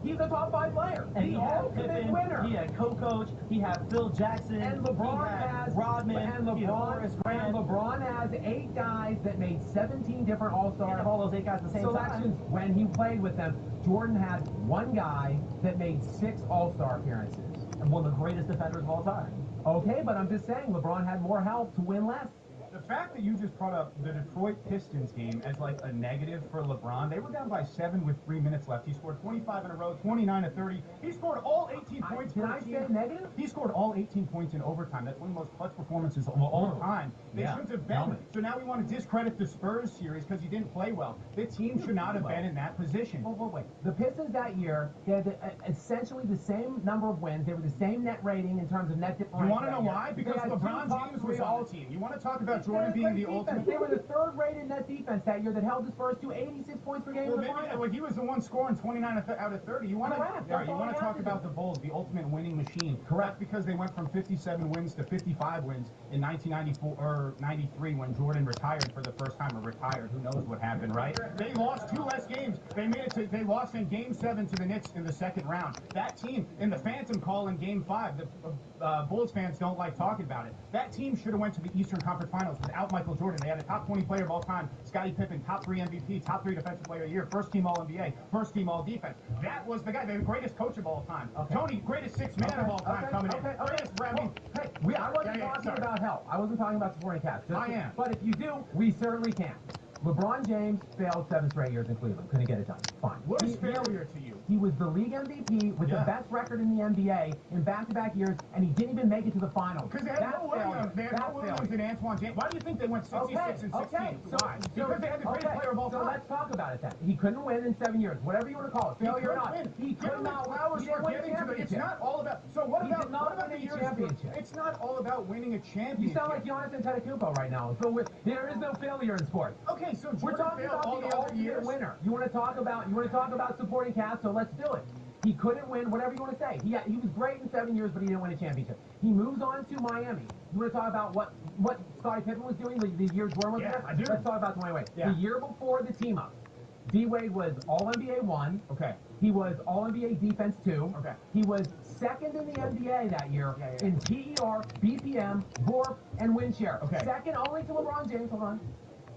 He's a top 5 player. And he had Pippen, winner. He had co-coach, he had Phil Jackson, and LeBron has Rodman, and LeBron has 8 guys that made 17 different All-Stars. All those 8 guys at the same selections time. When he played with them. Jordan had 1 guy that made 6 All-Star appearances. And one of the greatest defenders of all time. Okay, but I'm just saying LeBron had more help to win less. The fact that you just brought up the Detroit Pistons game as like a negative for LeBron, they were down by 7 with 3 minutes left. He scored 25 in a row, 29 to 30. He scored all 18 points. Did I say negative? He scored all 18 points in overtime. That's one of the most clutch performances of all time. They shouldn't have been. So now we want to discredit the Spurs series because he didn't play well. The team should not have been in that position. Wait. The Pistons that year, they had essentially the same number of wins. They were the same net rating in terms of net differential. You want to know why? Because LeBron James was on the team. You want to talk about Jordan being the ultimate? They were the 3rd rated net defense that year that held the Spurs to 86 points per game in the final. Well, he was the one scoring 29 out of 30. You want to talk about the Bulls, the ultimate winning machine. Correct, because they went from 57 wins to 55 wins in 1994 or 93 when Jordan retired for the first time. Or retired, who knows what happened, right? They lost 2 less games. They lost in Game 7 to the Knicks in the 2nd round. That team in the Phantom call in Game 5, the Bulls fans don't like talking about it. That team should have went to the Eastern Conference Finals without Michael Jordan. They had a top 20 player of all time, Scottie Pippen, top 3 MVP, top 3 defensive player of the year, 1st team All-NBA, 1st team All-Defense. That was the guy, the greatest coach of all time. Tony, greatest 6th man of all time coming in. Greatest, I wasn't talking about help. I wasn't talking about supporting cast. I am. But if you do, we certainly can. LeBron James failed 7 straight years in Cleveland. Couldn't get it done. Fine. What is failure to you? He was the league MVP with the best record in the NBA in back-to-back years, and he didn't even make it to the finals. Because they had no Williams. They had no Williams and Antoine James. Why do you think they went 66 and 16? Why? Because they had the greatest player of all time. So let's talk about it then. He couldn't win in 7 years. Whatever you want to call it. Failure or not. He could not win. He didn't win a championship. It's not all about... So what about the championship? It's not all about winning a championship. You sound like Giannis Antetokounmpo right now. So there is no failure in sports. Okay, so we're talking about the ultimate winner. You want to talk about supporting cast, so let's do it. He couldn't win, whatever you want to say. He was great in 7 years, but he didn't win a championship. He moves on to Miami. You want to talk about what Scottie Pippen was doing the year Jordan was there? I do. Let's talk about Dwayne Wade. The year before the team-up, D-Wade was All-NBA 1. Okay. He was All-NBA Defense 2. Okay. He was 2nd in the NBA that year in PER, BPM, VORP, and win share. Okay. 2nd only to LeBron James. Hold on.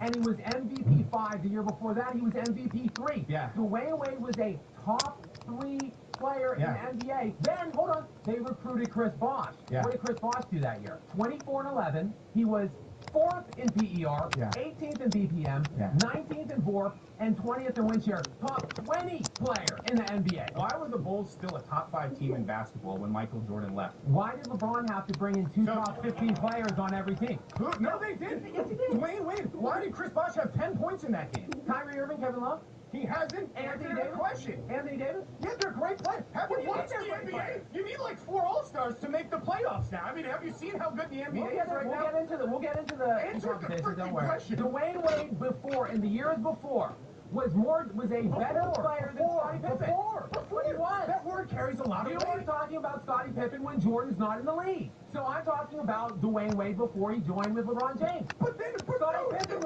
And he was MVP 5. The year before that, he was MVP 3. Yeah. Dwayne Wade was a top 3 player in the NBA. Then, hold on, they recruited Chris Bosh. Yeah. What did Chris Bosh do that year? 24 and 11. He was 4th in PER, 18th in BPM, 19th in VORP, and 20th in win share. Top 20 player in the NBA. Why were the Bulls still a top 5 team in basketball when Michael Jordan left? Why did LeBron have to bring in 2 top 15 players on every team? No, they didn't. Yes, he did. Dwayne Wade. Why did Chris Bosh have 10 points in that game? Kyrie Irving, Kevin Love? He hasn't answered the question. Anthony Davis? Yeah, they're great players. Have you watched the NBA? You need like 4 All-Stars to make the playoffs now. I mean, have you seen how good the NBA is right now? We'll get into the competition, don't worry. Dwayne Wade before, in the years before, was a better player than Scottie Pippen. Before he was. That word carries a lot of weight. You were talking about Scottie Pippen when Jordan's not in the league. So I'm talking about Dwayne Wade before he joined with LeBron James. But then Scottie Pippen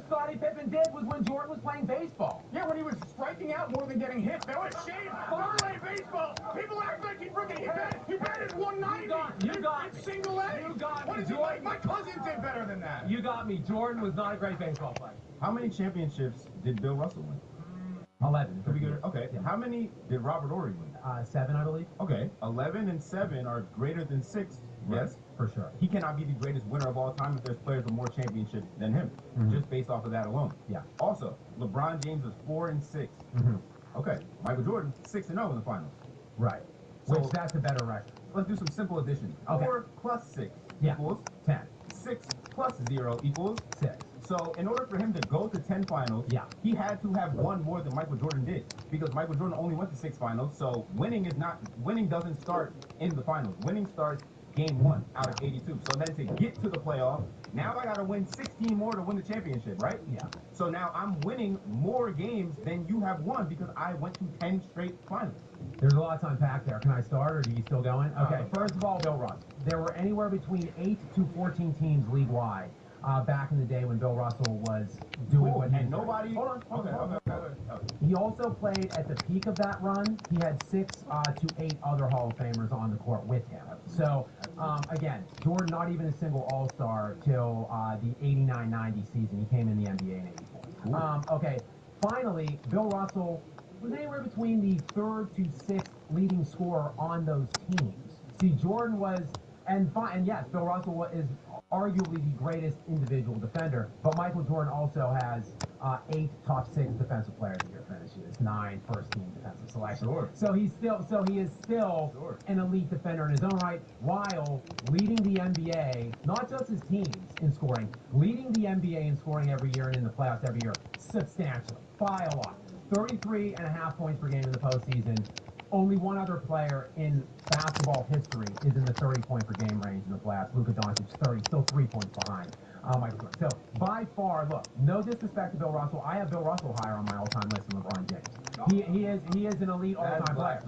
Scottie Pippen did was when Jordan was playing baseball. Yeah, when he was striking out more than getting hit. That was shaved. Parlay baseball. People act like he batted 190. You got me. Single A. You got me. What is he like? My cousin did better than that. You got me. Jordan was not a great baseball player. How many championships did Bill Russell win? 11. Could we get okay? Yeah. How many did Robert Ory win? 7, I believe. Okay, 11 and 7 are greater than 6. Right. Yes, for sure. He cannot be the greatest winner of all time if there's players with more championships than him, just based off of that alone. Yeah. Also, LeBron James is 4 and 6. Okay, Michael Jordan 6 and 0 in the finals. Right. So, which that's a better record. Let's do some simple addition. 4 plus 6 equals 10. 6 plus 0 equals 6. So in order for him to go to 10 finals, he had to have won more than Michael Jordan did, because Michael Jordan only went to 6 finals. So winning doesn't start in the finals. Winning starts game 1 out of 82. So then to get to the playoff, now I got to win 16 more to win the championship, right? Yeah. So now I'm winning more games than you have won because I went to 10 straight finals. There's a lot to unpack there. Can I start, or are you still going? Okay, first of all, Bill Russell. There were anywhere between 8 to 14 teams league-wide back in the day when Bill Russell was doing what he was doing. Hold on. He also played at the peak of that run. He had 6 to 8 other Hall of Famers on the court with him. So, again, Jordan not even a single All-Star till the 89-90 season. He came in the NBA in 84. Okay, finally, Bill Russell was anywhere between the 3rd to 6th leading scorer on those teams. See, Jordan was, and yes, Bill Russell is arguably the greatest individual defender, but Michael Jordan also has 8 top 6 defensive players of the year finishes, 9 first-team defensive selections. So he is still an elite defender in his own right, while leading the NBA, not just his teams in scoring, leading the NBA in scoring every year and in the playoffs every year, substantially, by a lot. 33.5 points per game in the postseason. Only one other player in basketball history is in the 30-point per game range in the playoffs. Luka Doncic, 30, still 3 points behind Michael Jordan. So, by far, look, no disrespect to Bill Russell. I have Bill Russell higher on my all-time list than LeBron James. He is an elite all-time player.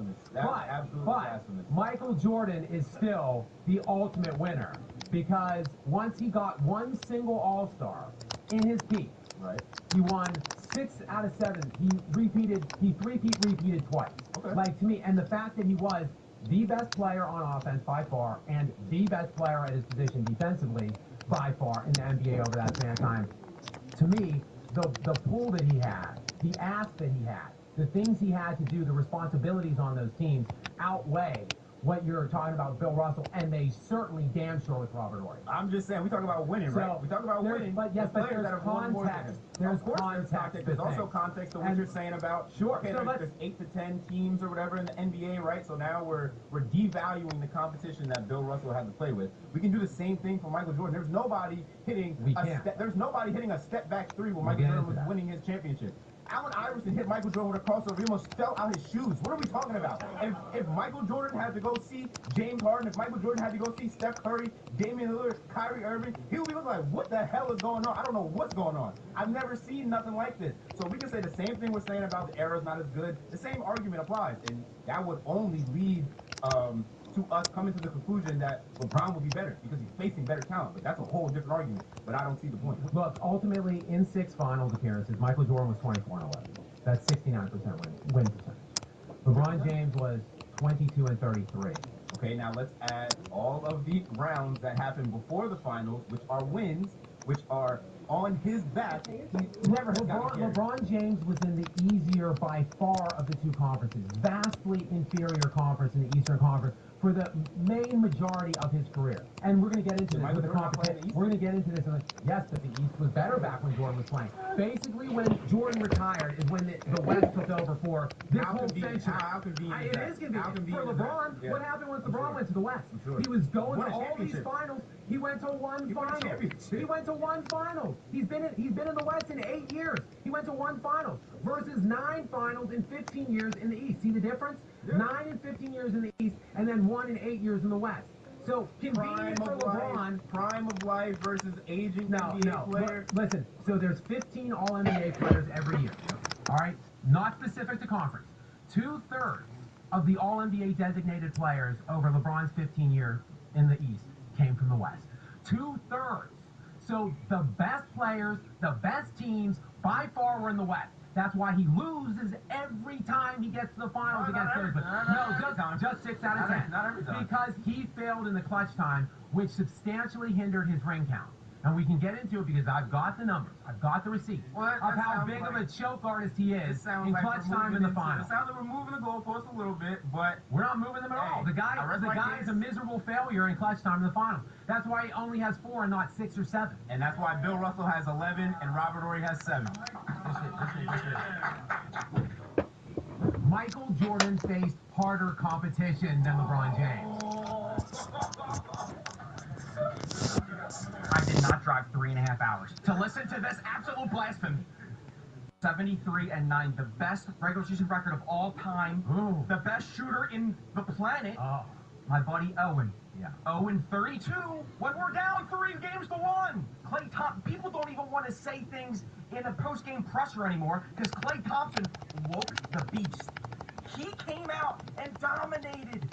But Michael Jordan is still the ultimate winner, because once he got one single All-Star in his peak, he won 6 out of 7. He repeated twice. Like, to me, and the fact that he was the best player on offense by far and the best player at his position defensively by far in the NBA over that span of time, to me, the pull that he had, the ask that he had, the things he had to do, the responsibilities on those teams outweigh what you're talking about Bill Russell, and they certainly damn sure with Robert Ory. I'm just saying, we talk about winning, right? We talk about winning. But yes, but there's context. There's context. There's also context to what you're saying about, okay, there's 8 to 10 teams or whatever in the NBA, right? So now we're devaluing the competition that Bill Russell had to play with. We can do the same thing for Michael Jordan. There's nobody hitting a step back 3 when Michael Jordan was winning his championship. Allen Iverson hit Michael Jordan with a crossover. He almost fell out his shoes. What are we talking about? If Michael Jordan had to go see James Harden, if Michael Jordan had to go see Steph Curry, Damian Lillard, Kyrie Irving, he would be looking like, what the hell is going on? I don't know what's going on. I've never seen nothing like this. So we can say the same thing we're saying about the era's not as good. The same argument applies, and that would only lead to us coming to the conclusion that LeBron will be better because he's facing better talent. But that's a whole different argument. But I don't see the point. Look, ultimately, in 6 finals appearances, Michael Jordan was 24 and 11. That's 69% win percentage. LeBron James was 22 and 33. Okay, now let's add all of the rounds that happened before the finals, which are wins, which are on his back. He never has LeBron James was in the easier by far of the 2 conferences, vastly inferior conference in the Eastern Conference for the main majority of his career. And we're going to get into this with the competition. We're going to get into this. Yes, but the East was better back when Jordan was playing. Basically, when Jordan retired is when the West took over for this whole century. How convenient It is convenient. For LeBron, what happened once LeBron went to the West? He was going to all these finals. He went to one final. He went to one final. He's been in the West in 8 years. He went to one final versus 9 finals in 15 years in the East. See the difference? 9 in 15 years in the East, and then 1 in 8 years in the West. So convenient for LeBron. Prime of life versus aging NBA player. Listen, so there's 15 All-NBA players every year. All right? Not specific to conference. 2/3 of the All-NBA designated players over LeBron's 15 years in the East came from the West. 2/3. So the best players, the best teams, by far were in the West. That's why he loses every time he gets to the finals against those. Just 6 out of 10. Not every time. Because he failed in the clutch time, which substantially hindered his ring count. And we can get into it because I've got the numbers. I've got the receipts Well, of how big of a choke artist he is in like clutch time in the final. It sounds like we're moving the goalposts a little bit, but we're not moving them at all. The guy is a miserable failure in clutch time in the final. That's why he only has 4 and not 6 or 7. And that's why Bill Russell has 11 and Robert Horry has 7. Michael Jordan faced harder competition than LeBron James. I did not drive 3.5 hours to listen to this absolute blasphemy. 73-9, the best regular season record of all time. Ooh. The best shooter in the planet. Oh. My buddy Owen. Yeah. 0-32 when we're down 3 games to 1. Klay Thompson. People don't even want to say things in a post-game presser anymore because Klay Thompson woke the beast. He came out and dominated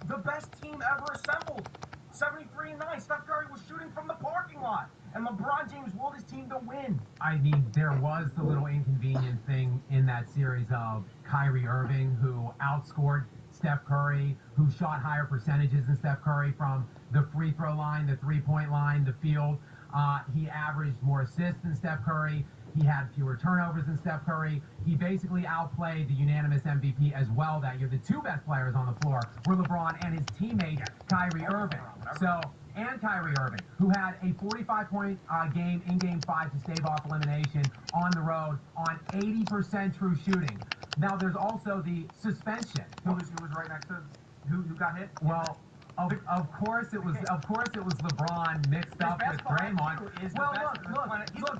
the best team ever assembled. 73-9. Steph Curry was shooting from the parking lot, and LeBron James willed his team to win. I mean, there was the little inconvenient thing in that series of Kyrie Irving, who outscored Steph Curry, who shot higher percentages than Steph Curry from the free throw line, the three-point line, the field. He averaged more assists than Steph Curry. He had fewer turnovers than Steph Curry. He basically outplayed the unanimous MVP as well that year. The 2 best players on the floor were LeBron and his teammate, Kyrie Irving. And Kyrie Irving, who had a 45-point game in Game 5 to stave off elimination on the road on 80% true shooting. Now, there's also the suspension. Who was right next to who got hit? Well, of course it was LeBron mixed up with Draymond. Well, look,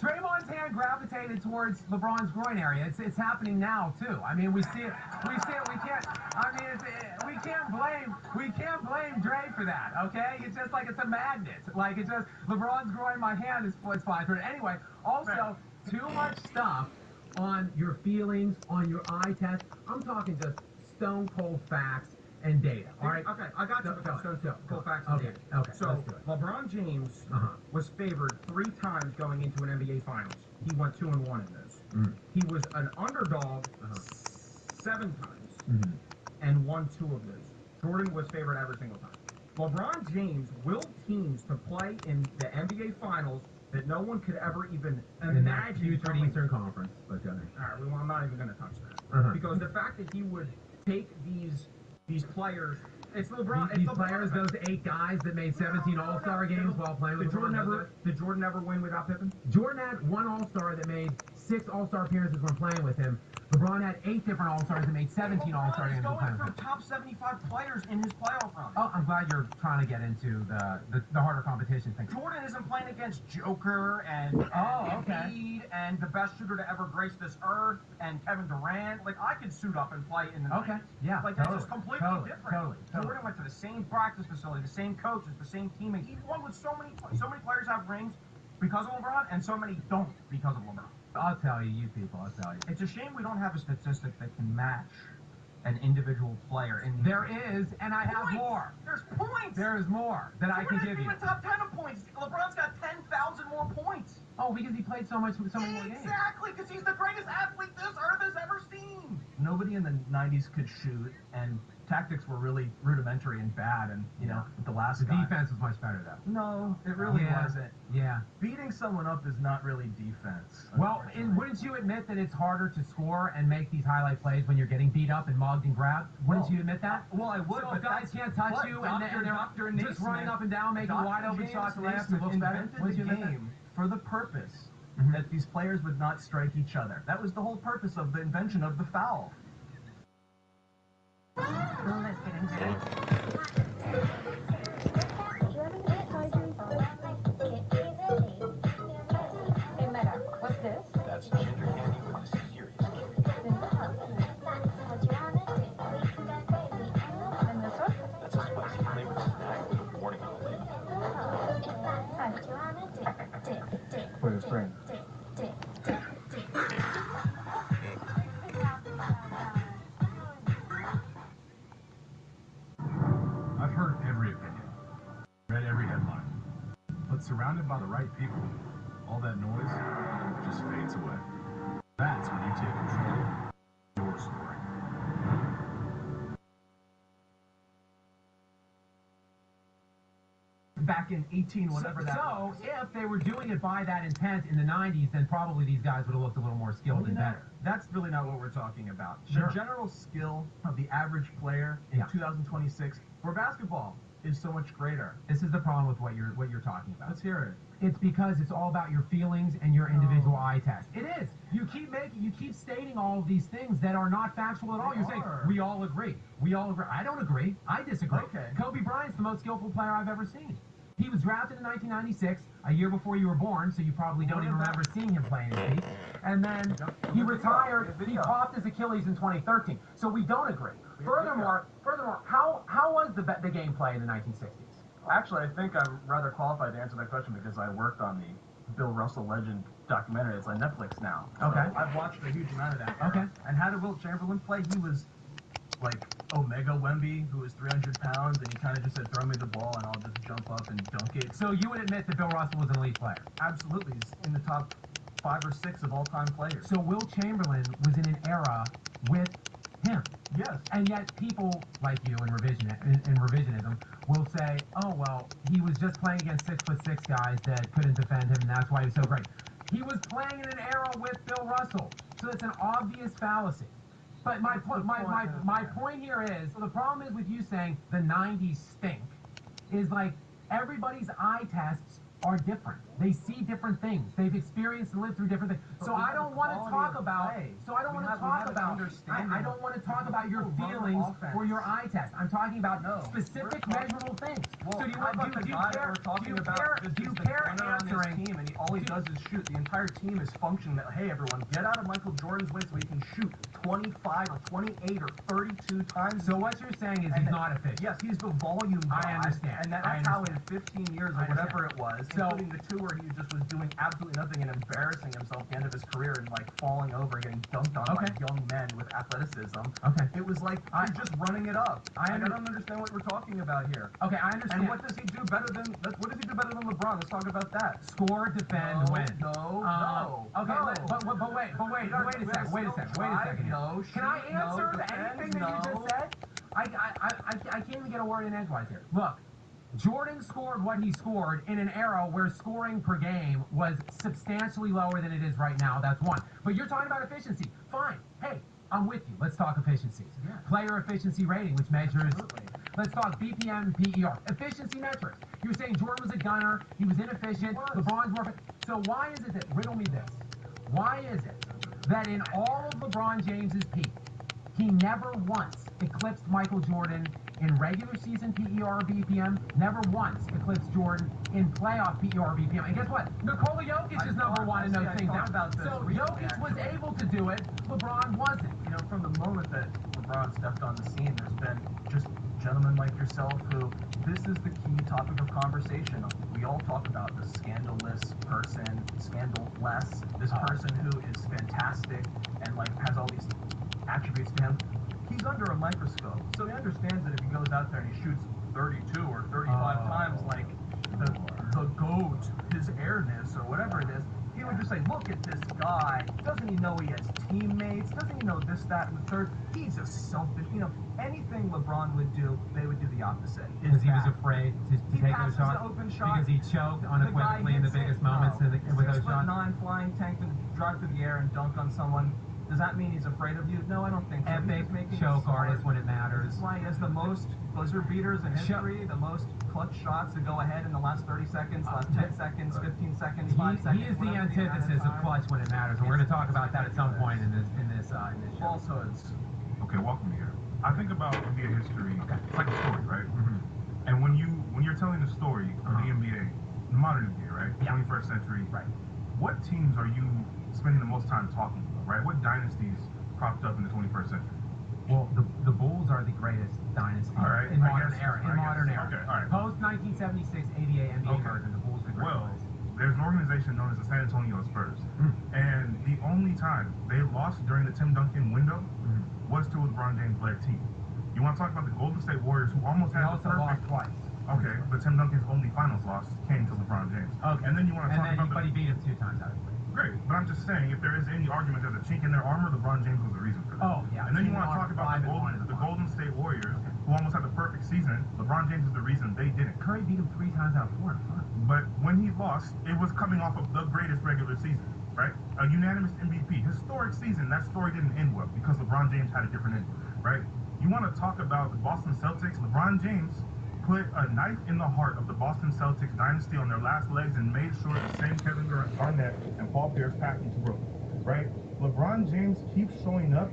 Draymond's hand gravitated towards LeBron's groin area. It's happening now too. I mean, we see it. We can't. I mean, we can't blame Dre for that. Okay, it's just like it's a magnet. Like it's just LeBron's groin, my hand is flying through it. Anyway, also too much stuff on your feelings, on your eye test. I'm talking just stone cold facts and data. All right. Okay, I got you. Cold facts and data. Okay. So LeBron James was favored 3 times going into an NBA Finals. He went 2-1 in those. He was an underdog 7 times and won 2 of those. Jordan was favored every single time. LeBron James willed teams to play in the NBA Finals that no one could ever even imagine. Future Eastern Conference. Okay. All right. Well, I'm not even going to touch that because the fact that he would take these players. It's LeBron. These players, those 8 guys that made 17 All-Star games while playing with LeBron. Did Jordan ever win without Pippen? Jordan had 1 All-Star that made 6 All-Star appearances when playing with him. LeBron had 8 different All-Stars that made 17 All-Star games when playing with him. Top 75 players in his playoff run. Oh, I'm glad you're trying to get into the harder competition thing. Jordan isn't playing against Joker and Embiid and the best shooter to ever grace this earth and Kevin Durant. Like, I could suit up and play in the 90s. Yeah, like totally, that's just completely different. Jordan went to the same practice facility, the same coaches, the same teammates. He won with so many players have rings because of LeBron, and so many don't because of LeBron. I'll tell you, people, I'll tell you. It's a shame we don't have a statistic that can match an individual player. There is, and I have more. There's points. There is more that I can give you. We're top 10 of points. LeBron's got 10,000 more points. Oh, because he played so many more games. Exactly, because he's the greatest athlete this earth has ever seen. Nobody in the 90s could shoot, and tactics were really rudimentary and bad, and, the last guy. Defense was much better, though. No, it really wasn't. Yeah. Beating someone up is not really defense. Well, and wouldn't you admit that it's harder to score and make these highlight plays when you're getting beat up and mugged and grabbed? Wouldn't you admit that? Well, I would, but guys can't touch you, and they're just running up and down, making wide-open shots left. It looks better. Wouldn't you admit that? For the purpose that these players would not strike each other. That was the whole purpose of the invention of the foul. What's this? That's ginger candy with a serious kick. And this one? That's a spicy flavored snack with a warning on the label. For his friend. I've heard every opinion, read every headline, but surrounded by the right people, all that noise just fades away. That's when you take control of your story. back in 18, whatever that was. So, if they were doing it by that intent in the 90s, then probably these guys would have looked a little more skilled and better. That's really not what we're talking about. Sure. The general skill of the average player in 2026 for basketball is so much greater. This is the problem with what you're talking about. Let's hear it. It's because it's all about your feelings and your individual eye test. It is. You keep stating all of these things that are not factual at all. You're saying, we all agree. We all agree. I don't agree. I disagree. Okay. Kobe Bryant's the most skillful player I've ever seen. He was drafted in 1996, a year before you were born, so you probably don't even remember seeing him playing his feet. And then he retired. He popped his Achilles in 2013. So we don't agree. Furthermore, how was the gameplay in the 1960s? Actually, I think I'm rather qualified to answer that question because I worked on the Bill Russell Legend documentary. It's on Netflix now. Okay. So I've watched a huge amount of that. Okay. And how did Wilt Chamberlain play? He was like Omega Wemby, who was 300 pounds, and he kind of just said, throw me the ball and I'll just jump up and dunk it. So you would admit that Bill Russell was an elite player? Absolutely. He's in the top 5 or 6 of all-time players. So Wilt Chamberlain was in an era with him. Yes. And yet people like you in revisionism will say, oh, well, he was just playing against 6'6" guys that couldn't defend him, and that's why he was so great. He was playing in an era with Bill Russell. So it's an obvious fallacy. But my point here is, so the problem is with you saying the 90s stink, is like everybody's eye tests are different. They see different things. They've experienced and lived through different things. So I don't want to talk about. So I don't want to talk about. I don't want to talk about your feelings or your eye test. I'm talking about specific measurable things. Well, so do you care answering? Team and all he does is shoot. The entire team is functioning. Hey, everyone, get out of Michael Jordan's way so he can shoot 25 or 28 or 32 times. So what you're saying is he's not efficient. Yes, he's the volume guy. I understand. And that's how in 15 years or whatever it was, including the 2 where he just was doing absolutely nothing and embarrassing himself at the end of his career and like falling over and getting dunked on by young men with athleticism. Okay. It was like he's just running it up. I don't understand what we're talking about here. Okay, I understand. And what does he do better than LeBron? Let's talk about that. Score, defend, win. No. Okay, but wait a second. No, can I answer anything that you just said? I can't even get a word in edgewise here. Look, Jordan scored what he scored in an era where scoring per game was substantially lower than it is right now. That's one. But you're talking about efficiency. Fine. Hey, I'm with you. Let's talk efficiencies. Yeah. Player efficiency rating, which measures. Let's talk BPM, PER. Efficiency metrics. You're saying Jordan was a gunner. He was inefficient. LeBron's more. So why is it that, riddle me this, why is it that in all of LeBron James's peak, he never once eclipsed Michael Jordan in regular season PER or BPM, never once eclipsed Jordan in playoff PER or BPM. And guess what? Nikola Jokic is number 1 in those things now. So Jokic was able to do it, LeBron wasn't. You know, from the moment that LeBron stepped on the scene, there's been just gentlemen like yourself who, this is the key topic of conversation. We all talk about the scandalous person, scandal-less, this person who is fantastic and like has all these attributes to him. He's under a microscope, so he understands that if he goes out there and he shoots 32 or 35 times like the GOAT, his airness or whatever it is, he would just say, look at this guy. Doesn't he know he has teammates? Doesn't he know this, that, and the third? He's a selfish, anything LeBron would do, they would do the opposite. Because he was afraid to take those shots? Open shot. Because he choked unequivocally in the biggest moments with those shots? 6'9" flying tank and drive through the air and dunk on someone. Does that mean he's afraid of you? No, I don't think so. Epic choke artist when it matters. He has the most buzzer beaters in history, the most clutch shots to go ahead in the last 30 seconds, last 10 seconds, 15 seconds, 5 seconds. He is the antithesis of clutch when it matters, and we're going to talk about that at some point in this show. Falsehoods. Okay, welcome here. I think about NBA history. It's like a story, right? Mm-hmm. And when you're telling the story of the NBA, the modern NBA, right? Yeah. 21st century. Right. What teams are you spending the most time talking about, right? What dynasties cropped up in the 21st century? Well, the Bulls are the greatest dynasty in modern era. Okay, all right. Post 1976 ABA NBA version, the Bulls are the greatest. There's an organization known as the San Antonio Spurs, and the only time they lost during the Tim Duncan window was to a LeBron James-led team. You want to talk about the Golden State Warriors, who almost had the perfect. Lost twice. Okay, but Tim Duncan's only finals loss came to LeBron James. Okay. And then you want to talk about. But he beat him 2 times out of 3. Great, but I'm just saying, if there is any argument there's a chink in their armor, LeBron James was the reason for that. Oh, yeah. And then you want to talk about the Golden State Warriors, who almost had the perfect season. LeBron James is the reason they didn't. Curry beat him 3 times out of 4 in front. But when he lost, it was coming off of the greatest regular season, right? A unanimous MVP, historic season. That story didn't end well because LeBron James had a different ending, right? You want to talk about the Boston Celtics? LeBron James put a knife in the heart of the Boston Celtics dynasty on their last legs and made sure the same Kevin Durant, Garnett, and Paul Pierce packed into Brooklyn, right? LeBron James keeps showing up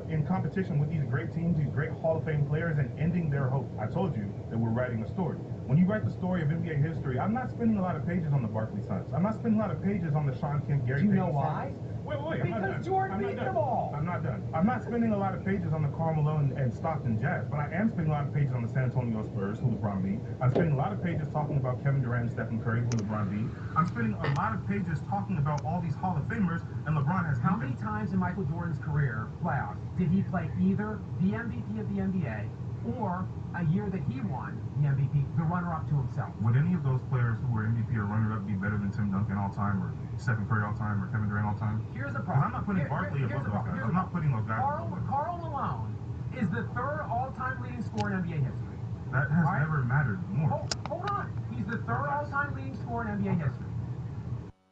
in competition with these great teams, these great Hall of Fame players, and ending their hopes. I told you that we're writing a story. When you write the story of NBA history, I'm not spending a lot of pages on the Barkley Sons. I'm not spending a lot of pages on the Sean Kemp, Gary Payton. Do you know why? Wait, because Jordan beat them all. I'm not done. I'm not spending a lot of pages on the Karl Malone and Stockton Jazz, but I am spending a lot of pages on the San Antonio Spurs, who LeBron beat. I'm spending a lot of pages talking about Kevin Durant and Stephen Curry, who LeBron beat. I'm spending a lot of pages talking about all these Hall of Famers, and LeBron has How many times in Michael Jordan's career, playoffs, did he play either the MVP of the NBA or a year that he won the MVP, the runner-up to himself? Would any of those players who were MVP or runner-up be better than Tim Duncan all time, or Stephen Curry all time, or Kevin Durant all time? Here's the problem. I'm not putting Barkley above those guys. I'm not putting those guys above those guys. Karl Malone is the 3rd all-time leading scorer in NBA history. That has never mattered more. Hold on. He's the 3rd all-time leading scorer in NBA history.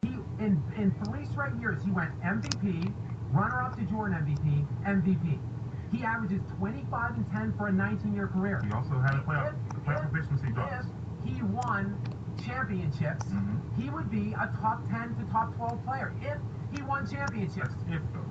He in 3 straight years, he went MVP, runner-up to Jordan MVP, MVP. He averages 25 and 10 for a 19-year career. He also had a playoff efficiency drops. If he won championships, he would be a top 10 to top 12 player. If he won championships.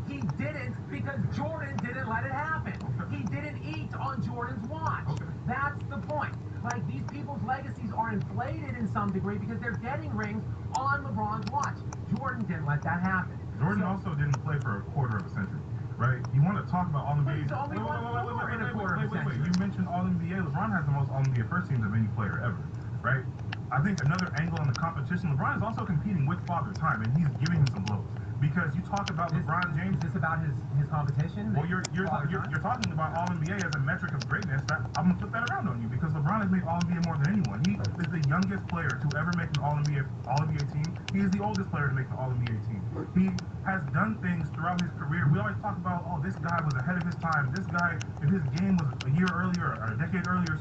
He didn't because Jordan didn't let it happen. He didn't eat on Jordan's watch. That's the point. Like, these people's legacies are inflated in some degree because they're getting rings on LeBron's watch. Jordan didn't let that happen. Jordan also didn't play for a quarter of a century. Right? You want to talk about All-NBA? Wait. You mentioned All-NBA. LeBron has the most All-NBA first teams of any player ever, right? I think another angle in the competition, LeBron is also competing with Father Time, and he's giving him some blows. Because you talk about LeBron James. Is this about his competition? Well, you're talking about All-NBA as a metric of greatness. That I'm going to flip that around on you, because LeBron has made All-NBA more than anyone. He is the youngest player to ever make an All-NBA team. He is the oldest player to make an All-NBA team. He has done things throughout his career. We always talk about, oh, this guy was ahead of his time. This guy, if his game was a year earlier, or a decade earlier,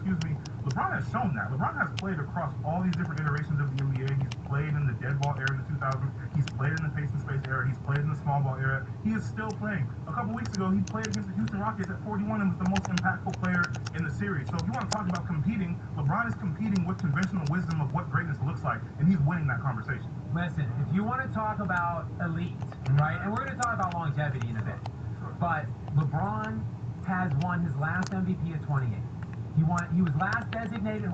LeBron has shown that. LeBron has played across all these different iterations of the NBA. He's played in the dead ball era in the 2000s. He's played in the pace and space era. He's played in the small ball era. He is still playing. A couple weeks ago, he played against the Houston Rockets at 41 and was the most impactful player in the series. So if you want to talk about competing, LeBron is competing with conventional wisdom of what greatness looks like, and he's winning that conversation. Listen, if you want to talk about elite, right, and we're going to talk about longevity in a bit, but LeBron has won his last MVP at 28. He was last designated,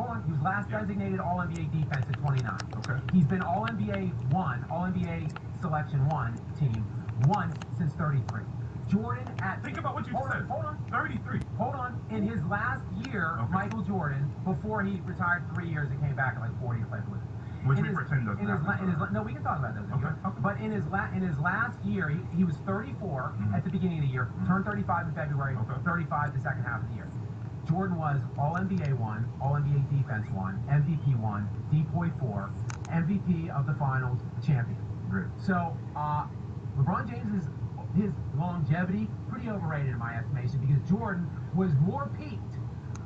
designated All-NBA defense at 29. Okay. He's been All-NBA 1, All-NBA Selection 1 team once since 33. Jordan at... Think about what you said. Hold on. 33. Hold on. In his last year, Michael Jordan, before he retired 3 years and came back at like 40 to play for Which we pretend doesn't happen. No, we can talk about those. Okay. But in his last year, he was 34 at the beginning of the year, turned 35 in February, 35 the second half of the year. Jordan was All-NBA 1, All-NBA Defense 1, MVP 1, DPOY 4, MVP of the Finals, champion. Great. So, LeBron James his longevity, pretty overrated in my estimation, because Jordan was more peaked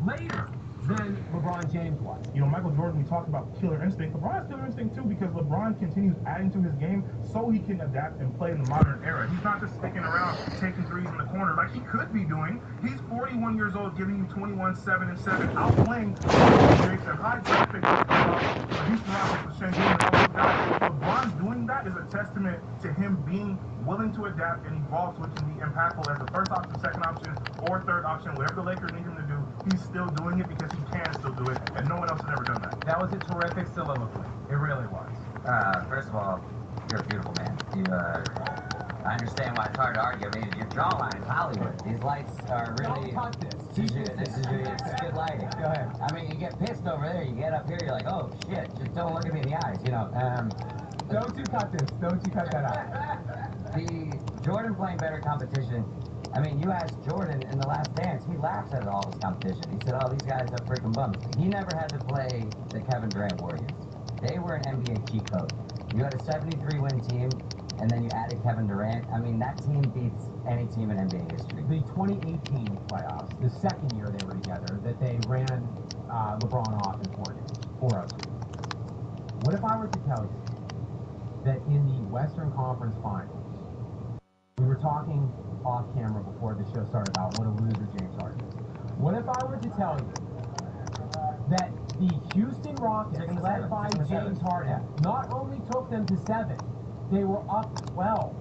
later than LeBron James was. You know, Michael Jordan, we talked about killer instinct. LeBron has killer instinct too, because LeBron continues adding to his game so he can adapt and play in the modern era. He's not just sticking around taking threes in the corner like he could be doing. He's 41 years old, giving you 21, 7, and 7, outplaying Jason and high draft picks, the Houston Rockets, the Shenzhen, and all those guys. LeBron doing that is a testament to him being willing to adapt and evolve so it can be impactful as the first option, second option, or third option, whatever the Lakers need him to do. He's still doing it because he can still do it, and no one else has ever done that. That was a terrific soliloquy. It really was. First of all, you're a beautiful man. I understand why it's hard to argue. I mean, your jawline is Hollywood. These lights are really... Don't touch this. It's good lighting. Go ahead. I mean, you get pissed over there. You get up here, you're like, oh, shit. Just don't look at me in the eyes, you know. Don't you cut this. Don't you cut that out. The Jordan playing better competition... I mean, you asked Jordan in The Last Dance, he laughs at all his competition. He said, oh, these guys are freaking bums. He never had to play the Kevin Durant Warriors. They were an NBA cheat code. You had a 73-win team. and then you added Kevin Durant. I mean, that team beats any team in NBA history. The 2018 playoffs, the second year they were together, that they ran LeBron off in 4 games, 4-0-2. What if I were to tell you that in the Western Conference Finals, we were talking off camera before the show started about what a loser James Harden is. What if I were to tell you that the Houston Rockets, led by James Harden, not only took them to 7, they were up 12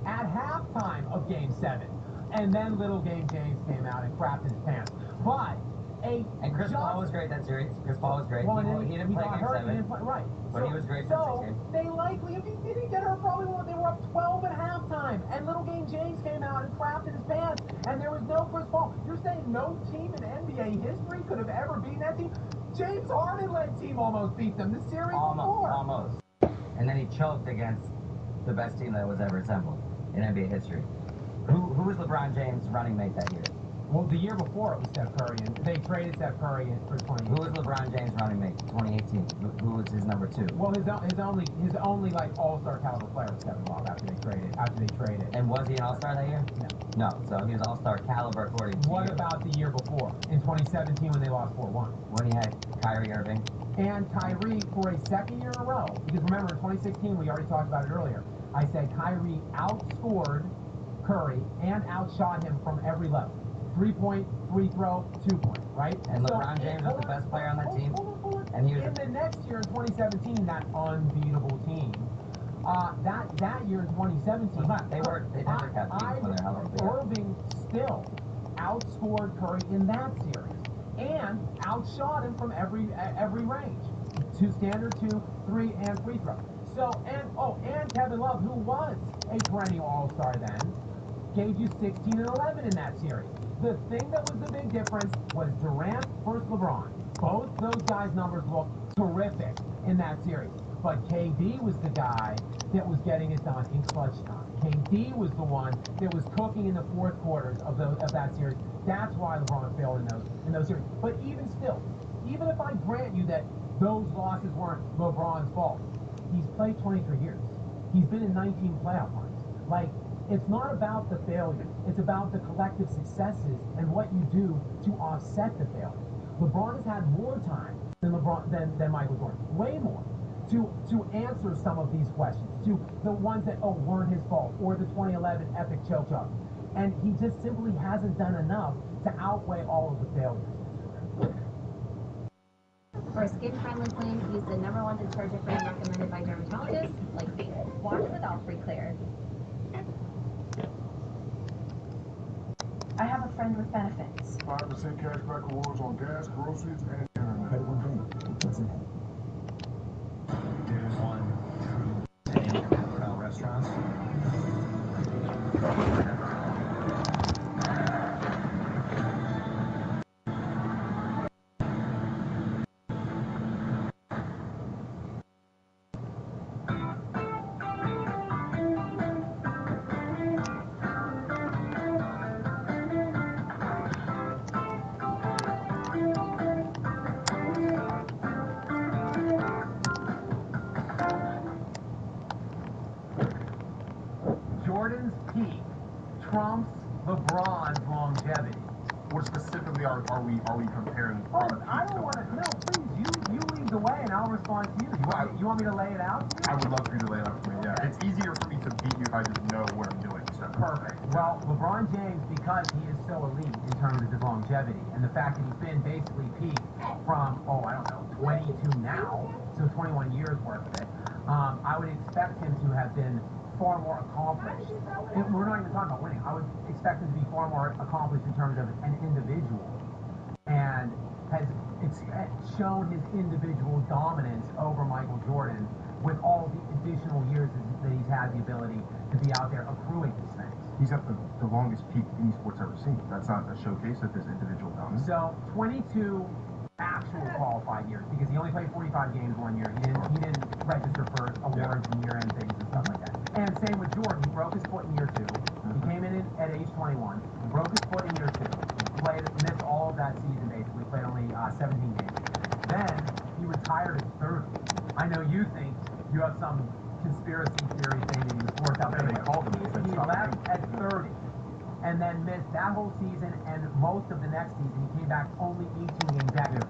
at halftime of Game 7. And then little Game James came out and crapped his pants. But and Chris Paul was great that series. Chris Paul was great. Well, he didn't play Game 7. Right. But he was great for 6 games. They likely, if he didn't get hurt, probably they were up 12 at halftime. And little Game James came out and crapped in his pants. And there was no Chris Paul. You're saying no team in NBA history could have ever beaten that team? James Harden-led team almost beat them the series before. Almost. And then he choked against the best team that was ever assembled in NBA history. Who was LeBron James' running mate that year? Well, the year before it was Steph Curry, and they traded Steph Curry for 2018. Who was LeBron James' running mate 2018? Who was his number 2? Well, his only like all-star caliber player was Kevin Love after they traded. And was he an all-star that year? No. So he was all-star caliber according to What about the year before, in 2017 when they lost 4-1? When he had Kyrie Irving. And Kyrie for a second year in a row. Because remember, in 2016, we already talked about it earlier. I said Kyrie outscored Curry and outshot him from every level. 3-point, free throw, 2-point, right? And LeBron James was the best player on that team. And he was in the next year, in 2017, that unbeatable team. That year in 2017, they never kept teams when they're held up. Irving still outscored Curry in that series and outshot him from every range. 2 standard, 2, 3, and free throw. So and Kevin Love, who was a perennial all-star then, gave you 16 and 11 in that series. The thing that was the big difference was Durant versus LeBron. Both those guys' numbers looked terrific in that series. But KD was the guy that was getting it done in clutch time. KD was the one that was cooking in the fourth quarters of that series. That's why LeBron failed in those series. But even still, even if I grant you that those losses weren't LeBron's fault, he's played 23 years. He's been in 19 playoff runs. Like, it's not about the failure. It's about the collective successes and what you do to offset the failure. LeBron has had more time than Michael Jordan, way more, to answer some of these questions, to the ones that weren't his fault, or the 2011 epic choke job. And he just simply hasn't done enough to outweigh all of the failures. For a skin-friendly clean, use the #1 detergent brand recommended by dermatologists like me. Wash without free clear. I have a friend with benefits. 5% cashback rewards on gas, groceries, and internet. Pay one thing. That's it. There's one true internet-style restaurants. Jordan's peak trumps LeBron's longevity. What specifically are we comparing? I don't want to. No, please. You lead the way, and I'll respond to you. You want me to lay it out? I would love for you to lay it out for me. Yeah, it's easier for me to beat you if I just know what I'm doing. So. Perfect. Well, LeBron James, because he is so elite in terms of his longevity, and the fact that he's been basically peaked from 20 to now, so 21 years worth of it. I would expect him to have been far more accomplished. We're not even talking about winning. I would expect him to be far more accomplished in terms of an individual, and has shown his individual dominance over Michael Jordan with all the additional years that he's had the ability to be out there accruing these things. He's at the longest peak any sport's ever seen. That's not a showcase of his individual dominance. So 22 actual qualified years, because he only played 45 games one year. He didn't register for awards and year-end things and stuff like that. And same with Jordan. He broke his foot in year 2. He came in at age 21, broke his foot in year 2, missed all of that season basically, played only 17 games. Then he retired at 30. I know you think you have some conspiracy theory thing that he was forced out. They called him. He left at 30 and then missed that whole season and most of the next season. He came back only 18 games that year.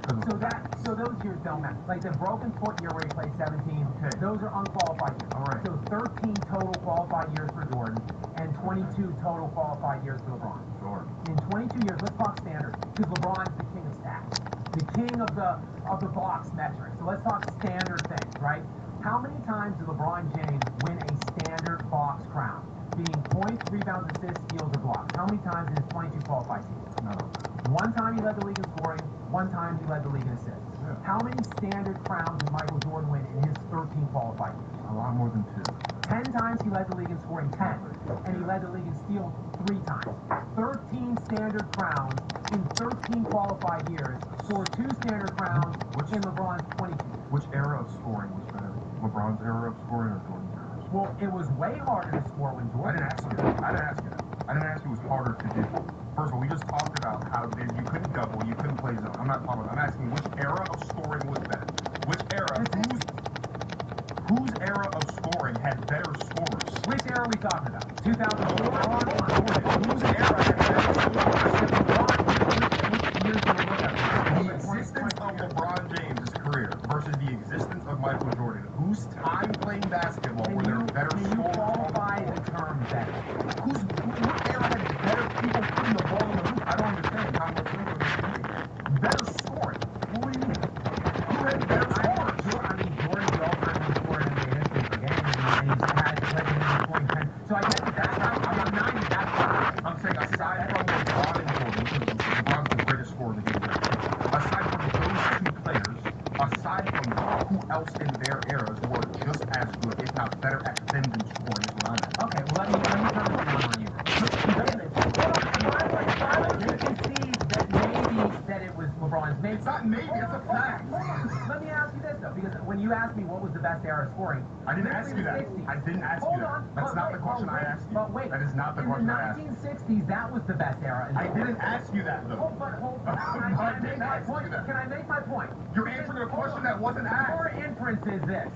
So those years don't matter. Like the broken foot year where he played 17, those are unqualified years. All right. So 13 total qualified years for Jordan and 22 total qualified years for LeBron. Sure. In 22 years, let's talk standards, because LeBron's the king of stats, the king of the box metrics. So let's talk standard things, right? How many times did LeBron James win a standard box crown? Being points, rebounds, assists, steals, or blocks. How many times in his 22 qualified seasons? No. One time he led the league in scoring, one time he led the league in assists. Yeah. How many standard crowns did Michael Jordan win in his 13 qualified years? A lot more than 2. 10 times he led the league in scoring 10, and he led the league in steals 3 times. 13 standard crowns in 13 qualified years for 2 standard crowns in LeBron's 22. Which era of scoring was better? LeBron's era of scoring or Jordan's era of scoring? Well, it was way harder to score when I Jordan. didn't ask you that. I didn't ask you it was harder to do. First of all, we just talked about how you couldn't double, you couldn't play zone. I'm not talking about. I'm asking which era of scoring was better. Which era? Whose era of scoring had better scorers? Which era are we talking about? 2004? Whose era had better scorers? Which years do we look at? The existence of LeBron James' career versus the existence of Michael Jordan. Whose time playing basketball were there better Can you scorers? qualify the term better? What era had better people putting the ball in the hoop? I don't understand. Better scoring. What do you mean? Who had better scorers? Jordan's the all-time leading scorer in NBA history for games, and he's had led the league in scoring 10. So I guess that's how I'm 90. That's fine. I'm saying aside from LeBron and Jordan, because LeBron's the greatest scorer in the game. Aside from those 2 players, aside from who else in their eras were just as good, if not better at defending scoring, is what I'm at. Okay, well, let me turn this around on you. You can see that maybe that it was LeBron's. It's not maybe, it's a fact. Let me ask you this, though, because when you asked me what was the best era of scoring, I didn't ask you that. 60s. I didn't ask you that. That's not the question I asked you. But wait, that is not the question I asked you. In the 1960s, that was the best era. I didn't ask you that, though. Hold on. Can I make my point? Can I make my point? You're answering a question that wasn't asked. Your inference is this.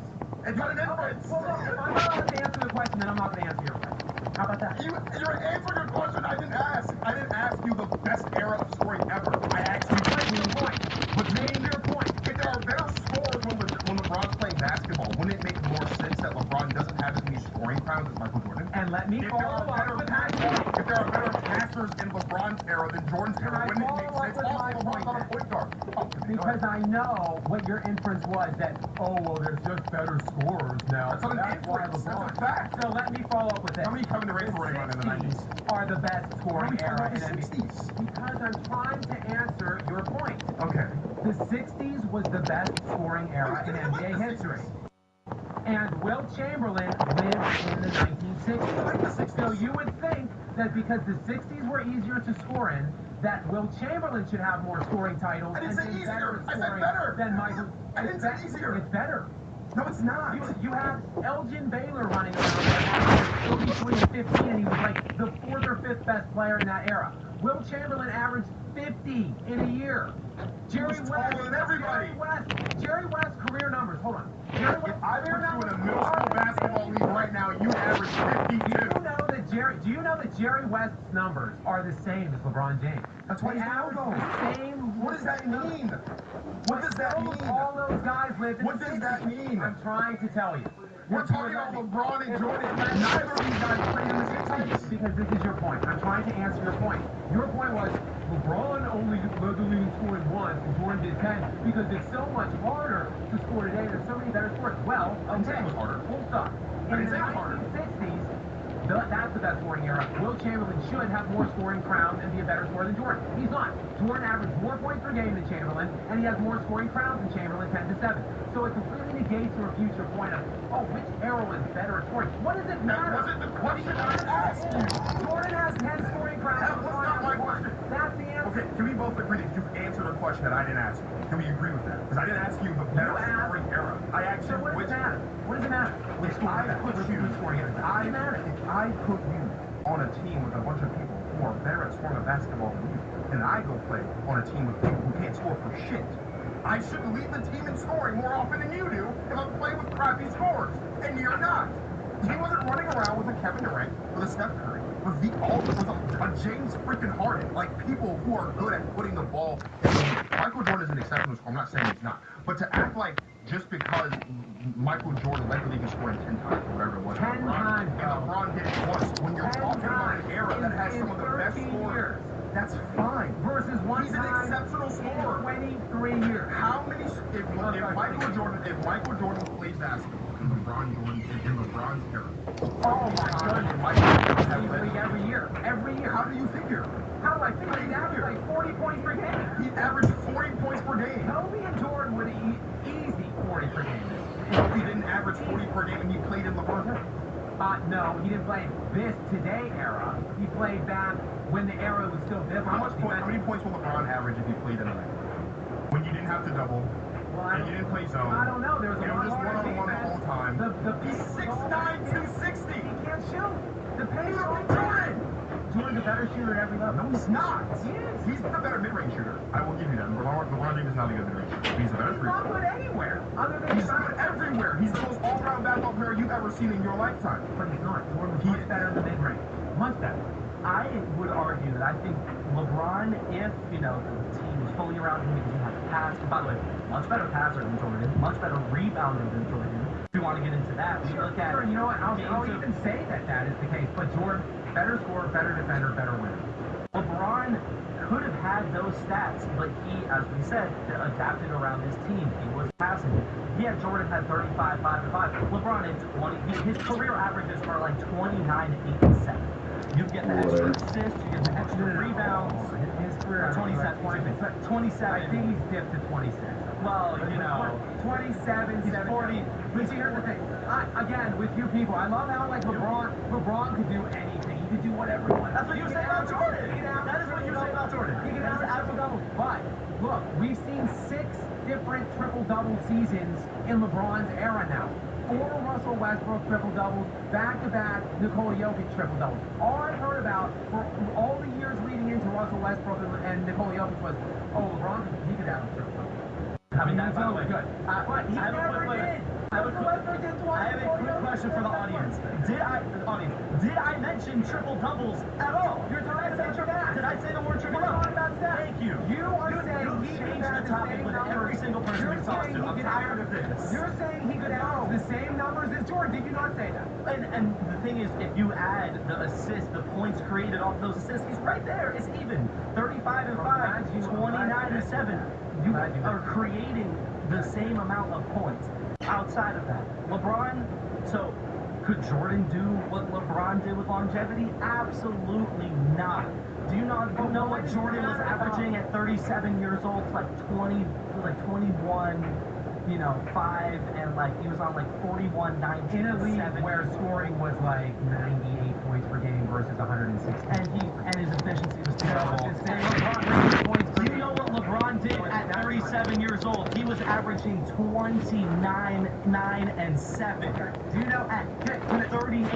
It's not an inference. Well, look, if I'm not allowed to answer the question, then I'm not going to answer your question. How about that? You're answering a question I didn't ask. I didn't ask you the best era of scoring ever. I asked you your point. But name your point. If there are better scorers when LeBron's playing basketball, wouldn't it make more sense that LeBron doesn't have as many scoring crowns as Michael Jordan? And let me follow up with my point. If there are better passers in LeBron's era than Jordan's era, wouldn't it make sense? LeBron's not a point guard. Because I know what your inference was, that, oh, well, there's just better scorers now. That's not an inference. That's a fact. So let me follow up with this. How many Kevin Durant were running in the 90s? Are the best scoring era in NBA. 60s. Because I'm trying to answer your point. Okay. The 60s was the best scoring era in NBA history. And Wilt Chamberlain lived in the 1960s. So you would think that because the 60s were easier to score in, that Wilt Chamberlain should have more scoring titles. I didn't say easier. I said better than Michael. I didn't say easier. It's better. No, it's not. You have Elgin Baylor running around 33 and 15, and he was like the 4th or 5th best player in that era. Wilt Chamberlain averaged 50 in a year. Jerry West's career numbers. Hold on. Jerry West's if I put you in a middle school basketball league right now, you average 52. Do you know that Jerry West's numbers are the same as LeBron James? That's why he's the same. What does that mean? What does that mean? All those guys lived in What does that mean? I'm trying to tell you. We're talking about LeBron and Jordan. Neither of these guys played in the 60s. Because this is your point. I'm trying to answer your point. Your point was LeBron only led the league in scoring 1 and Jordan did 10 because it's so much harder to score today. There's so many better scores. Well, okay. It was harder. Full stop. In the 1960s, that's the best scoring era. Wilt Chamberlain should have more scoring crowns and be a better scorer than Jordan. He's not. Jordan averaged more points per game than Chamberlain, and he has more scoring crowns than Chamberlain, 10 to 7. So it completely negates your future point of, oh, which era was better at scoring? What does it matter? That wasn't the question I asked you. Jordan has 10 scoring crowns. That was not my question. That's the answer. Okay, can we both agree that you've answered a question that I didn't ask you? Can we agree with that? Because I didn't ask you the better scoring era. I asked you what does which. it matter? What does it matter? Which scoring era? I put you on a team with a bunch of people who are better at scoring a basketball than you, and I go play on a team with people who can't score for shit. I should lead the team in scoring more often than you do if I'm playing with crappy scores, and you're not. He wasn't running around with a Kevin Durant, with a Steph Curry, with a James freaking Harden, like people who are good at putting the ball in the game. Michael Jordan is an exceptional scorer. I'm not saying he's not, but to act like just because Michael Jordan led the league in scoring 10 times or whatever it was, 10 times, and LeBron did it once, when you're talking about an era that has some of the best scorers, that's fine. Versus one He's an time exceptional scorer. 23 years. How many? If Michael Jordan played basketball in LeBron's era, Oh my goodness. Michael Jordan had He's league every year. Every year. How do you figure? How do I figure? He averaged like 40 points per game. He averaged 40 points per game. Kobe and Jordan would easy 40 per game. Kobe didn't average 40 per game, and he played in LeBron's era. No, he didn't play this today era. He played back when the era was still different. How many points will LeBron average if he played in the night? When you didn't have to double, and you didn't play zone. I don't know. There was a it lot was just one-on-one the whole time. He's 6'9", 260. He can't shoot. The pace Michael Jordan. Jordan's a better shooter at every level. No, he's not. He is. He's a better mid-range shooter. I will give you that. LeBron James is not a good mid-range shooter. He's a better He's not good anywhere. Other than he's good everywhere. He's the most all-around basketball player you've ever seen in your lifetime. But he's not. Jordan's much better in the mid-range. Much better. I would argue that I think LeBron, if, the team is fully around him, because he has pass, by the way, much better passer than Jordan, much better rebounder than Jordan. If you want to get into that, we look at... Sure, you know what, I'll even say that is the case, but Jordan, better scorer, better defender, better winner. LeBron could have had those stats, but he, as we said, adapted around his team. He was passing. Yeah, Jordan had 35, 5 and 5. LeBron had 20. His career averages are like 29, 8 and 7. You get the extra assists, you get the extra rebounds. His career 27. 27. I think he's dipped to 26. Well, 27, he's 40. But see, here's the thing. Again, with you people, I love how like LeBron could do anything. He could do whatever he wanted. That's what you say about Jordan. That is what you say about Jordan. He can average triple-double. But look, we've seen 6 different triple-double seasons in LeBron's era now. 4 Russell Westbrook triple-doubles, back-to-back Nikola Jokic triple-doubles. All I've heard about for all the years leading into Russell Westbrook and Nikola Jokic was, LeBron, he could average triple-doubles. I mean, that's good. But he never did. I have a quick question for the audience. Did I mention triple doubles at all? You're talking about stats. Did I say the word triple double? Thank you. You are saying he changed the topic with every single person we talked to. I'm tired of this. You're saying he could average the same numbers as Jordan. Did you not say that? And the thing is, if you add the assists, the points created off those assists, he's right there. It's even. 35 and 5, 29 and 7. You are creating the same amount of points. Outside of that, LeBron, so could Jordan do what LeBron did with longevity? Absolutely not. Do you know what Jordan was averaging at 37 years old? Like 21, 5, and he was on 41, 19, in a league where scoring was 98 points per game versus 116. And his efficiency was terrible. Do you know what LeBron did at 37 years old? He was averaging 29, 9, and 7. Do you know at 38?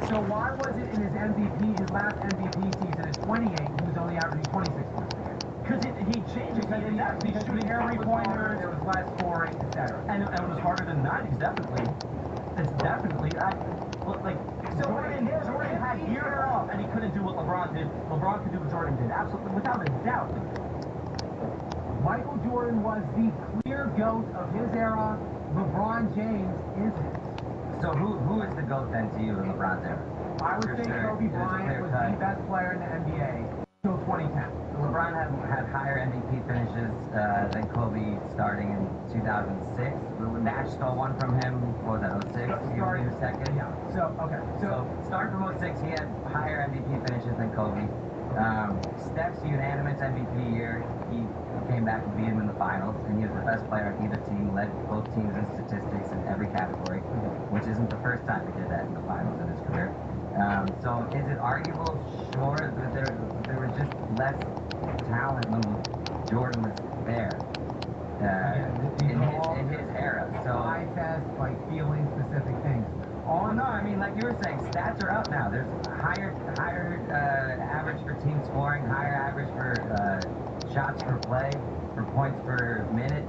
So why was it in his last MVP season at 28, he was only averaging 26 points? Because he changed it. He shooting three-pointers. There was less scoring, etc. And it was harder than the 90s, definitely. It's definitely. Jordan had years off, and he couldn't do what LeBron did. LeBron could do what Jordan did, absolutely, without a doubt. Michael Jordan was the clear GOAT of his era. LeBron James isn't. So who is the GOAT then to you in LeBron's era? I would say Kobe Bryant was the best player in the NBA until 2010. LeBron had higher MVP finishes than Kobe starting in 2006. Nash stole one from him. What was that, 06? He was second. Yeah. So starting from 06, he had higher MVP finishes than Kobe. Steph's unanimous MVP year, he came back and beat him in the finals, and he was the best player on either team, led both teams in statistics in every category, which isn't the first time he did that in the finals in his career. So is it arguable? Sure, that there was just less talent when Jordan was there in his era. So I test feeling specific things. No, I mean, like you were saying, stats are up now. There's higher average for team scoring, higher average for shots per play, for points per minute.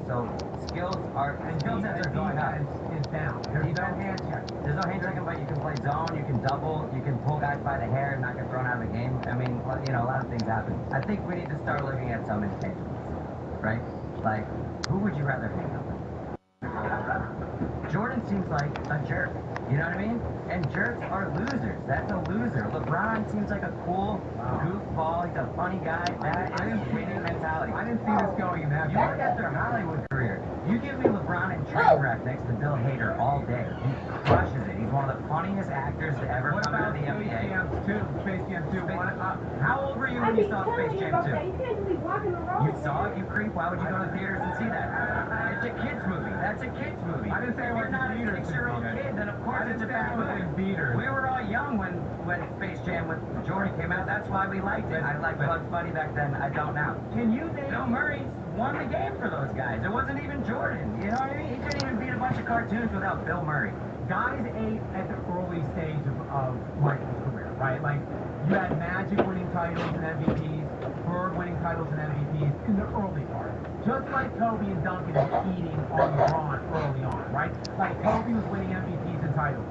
So skills sets are going up. Is down. There's no hand check. There's no hand checking, but you can play zone, you can double, you can pull guys by the hair and not get thrown out of the game. I mean, you know, a lot of things happen. I think we need to start looking at some intangibles, right? Like, who would you rather hang out with? Jordan seems like a jerk. You know what I mean? And jerks are losers. That's a loser. LeBron seems like a cool goofball. He's a funny guy. That is winning mentality. I didn't see this going in that. You look at their Hollywood career. You give me LeBron and Trainwreck next to Bill Hader all day. He crushes it. He's one of the funniest actors to ever come out of the NBA. Space Jam 2. How old were you when you saw Space Jam 2? You saw it, you creep. Why would you go to theaters and see that? It's a kid's movie. That's a kid's movie. I didn't say if you're not a 6-year-old kid, then of course it's a bad movie. We were all young when Space Jam with Jordan came out. That's why we liked it. I liked Bugs Bunny back then. I don't now. Can you name? Bill Murray won the game for those guys. It wasn't even Jordan. You know what I mean? He couldn't even beat a bunch of cartoons without Bill Murray. Guys ate at the early stage of Michael's career, right? Like, you had Magic winning titles and MVPs, Bird winning titles and MVPs in the early part. Just like Kobe and Duncan were eating on LeBron early on, right? Like, Kobe was winning MVPs and titles.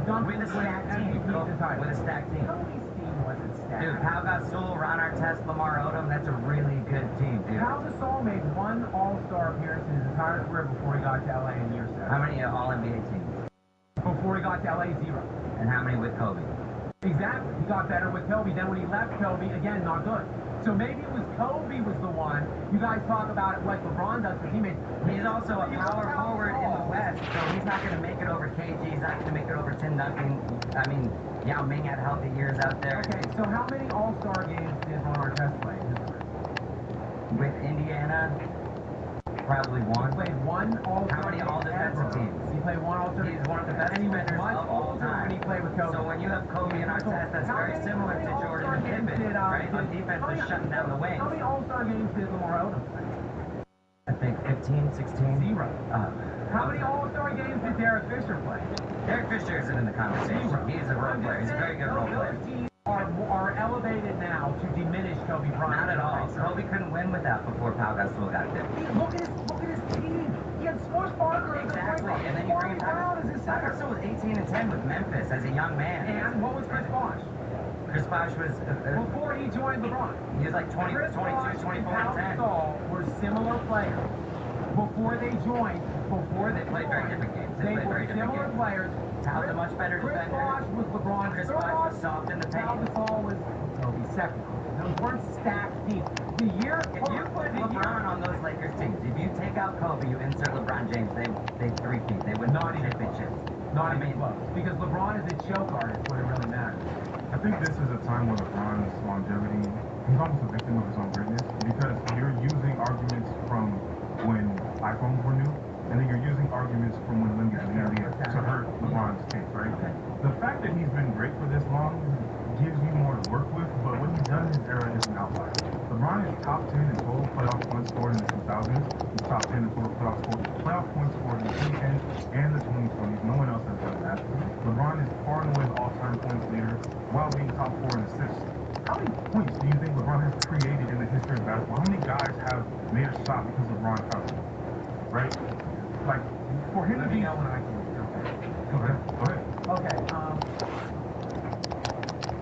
Duncan was winning MVPs and titles. With a stacked team. Kobe's team wasn't stacked. Dude, Pau Gasol, Ron Artest, Lamar Odom, that's a really good team, dude. Pau Gasol made one All-Star appearance in his entire career before he got to LA in year 7. How many All-NBA teams? Before he got to LA, 0. And how many with Kobe? Exactly. He got better with Kobe. Then when he left Kobe, again, not good. So maybe it was Kobe was the one. You guys talk about it like LeBron does for teammates. He's also a power forward in the West, so he's not going to make it over KG. He's not going to make it over Tim Duncan. I mean, Yao Ming had healthy years out there. Okay, so how many All-Star games did Ron Artest play? With Indiana, probably one. He played one All-Star. How many all-defensive teams? He played one All-Star. He's one of the best defenders of all time. When he played with Kobe. So when you have Kobe and Artest, that's very similar to Jordan and Pippen, right? On defense, they're shutting down the wings. How many All-Star games did Lamar Odom play? I think 15, 16. 0. How many All-Star games did Derek Fisher play? Derek Fisher isn't in the conversation. 0. He's a role player. He's a very good role player. Those teams are elevated now to diminish Kobe Bryant. Not at all. Kobe couldn't win with that before Pau Gasol got there. Look at his team. He had Smush Parker. Exactly. And then you bring Pau Gasol was 18 and 10 with Memphis as a young man. And what was Chris Bosh? Chris Bosh was before he joined LeBron. He was like 20, 22, 24, and 10. Gasol were similar players before they joined. Before they played very different games. They were similar players. Tao's a much better defender. Chris Bosh was LeBron's Chris Bosh was soft in the paint. Pau Gasol was Kobe's second. Those weren't stacked teams. The year if you put LeBron on those Lakers teams, if you take out Kobe, you insert LeBron James, they three-peat. They win not even championships. Not even close. Because LeBron is a choke artist when it really matters. I think this is a time where LeBron's longevity, he's almost a victim of his own greatness because you're using arguments from when iPhones were new, and then you're using arguments from when Limbic was new to hurt LeBron's case, right? The fact that he's been great for this long gives you more to work with, but what he's done in his era is an outlier. LeBron is top 10 in total playoff points scored in the 2000s. He's top 10 in total playoff points scored in the 2010s and the 2020s. No one else has done that. LeBron is far and away the all-time points leader while being top 4 in assists. How many points do you think LeBron has created in the history of basketball? How many guys have made a shot because LeBron touched it? Right? Like, for him to be... when I can. Go ahead. Okay,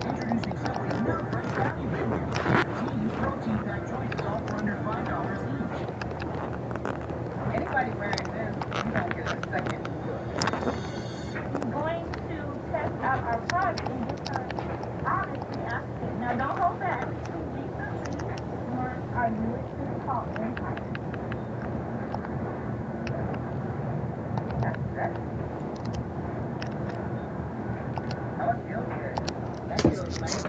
Introducing Subway's new fresh value menu. Team protein pack choices all for under $5 each. Anybody wearing this, you don't get a second. I'm going to test out our product and just honestly ask it. Now don't hold back. Recently, our newest food called Empire. That's how it feels good. That feels nice.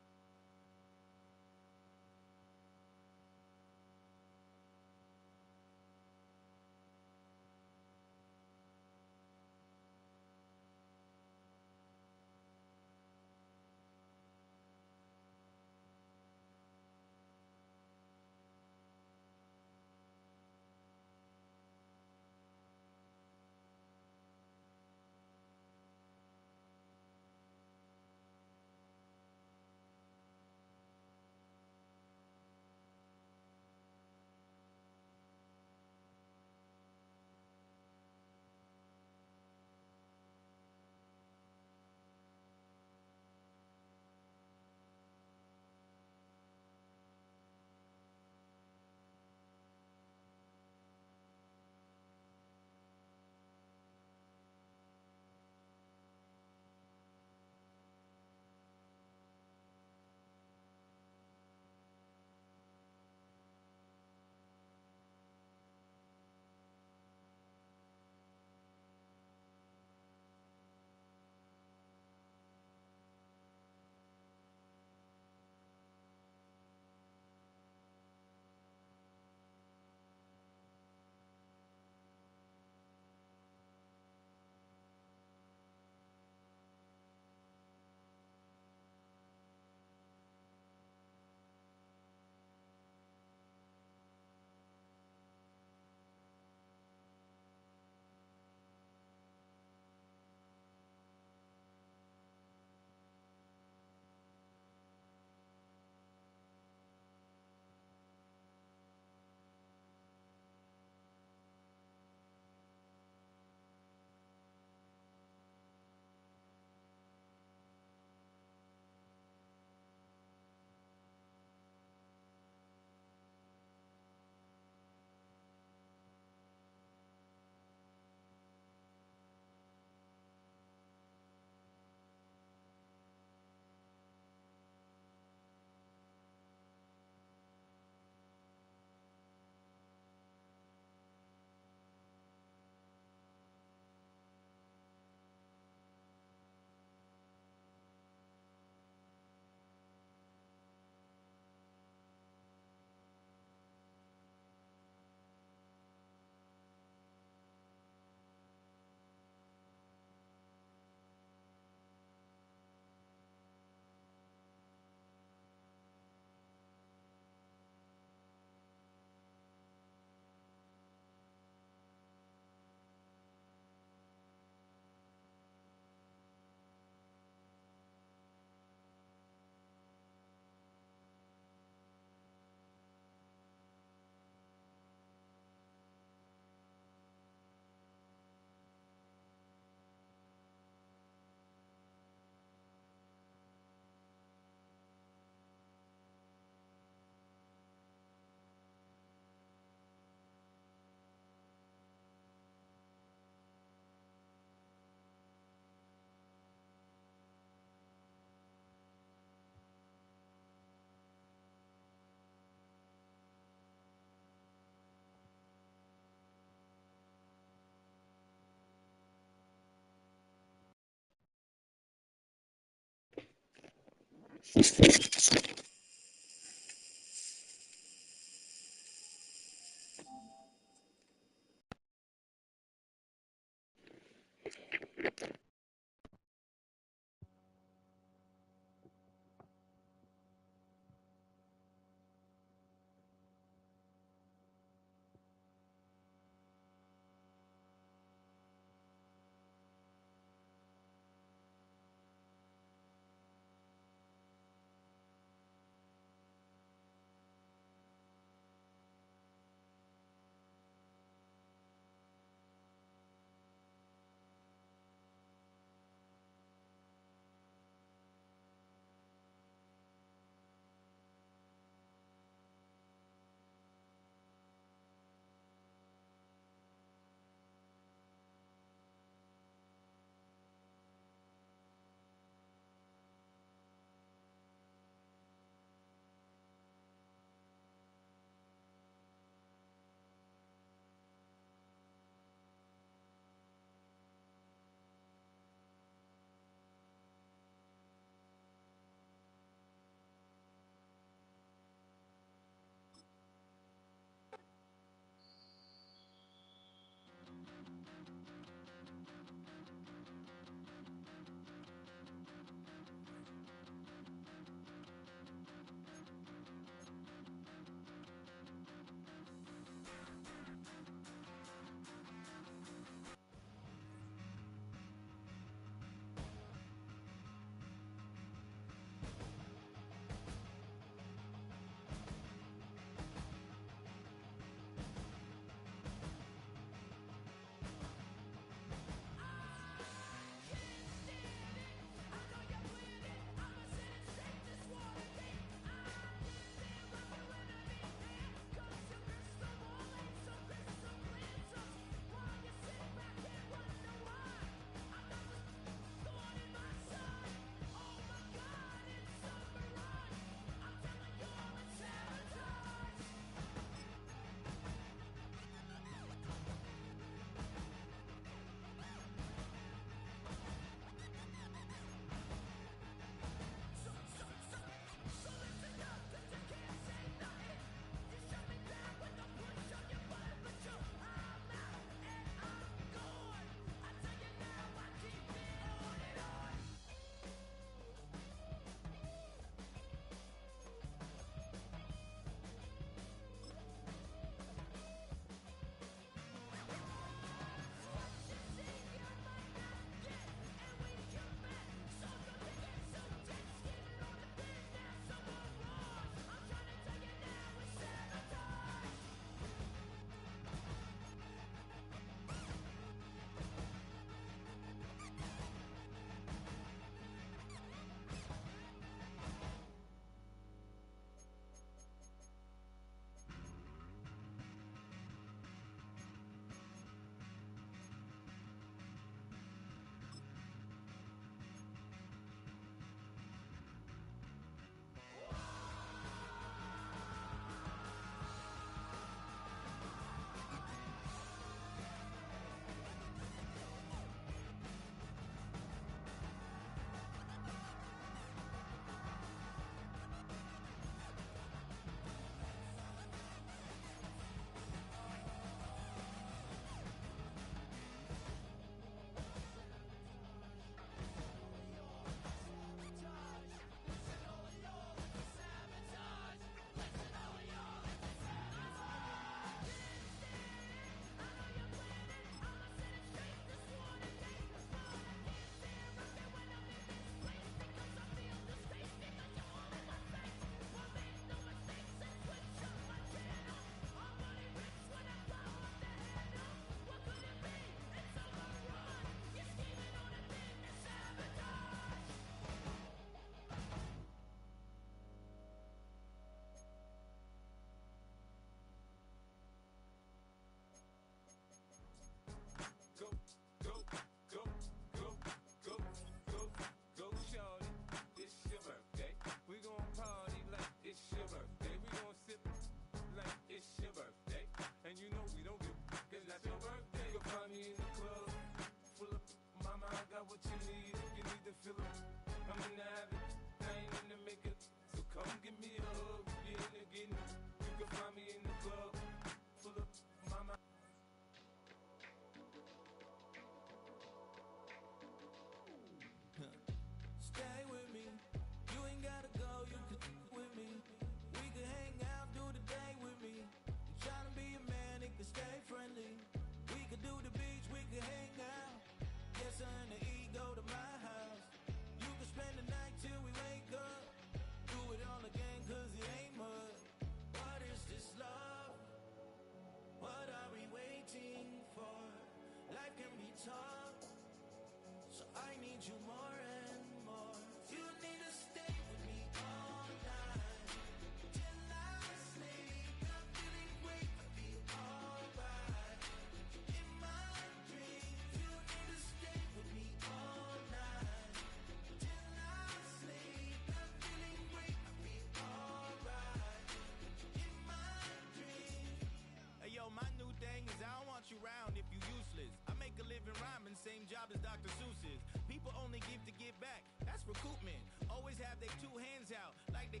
in the same job as Dr. Seuss's. People only give to give back. That's recoupment. Always have their two hands out. Like they.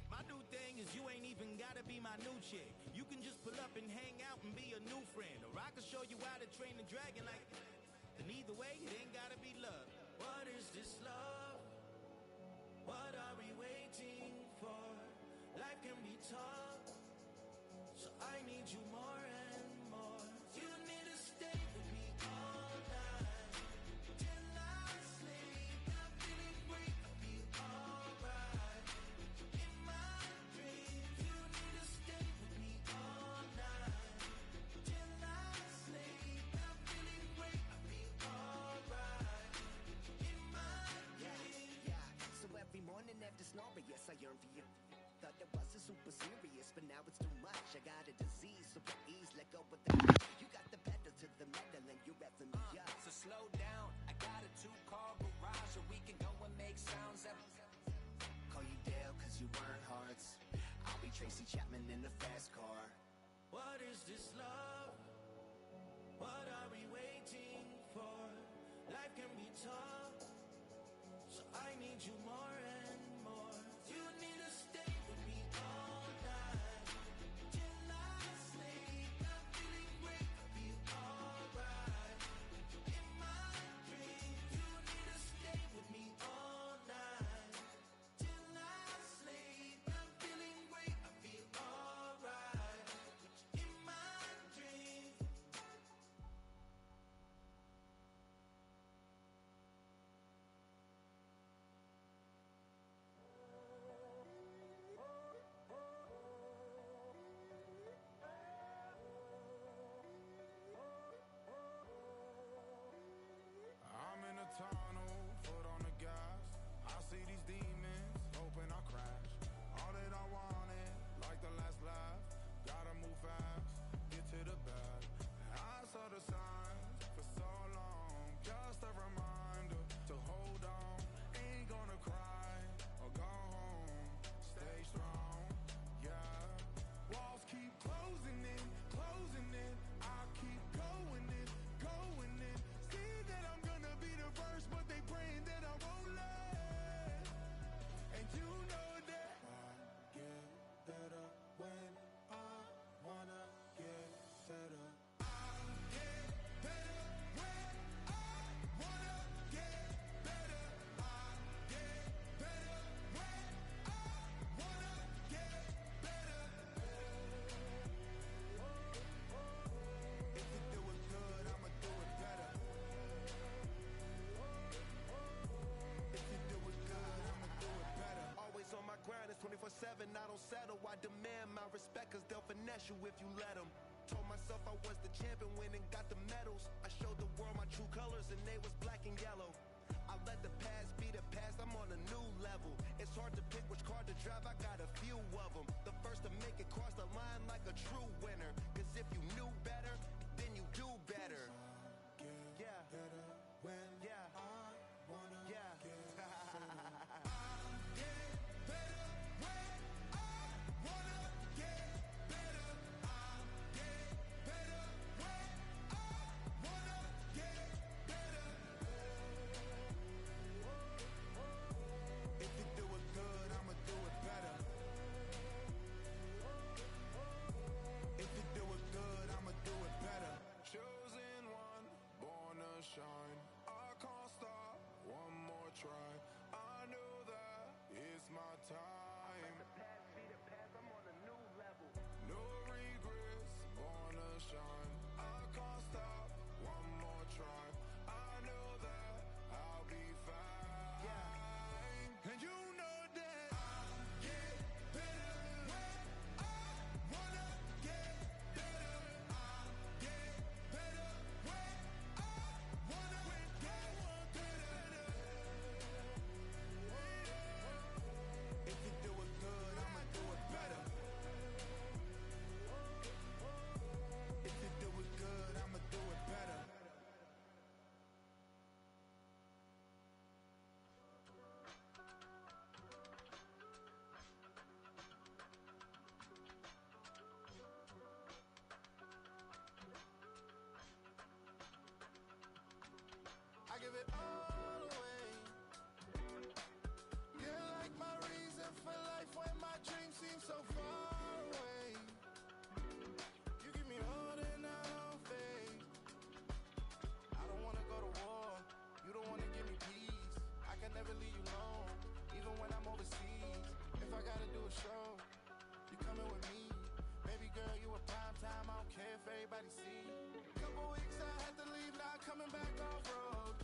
My new thing is you ain't even gotta be my new chick. You can just pull up and hang out and be a new friend. Or I can show you how to train the dragon like. And either way, it ain't gotta be love. What is this love? What are we waiting for? Life can be tough, so I need you more and more. You need to stay with me all night till I sleep. I'm feeling great, I'll be alright. In my dreams, you need to stay with me all night till I sleep. I'm feeling great, I'll be alright. In my dreams. Yeah. So every morning after snoring, yes, I yearn for you. Thought that wasn't super serious, but now it's too much. I got a disease, so please let go with the you got the pedal to the metal and you're revving me up. So slow down, I got a 2-car garage, or we can go and make sounds up. Call you Dale, cause you weren't hearts. I'll be Tracy Chapman in the fast car. What is this love? What are we waiting for? Life can be tough, so I need you more and more. You need to stay with me all night till I sleep. I'm feeling great, I'll be alright. In my dreams, you need to stay with me all night till I sleep. I'm feeling great, I'll be alright. In my dreams. I'm in a tunnel, foot on the gas. I see these demons, hoping I crash. All that I wanted, like the last laugh. Gotta move fast, get to the bag. I saw the signs for so long. Just a reminder to hold on. Ain't gonna cry or go home. Stay strong, yeah. Walls keep closing in, closing in. I keep going in, going in. See that I'm gonna be the first, but they praying that I won't let. And you know that I get better when I wanna get better. I get better when I wanna get better. I get better when I wanna get better. If you do it good, I'ma do it better. If you do it good, I'ma do it better. Always on my grind, it's 24/7, I don't settle. I demand my respect, cause they'll finesse you if you let them. Told myself I was the champion, went and got the medals. I showed the world my true colors and they was black and yellow. I let the past be the past, I'm on a new level. It's hard to pick which car to drive, I got a few of them. The first to make it cross the line like a true winner. Cause if you knew better, then you do better. Yeah. When yeah. I wanna yeah. get better. If you do it good, I'ma do it better. If you do it good, I'ma it all away. You're like my reason for life when my dreams seem so far away. You give me holding out on faith. I don't wanna go to war. You don't wanna give me peace. I can never leave you alone, even when I'm overseas. If I gotta do a show, you coming with me. Baby girl, you a prime time. I don't care if everybody see. Couple weeks I had to leave, now I'm coming back off road.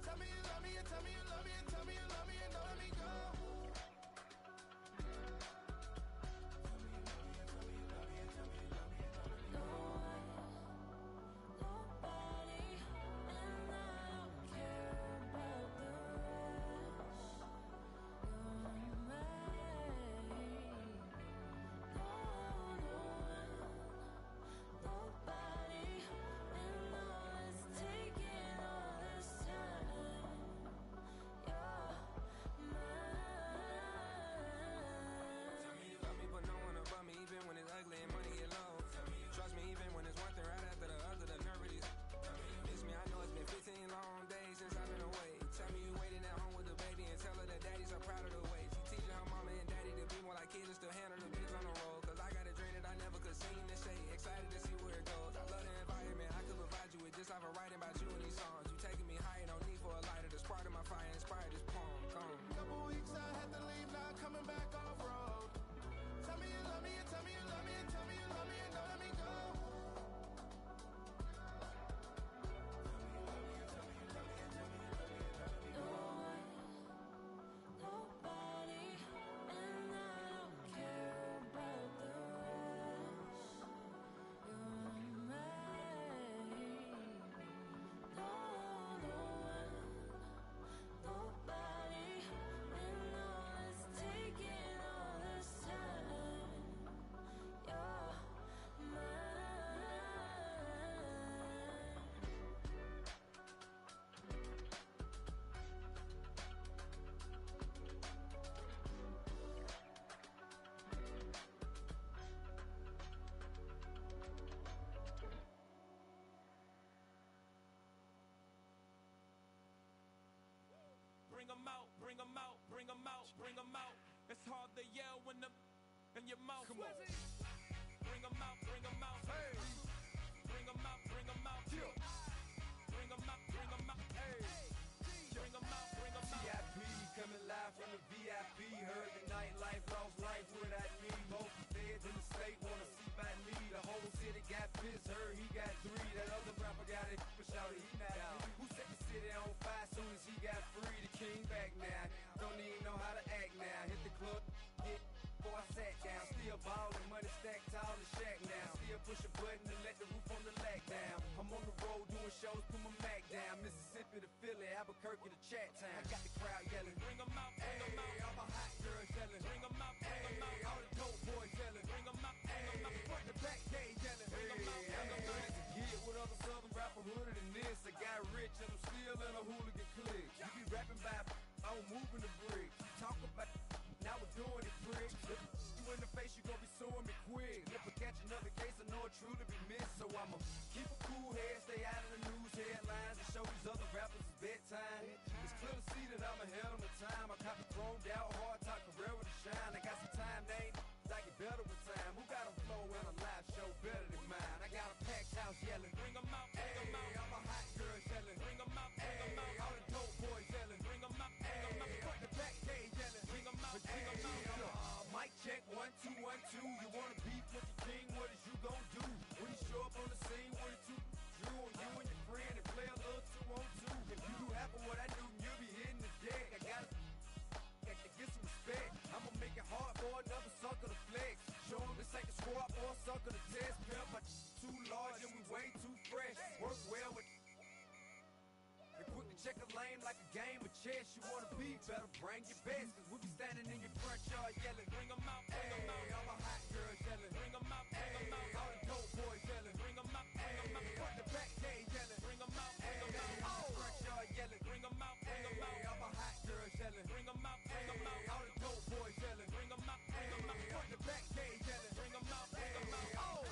Tell me you love me, and tell me you love me, and tell me you love me, and don't let me go. Bring 'em out, bring 'em out, bring 'em out, bring 'em out. It's hard to yell when the in your mouth. Come on. Bring 'em out, bring 'em out. Hey. Bring 'em out, bring 'em out. Bring 'em out, bring 'em out. Hey. Bring 'em out, bring 'em out. VIP coming live from the VIP. Heard the nightlife, lost life without me. Both the feds in the state wanna see by me. The whole city got pissed, heard he got 3. That other rapper got it, but shouted he not out. Who set the city on fire soon as he got free? The king back now, don't even know how to act now. Hit the club, get before I sat down. Still ballin', money stacked tall and shack now. Still push a button and let the roof on the lag down. I'm on the road doing shows, put my Mac down. Mississippi to Philly, Albuquerque to Chat Town. I got the crowd yelling, bring 'em out, bring 'em out. All my hot girls yelling, bring 'em out, bring 'em out. All the dope boys yelling, bring 'em out, bring 'em out. Front the back gate yelling, bring 'em out, bring 'em out. Get with other southern rapper hooded than this. I got rich and I'm still in a hooligan clique. You be rapping by, I'm moving the bricks. You talk about, now we're doing it, prick. If you in the face, you gon' be suing me quick. If I catch another case, I know it truly be missed. So I'ma keep a cool head, stay out of the news headlines, and show these other rappers it's bedtime. It's clear to see that I'm ahead of my time. I caught the chromed out, hard talk, career with a shine. I got some time, they ain't I get better with time. Who got a flow and a live show better than mine? I got a packed house yelling, bring 'em out, bring 'em out. All my hot girls yelling, bring 'em out, bring 'em out. All the dope boys yelling, bring 'em out, bring 'em out. Front the back gate yelling, bring 'em out, bring 'em out. Mic check, 1 2 1 2. You wanna beef with the king? What is you gon' do when you show up on the scene with a 2 Drew on you and your friend and play a little 2 on 2? If you do half of what I do, you'll be hitting the deck. I gotta get some respect. I'ma make it hard for another sucker to flex. Show 'em this ain't the squad or a sucker to test. Pimp, my too large and we way too fresh. Work well with and quick to check a lane like a game of chess. You wanna be better, bring your best. Cause we be standing in your front yard yelling, bring 'em out, bring 'em out. All my hot girls yelling, bring 'em out, bring 'em out. All the dope boys yelling, bring 'em out, bring 'em out. Front the back gate yelling, bring 'em out, bring 'em out. All the front yard yelling, bring 'em out, bring 'em out. All my hot girls yelling, bring 'em out, bring 'em out. All the dope boys yelling, bring 'em out, bring 'em out. Front the back gate yelling, bring 'em out, bring 'em out. Oh!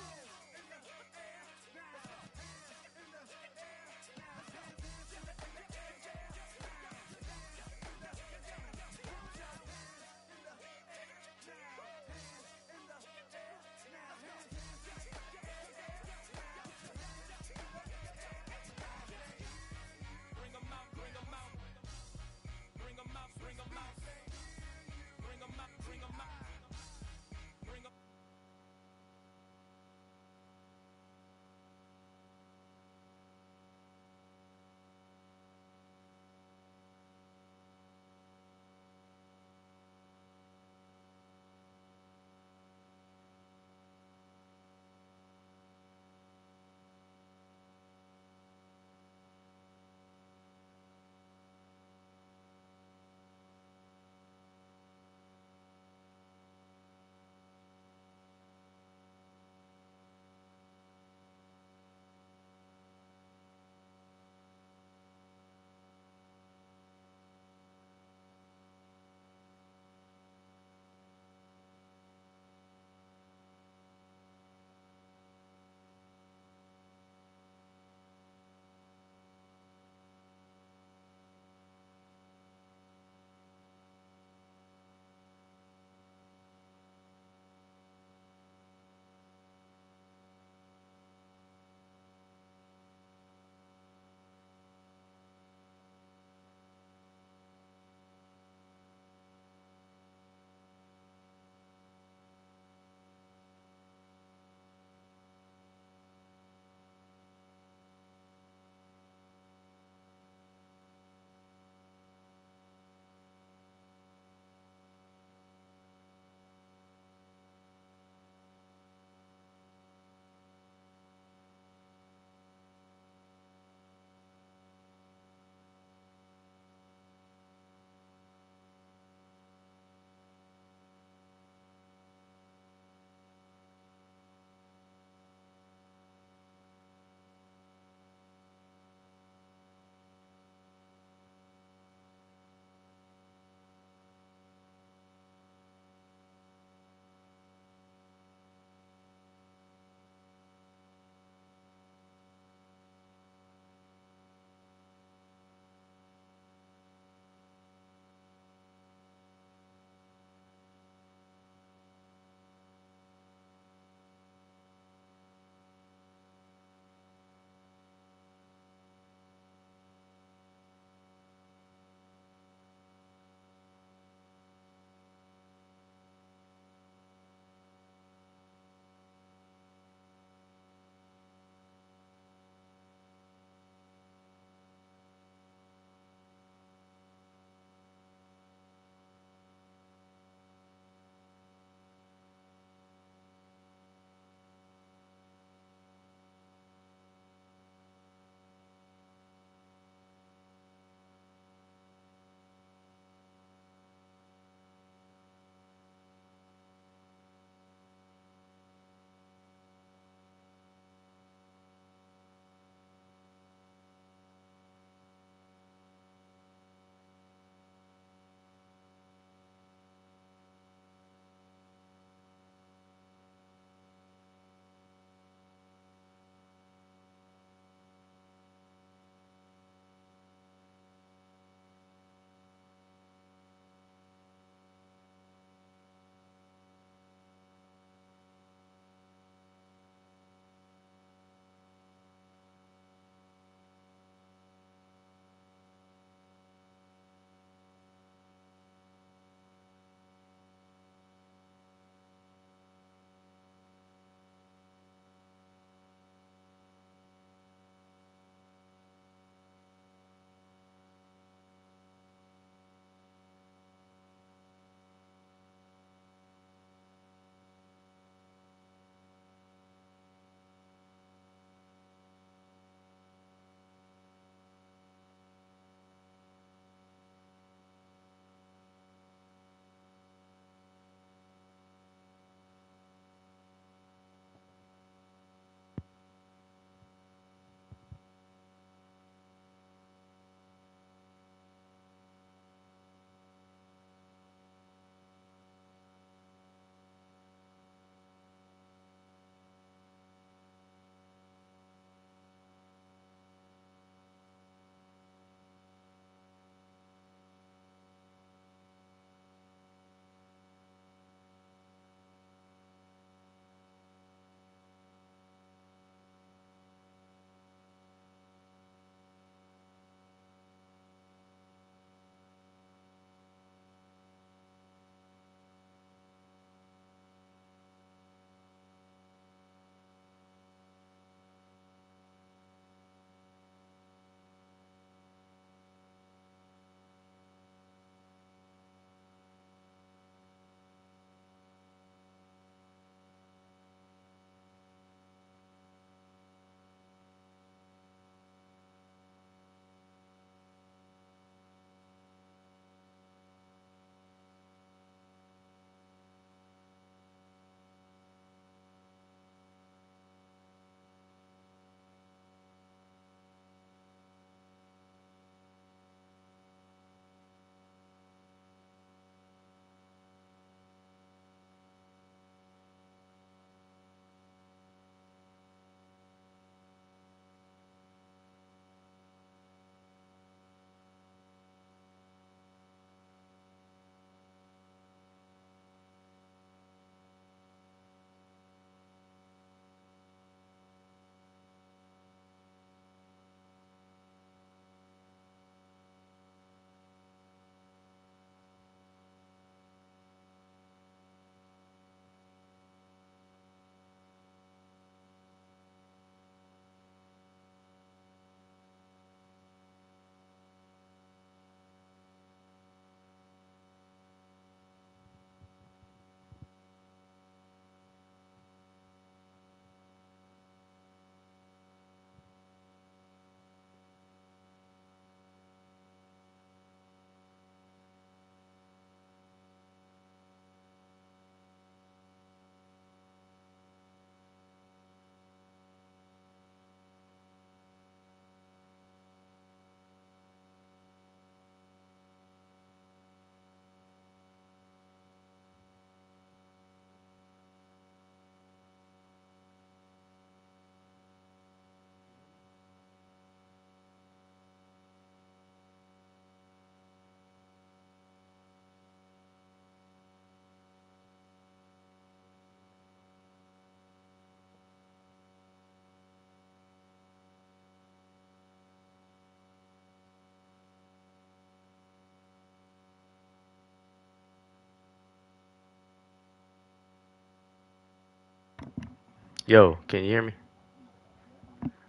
Yo, can you hear me?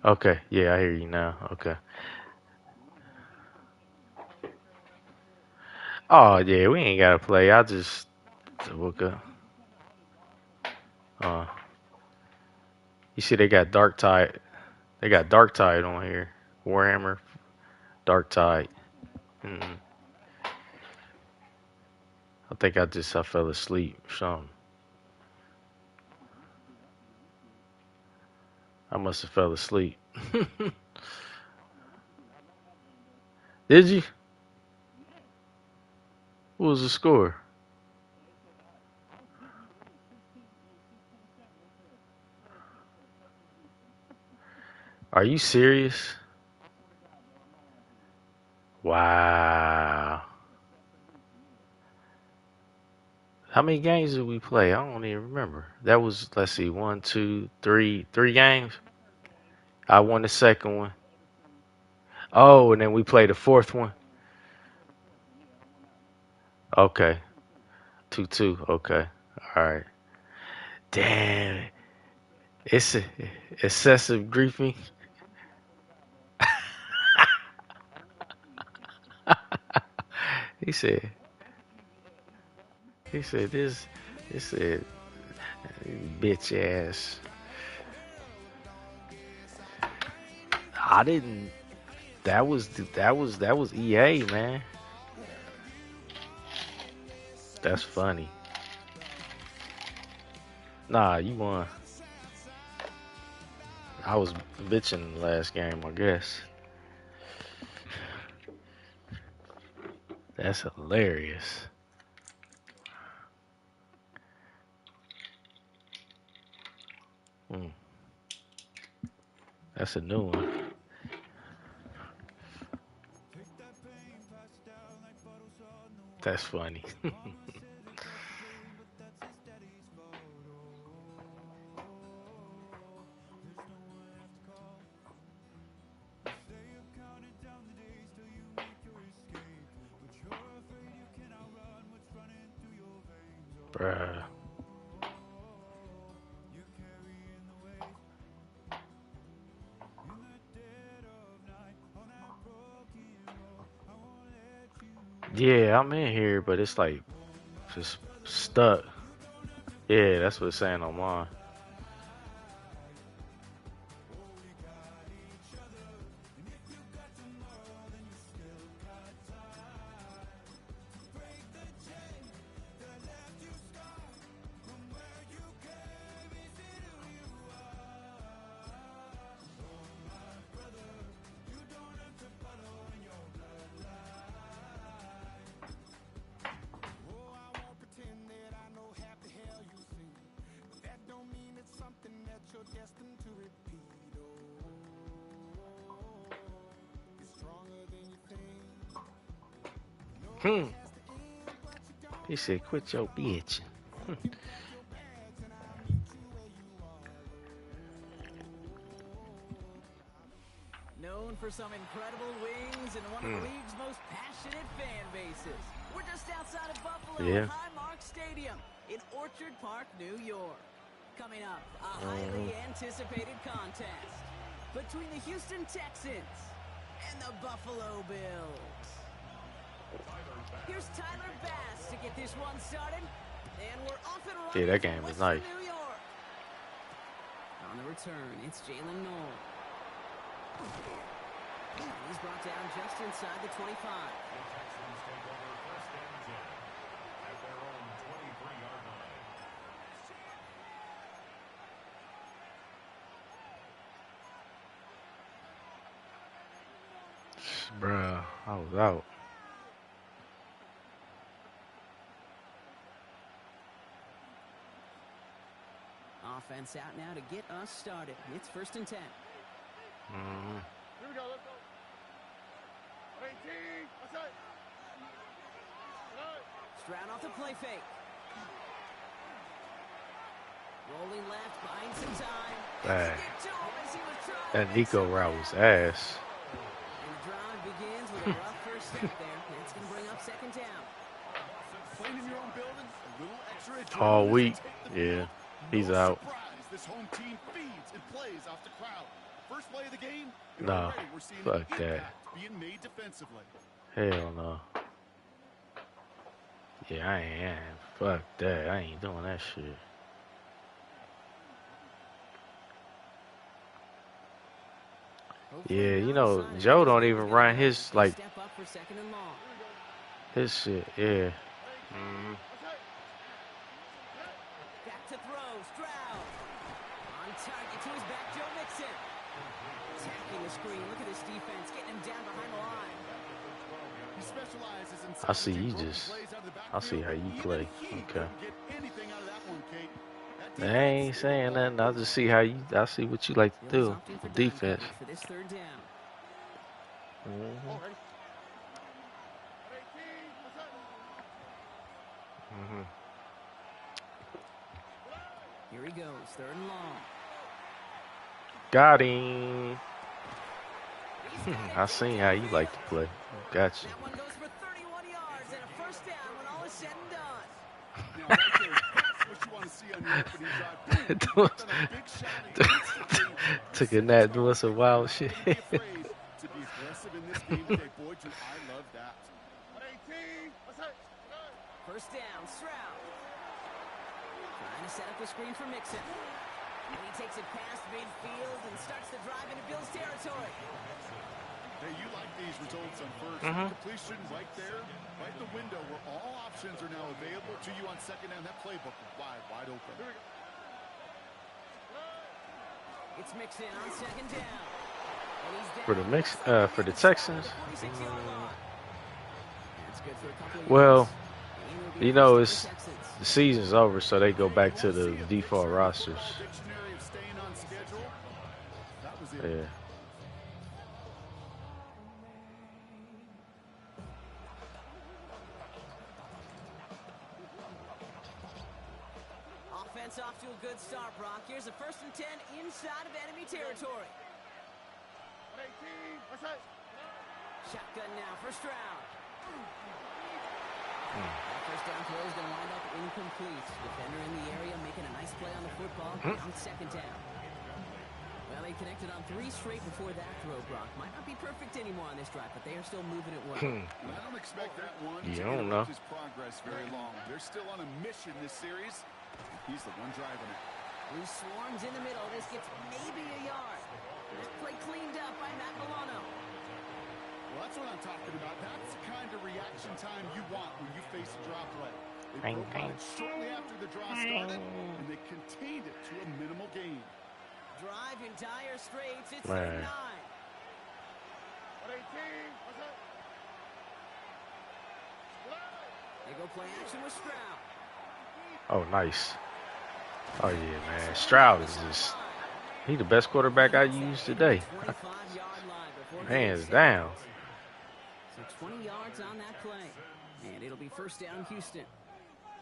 Okay, yeah, I hear you now. Okay. Oh yeah, we ain't gotta play. I just woke up. Uh, you see, they got Dark Tide. They got Dark Tide on here. Warhammer, Dark Tide. Mm. I think I fell asleep or something. I must have fell asleep. Did you? What was the score? Are you serious? Wow. How many games did we play? I don't even remember. That was, let's see, one, two, three games. I won the second one. Oh, and then we played the fourth one. Okay. 2-2. Okay. All right. Damn. It's excessive griefing. He said. He said this. He said, bitch ass. I didn't. That was EA, man. That's funny. Nah, you won. I was bitching the last game, I guess. That's hilarious. Mm. That's a new one. That's funny. Bruh. Yeah, I'm in here, but it's like just stuck. Yeah, that's what it's saying on mine. He said, quit your bitch. Known for some incredible wings and one of the league's most passionate fan bases. We're just outside of Buffalo at Highmark Stadium in Orchard Park, New York. Coming up, a highly anticipated contest between the Houston Texans and the Buffalo Bills. Here's Tyler Bass to get this one started, and we're off and running. Yeah, that game was nice. New York. On the return, it's Jalen Noel. He's brought down just inside the 25. Bruh, I was out. Offense out now to get us started. It's 1st and 10. Mm-hmm. Here we go, let's go. 18, what's up? Stroud off the play fake. Rolling left, buying some time. Dang. That Nico route was ass. And the drive begins with a rough first step there. That's going to bring up 2nd down. Playing in your own building, a little extra All week, yeah. He's out. this home team feeds and plays off the crowd. First play of the game, and Nah, already we're seeing fuck an that. impact being made defensively. Hell no. Yeah, I ain't. Fuck that. I ain't doing that shit. Yeah, you know, Joe don't even run his, like, his shit. Yeah. Mm-hmm. Back to throw, Stroud. On target to his back, Joe Mixon. Attacking the screen. Look at this defense, getting him down behind the line. He specializes in I see you just. I see how you play. Okay. I ain't saying nothing. I just see how you. I see what you like to do with defense. For this third down. Mm-hmm. Mm-hmm. Here he goes, third and long. Got him. I seen how you like to play. Gotcha. That one goes for 31 yards and a first down when all is said and done. Now, right there, that's what you want to see on your opening drive. Took a nap doing some wild shit. To be aggressive in this game today, boy, do I love that. First down, Stroud. Trying to set up the screen for Mixon. And he takes it past midfield and starts the drive into Bills territory. Hey, you like these results on first. Completion right there, right in the window where all options are now available to you on second down. That playbook is wide open. Here we go. It's Mixon on second down. And he's down For the for the Texans. That's good for a couple of Well, yards. you know, it's the season's over, so they go back to the default rosters. Yeah. Offense off to a good start, Brock. Here's a 1st and 10 inside of enemy territory. Shotgun now, first round. That first down throw is going to wind up incomplete. Defender in the area making a nice play on the football on second down. Well, they connected on 3 straight before that throw, Brock. Might not be perfect anymore on this drive, but they are still moving it well. I don't expect that one to interrupt his progress very long. They're still on a mission this series. He's the one driving it. He swarms in the middle. This gets maybe a yard. That play cleaned up by Matt Milano. Well, that's what I'm talking about. That's the kind of reaction time you want when you face a draw play. They broke on it shortly after the draw started, and they contained it to a minimal gain. Drive in dire straits. It's Man. 9. They go play action with Stroud. Oh, nice. Oh, yeah, man. Stroud is just, he the best quarterback I used today. Hands down. So 20 yards on that play. And it'll be first down, Houston.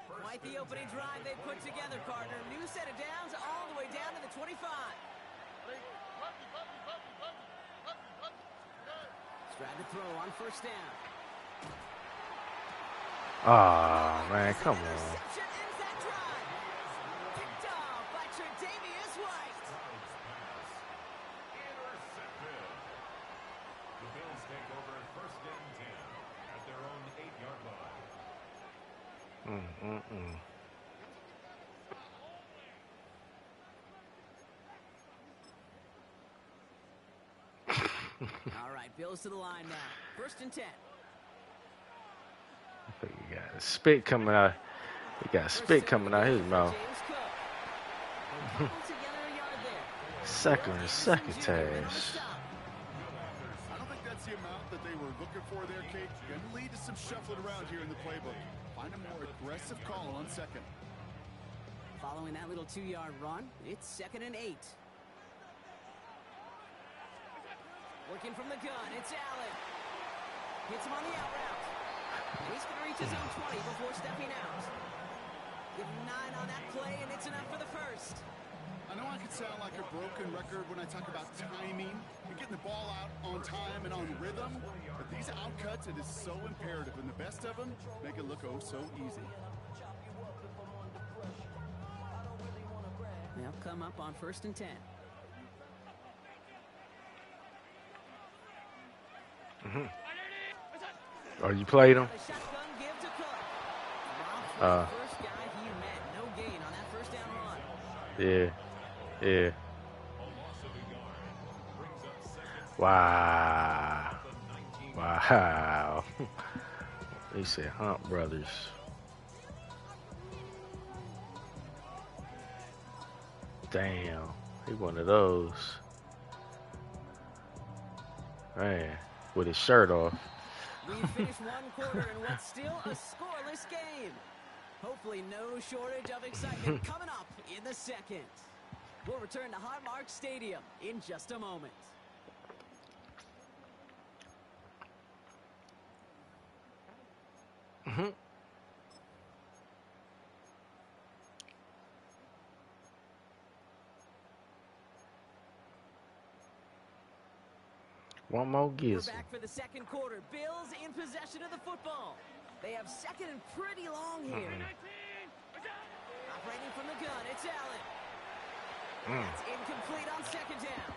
Quite the opening drive they put together, partner. New set of downs all the way down to the 25. Stroud to throw on first down. Oh, man, come on. Interception ends that drive. Picked off by Tre'Davious White. The Bills take over first and 10 at their own 8-yard line. All right, Bills to the line now. First and 10. He got spit coming out. He got spit coming out his mouth. Second task. I don't think that's the amount that they were looking for there, Kate. Going to lead to some shuffling around here in the playbook. Find a more aggressive call on second. Following that little 2-yard run, it's 2nd and 8. Working from the gun, it's Allen. Hits him on the out route. And he's going to reach his own 20 before stepping out. Give him 9 on that play, and it's enough for the first. I know I could sound like a broken record when I talk about timing and getting the ball out on time and on rhythm, but these outcuts, it is so imperative, and the best of them make it look oh so easy. They'll come up on 1st and 10. Oh, you played him? First guy he met. No gain on that first down run. Yeah. Yeah. Wow. Wow. They said Hunt Brothers. Damn. He one of those. Man. With his shirt off. We've finished one quarter in what's still a scoreless game. Hopefully no shortage of excitement coming up in the second. We'll return to Highmark Stadium in just a moment. One more We're gizmo. back for the second quarter. Bills in possession of the football. They have second and pretty long here. Operating from the gun, it's Allen. It's incomplete on second down.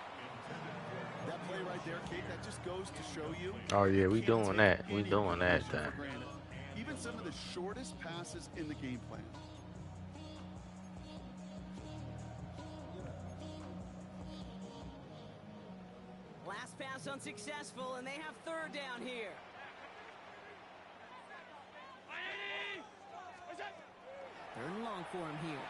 That play right there, Kate, that just goes to show you. Oh yeah, we doing that. We doing that thing. Even some of the shortest passes in the game plan. Last pass unsuccessful, and they have third down here. Third and long for him here.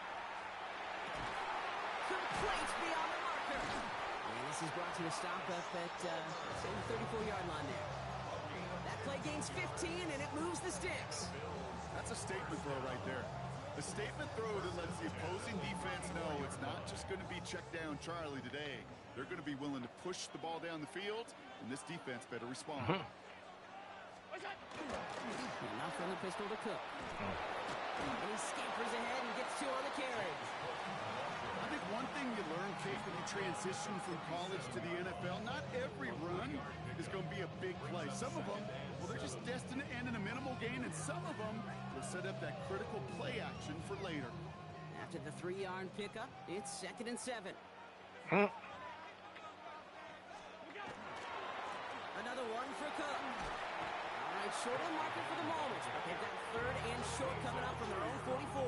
Complete beyond the marker. And this is brought to a stop up at, say, the 34-yard line there. That play gains 15, and it moves the sticks. That's a statement throw right there. A statement throw that lets the opposing defense know it's not just going to be check down Charlie today. They're going to be willing to push the ball down the field, and this defense better respond. And now from the pistol to Cook. And he scampers ahead and gets two on the carry. I think one thing you learn, Kate, when you transition from college to the NFL, not every run is going to be a big play. Some of them, well, they're just destined to end in a minimal gain, and some of them will set up that critical play action for later. After the 3-yard pickup, it's 2nd and 7. Another one for Cook. All right, short on marker for the moment, but they've got third and short coming up from their own 44.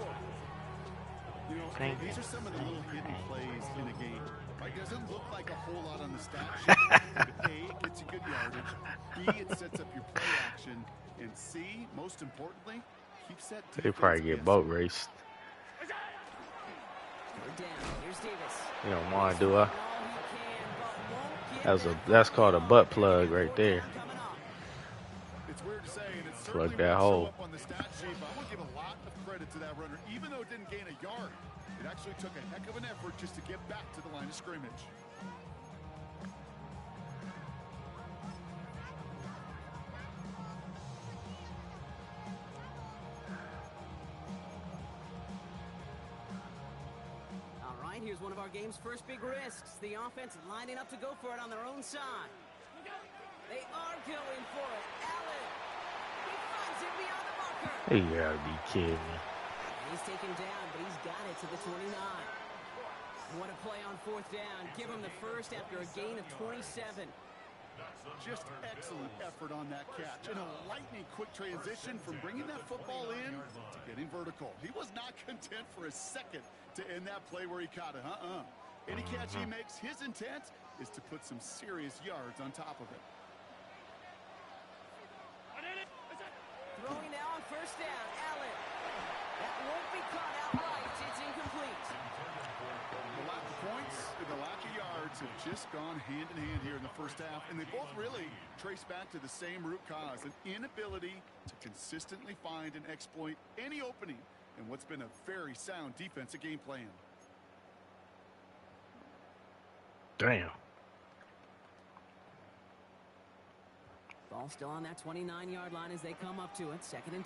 You know, these are some of the little hidden plays in a game. Right? It doesn't look like a whole lot on the stat sheet, but A, it gets you good yardage. B, it sets up your play action. And C, most importantly, keeps that defense. They probably get boat raced. You don't want to do it. That's called a butt plug right there. It's weird to say, and it's Plug certainly that won't show hole. up on the stat sheet, but I want to give a lot of credit to that runner. Even though it didn't gain a yard, it actually took a heck of an effort just to get back to the line of scrimmage. All right, here's one of our game's first big risks. The offense lining up to go for it on their own side. They are going for it. Allen. He finds it beyond the marker. You gotta be kidding me. He's taken down, but he's got it to the 29. What a play on 4th down. Give him the first after a gain of 27. Just excellent effort on that catch. And a lightning quick transition from bringing that football in to getting vertical. He was not content for a second to end that play where he caught it. Any catch he makes, his intent is to put some serious yards on top of it. Throwing now on 1st down. Allen. That won't be caught outright. It's incomplete. The lack of points and the lack of yards have just gone hand in hand here in the first half, and they both really trace back to the same root cause, an inability to consistently find and exploit any opening in what's been a very sound defensive game plan. Damn. Ball still on that 29-yard line as they come up to it. 2nd and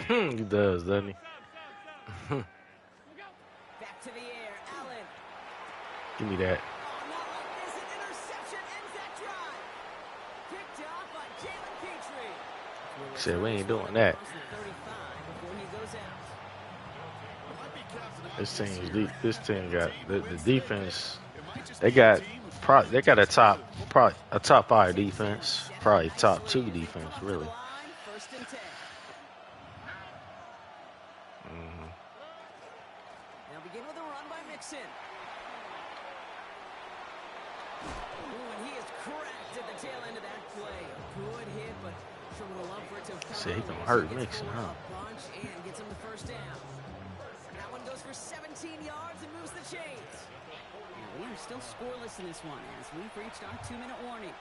10. He does, doesn't he? Back to the air. Allen. Give me that. Oh, not like this. An interception ends that drive. Picked off by Jalen Petrie. Said we ain't doing that. Before he goes out. My This team got the defense. They got a top 5 defense, probably top 2 defense, really. First and 10. Now begin with a run by Mixon. Ooh, and he is cracked at the tail end of that play. A good hit, but sure would have loved for it to have come. See, he gonna hurt Mixon, huh? Bunch and gets him the first down. That one goes for 17 yards and moves the chains. And we are still scoreless in this one as we've reached our 2-minute warning.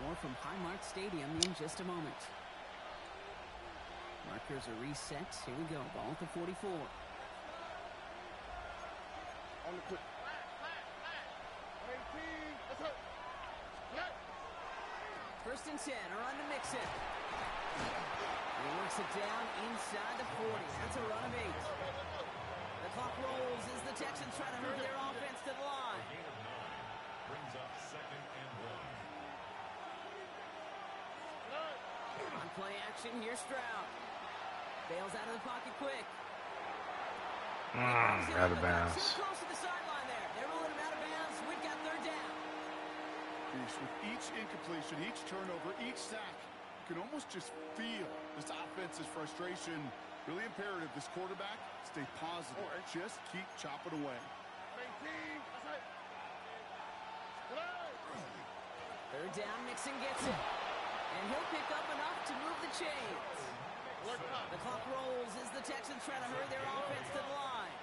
More from Highmark Stadium in just a moment. Markers are reset. Here we go. Ball at the 44. On the quick. First and 10. A run to Mixon. He works it down inside the 40. That's a run of 8. The clock rolls as the Texans try to herd their offense to the line. Brings up 2nd and 1. On play action, here's Stroud. Bails out of the pocket quick. Out of bounds. Close to the sideline there. They're rolling him out of bounds. We've got 3rd down. With each incompletion, each turnover, each sack, you can almost just feel this offense's frustration. Really imperative this quarterback stay positive. Just keep chopping away. 3rd down, Mixon gets it. And he'll pick up enough to move the chains. The clock rolls as the Texans try to herd their offense to the line.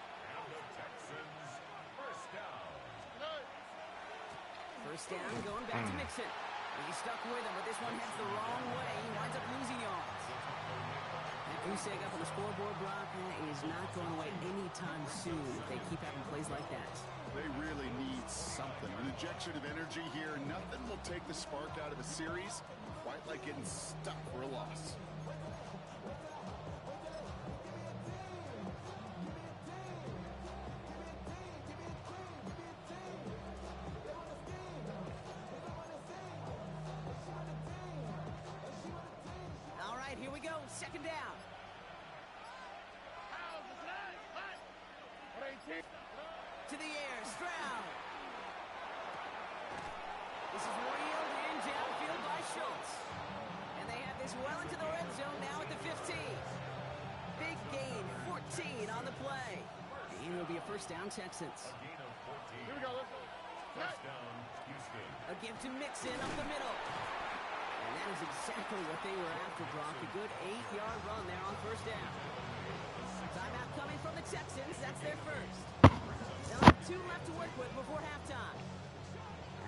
First down, going back to Mixon. He's stuck with him, but this one heads the wrong way. He winds up losing yards. That goose egg up on the scoreboard, Brock, is not going away anytime soon if they keep having plays like that. They really need something. An injection of energy here. Nothing will take the spark out of a series quite like getting stuck for a loss. All right, here we go. 2nd down. To the air, Stroud. This is reeled in downfield by Schultz. And they have this well into the red zone now at the 15. Big gain, 14 on the play. And it'll be a first down, Texans. Here we go. First down, Houston. A give to Mixon up the middle. And that is exactly what they were after, Brock. A good 8-yard run there on first down. Timeout coming from the Texans. That's their first. They'll have 2 left to work with before halftime.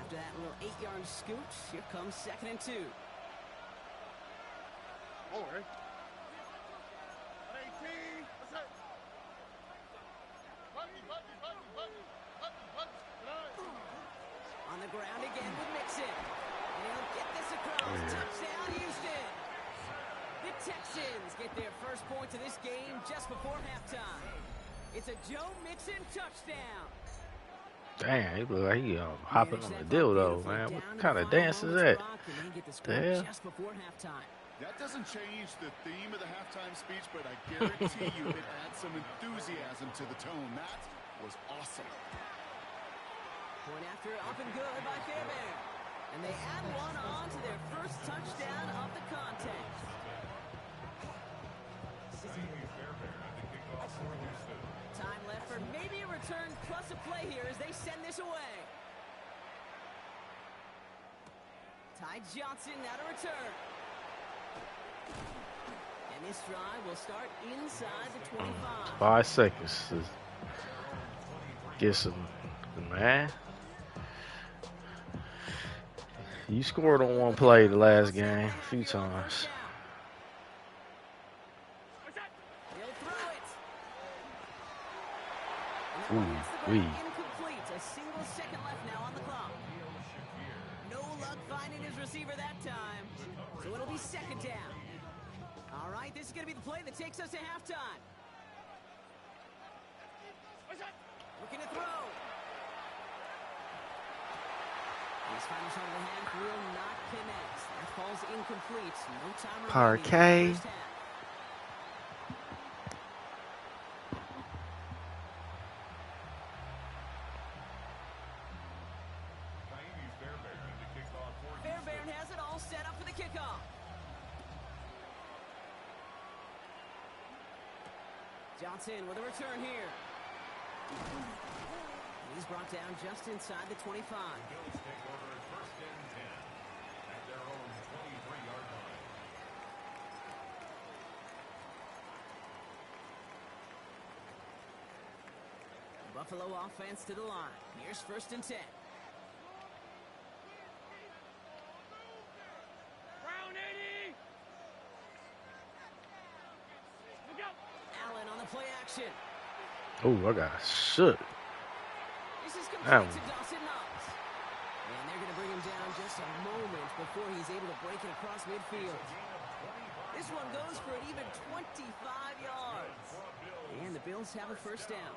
After that little 8-yard scoot, here comes 2nd and 2. All right. On the ground again with Mixon. And he'll get this across. Touchdown, Houston. The Texans get their first points of this game just before halftime. It's a Joe Mixon touchdown. Damn, he look like he hopping on the dildo, man. What kind of dance is that? Damn. Just before halftime. That doesn't change the theme of the halftime speech, but I guarantee you it adds some enthusiasm to the tone. That was awesome. Point after up and good by Fairbairn. And they add one on to their first touchdown of the contest. Time left for maybe a return plus a play here as they send this away. Ty Johnson now to return. And this drive will start inside the 25. 5 seconds to get some, man. You scored on one play the last game a few times. Ooh, incomplete. A single second left now on the clock. No luck finding his receiver that time. So it'll be 2nd down. All right, this is going to be the play that takes us to halftime. Looking to throw. His final shot of the half will not connect. That falls incomplete. No time remaining. in the Parquet. first half. kickoff. Johnson with a return here. He's brought down just inside the 25. Bills take over at 1st and 10 at their own 23-yard line. Buffalo offense to the line. Here's 1st and 10. Allen on the play action. Oh, I got shook. This is Damn. complete to Dawson Knox. And they're going to bring him down just a moment before he's able to break it across midfield. This one goes for an even 25 yards. And the Bills have a 1st down.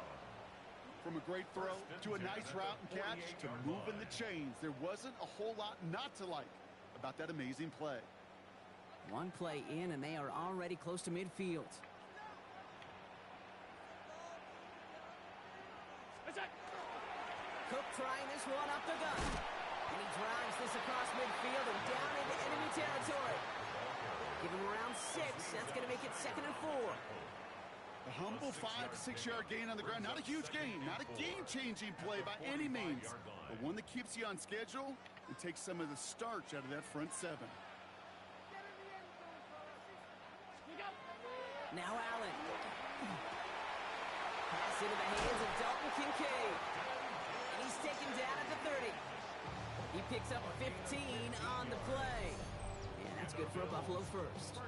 From a great throw to a nice route and catch to moving the chains, there wasn't a whole lot not to like about that amazing play. One play in, and they are already close to midfield. Cook trying this one up the gut. And he drives this across midfield and down into enemy territory. Give him around 6. That's going to make it 2nd and 4. A humble 5 to 6 yard gain on the ground. Not a huge gain, not a game-changing play by any means, but one that keeps you on schedule and takes some of the starch out of that front 7. Now Allen. Pass into the hands of Dalton Kincaid. And he's taken down at the 30. He picks up 15 on the play. And that's good for a Buffalo 1st.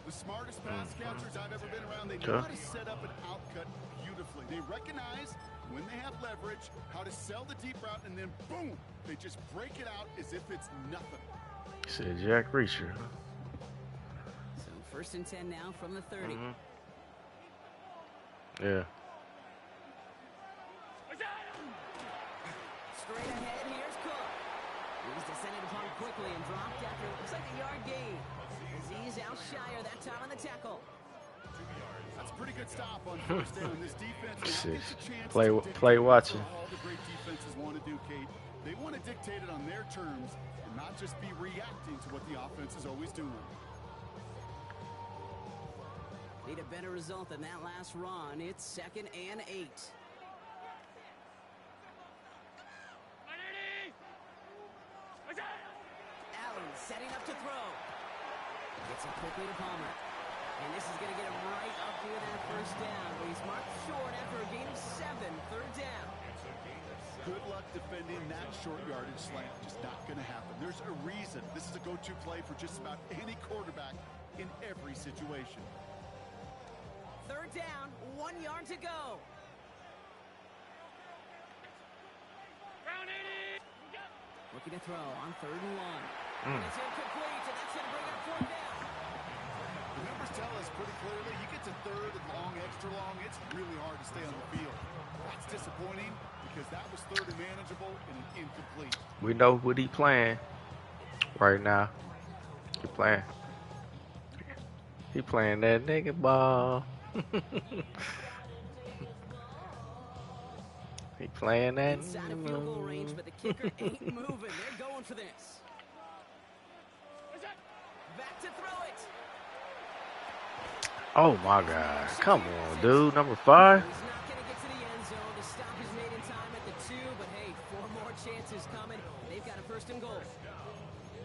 The smartest pass catchers I've ever been around. They know how to set up an outcut beautifully. They recognize when they have leverage, how to sell the deep route, and then boom, they just break it out as if it's nothing. Said Jack Reacher. So 1st and 10 now from the 30. Yeah. Straight ahead, here's Cook. He's descended upon quickly and dropped after it looks like a yard gain. He's out shyer that time on the tackle. That's a pretty good stop on 1st down. This defense now gets a chance Play watching. all the great defenses want to do, Kate. They want to dictate it on their terms and not just be reacting to what the offense is always doing. Need a better result than that last run. It's 2nd and 8. Allen setting up to throw. Gets it quickly to Palmer. And this is going to get him right up near that 1st down. But he's marked short after a gain of 7. 3rd down. Good luck defending that short yardage slant. Just not going to happen. There's a reason this is a go-to play for just about any quarterback in every situation. 3rd down, 1 yard to go. Looking to throw on 3rd and 1. And it's incomplete, and that's going to bring up 4th down. The numbers tell us pretty clearly, you get to 3rd and long, extra long, it's really hard to stay on the field. That's disappointing because that was 3rd and manageable and an incomplete. We know what he playing right now. He playing that nigga ball. He playing that. Inside of field goal range, but the kicker ain't moving. They're going for this. Back to throw it. Oh my God! Come on, dude. Number 5. He's not going to get to the end zone. The stop is made in time at the 2, but hey, 4 more chances coming. They've got a 1st and goal.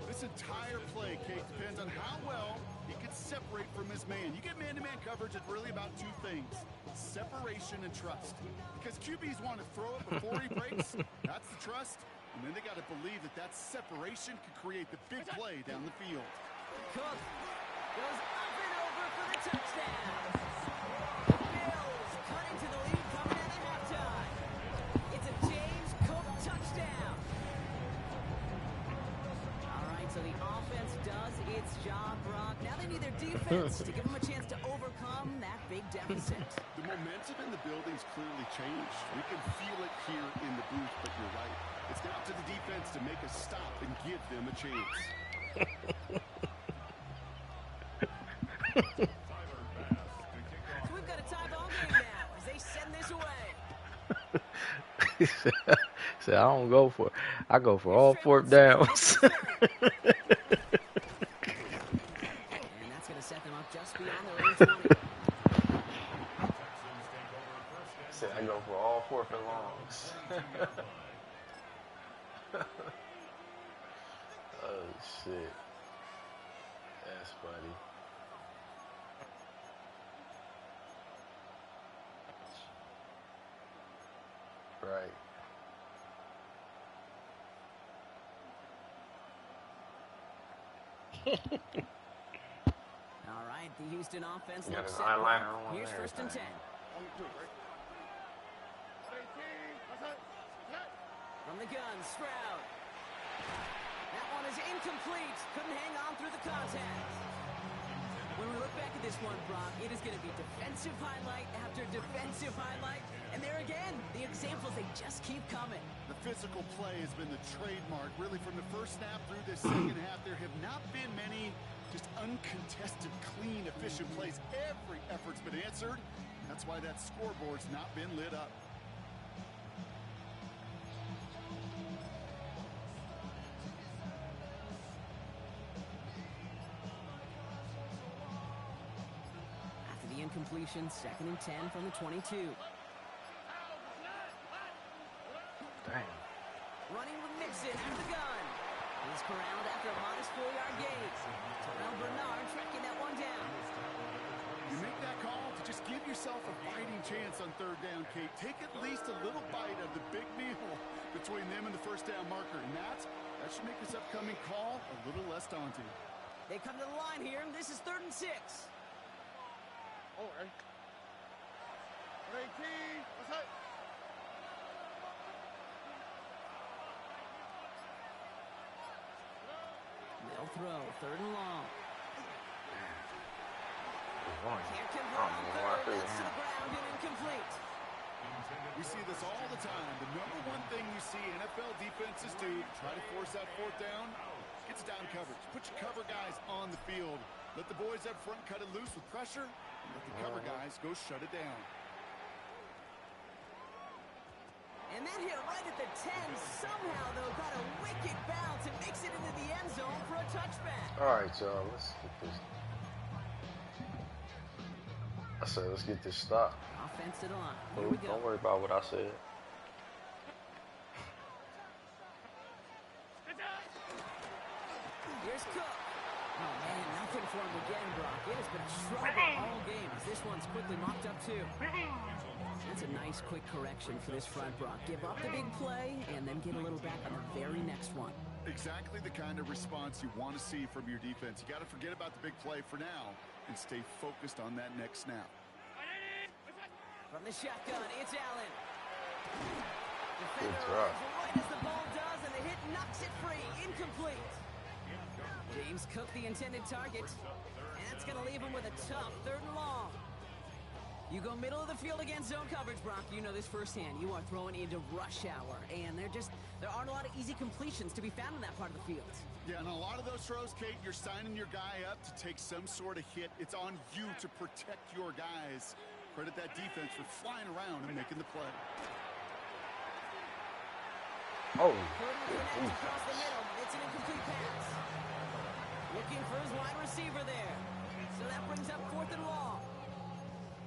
This entire play, Kate, depends on how well he can separate from his man. You get man-to-man coverage, it's really about 2 things: separation and trust. Because QBs want to throw it before he breaks. That's the trust. And then they got to believe that that separation could create the big play down the field. Cook goes up and over for the touchdown. The Bills cutting to the lead coming out of halftime. It's a James Cook touchdown. All right, so the offense does its job, Brock. Now they need their defense to give them a chance to overcome that big deficit. The momentum in the building's clearly changed. We can feel it here in the booth, but you're right. It's now up to the defense to make a stop and give them a chance. So we've got a tie ball game now as they send this away. He said, I don't go for it. I go for all 4th downs. just beyond their own 20. Said I go for all 4th and longs. Oh shit. That's funny. Right. All right, the Houston offense Got looks his set. eyeliner on Here's and 1st and 10. From the gun, Stroud. That one is incomplete. Couldn't hang on through the contact. When we look back at this one, Brock, it is going to be defensive highlight after defensive highlight. And there again, the examples, they just keep coming. The physical play has been the trademark. Really, from the first snap through this second half, there have not been many just uncontested, clean, efficient plays. Every effort's been answered. That's why that scoreboard's not been lit up. Incompletion, 2nd and 10 from the 22. Damn. Running with Mixon after the gun. He's corralled after a modest 4-yard gain. Terrell Bernard tracking that one down. You make that call to just give yourself a fighting chance on 3rd down, Kate. Take at least a little bite of the big meal between them and the 1st down marker. And that should make this upcoming call a little less daunting. They come to the line here, and this is 3rd and 6. Oh, right. What's up? They'll throw, 3rd and long. Can't convert on 3rd, that's to the ground and incomplete. We see this all the time. The number one thing you see NFL defenses do, try to force that 4th down, gets down coverage. Put your cover guys on the field. Let the boys up front cut it loose with pressure. Let the cover guys go shut it down. And that hit right at the 10. Somehow, though, got a wicked bounce and makes it into the end zone for a touchback. All right, y'all. Let's get this. I said, let's get this stopped. Offense to the line. Here we go. Don't worry about what I said. Here's Cook. Oh, man, nothing for him again, Brock. It has been a struggle all game as this one's quickly mocked up, too. That's a nice, quick correction for this front, Brock. Give up the big play and then get a little back on the very next one. Exactly the kind of response you want to see from your defense. You got to forget about the big play for now and stay focused on that next snap. From the shotgun, it's Allen. Good Defender drop. right as the ball does, and the hit knocks it free. Incomplete. James Cook, the intended target. And that's going to leave him with a tough 3rd and long. You go middle of the field against zone coverage, Brock. You know this firsthand. You are throwing into rush hour, and there aren't a lot of easy completions to be found in that part of the field. Yeah, and a lot of those throws, Kate, you're signing your guy up to take some sort of hit. It's on you to protect your guys. Credit that defense for flying around and making the play. Oh. Across the middle. It's an incomplete pass. Looking for his wide receiver there. So that brings up 4th and long.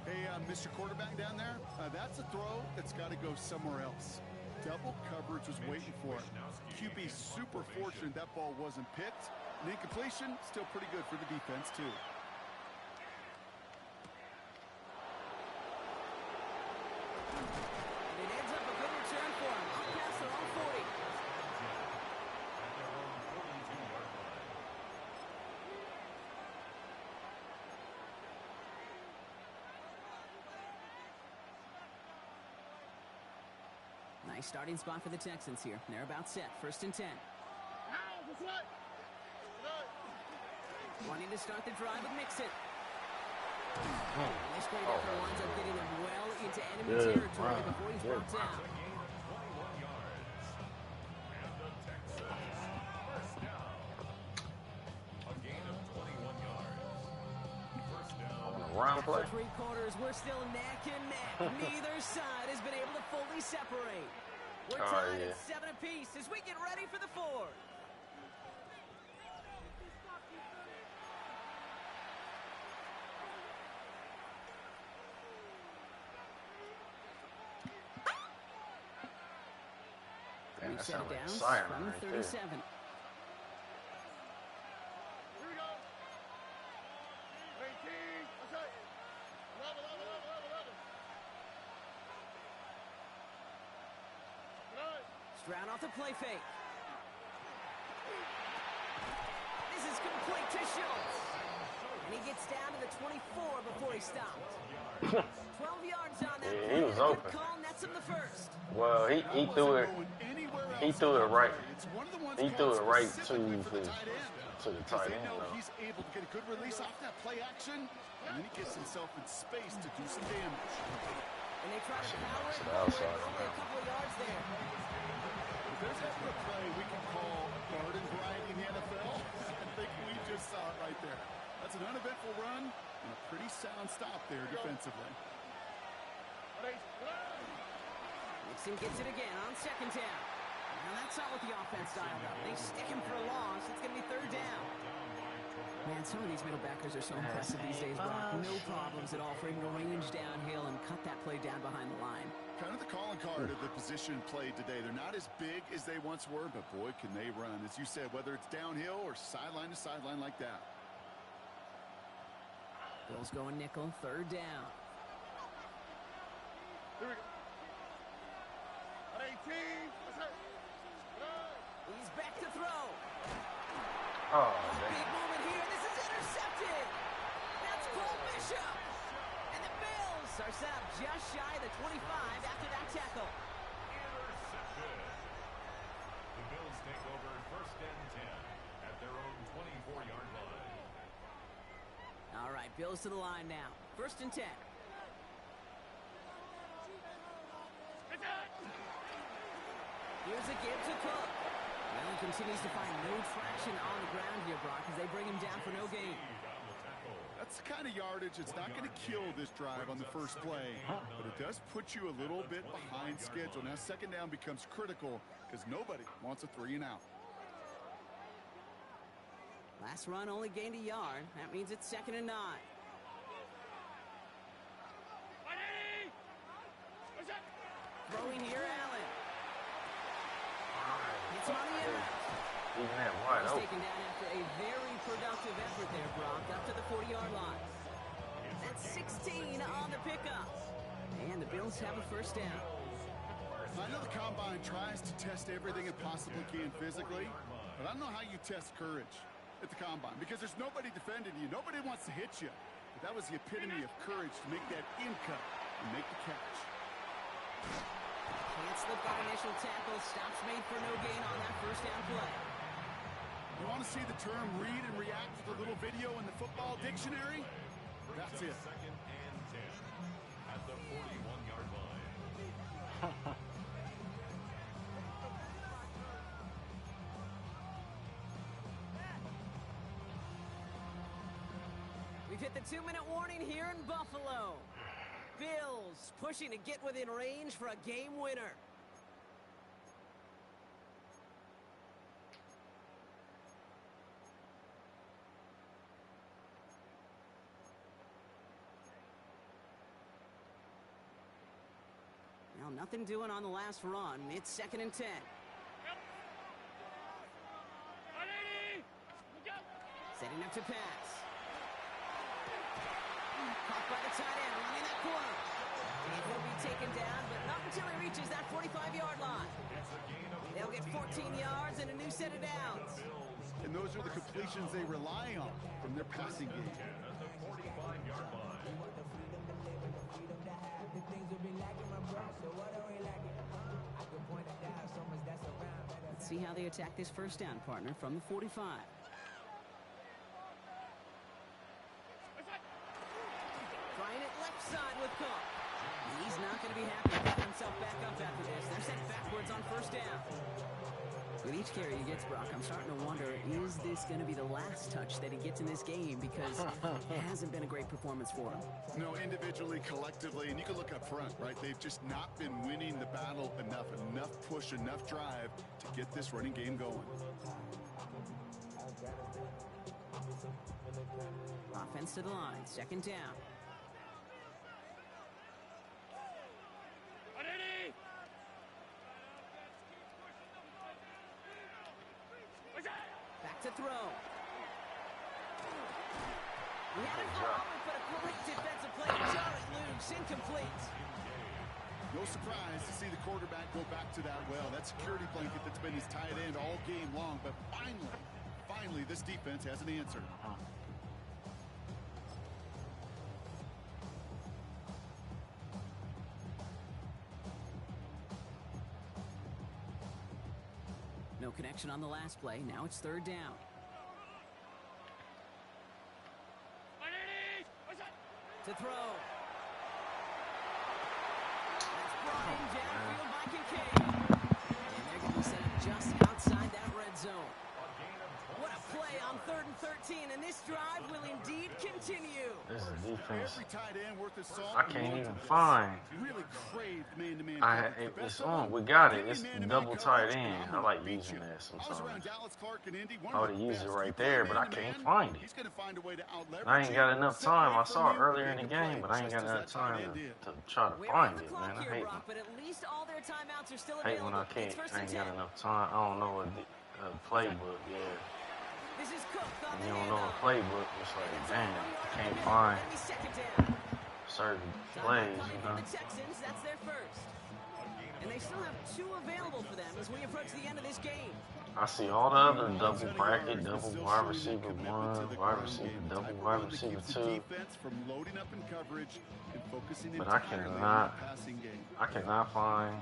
Hey, Mr. Quarterback down there, that's a throw that's got to go somewhere else. Double coverage was waiting for it. QB super fortunate that ball wasn't picked. An incompletion, still pretty good for the defense, too. And it ends up a good return for him. Up past their own 40. Nice starting spot for the Texans here. They're about set. 1st and 10. Wanting to start the drive with Mixon. This great effort winds up getting them well into enemy territory before he's brought down. Round play. For 3 quarters, we're still neck and neck. Neither side has been able to fully separate. We're tied at 7 apiece as we get ready for the 4th. Damn, We've that set sounds it like a down siren from right 37. there. Stroud off the play fake. This is complete to Schultz. And he gets down to the 24 before he stopped. 12 yards on that play. He was A good open. call, nets him the first. Well, he threw it. He threw it right. He threw it right to the tight end. Though. He's able to get a good release off that play action, and then he gets himself in space to do some damage. And they try to power it To the forward. outside. Only a couple of yards there. If there's ever a play we can call garden variety in the NFL, I think we just saw it right there. That's an uneventful run and a pretty sound stop there defensively. Nixon gets it again on second down. Now that's not what the offense dialed up. They stick him for a loss. It's going to be third down. Man, some of these middle backers are so impressive these days, Brock. No problems at all for him to range downhill and cut that play down behind the line. Kind of the calling card of the position played today. They're not as big as they once were, but boy, can they run. As you said, whether it's downhill or sideline to sideline like that. Bills going nickel, third down. Here we go. At 18. He's back to throw. Oh, Big moment here. This is intercepted. That's Cole Bishop. And the Bills are set up just shy of the 25 after that tackle. Intercepted. The Bills take over first and 10 at their own 24-yard line. All right, Bills to the line now. First and 10. Here's a give to Cook. Well, he continues to find no traction on the ground here, Brock, as they bring him down for no gain. That's the kind of yardage it's not going to kill this drive on the first play, but it does put you a little bit behind schedule. Now second down becomes critical because nobody wants a 3 and out. Last run only gained a yard. That means it's second and 9. Throwing here, Allen. It's on the end. Even that wide He's open. taken down after a very productive effort there, Brock, up to the 40-yard line. That's 16 on the pickup. And the Bills have a first down. I know the Combine tries to test everything it possibly can physically, but I don't know how you test courage at the Combine because there's nobody defending you. Nobody wants to hit you. But that was the epitome of courage to make that in cut and make the catch. Can't slip that initial tackle. Stops made for no gain on that first down play. You want to see the term read and react to the little video in the football dictionary? That's it. Second and 10 at the 41-yard line. We've hit the 2-minute warning here in Buffalo. Bills pushing to get within range for a game winner. Well, nothing doing on the last run. It's second and 10. Setting up to pass. Caught by the tight end, running that corner. And he'll be taken down, but not until he reaches that 45-yard line. They'll get 14 yards and a new set of downs. And those are the completions they rely on from their passing game. At the 45-yard line. Let's see how they attack this first down, partner, from the 45. Trying it left side with Cook. He's not going to be happy to get himself back up after this. They're sent backwards on first down. With each carry he gets, Brock, I'm starting to wonder, is this going to be the last touch that he gets in this game? Because it hasn't been a great performance for him. No, individually, collectively, and you can look up front, right? They've just not been winning the battle enough push, enough drive to get this running game going. Offense to the line, second down. To throw. He had it forward, but a great defensive play to jar it loose. Incomplete. No surprise to see the quarterback go back to that well. That security blanket that's been his tight end all game long. But finally, this defense has an answer. No connection on the last play. Now it's third down. To throw. That's brought in downfield by Kincaid. And they're going to be set up just outside that red zone. What a play on 3rd and 13, and this drive will indeed continue. This is defense. Every tight end worth his salt. I can't even find. Really craved man-to-man. It's on. We got it. It's double tight end. I like using that sometimes. I would have used it right there, but I can't find it. I ain't got enough time. I saw it earlier in the game, but I ain't got enough time to try to find it, man. I hate when I can't. I ain't got enough time. I don't know a playbook, yeah. When you don't know a playbook, it's like, damn, I can't find certain plays, you know. That's their first. And they still have 2 available for them as we approach the end of this game. I see all the other double bracket, double wide receiver 1, wide receiver, double wide receiver 2. But I cannot find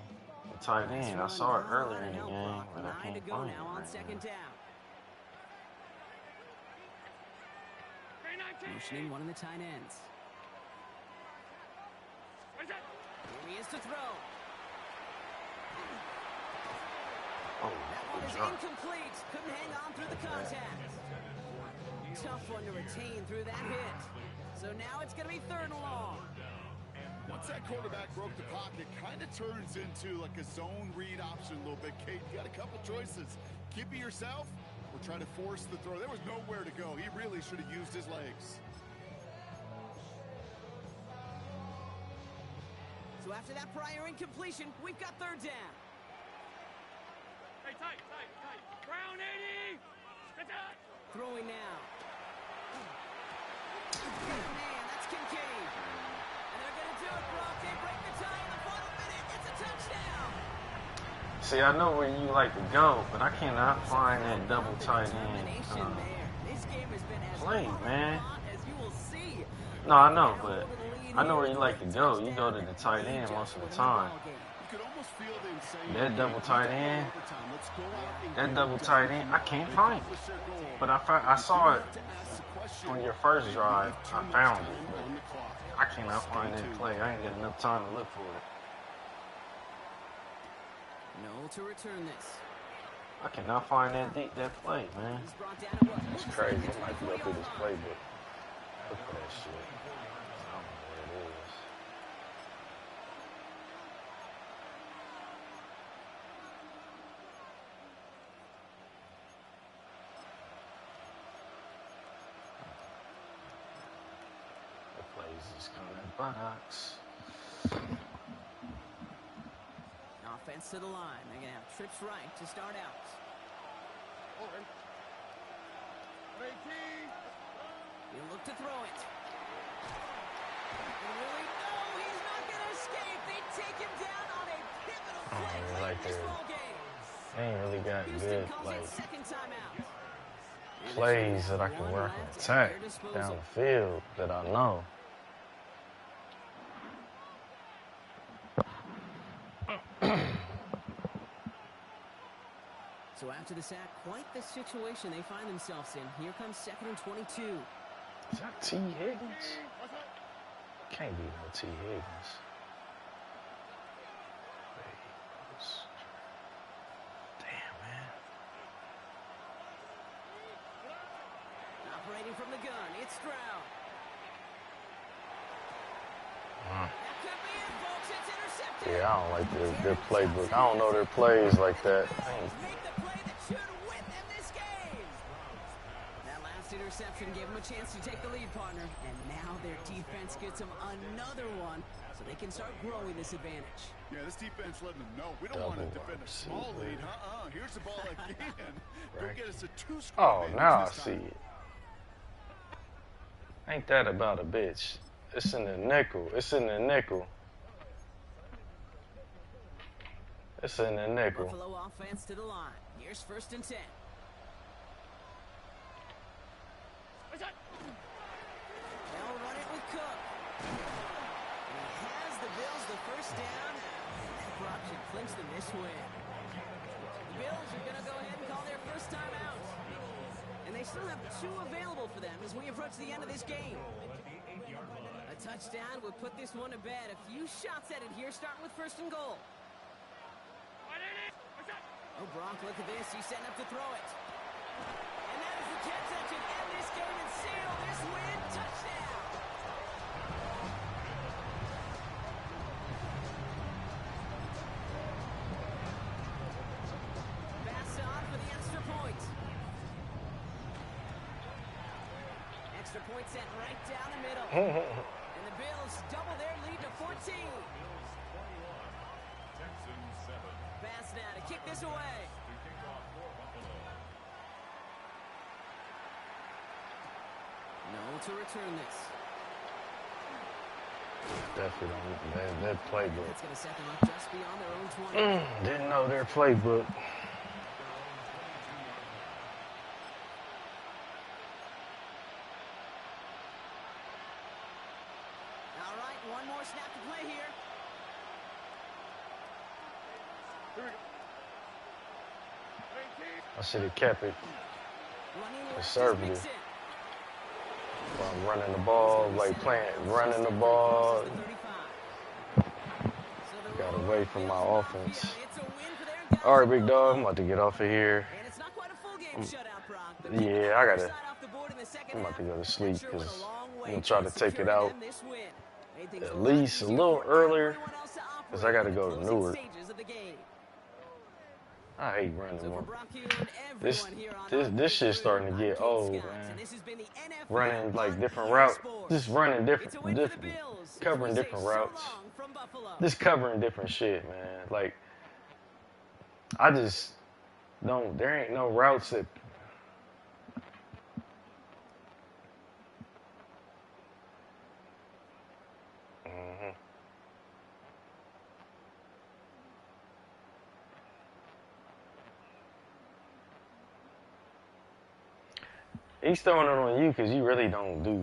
the tight end. I saw it earlier in the game, but I can't find it right now. Motioning one of the tight ends. Here he is to throw. Oh, that one is incomplete. Couldn't hang on through the contact. Tough one to retain through that hit. So now it's going to be 3rd and long. Once that quarterback broke the pocket, kind of turns into like a zone read option a little bit. Kate, you got a couple choices. Keep it yourself or try to force the throw. There was nowhere to go. He really should have used his legs. So after that prior incompletion, we've got 3rd down. Hey, tight. Brown 80. Throwing now. Man, that's Kincaid. And they're going to do it, Brock. They break the tie in the final minute. It's a touchdown. See, I know where you like to go, but I cannot find that double tight end play, man. As you will see. No, I know, but I know where you like to go. You go to the tight end most of the time. That double tight end, I can't find it. But I saw it on your first drive. I found it, but I cannot find that play. I ain't got enough time to look for it. No to return this. I cannot find that play, man. It's crazy. I might go through this playbook. Look for that shit. I don't know where it is. The plays is coming buttocks. Offense to the line. They're going to have trips right to start out. He'll look to throw it. And really, no, he's not going to escape. They take him down on a pivotal play late in this ball game. They ain't really got good, like, second timeout. plays that I can work and attack down the field that I know. So after the sack, quite the situation they find themselves in. Here comes 2nd and 22. Is that T. Higgins? Can't be no T. Higgins. Damn, man. Operating from the gun, it's Stroud. That could be it, folks. It's intercepted. Yeah, I don't like their playbook. I don't know their plays like that. Interception gave them a chance to take the lead, partner. And now their defense gets them another one so they can start growing this advantage. Yeah, this defense letting them know we don't want to defend a small lead. Here's the ball again. Good get us a two-score Oh, advantage now I this see time. it. Ain't that about a bitch? It's in the nickel. It's in the nickel. It's in the nickel. Buffalo offense to the line. Here's 1st and 10. They'll run it with Cook. And he has the Bills the first down. And Brock should clinch them this win. The Bills are going to go ahead and call their first time out. And they still have 2 available for them as we approach the end of this game. A touchdown would put this one to bed. A few shots at it here, starting with 1st and goal. Oh, Brock, look at this. He's setting up to throw it. And that is the catch that should end this game and seal this win. Touchdown! Pass on for the extra point. Extra point sent right down the middle. And the Bills double their lead to 14. Pass now to kick this away. No to return this. Definitely don't. That playbook. That's going to set them up just beyond their own 20. Didn't know their playbook. All right, one more snap to play here. I should have kept it conservative. While I'm running the ball, like running the ball. Got away from my offense. All right, big dog, I'm about to get off of here. Yeah, I'm about to go to sleep because I'm going to try to take it out at least a little earlier because I got to go to Newark. I hate running more. This shit's starting to get old, man. Running like different routes, just running different, covering different routes, just covering different shit, man. Like I just don't. There ain't no routes that. He's throwing it on you because you really don't do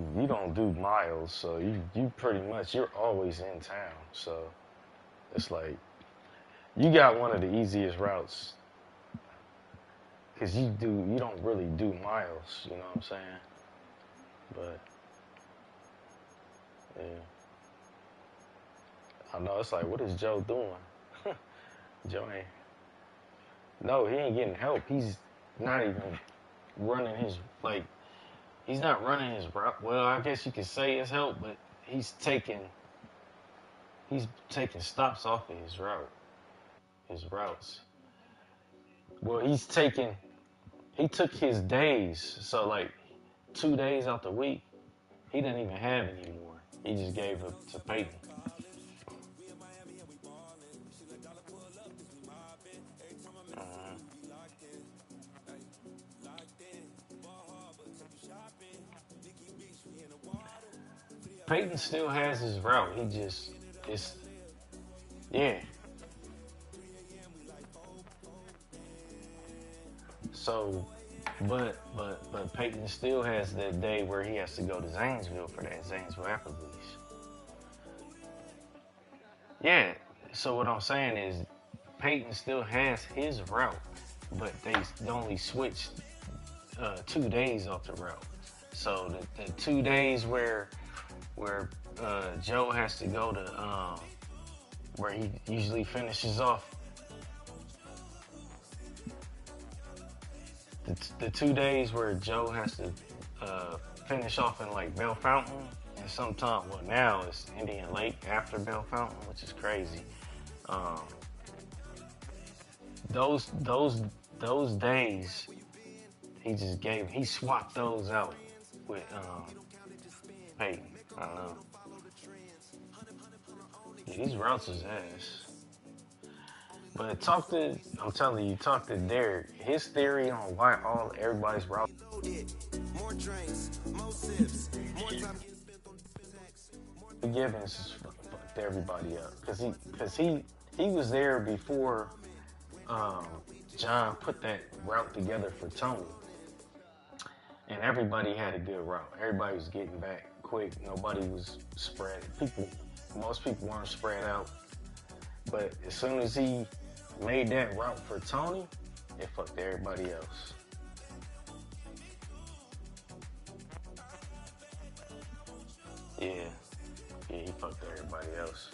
miles, so you pretty much, you're always in town. So it's like you got one of the easiest routes because you don't really do miles, you know what I'm saying? But yeah, I know it's like, what is Joe doing? Joe ain't. No, he ain't getting help. He's not even running his, like, he's not running his route. Well, I guess you could say it's help, but he's taking stops off of his routes. Well, he took his days, so like 2 days out the week, he didn't even have anymore. He just gave it to Peyton. Peyton still has his route. Yeah. So, but Peyton still has that day where he has to go to Zanesville for that Zanesville Applebee's. Yeah. So what I'm saying is, Peyton still has his route, but they only switched 2 days off the route. So the 2 days where Joe has to go to where he usually finishes off. The 2 days where Joe has to finish off in like Bell Fountain, and sometime, well, now it's Indian Lake after Bell Fountain, which is crazy. Those days he swapped those out with Peyton. I don't know. Yeah, these routes is ass. But I'm telling you, talk to Derek. His theory on why everybody's route. More drinks, more sips, more time getting spent on text. Givens fucked everybody up because he was there before um, John put that route together for Tony, and everybody had a good route. Everybody was getting back quick. Nobody was spread. Most people weren't spread out. But as soon as he made that route for Tony, it fucked everybody else. Yeah, he fucked everybody else.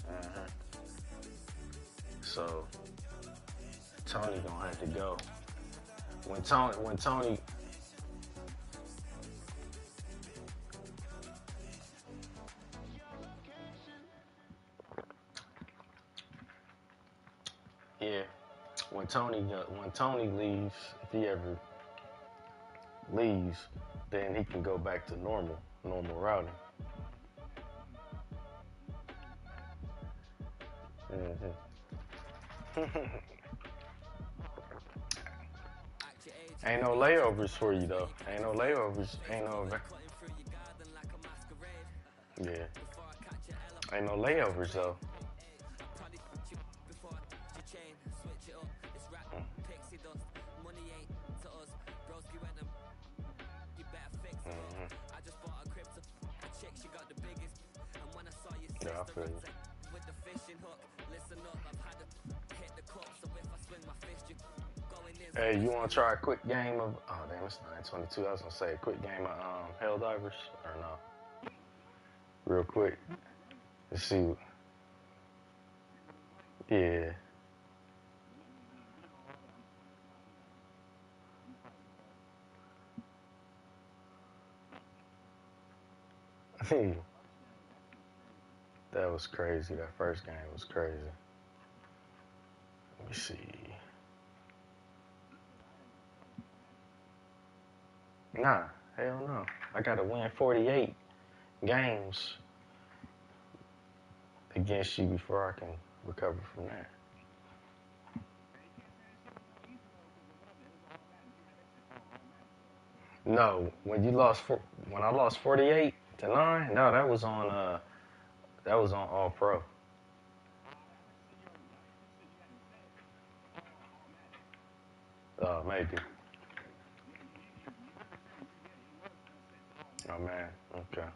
So Tony gonna have to go. When Tony. Yeah, when Tony leaves, if he ever leaves, then he can go back to normal routing. Ain't no layovers for you though. Ain't no layovers. Ain't no. Yeah. Ain't no layovers though. Yeah, I feel you. Hey, you want to try a quick game of? Oh damn, it's 9:22. I was gonna say a quick game of Helldivers or no? Real quick. Let's see. Yeah. That was crazy. That first game was crazy. Let me see. Nah, hell no. I gotta win 48 games against you before I can recover from that. No, when I lost 48-9, no, that was on All Pro. Maybe. Oh man, okay.